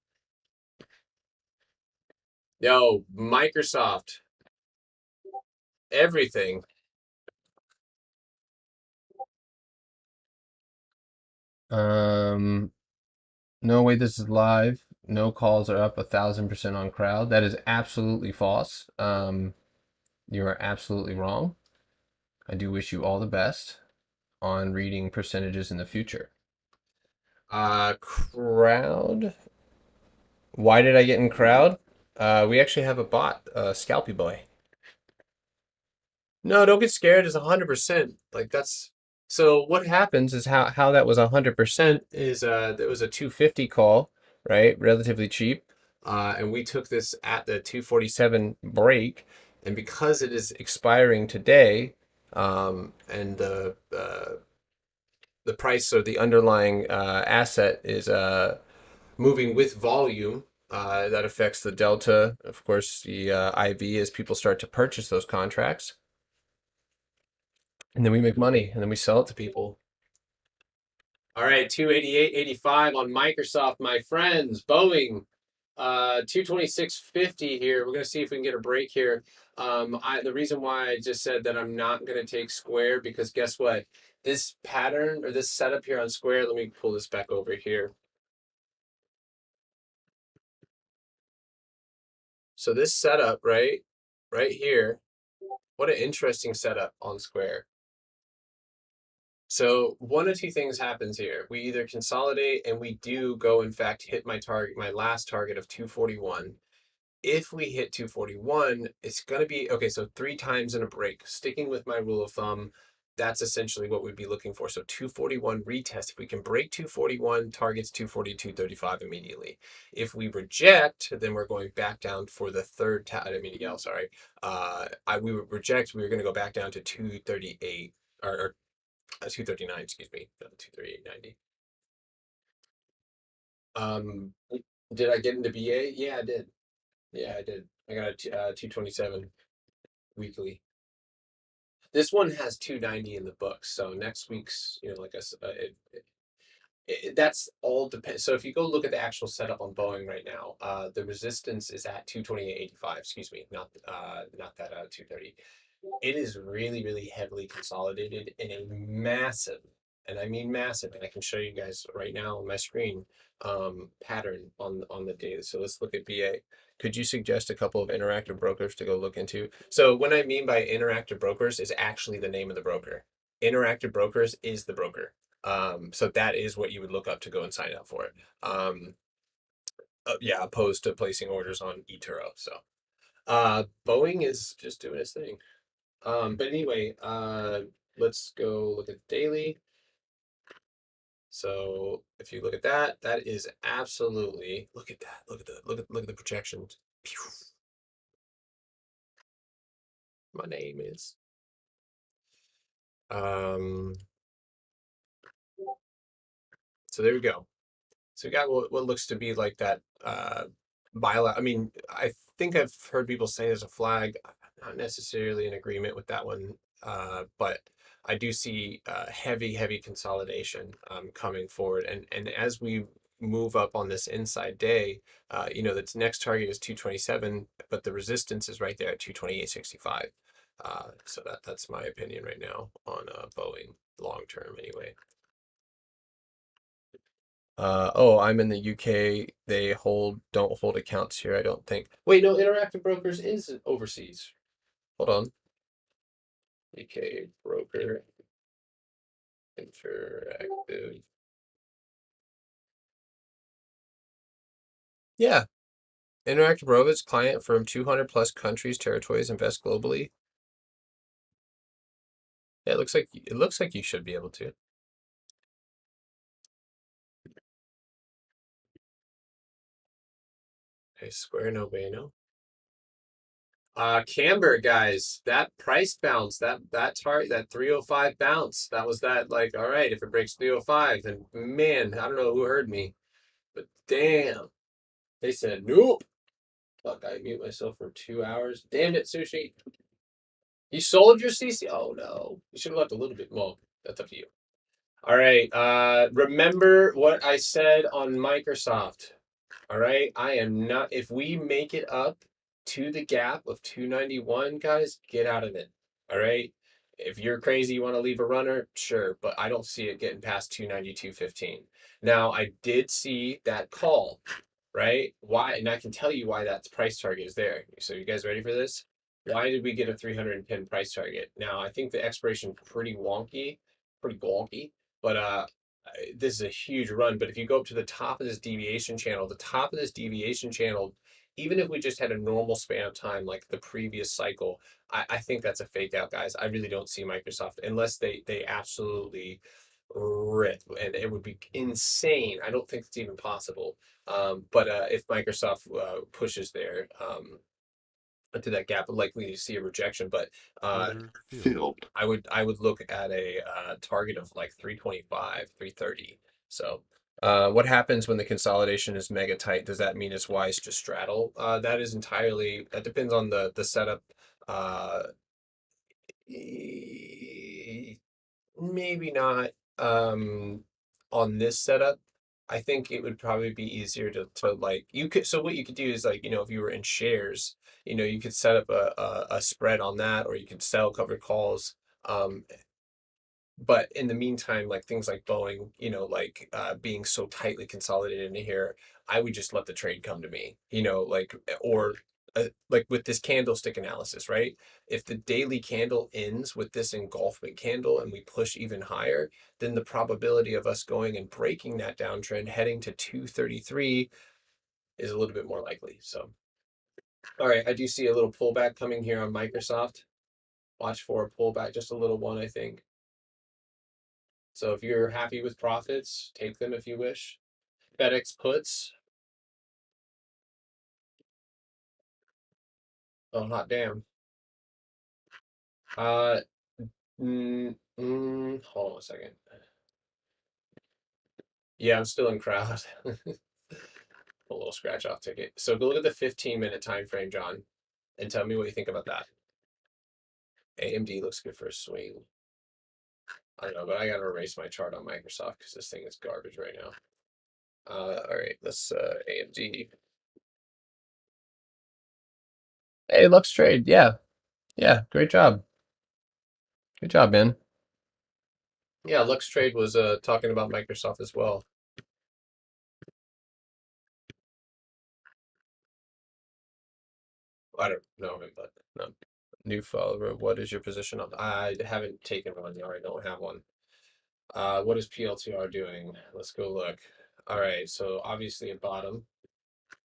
Yo, Microsoft. Everything. No way this is live. No calls are up 1,000% on crowd. That is absolutely false. You are absolutely wrong. I do wish you all the best on reading percentages in the future. Crowd Why did I get in crowd? We actually have a bot, Scalpy Boy. No, don't get scared. It's 100%. Like that's so. What happens is how that was 100% is there was a 250 call, right? Relatively cheap, and we took this at the 247 break, and because it is expiring today, and the price or the underlying asset is moving with volume. That affects the delta, of course, the IV as people start to purchase those contracts. And then we make money and then we sell it to people. All right, 288.85 on Microsoft, my friends. Boeing, 226.50 here. We're gonna see if we can get a break here. The reason why I just said that I'm not gonna take Square because guess what? This pattern or this setup here on Square. Let me pull this back over here. So this setup, right here. What an interesting setup on Square. So one of two things happens here. We either consolidate and we do go, in fact, hit my target, my last target of 241. If we hit 241, it's going to be, okay, so 3 times in a break. Sticking with my rule of thumb, that's essentially what we'd be looking for. So 241 retest. If we can break 241, targets 242.35 immediately. If we reject, then we're going back down for the third time. I mean, yeah, sorry. We would reject, we were going to go back down to 238 or 239, excuse me, 238.90. Did I get into BA? Yeah, I did. Yeah, I did. I got a 227 weekly. This one has 290 in the books, so next week's, like that's all depends. So if you go look at the actual setup on Boeing right now, the resistance is at 228.85. Excuse me, not that 230. It is really, really heavily consolidated in a massive, and I mean massive, and I can show you guys right now on my screen, pattern on the data. So let's look at BA. Could you suggest a couple of interactive brokers to go look into? So what I mean by interactive brokers is actually the name of the broker. Interactive brokers is the broker. So that is what you would look up to go and sign up for it. Yeah, opposed to placing orders on eToro. So Boeing is just doing its thing. But anyway, let's go look at the daily. So if you look at that, that is absolutely, look at that. Look at the projections. Pew. My name is so there we go. So we got what looks to be like that bilateral. I mean, I think I've heard people say there's a flag. I'm not necessarily in agreement with that one, but I do see heavy consolidation coming forward. And as we move up on this inside day, the next target is 227, but the resistance is right there at 228.65. So that's my opinion right now on Boeing long term anyway. I'm in the UK. They don't hold accounts here, I don't think. Wait, no, Interactive Brokers is overseas. Hold on. UK broker. Interactive. Yeah. Interactive Brokers, client from 200 plus countries, territories, invest globally. Yeah, it looks like you should be able to. Okay, Square no bueno. Camber guys, that price bounce, that target, that 305 bounce, that was that, like, all right, if it breaks 305, then man, I don't know who heard me, but damn, they said nope. Fuck, I mute myself for 2 hours. Damn it, Sushi. You sold your CC? Oh no, you should have left a little bit more. That's up to you. All right, remember what I said on Microsoft. All right, I am not. If we make it up to the gap of 291, guys, get out of it. All right. If you're crazy, you want to leave a runner, sure, but I don't see it getting past 292.15. Now, I did see that call, right? Why? And I can tell you why that price target is there. So, you guys ready for this? Why did we get a 310 price target? Now, I think the expiration pretty wonky, but this is a huge run, but if you go up to the top of this deviation channel, even if we just had a normal span of time like the previous cycle, I think that's a fake out, guys. I really don't see Microsoft unless they absolutely rip, and it would be insane. I don't think it's even possible. But if Microsoft pushes there to that gap, likely to see a rejection. But Filled. I would look at a target of like 325, 330. So what happens when the consolidation is mega tight? Does that mean it's wise to straddle? That is entirely, that depends on the setup. Uh, Maybe not on this setup. I think it would probably be easier to like you could, so what you could do is like, if you were in shares, you could set up a spread on that, or you could sell covered calls. Um, but in the meantime, like things like Boeing, like being so tightly consolidated in here, I would just let the trade come to me, or like with this candlestick analysis, right? If the daily candle ends with this engulfment candle and we push even higher, then the probability of us going and breaking that downtrend, heading to 233, is a little bit more likely. So, all right, I do see a little pullback coming here on Microsoft. Watch for a pullback, just a little one, I think. So if you're happy with profits, take them if you wish. FedEx puts. Oh, hot damn. Uh, hold on a second. Yeah, I'm still in crowd. A little scratch off ticket. So go look at the 15-minute time frame, John, and tell me what you think about that. AMD looks good for a swing. I don't know, but I gotta erase my chart on Microsoft because this thing is garbage right now. All right, let's AMD. Hey, Lux Trade. Yeah. Yeah, great job. Good job, man. Yeah, Lux Trade was talking about Microsoft as well. I don't know him, but no. New follower. What is your position on? I haven't taken one yet. I don't have one. What is PLTR doing? Let's go look. All right, so obviously a bottom.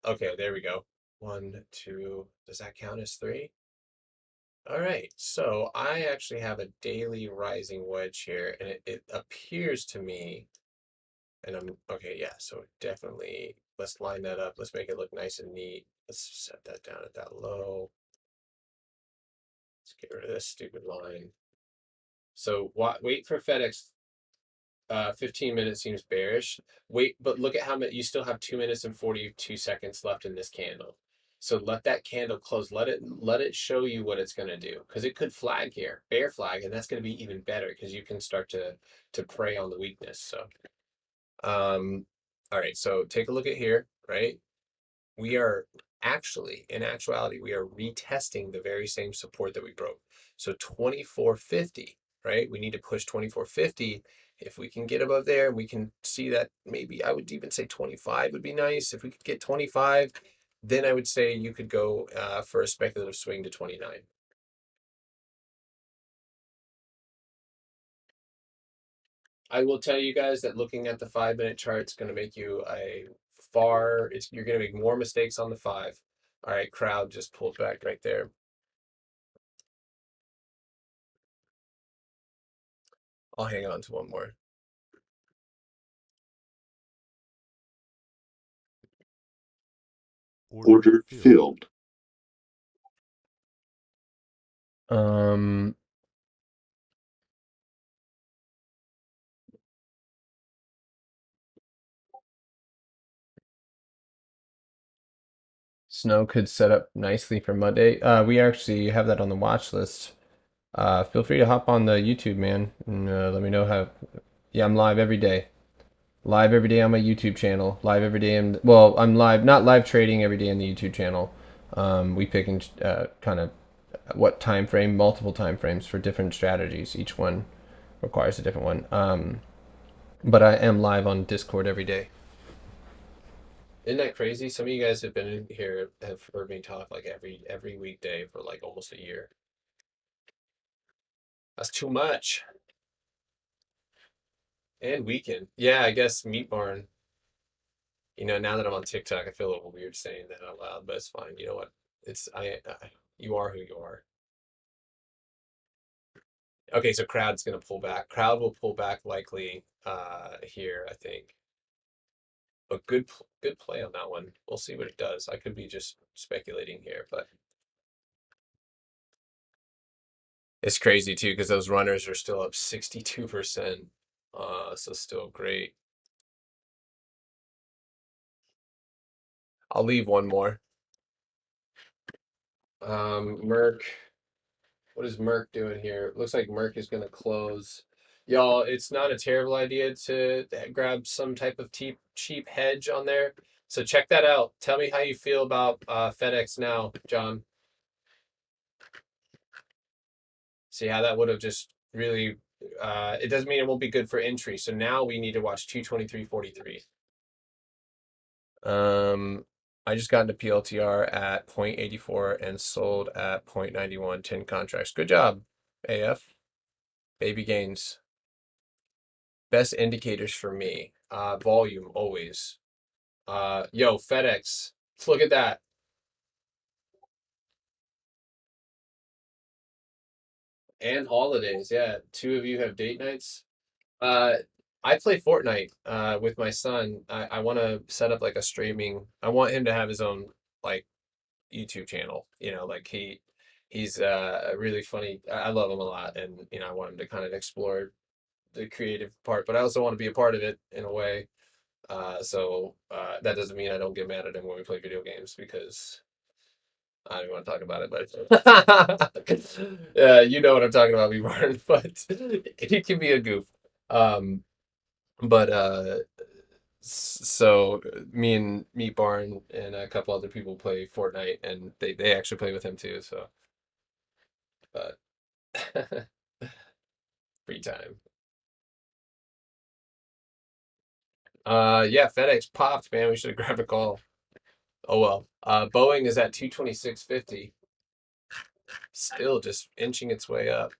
Okay, there we go. 1, 2. Does that count as 3? All right, so I actually have a daily rising wedge here, and it appears to me, and I'm okay, yeah, so definitely let's line that up. Let's make it look nice and neat. Let's set that down at that low. Let's get rid of this stupid line. So wait for FedEx. 15 minutes seems bearish. Wait, but look at how many, you still have 2 minutes and 42 seconds left in this candle. So let that candle close. Let it show you what it's going to do, because it could flag here, bear flag, and that's going to be even better because you can start to prey on the weakness. So, all right. So take a look at here, right? We are actually, in actuality, we are retesting the very same support that we broke. So 2450, right? We need to push 2450. If we can get above there, we can see that maybe I would even say 25 would be nice. If we could get 25, then I would say you could go for a speculative swing to 29. I will tell you guys that looking at the 5-minute chart is going to make you you're going to make more mistakes on the 5. All right, crowd just pulled back right there. I'll hang on to one more. Order filled. Snow could set up nicely for Monday. We actually have that on the watch list. Feel free to hop on the YouTube, man, and let me know how. Yeah, I'm live every day. Live every day on my YouTube channel. Live every day. I'm live, not live trading every day on the YouTube channel. We pick and kind of what time frame, multiple time frames for different strategies. Each one requires a different one. But I am live on Discord every day. Isn't that crazy? Some of you guys have been in here, have heard me talk like every weekday for like almost a year. That's too much. And weekend. Yeah, I guess Meat Barn. You know, now that I'm on TikTok, I feel a little weird saying that out loud, but it's fine. You know what? It's you are who you are. Okay, so crowd's gonna pull back. Crowd will pull back likely here, I think. But good play on that one. We'll see what it does. I could be just speculating here, but it's crazy too because those runners are still up 62%. So still great. I'll leave one more. Merck. What is Merck doing here? Looks like Merck is gonna close. Y'all, it's not a terrible idea to grab some type of cheap hedge on there. So check that out. Tell me how you feel about FedEx now, John. See how that would have just really it doesn't mean it won't be good for entry. So now we need to watch 223.43. I just got into PLTR at 0.84 and sold at 0.91, 10 contracts. Good job, AF. Baby gains. Best indicators for me. Volume always. Yo, FedEx. Look at that. And holidays, yeah. Two of you have date nights. Uh, I play Fortnite with my son. I want to set up like a streaming. I want him to have his own like YouTube channel. You know, like he's really funny. I love him a lot, and you know, I want him to kind of explore the creative part, but I also want to be a part of it in a way. So that doesn't mean I don't get mad at him when we play video games because I don't want to talk about it, but yeah, you know what I'm talking about, Martin. But he can be a goof. Um, but so me and Meat Barn and a couple other people play Fortnite, and they actually play with him too. So, but free time. Yeah, FedEx popped, man. We should have grabbed a call. Oh well. Boeing is at 226.50. Still just inching its way up.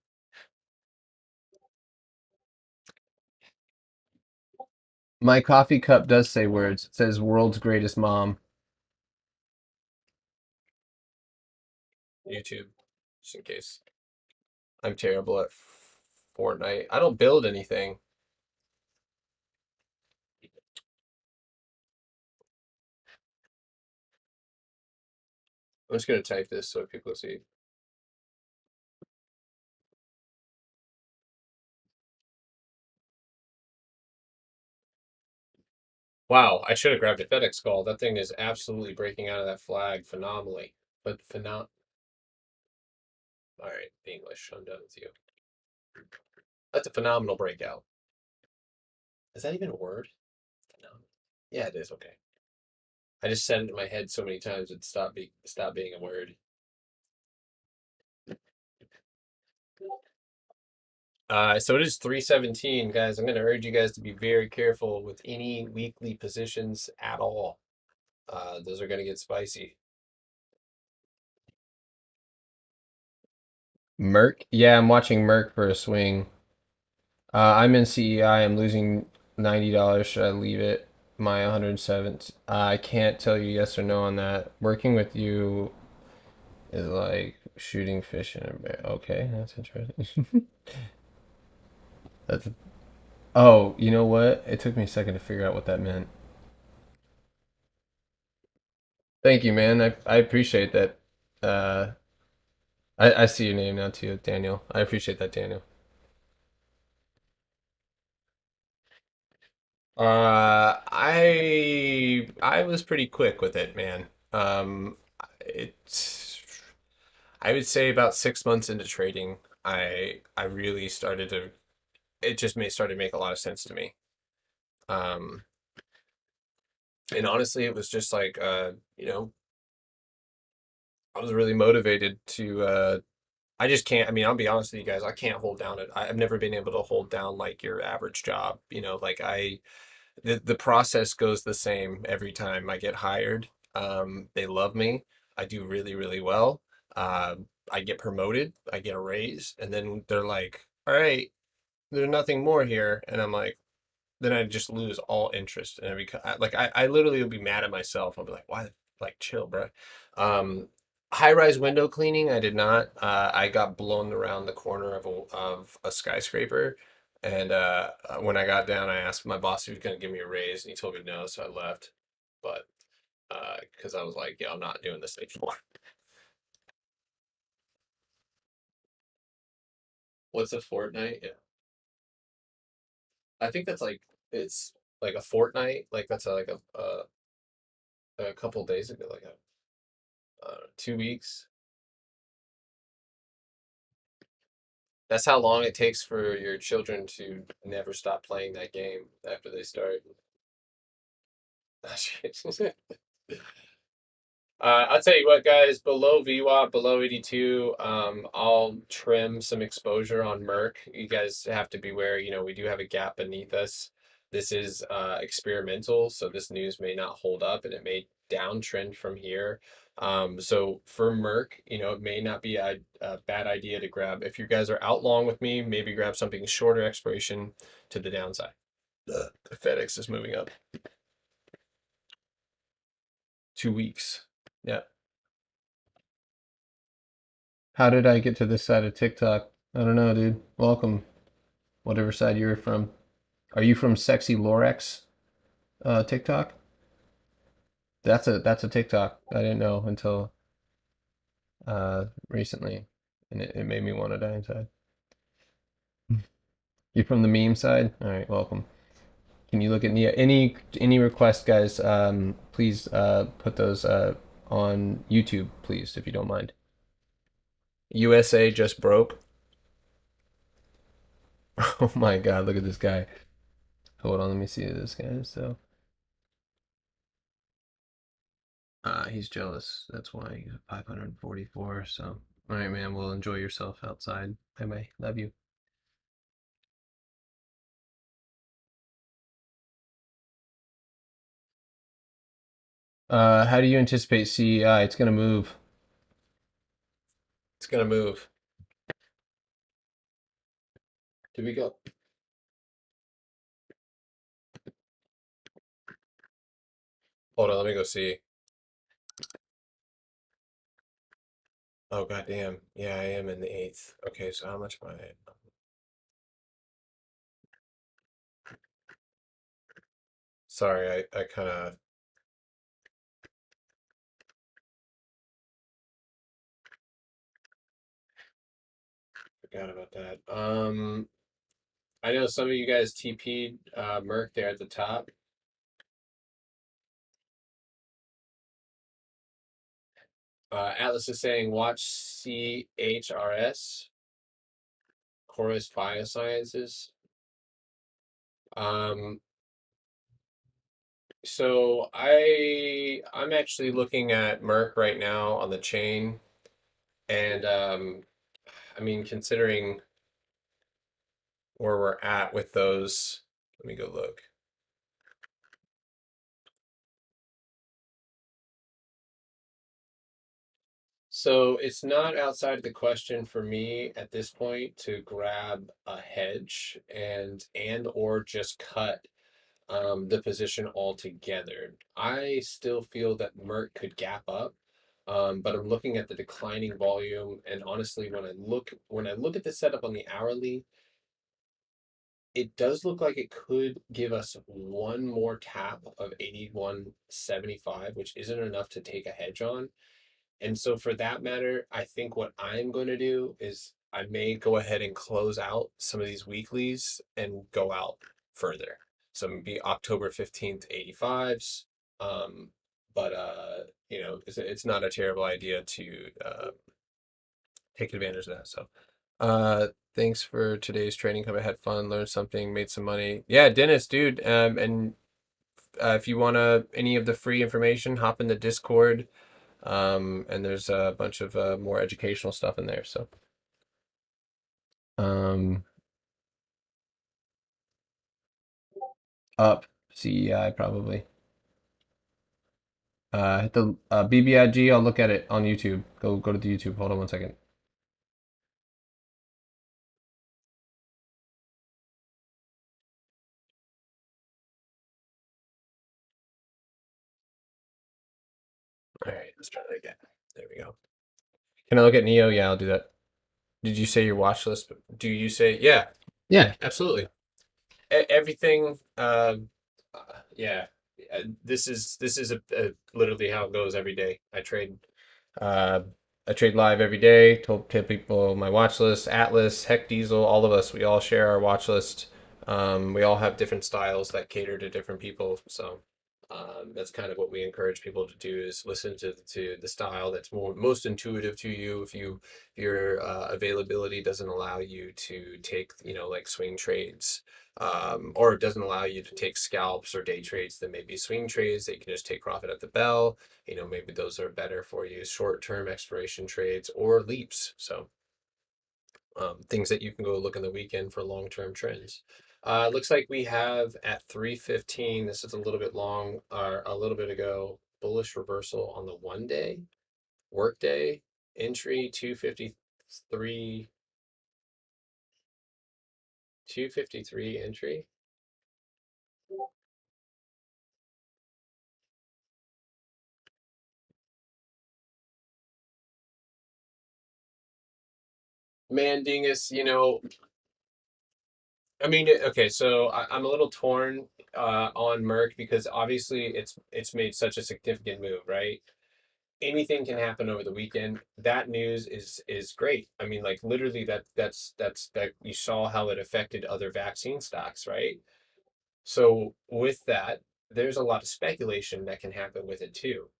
My coffee cup does say words. It says world's greatest mom. YouTube, just in case. I'm terrible at Fortnite. I don't build anything. I'm just gonna type this so people see. Wow, I should have grabbed a FedEx call. That thing is absolutely breaking out of that flag phenomenally. But all right, English. I'm done with you. That's a phenomenal breakout. Is that even a word? No. Yeah, it is. Okay. I just said it in my head so many times it stopped being a word. So it is 317, guys. I'm going to urge you guys to be very careful with any weekly positions at all. Those are going to get spicy. Merck? Yeah, I'm watching Merck for a swing. I'm in CEI. I'm losing $90. Should I leave it? My 107. I can't tell you yes or no on that. Working with you is like shooting fish in a bear. Okay, that's interesting. That's oh, you know what? It took me a second to figure out what that meant. Thank you, man. I appreciate that. Uh, I see your name now too, Daniel. I appreciate that, Daniel. I was pretty quick with it, man. It's I would say about 6 months into trading, I really started to it just started to make a lot of sense to me. Um, and honestly, it was just like you know, I was really motivated to I just can't. I mean, I'll be honest with you guys. I can't hold down it. I've never been able to hold down like your average job. You know, like the process goes the same every time I get hired. They love me. I do really, really well. I get promoted. I get a raise, and then they're like, "All right, there's nothing more here," and I'm like, then I just lose all interest, and I literally would be mad at myself. I'll be like, why, like, chill, bro. High-rise window cleaning, I did not. I got blown around the corner of a skyscraper, and when I got down, I asked my boss if he was gonna give me a raise, and he told me no, so I left. But because I was like, yeah, I'm not doing this anymore. What's a fortnight? Yeah, I think that's like it's like a fortnight. Like that's like a couple days ago, like 2 weeks. That's how long it takes for your children to never stop playing that game after they start. I'll tell you what, guys, below VWAP, below 82, I'll trim some exposure on Merck. You guys have to beware, we do have a gap beneath us. This is experimental, so this news may not hold up and it may downtrend from here. So for Merck, it may not be a bad idea to grab, if you guys are out long with me, maybe grab something shorter expiration to the downside. The FedEx is moving up. 2 weeks. Yeah. How did I get to this side of TikTok? I don't know, dude. Welcome, whatever side you're from. Are you from Sexy Lorex TikTok? That's a TikTok I didn't know until recently, and it made me want to die inside. You from the meme side? All right, welcome. Can you look at any requests, guys? Please put those on YouTube, please, if you don't mind. USA just broke. Oh my God, look at this guy. Hold on, let me see this guy. So, he's jealous. That's why he's 544. So, all right, man. Well, enjoy yourself outside. Bye bye. Love you. How do you anticipate CEI? It's gonna move. It's gonna move. Did we go? Hold on, let me go see. Oh, goddamn. Yeah, I am in the 8th. Okay, so how much am I? Sorry, I kind of forgot about that. I know some of you guys TP'd Merc there at the top. Atlas is saying watch CHRS, Chorus Biosciences. So I'm actually looking at Merck right now on the chain, and I mean, considering where we're at with those, let me go look. So it's not outside of the question for me at this point to grab a hedge and or just cut the position altogether. I still feel that Merck could gap up, but I'm looking at the declining volume, and honestly, when I look at the setup on the hourly, it does look like it could give us one more tap of 81.75, which isn't enough to take a hedge on. And so for that matter, I think what I'm going to do is I may go ahead and close out some of these weeklies and go out further. So maybe October 15th, 85s. But it's not a terrible idea to take advantage of that. So thanks for today's training. Hope I had fun, learned something, made some money. Yeah, Dennis, dude. And if you want any of the free information, hop in the Discord. And there's a bunch of more educational stuff in there. So, up CEI probably. Hit the BBIG. I'll look at it on YouTube. Go to the YouTube. Hold on one second. All right, let's try that again. There we go. Can I look at Neo? Yeah, I'll do that. Did you say your watch list? Do you say yeah? Yeah, absolutely. Everything. Yeah. This is literally how it goes every day. Uh, I trade live every day. Tell people my watch list. Atlas, Heck Diesel, all of us. We all share our watch list. We all have different styles that cater to different people. So that's kind of what we encourage people to do is listen to the style that's most intuitive to you. If your availability doesn't allow you to take like swing trades, or it doesn't allow you to take scalps or day trades, then maybe swing trades that you can just take profit at the bell. Maybe those are better for you, short-term expiration trades or leaps. So things that you can go look in the weekend for long-term trends. Looks like we have at 3:15. This is a little bit long, or a little bit ago. Bullish reversal on the 1 day, workday entry 253, 253 entry. Mandingus, I mean, okay, so I'm a little torn on Merck because obviously it's made such a significant move, right? Anything can happen over the weekend. That news is great. I mean, like literally that you saw how it affected other vaccine stocks, right? So with that, there's a lot of speculation that can happen with it too.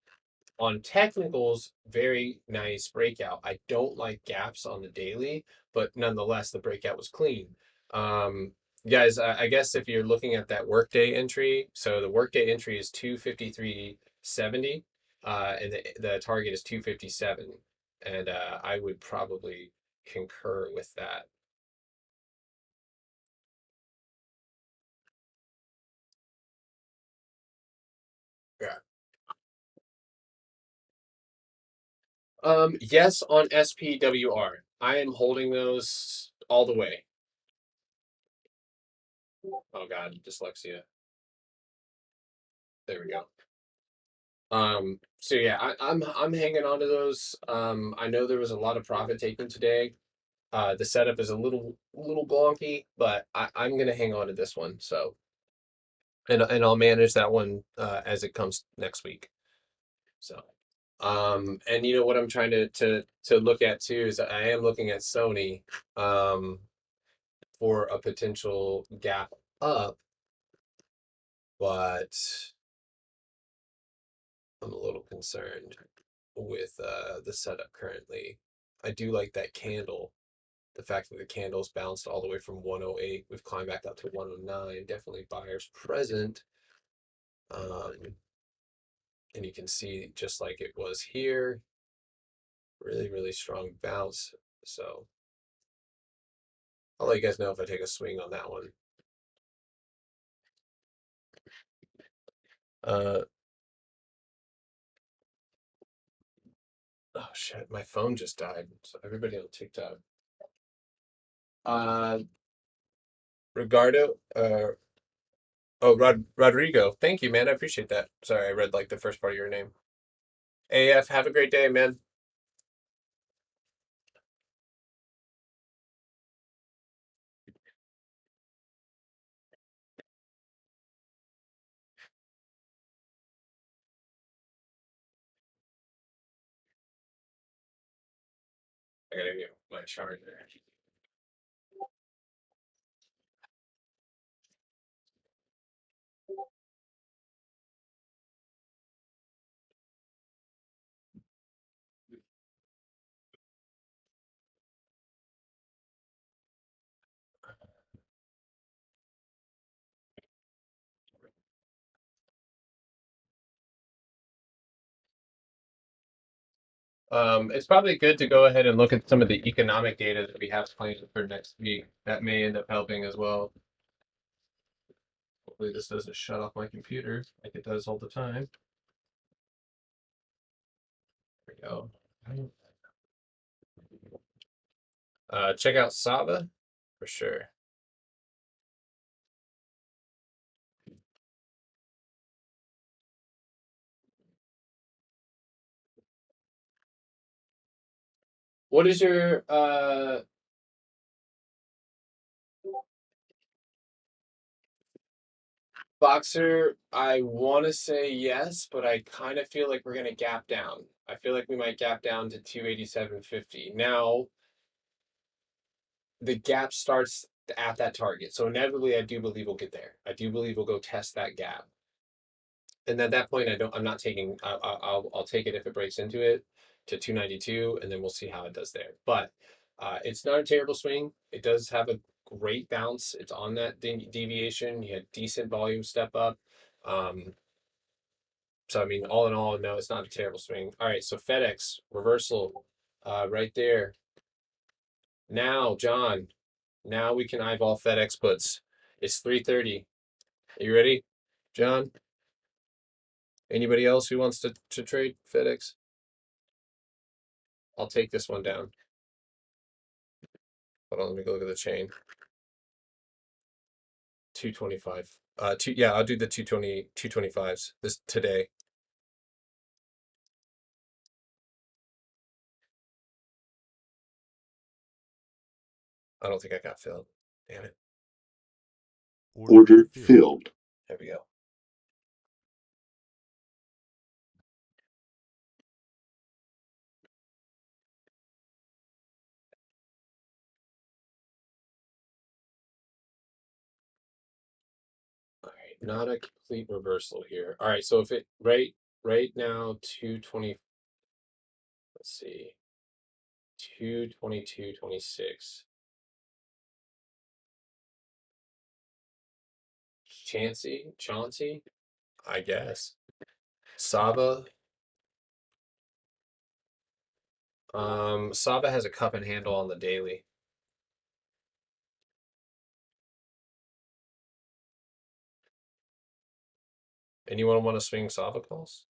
On technicals, very nice breakout. I don't like gaps on the daily, but nonetheless, the breakout was clean. Um, guys, I guess if you're looking at that workday entry, so the workday entry is 253.70, and the target is 257, and I would probably concur with that. Yeah. Yes, on SPWR. I am holding those all the way. Oh God, dyslexia. There we go. So yeah, I'm hanging on to those. I know there was a lot of profit taken today. The setup is a little bonky, but I'm gonna hang on to this one. So and I'll manage that one as it comes next week. So and what I'm trying to look at too is I am looking at Sony for a potential gap up, but I'm a little concerned with the setup currently. I do like that candle. The fact that the candle's bounced all the way from 108, we've climbed back up to 109. Definitely buyers present. And you can see just like it was here, really, really strong bounce. So I'll let you guys know if I take a swing on that one. Uh, oh shit, my phone just died. So everybody on TikTok. Uh, Ricardo, oh, Rodrigo. Thank you, man. I appreciate that. Sorry, I read like the first part of your name. AF, have a great day, man. I gotta get my charger. It's probably good to go ahead and look at some of the economic data that we have planned for next week. That may end up helping as well. Hopefully this doesn't shut off my computer like it does all the time. There we go. Check out Saba for sure. What is your Boxer? I want to say yes, but I kind of feel like we're going to gap down. I feel like we might gap down to 287.50. Now, the gap starts at that target. So inevitably, I do believe we'll get there. I do believe we'll go test that gap. And at that point, I'm not taking. I'll take it if it breaks into it to 292, and then we'll see how it does there. But it's not a terrible swing. It does have a great bounce. It's on that deviation. You had decent volume step up. So I mean, all in all, no, it's not a terrible swing. All right, so FedEx reversal, right there. Now, John, now we can eyeball FedEx puts. It's 3:30. Are you ready, John? Anybody else who wants to trade FedEx? I'll take this one down. Hold on, let me go look at the chain. 225. Yeah, I'll do the 225s this today. I don't think I got filled. Damn it. Order filled. There we go. All right, not a complete reversal here. All right, so if it right now 220. Let's see. 222.26. Chauncey, I guess. Saba. Saba has a cup and handle on the daily. Anyone want to swing Saba calls?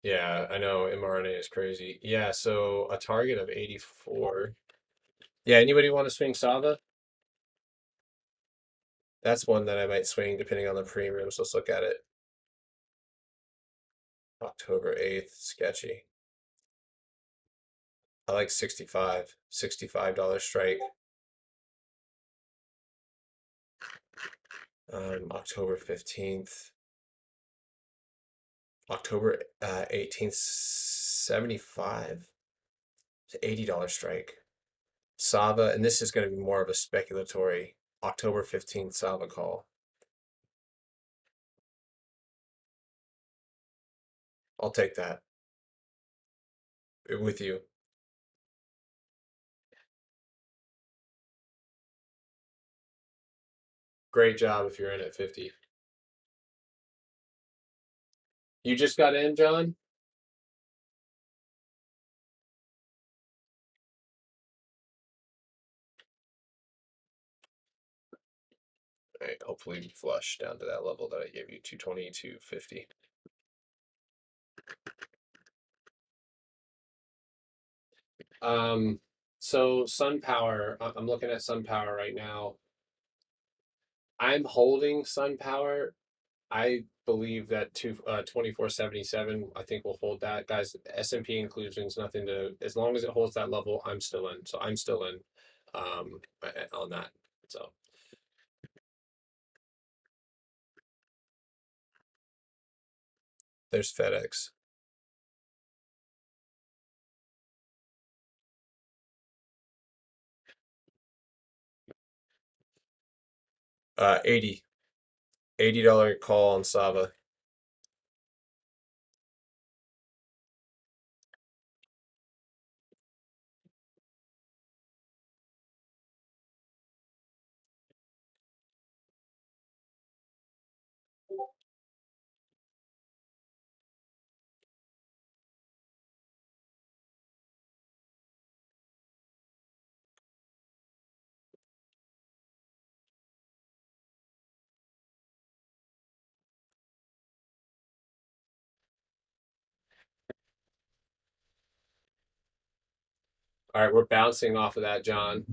Yeah, I know mRNA is crazy. Yeah, so a target of 84. Yeah, anybody want to swing Saba? That's one that I might swing depending on the premium. So let's look at it. October 8th, sketchy. I like 65. $65 strike. October 15th. October 18th, 75. It's $80 strike. Saba, and this is going to be more of a speculatory October 15th Saba call. I'll take that with you. Great job if you're in at 50. You just got in, John? All right, hopefully we flush down to that level that I gave you, 220, 250. So SunPower, I'm looking at SunPower right now. I'm holding SunPower. I believe that 2477. I think we'll hold that, guys. S&P inclusions, nothing to. As long as it holds that level, I'm still in. So I'm still in, on that. So there's FedEx. 80. $80 call on Saba. All right, we're bouncing off of that, John.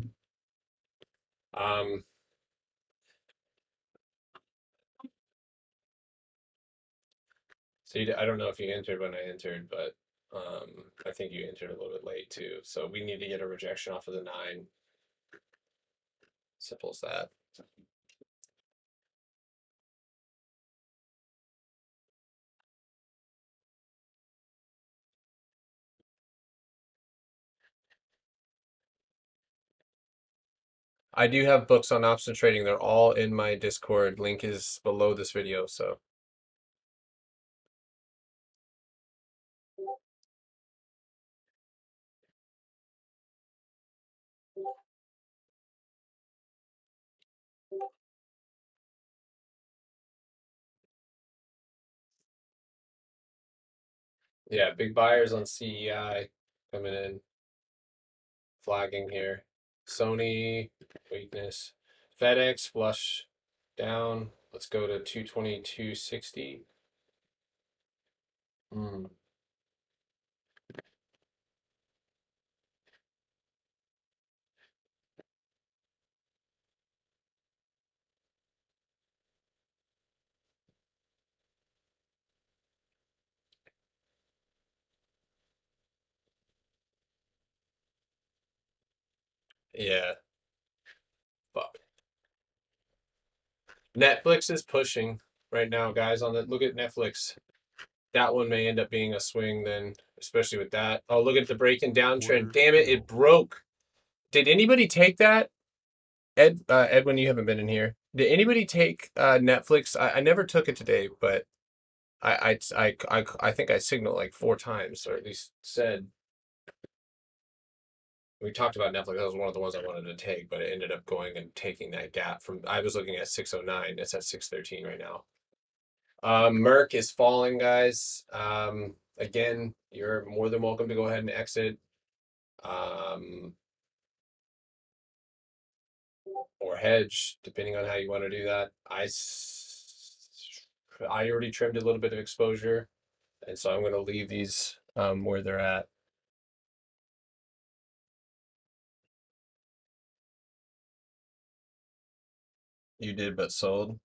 So I don't know if you entered when I entered, but I think you entered a little bit late too. So we need to get a rejection off of the 9. Simple as that. I do have books on option trading. They're all in my Discord. Link is below this video. So yeah, big buyers on CEI coming in, flagging here. Sony weakness. FedEx flush down. Let's go to 222.60. Yeah. Fuck. Netflix is pushing right now, guys. On the look at Netflix. That one may end up being a swing then, especially with that. Oh, look at the breaking downtrend. Damn it, it broke. Did anybody take that? Edwin, you haven't been in here. Did anybody take Netflix? I never took it today, but I think I signaled like 4 times, or at least said. We talked about Netflix. That was one of the ones I wanted to take, but it ended up going and taking that gap from. I was looking at 609. It's at 613 right now. Merck is falling, guys. Again, you're more than welcome to go ahead and exit. Or hedge, depending on how you want to do that. I already trimmed a little bit of exposure, and so I'm going to leave these where they're at. You did, but sold.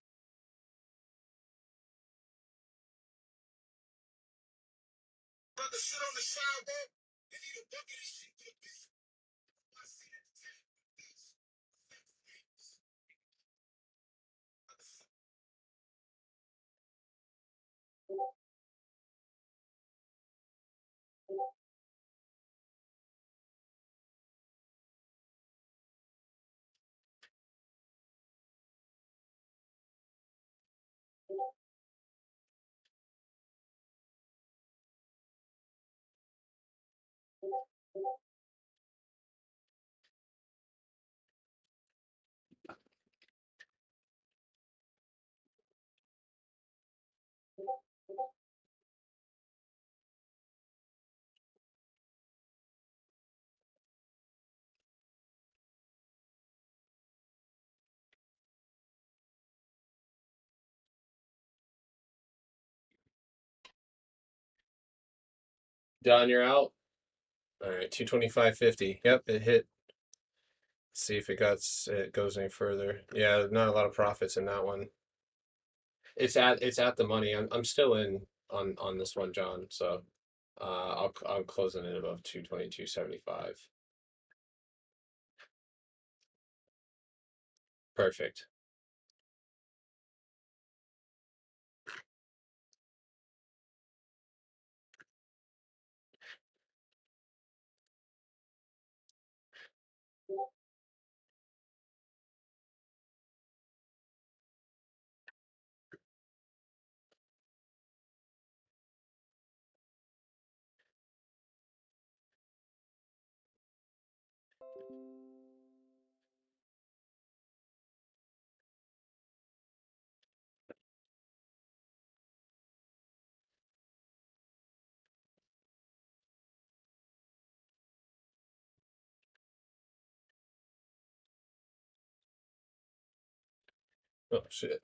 Don, you're out. All right, 225.50. Yep, it hit. Let's see if it goes any further. Yeah, not a lot of profits in that one. It's at the money. I'm still in on this one, John. So I'm closing it above 222.75. Perfect. Oh shit.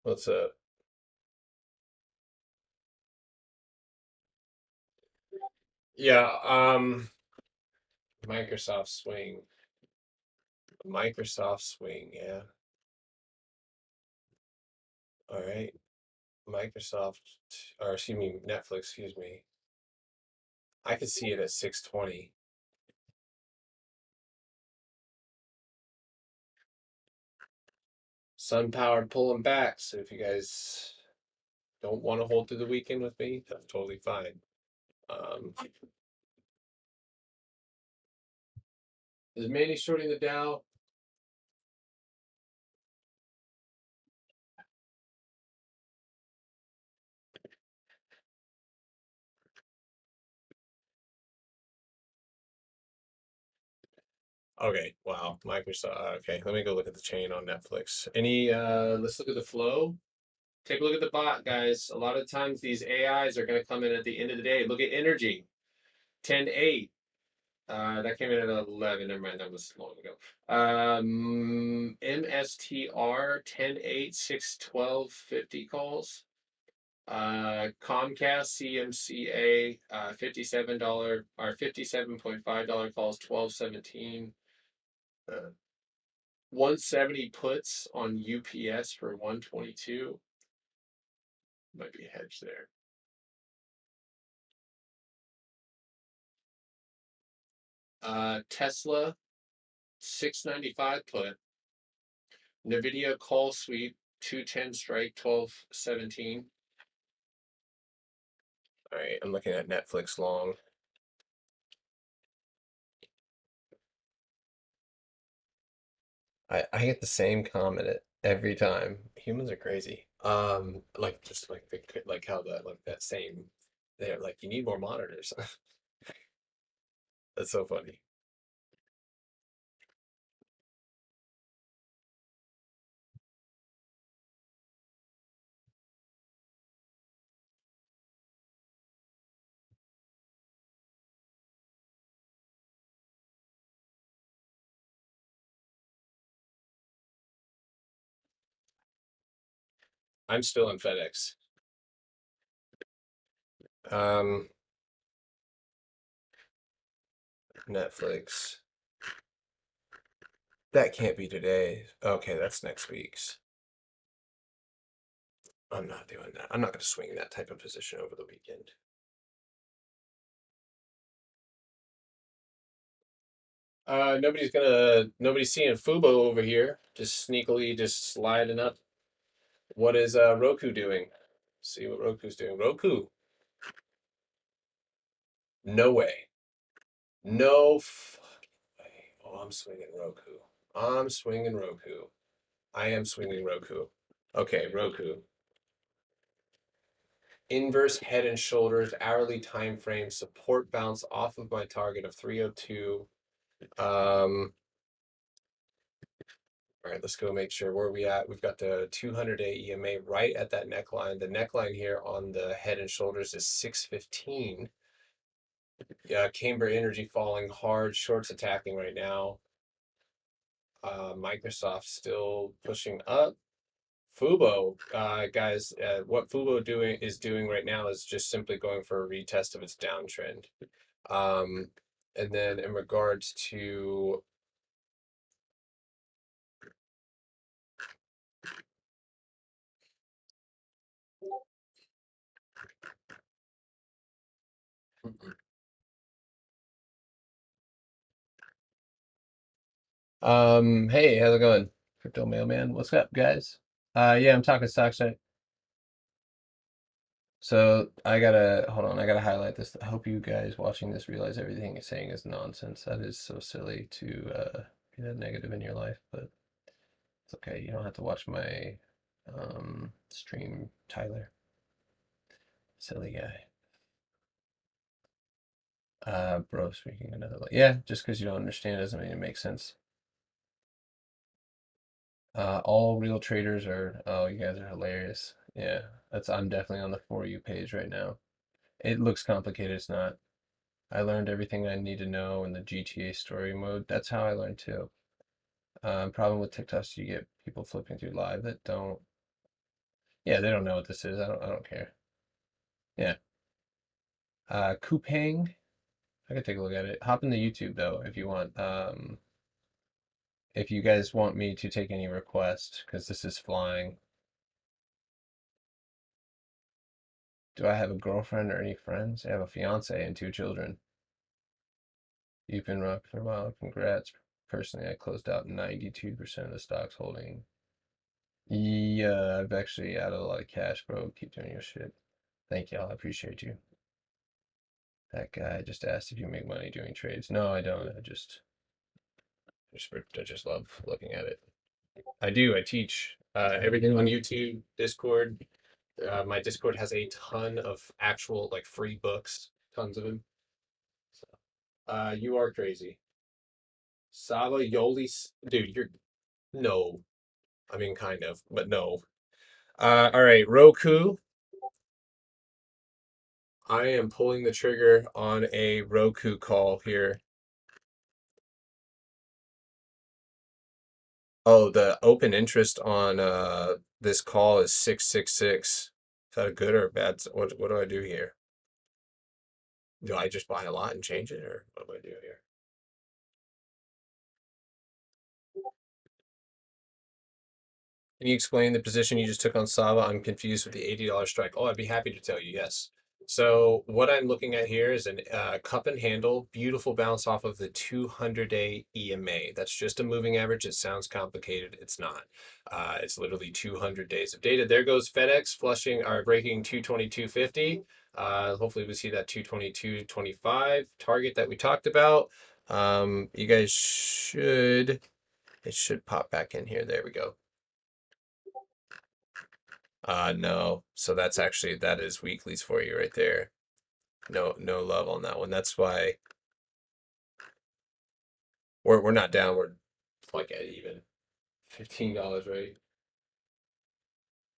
What's up? Yeah, Microsoft Swing. Microsoft Swing, yeah. All right. Microsoft, or excuse me, Netflix, excuse me. I could see it at 620. Sun powered pulling back. So if you guys don't want to hold through the weekend with me, that's totally fine. Is Manny shorting the Dow? Okay, wow. Microsoft. Okay, let me go look at the chain on Netflix. Let's look at the flow. Take a look at the bot, guys. A lot of times these AIs are going to come in at the end of the day. Look at energy, 10-8. That came in at 11. Never mind, that was long ago. MSTR 10-8, 612.50 calls. Comcast CMCA $57 or $57.5 calls, 1217. 170 puts on UPS for 122. Might be a hedge there. Tesla 695 put. Nvidia call sweep 210 strike 1217. All right, I'm looking at Netflix long. I get the same comment every time. Humans are crazy. Like just like like how that same they're like you need more monitors. That's so funny. I'm still in FedEx. Netflix. That can't be today. Okay, that's next week's. I'm not doing that. I'm not going to swing that type of position over the weekend. Nobody's seeing Fubo over here. Just sneakily just sliding up. What is Roku doing? See what Roku's doing. Roku. No way. No fucking way. Oh, I'm swinging Roku. I'm swinging Roku. I am swinging Roku. Okay, Roku. Inverse head and shoulders, hourly time frame, support bounce off of my target of 302. All right, let's go make sure where we at. We've got the 200-day EMA right at that neckline. The neckline here on the head and shoulders is 615. Yeah, Camber Energy falling hard, shorts attacking right now. Microsoft still pushing up. Fubo, guys, what Fubo is doing right now is just simply going for a retest of its downtrend. And then in regards to hey, how's it going? Crypto Mailman, what's up, guys? Yeah, I'm talking stocks. So I gotta hold on. I gotta highlight this. I hope you guys watching this realize everything he's saying is nonsense. That is so silly to be that negative in your life, but it's okay. You don't have to watch my stream, Tyler. Silly guy. Bro, speaking another yeah, just because you don't understand doesn't mean it makes sense. All real traders are. Oh, you guys are hilarious. Yeah, I'm definitely on the For You page right now. It looks complicated. It's not. I learned everything I need to know in the GTA story mode. That's how I learned too. Problem with TikTok is you get people flipping through live that don't. Yeah, they don't know what this is. I don't care. Yeah. Kupang. I can take a look at it. Hop into YouTube though if you want. If you guys want me to take any requests, because this is flying. Do I have a girlfriend or any friends? I have a fiance and 2 children. You've been rocking for a while. Congrats. Personally, I closed out 92% of the stocks holding. Yeah, I've actually added a lot of cash, bro. Keep doing your shit. Thank y'all. I appreciate you. That guy just asked if you make money doing trades. No, I don't. I just love looking at it. I do. I teach everything on YouTube, Discord. My Discord has a ton of actual like free books, tons of them. So, you are crazy. Sava Yoli, dude, you're no. I mean, kind of, but no. All right, Roku. I am pulling the trigger on a Roku call here. Oh, the open interest on this call is 666. Is that a good or a bad? What do I do here? Do I just buy a lot and change it, or what do I do here? Can you explain the position you just took on Sava? I'm confused with the $80 strike. Oh, I'd be happy to tell you, yes. So what I'm looking at here is a cup and handle, beautiful bounce off of the 200-day EMA. That's just a moving average. It sounds complicated. It's not. It's literally 200 days of data. There goes FedEx flushing or breaking 222.50. Hopefully we see that 222.25 target that we talked about. You guys should, it should pop back in here. There we go. No. So that's actually, that is weeklies for you right there. No love on that one. That's why we're not down. We're like at even $15, right?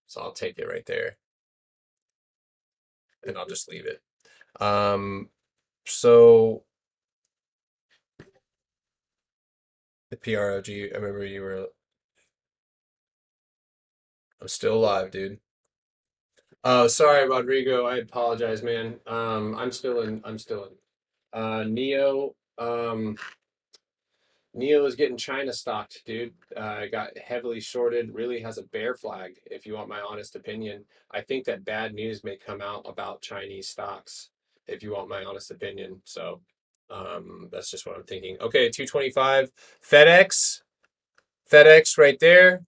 So I'll take it right there. And I'll just leave it. So the PROG, I remember you were, I'm still alive, dude. Oh, sorry, Rodrigo. I apologize, man. I'm still in. Neo, Neo is getting China stocked, dude. Got heavily shorted, really has a bear flag, if you want my honest opinion. I think that bad news may come out about Chinese stocks, if you want my honest opinion. So that's just what I'm thinking. Okay, 225. FedEx right there.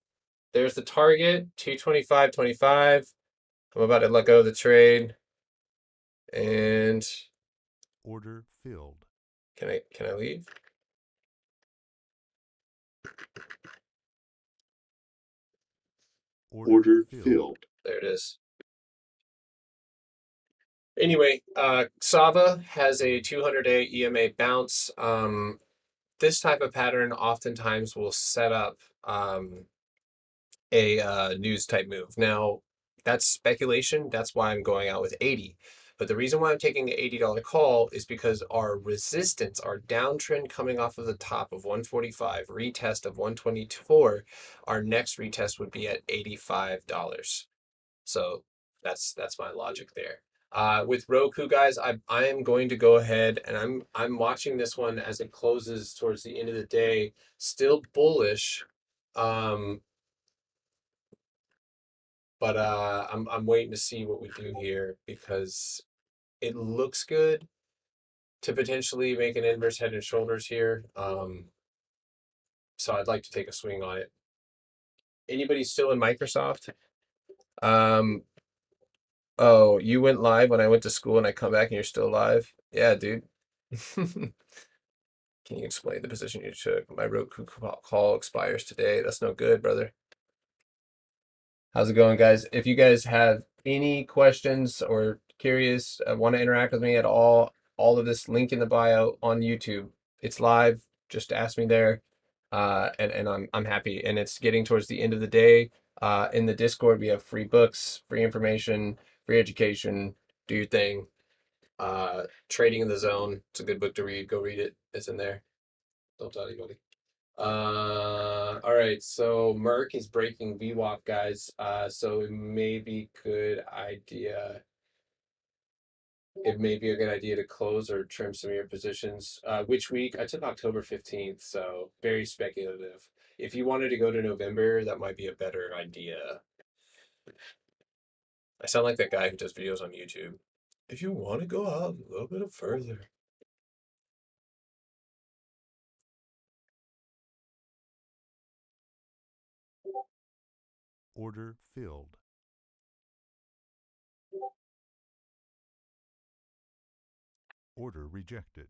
There's the target, 225.25. I'm about to let go of the trade. And Order filled. can I leave? Order filled. There it is. Anyway, Sava has a 200-day EMA bounce. This type of pattern oftentimes will set up a news type move. Now, that's speculation. That's why I'm going out with 80. But the reason why I'm taking the $80 call is because our resistance, our downtrend coming off of the top of 145, retest of 124, our next retest would be at $85. So that's my logic there. With Roku, guys, I am going to go ahead and I'm watching this one as it closes towards the end of the day. Still bullish, but I'm waiting to see what we do here because it looks good to potentially make an inverse head and shoulders here. So I'd like to take a swing on it. Anybody still in Microsoft? Oh, you went live when I went to school and I come back and you're still live? Yeah, dude. Can you explain the position you took? My Roku call expires today. That's no good, brother. How's it going, guys? If you guys have any questions or curious, want to interact with me at all of this link in the bio on YouTube. It's live. Just ask me there. And I'm happy. And it's getting towards the end of the day. In the Discord, we have free books, free information, free education. Do your thing. Trading in the Zone. It's a good book to read. Go read it. It's in there. Don't tell anybody. All right, so Merck is breaking VWAP, guys. So it may be good idea it may be a good idea to close or trim some of your positions. Which week? I took October 15th, so very speculative. If you wanted to go to November, that might be a better idea. I sound like that guy who does videos on YouTube. If you want to go out a little bit further. Order filled. Order rejected.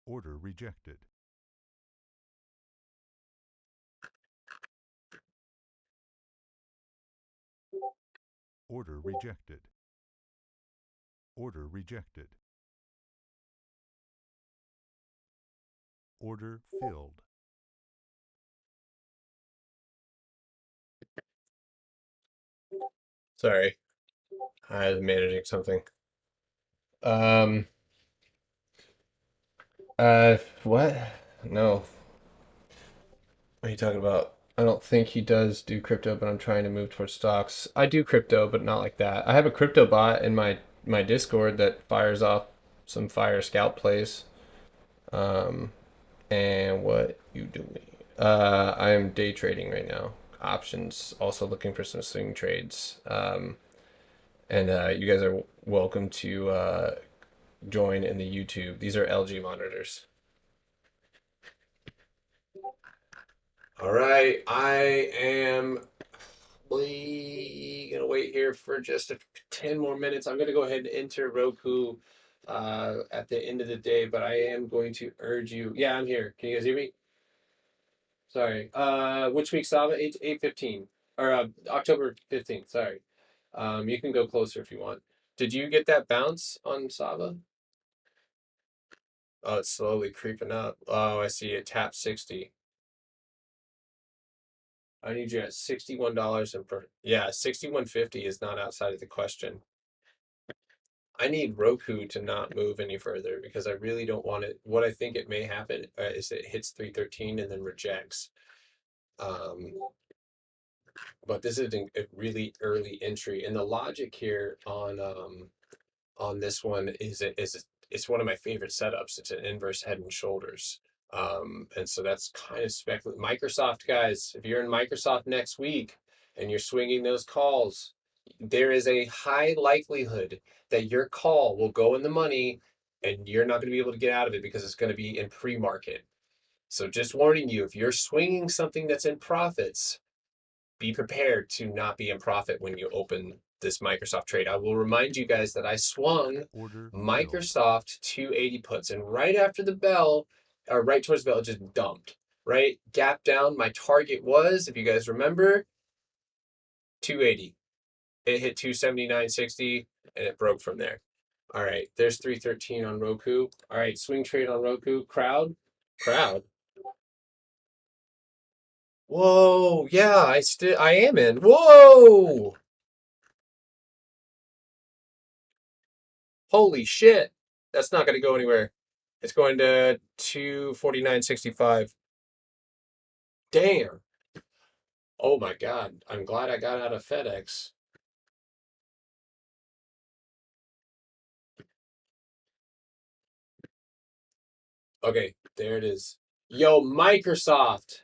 Order rejected. Order rejected. Order rejected. Order filled. Sorry, I was managing something. What? No. What are you talking about? I don't think he does do crypto, but I'm trying to move towards stocks. I do crypto, but not like that. I have a crypto bot in my Discord that fires off some fire scalp plays. And what you doing? I am day trading right now. Options. Also looking for some swing trades. And you guys are welcome to join in the YouTube. These are LG monitors. All right, I am gonna wait here for just 10 more minutes. I'm gonna go ahead and enter Roku at the end of the day, but I am going to urge you. Yeah, I'm here. Can you guys hear me? Sorry. Which week, Saba? 8/15 or October 15th. Sorry. You can go closer if you want. Did you get that bounce on Saba? Oh, it's slowly creeping up. Oh, I see it. Tap 60. I need you at $61 and yeah, 61.50 is not outside of the question. I need Roku to not move any further because I really don't want it. What I think it may happen is it hits 313 and then rejects. But this is a really early entry, and the logic here on this one is it's one of my favorite setups. It's an inverse head and shoulders. And so that's kind of speculative. Microsoft guys, if you're in Microsoft next week and you're swinging those calls, there is a high likelihood that your call will go in the money and you're not going to be able to get out of it because it's going to be in pre-market. So just warning you, if you're swinging something that's in profits, be prepared to not be in profit when you open this Microsoft trade. I will remind you guys that I swung Microsoft 280 puts, and right after the bell, or right towards the bell, it just dumped. Right, gap down. My target was, if you guys remember, 280. It hit 279.60, and it broke from there. All right, there's 313 on Roku. All right, swing trade on Roku. Crowd. Whoa, yeah, I am in. Whoa! Holy shit. That's not going to go anywhere. It's going to 249.65. Damn. Oh my God. I'm glad I got out of FedEx. Okay, there it is. Yo, Microsoft.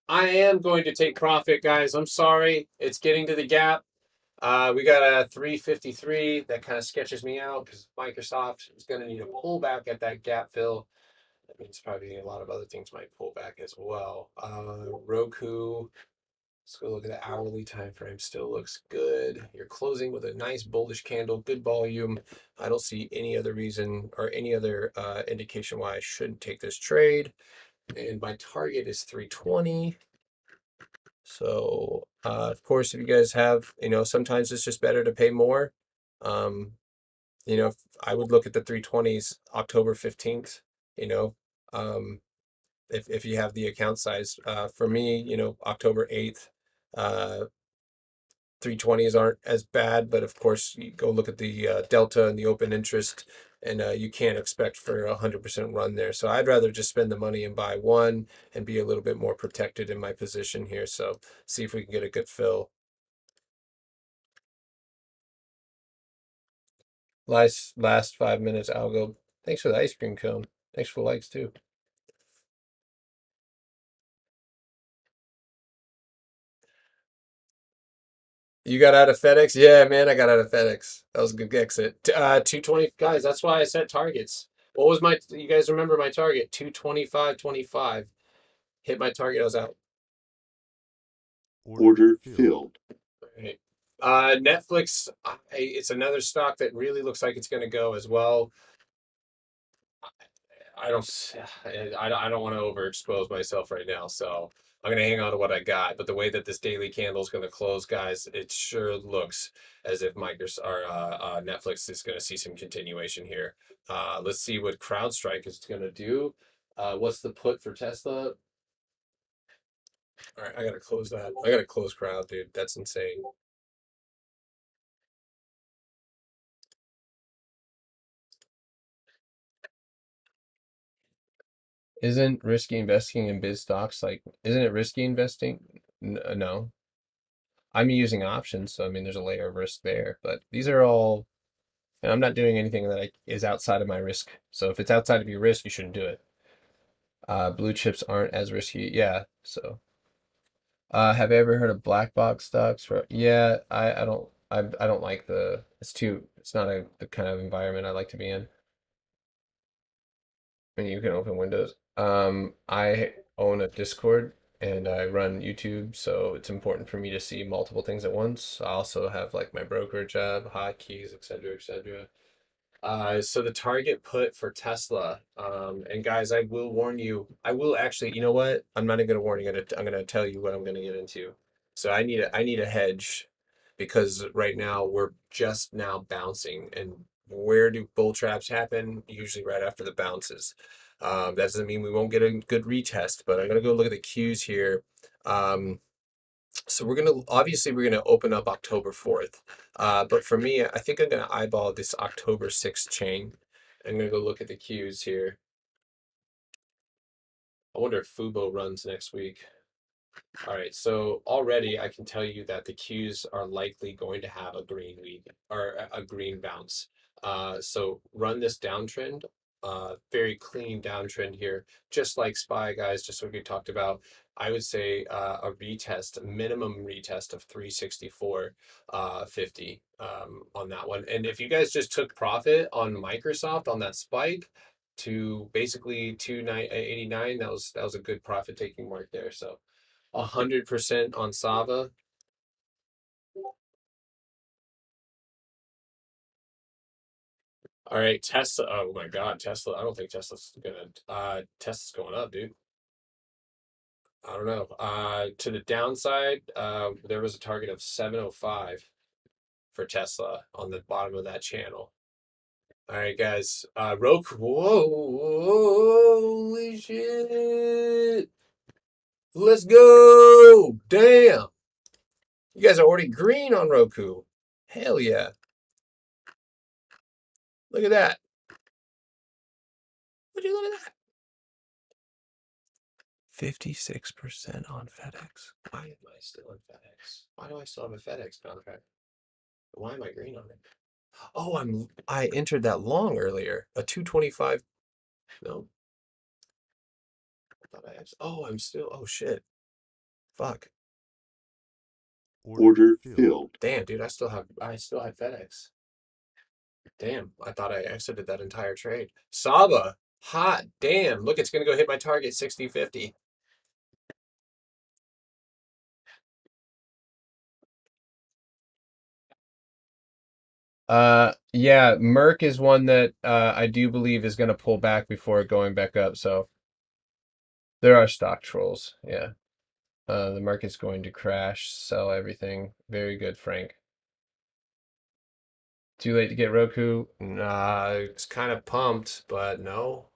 I am going to take profit, guys. I'm sorry. It's getting to the gap. We got a 353. That kind of sketches me out because Microsoft is going to need a pullback at that gap fill. That means probably a lot of other things might pull back as well. Roku. Let's go look at the hourly time frame. Still looks good. You're closing with a nice bullish candle, good volume. I don't see any other reason or any other indication why I shouldn't take this trade. And my target is 320. So, of course, if you guys have, sometimes it's just better to pay more. I would look at the 320s October 15th, if you have the account size. For me, October 8th, 320s aren't as bad, but of course you go look at the delta and the open interest, and you can't expect for 100% run there. So I'd rather just spend the money and buy one and be a little bit more protected in my position here. So see if we can get a good fill. Last 5 minutes, algo. Thanks for the ice cream cone. Thanks for the likes too. You got out of FedEx? Yeah, man, I got out of FedEx. That was a good exit. 220 guys. That's why I set targets. What was my? You guys remember my target? 225.25. Hit my target. I was out. Order filled. Right. Netflix. It's another stock that really looks like it's going to go as well. I don't want to overexpose myself right now, so I'm gonna hang on to what I got. But the way that this daily candle is gonna close, guys, it sure looks as if Microsoft or Netflix is gonna see some continuation here. Let's see what CrowdStrike is gonna do. What's the put for Tesla? All right, I gotta close that. I gotta close Crowd, dude. That's insane. Isn't risky investing in biz stocks like? Isn't it risky investing? No. I'm using options, so I mean, there's a layer of risk there. But these are all, and I'm not doing anything that is outside of my risk. So if it's outside of your risk, you shouldn't do it. Blue chips aren't as risky. Yeah. So, have you ever heard of black box stocks? Yeah, I don't like it's not the kind of environment I like to be in. And you can open Windows. I own a Discord and I run YouTube, so it's important for me to see multiple things at once. I also have like my brokerage job, hotkeys, etc., etc. So the target put for Tesla, and guys, I will warn you. I will actually, you know what? I'm not even gonna warn you. I'm gonna tell you what I'm gonna get into. So I need a hedge because right now we're just now bouncing, and where do bull traps happen? Usually right after the bounces. That doesn't mean we won't get a good retest, but I'm gonna go look at the cues here. So we're gonna open up October 4th. But for me, I think I'm gonna eyeball this October 6th chain. I'm gonna go look at the cues here. I wonder if Fubo runs next week. All right, so already I can tell you that the cues are likely going to have a green week or a green bounce. So run this downtrend, very clean downtrend here, just like SPY guys, just like we talked about. I would say a retest, minimum retest of 364.50 on that one. And if you guys just took profit on Microsoft on that spike to basically 289, that was a good profit taking mark there. So 100% on Sava. All right, Tesla. Oh my God, Tesla. I don't think Tesla's going up, dude. I don't know. To the downside, there was a target of 705 for Tesla on the bottom of that channel. All right, guys. Roku. Whoa, holy shit. Let's go. Damn. You guys are already green on Roku. Hell yeah. Look at that. Would you look at that? 56% on FedEx. Why am I still on FedEx? Why do I still have a FedEx contract? Why am I green on it? Oh, I entered that long earlier. A 225. No. I thought I had. Oh, I'm still. Oh shit. Fuck. Order filled. Damn, dude, I still have FedEx. Damn, I thought I exited that entire trade. Saba, hot damn. Look, it's gonna go hit my target 60.50. Yeah, Merck is one that I do believe is going to pull back before going back up. So there are stock trolls. Yeah. The market's going to crash, sell everything. Very good, Frank. Too late to get Roku? Nah, it's kind of pumped, but no,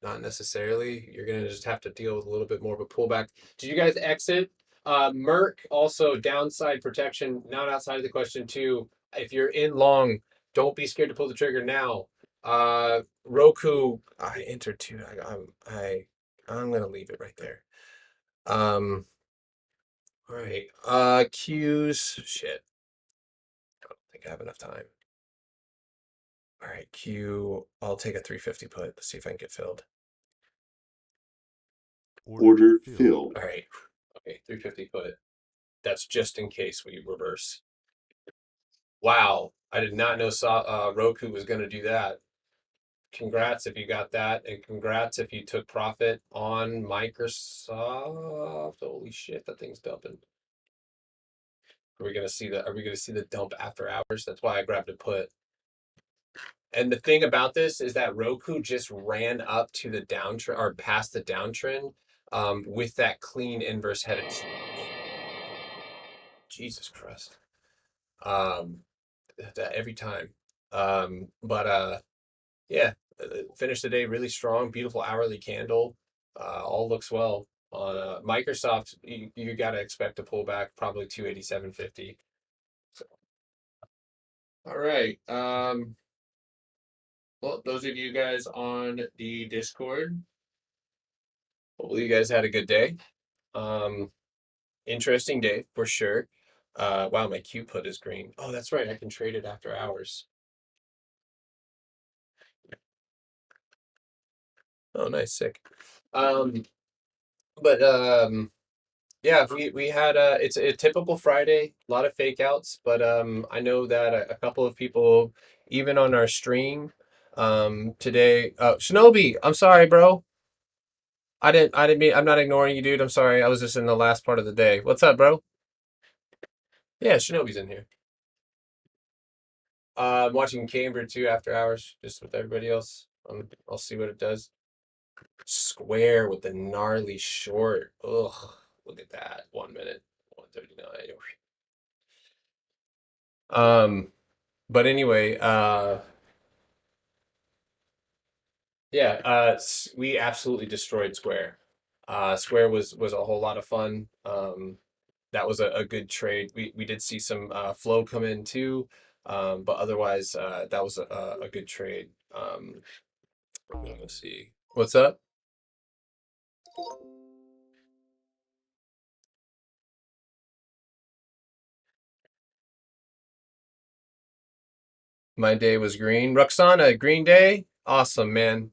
not necessarily. You're gonna just have to deal with a little bit more of a pullback. Did you guys exit? Merck also downside protection, not outside of the question too. If you're in long, don't be scared to pull the trigger now. Roku, I entered too. I'm gonna leave it right there. All right. Q's shit. I don't think I have enough time. All right, Q. I'll take a 350 put. Let's see if I can get filled. Order filled. All right. Okay, 350 put. That's just in case we reverse. Wow, I did not know Roku was going to do that. Congrats if you got that, and congrats if you took profit on Microsoft. Holy shit, that thing's dumping. Are we gonna see the dump after hours? That's why I grabbed a put. And the thing about this is that Roku just ran up to the downtrend or past the downtrend with that clean inverse headed. Jesus Christ. That every time. But yeah, finished the day really strong, beautiful hourly candle. All looks well. On Microsoft, you got to expect a pullback, probably 287.50. So, all right. Well, those of you guys on the Discord, hopefully you guys had a good day. Interesting day for sure. Wow, my Q put is green. Oh, that's right. I can trade it after hours. Oh, nice, sick. But yeah, we had it's a typical Friday, a lot of fake outs, but I know that a couple of people, even on our stream, today. Shinobi, I'm sorry, bro. I didn't mean. I'm not ignoring you, dude. I'm sorry. I was just in the last part of the day. What's up, bro? Yeah, Shinobi's in here. I'm watching Camber too after hours, just with everybody else. I'll see what it does. Square with the gnarly short. Ugh, look at that. 1 minute, 139. But anyway, yeah, we absolutely destroyed Square. Square was a whole lot of fun. That was a good trade. We did see some flow come in too, but otherwise, that was a good trade. Let's see. What's up? My day was green. Roxana, green day? Awesome, man.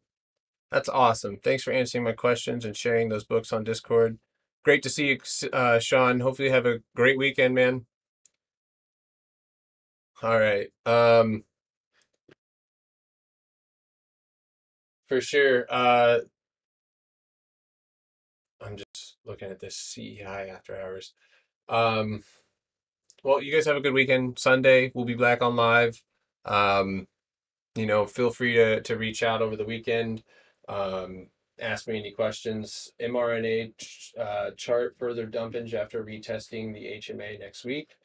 That's awesome. Thanks for answering my questions and sharing those books on Discord. Great to see you, Sean. Hopefully you have a great weekend, man. All right. For sure. I'm just looking at this CEI after hours. Um, well, you guys have a good weekend. Sunday, we'll be back on live. Feel free to reach out over the weekend. Ask me any questions. mRNA chart further dumpage after retesting the HMA next week.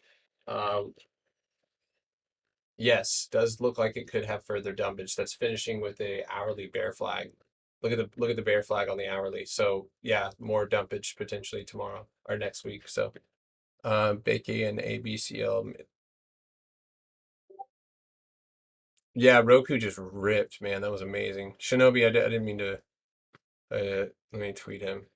Yes, does look like it could have further dumpage. That's finishing with a hourly bear flag. Look at the bear flag on the hourly. So yeah, more dumpage potentially tomorrow or next week. So Bakey and ABCL. Yeah, Roku just ripped, man. That was amazing. Shinobi, I didn't mean to. Let me tweet him.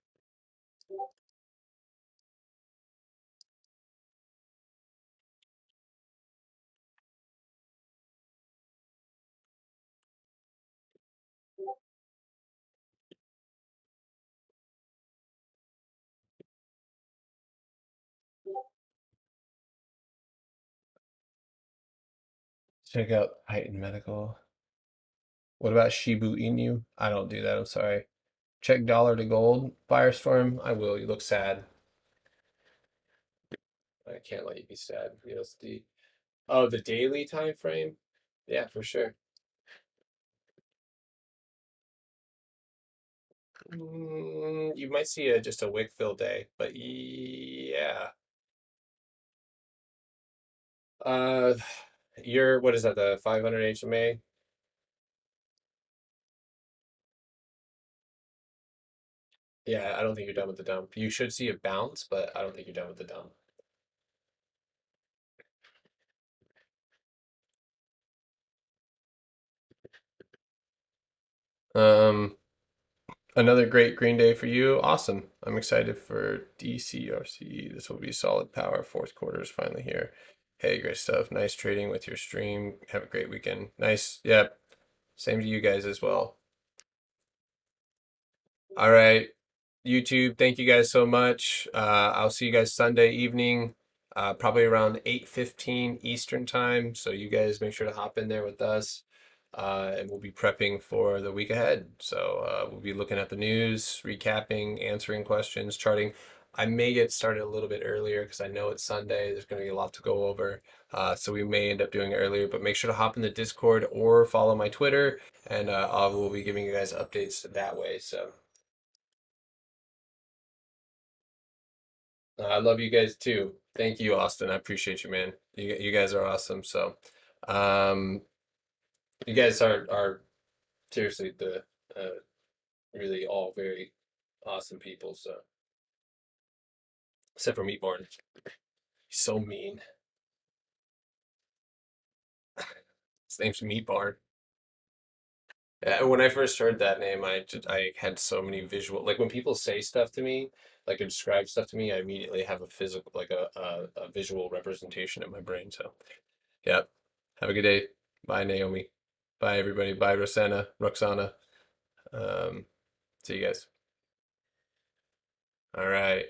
Check out Titan Medical. What about Shibu Inu? I don't do that. I'm sorry. Check dollar to gold. Firestorm. I will. You look sad. I can't let you be sad. USD. Oh, the daily time frame? Yeah, for sure. You might see just a wick fill day, but yeah. Uh, what is that? The 500 HMA? Yeah, I don't think you're done with the dump. You should see a bounce, but I don't think you're done with the dump. Another great green day for you. Awesome. I'm excited for DCRC. This will be solid power. Fourth quarter is finally here. Hey, great stuff. Nice trading with your stream. Have a great weekend. Nice. Yep. Same to you guys as well. All right. YouTube, thank you guys so much. I'll see you guys Sunday evening, probably around 8:15 Eastern time. So you guys make sure to hop in there with us. And we'll be prepping for the week ahead. So we'll be looking at the news, recapping, answering questions, charting. I may get started a little bit earlier because I know it's Sunday. There's going to be a lot to go over. So we may end up doing it earlier, but make sure to hop in the Discord or follow my Twitter, and I will be giving you guys updates that way. So I love you guys too. Thank you, Austin. I appreciate you, man. You guys are awesome. So, um, you guys are seriously the really all very awesome people. So, except for Meatborn, he's so mean. His name's Meatborn. When I first heard that name, I had so many visual, like when people say stuff to me, like describe stuff to me, I immediately have a physical, like a visual representation in my brain. So, yeah. Have a good day. Bye, Naomi. Bye, everybody. Bye, Roxana. See you guys. All right.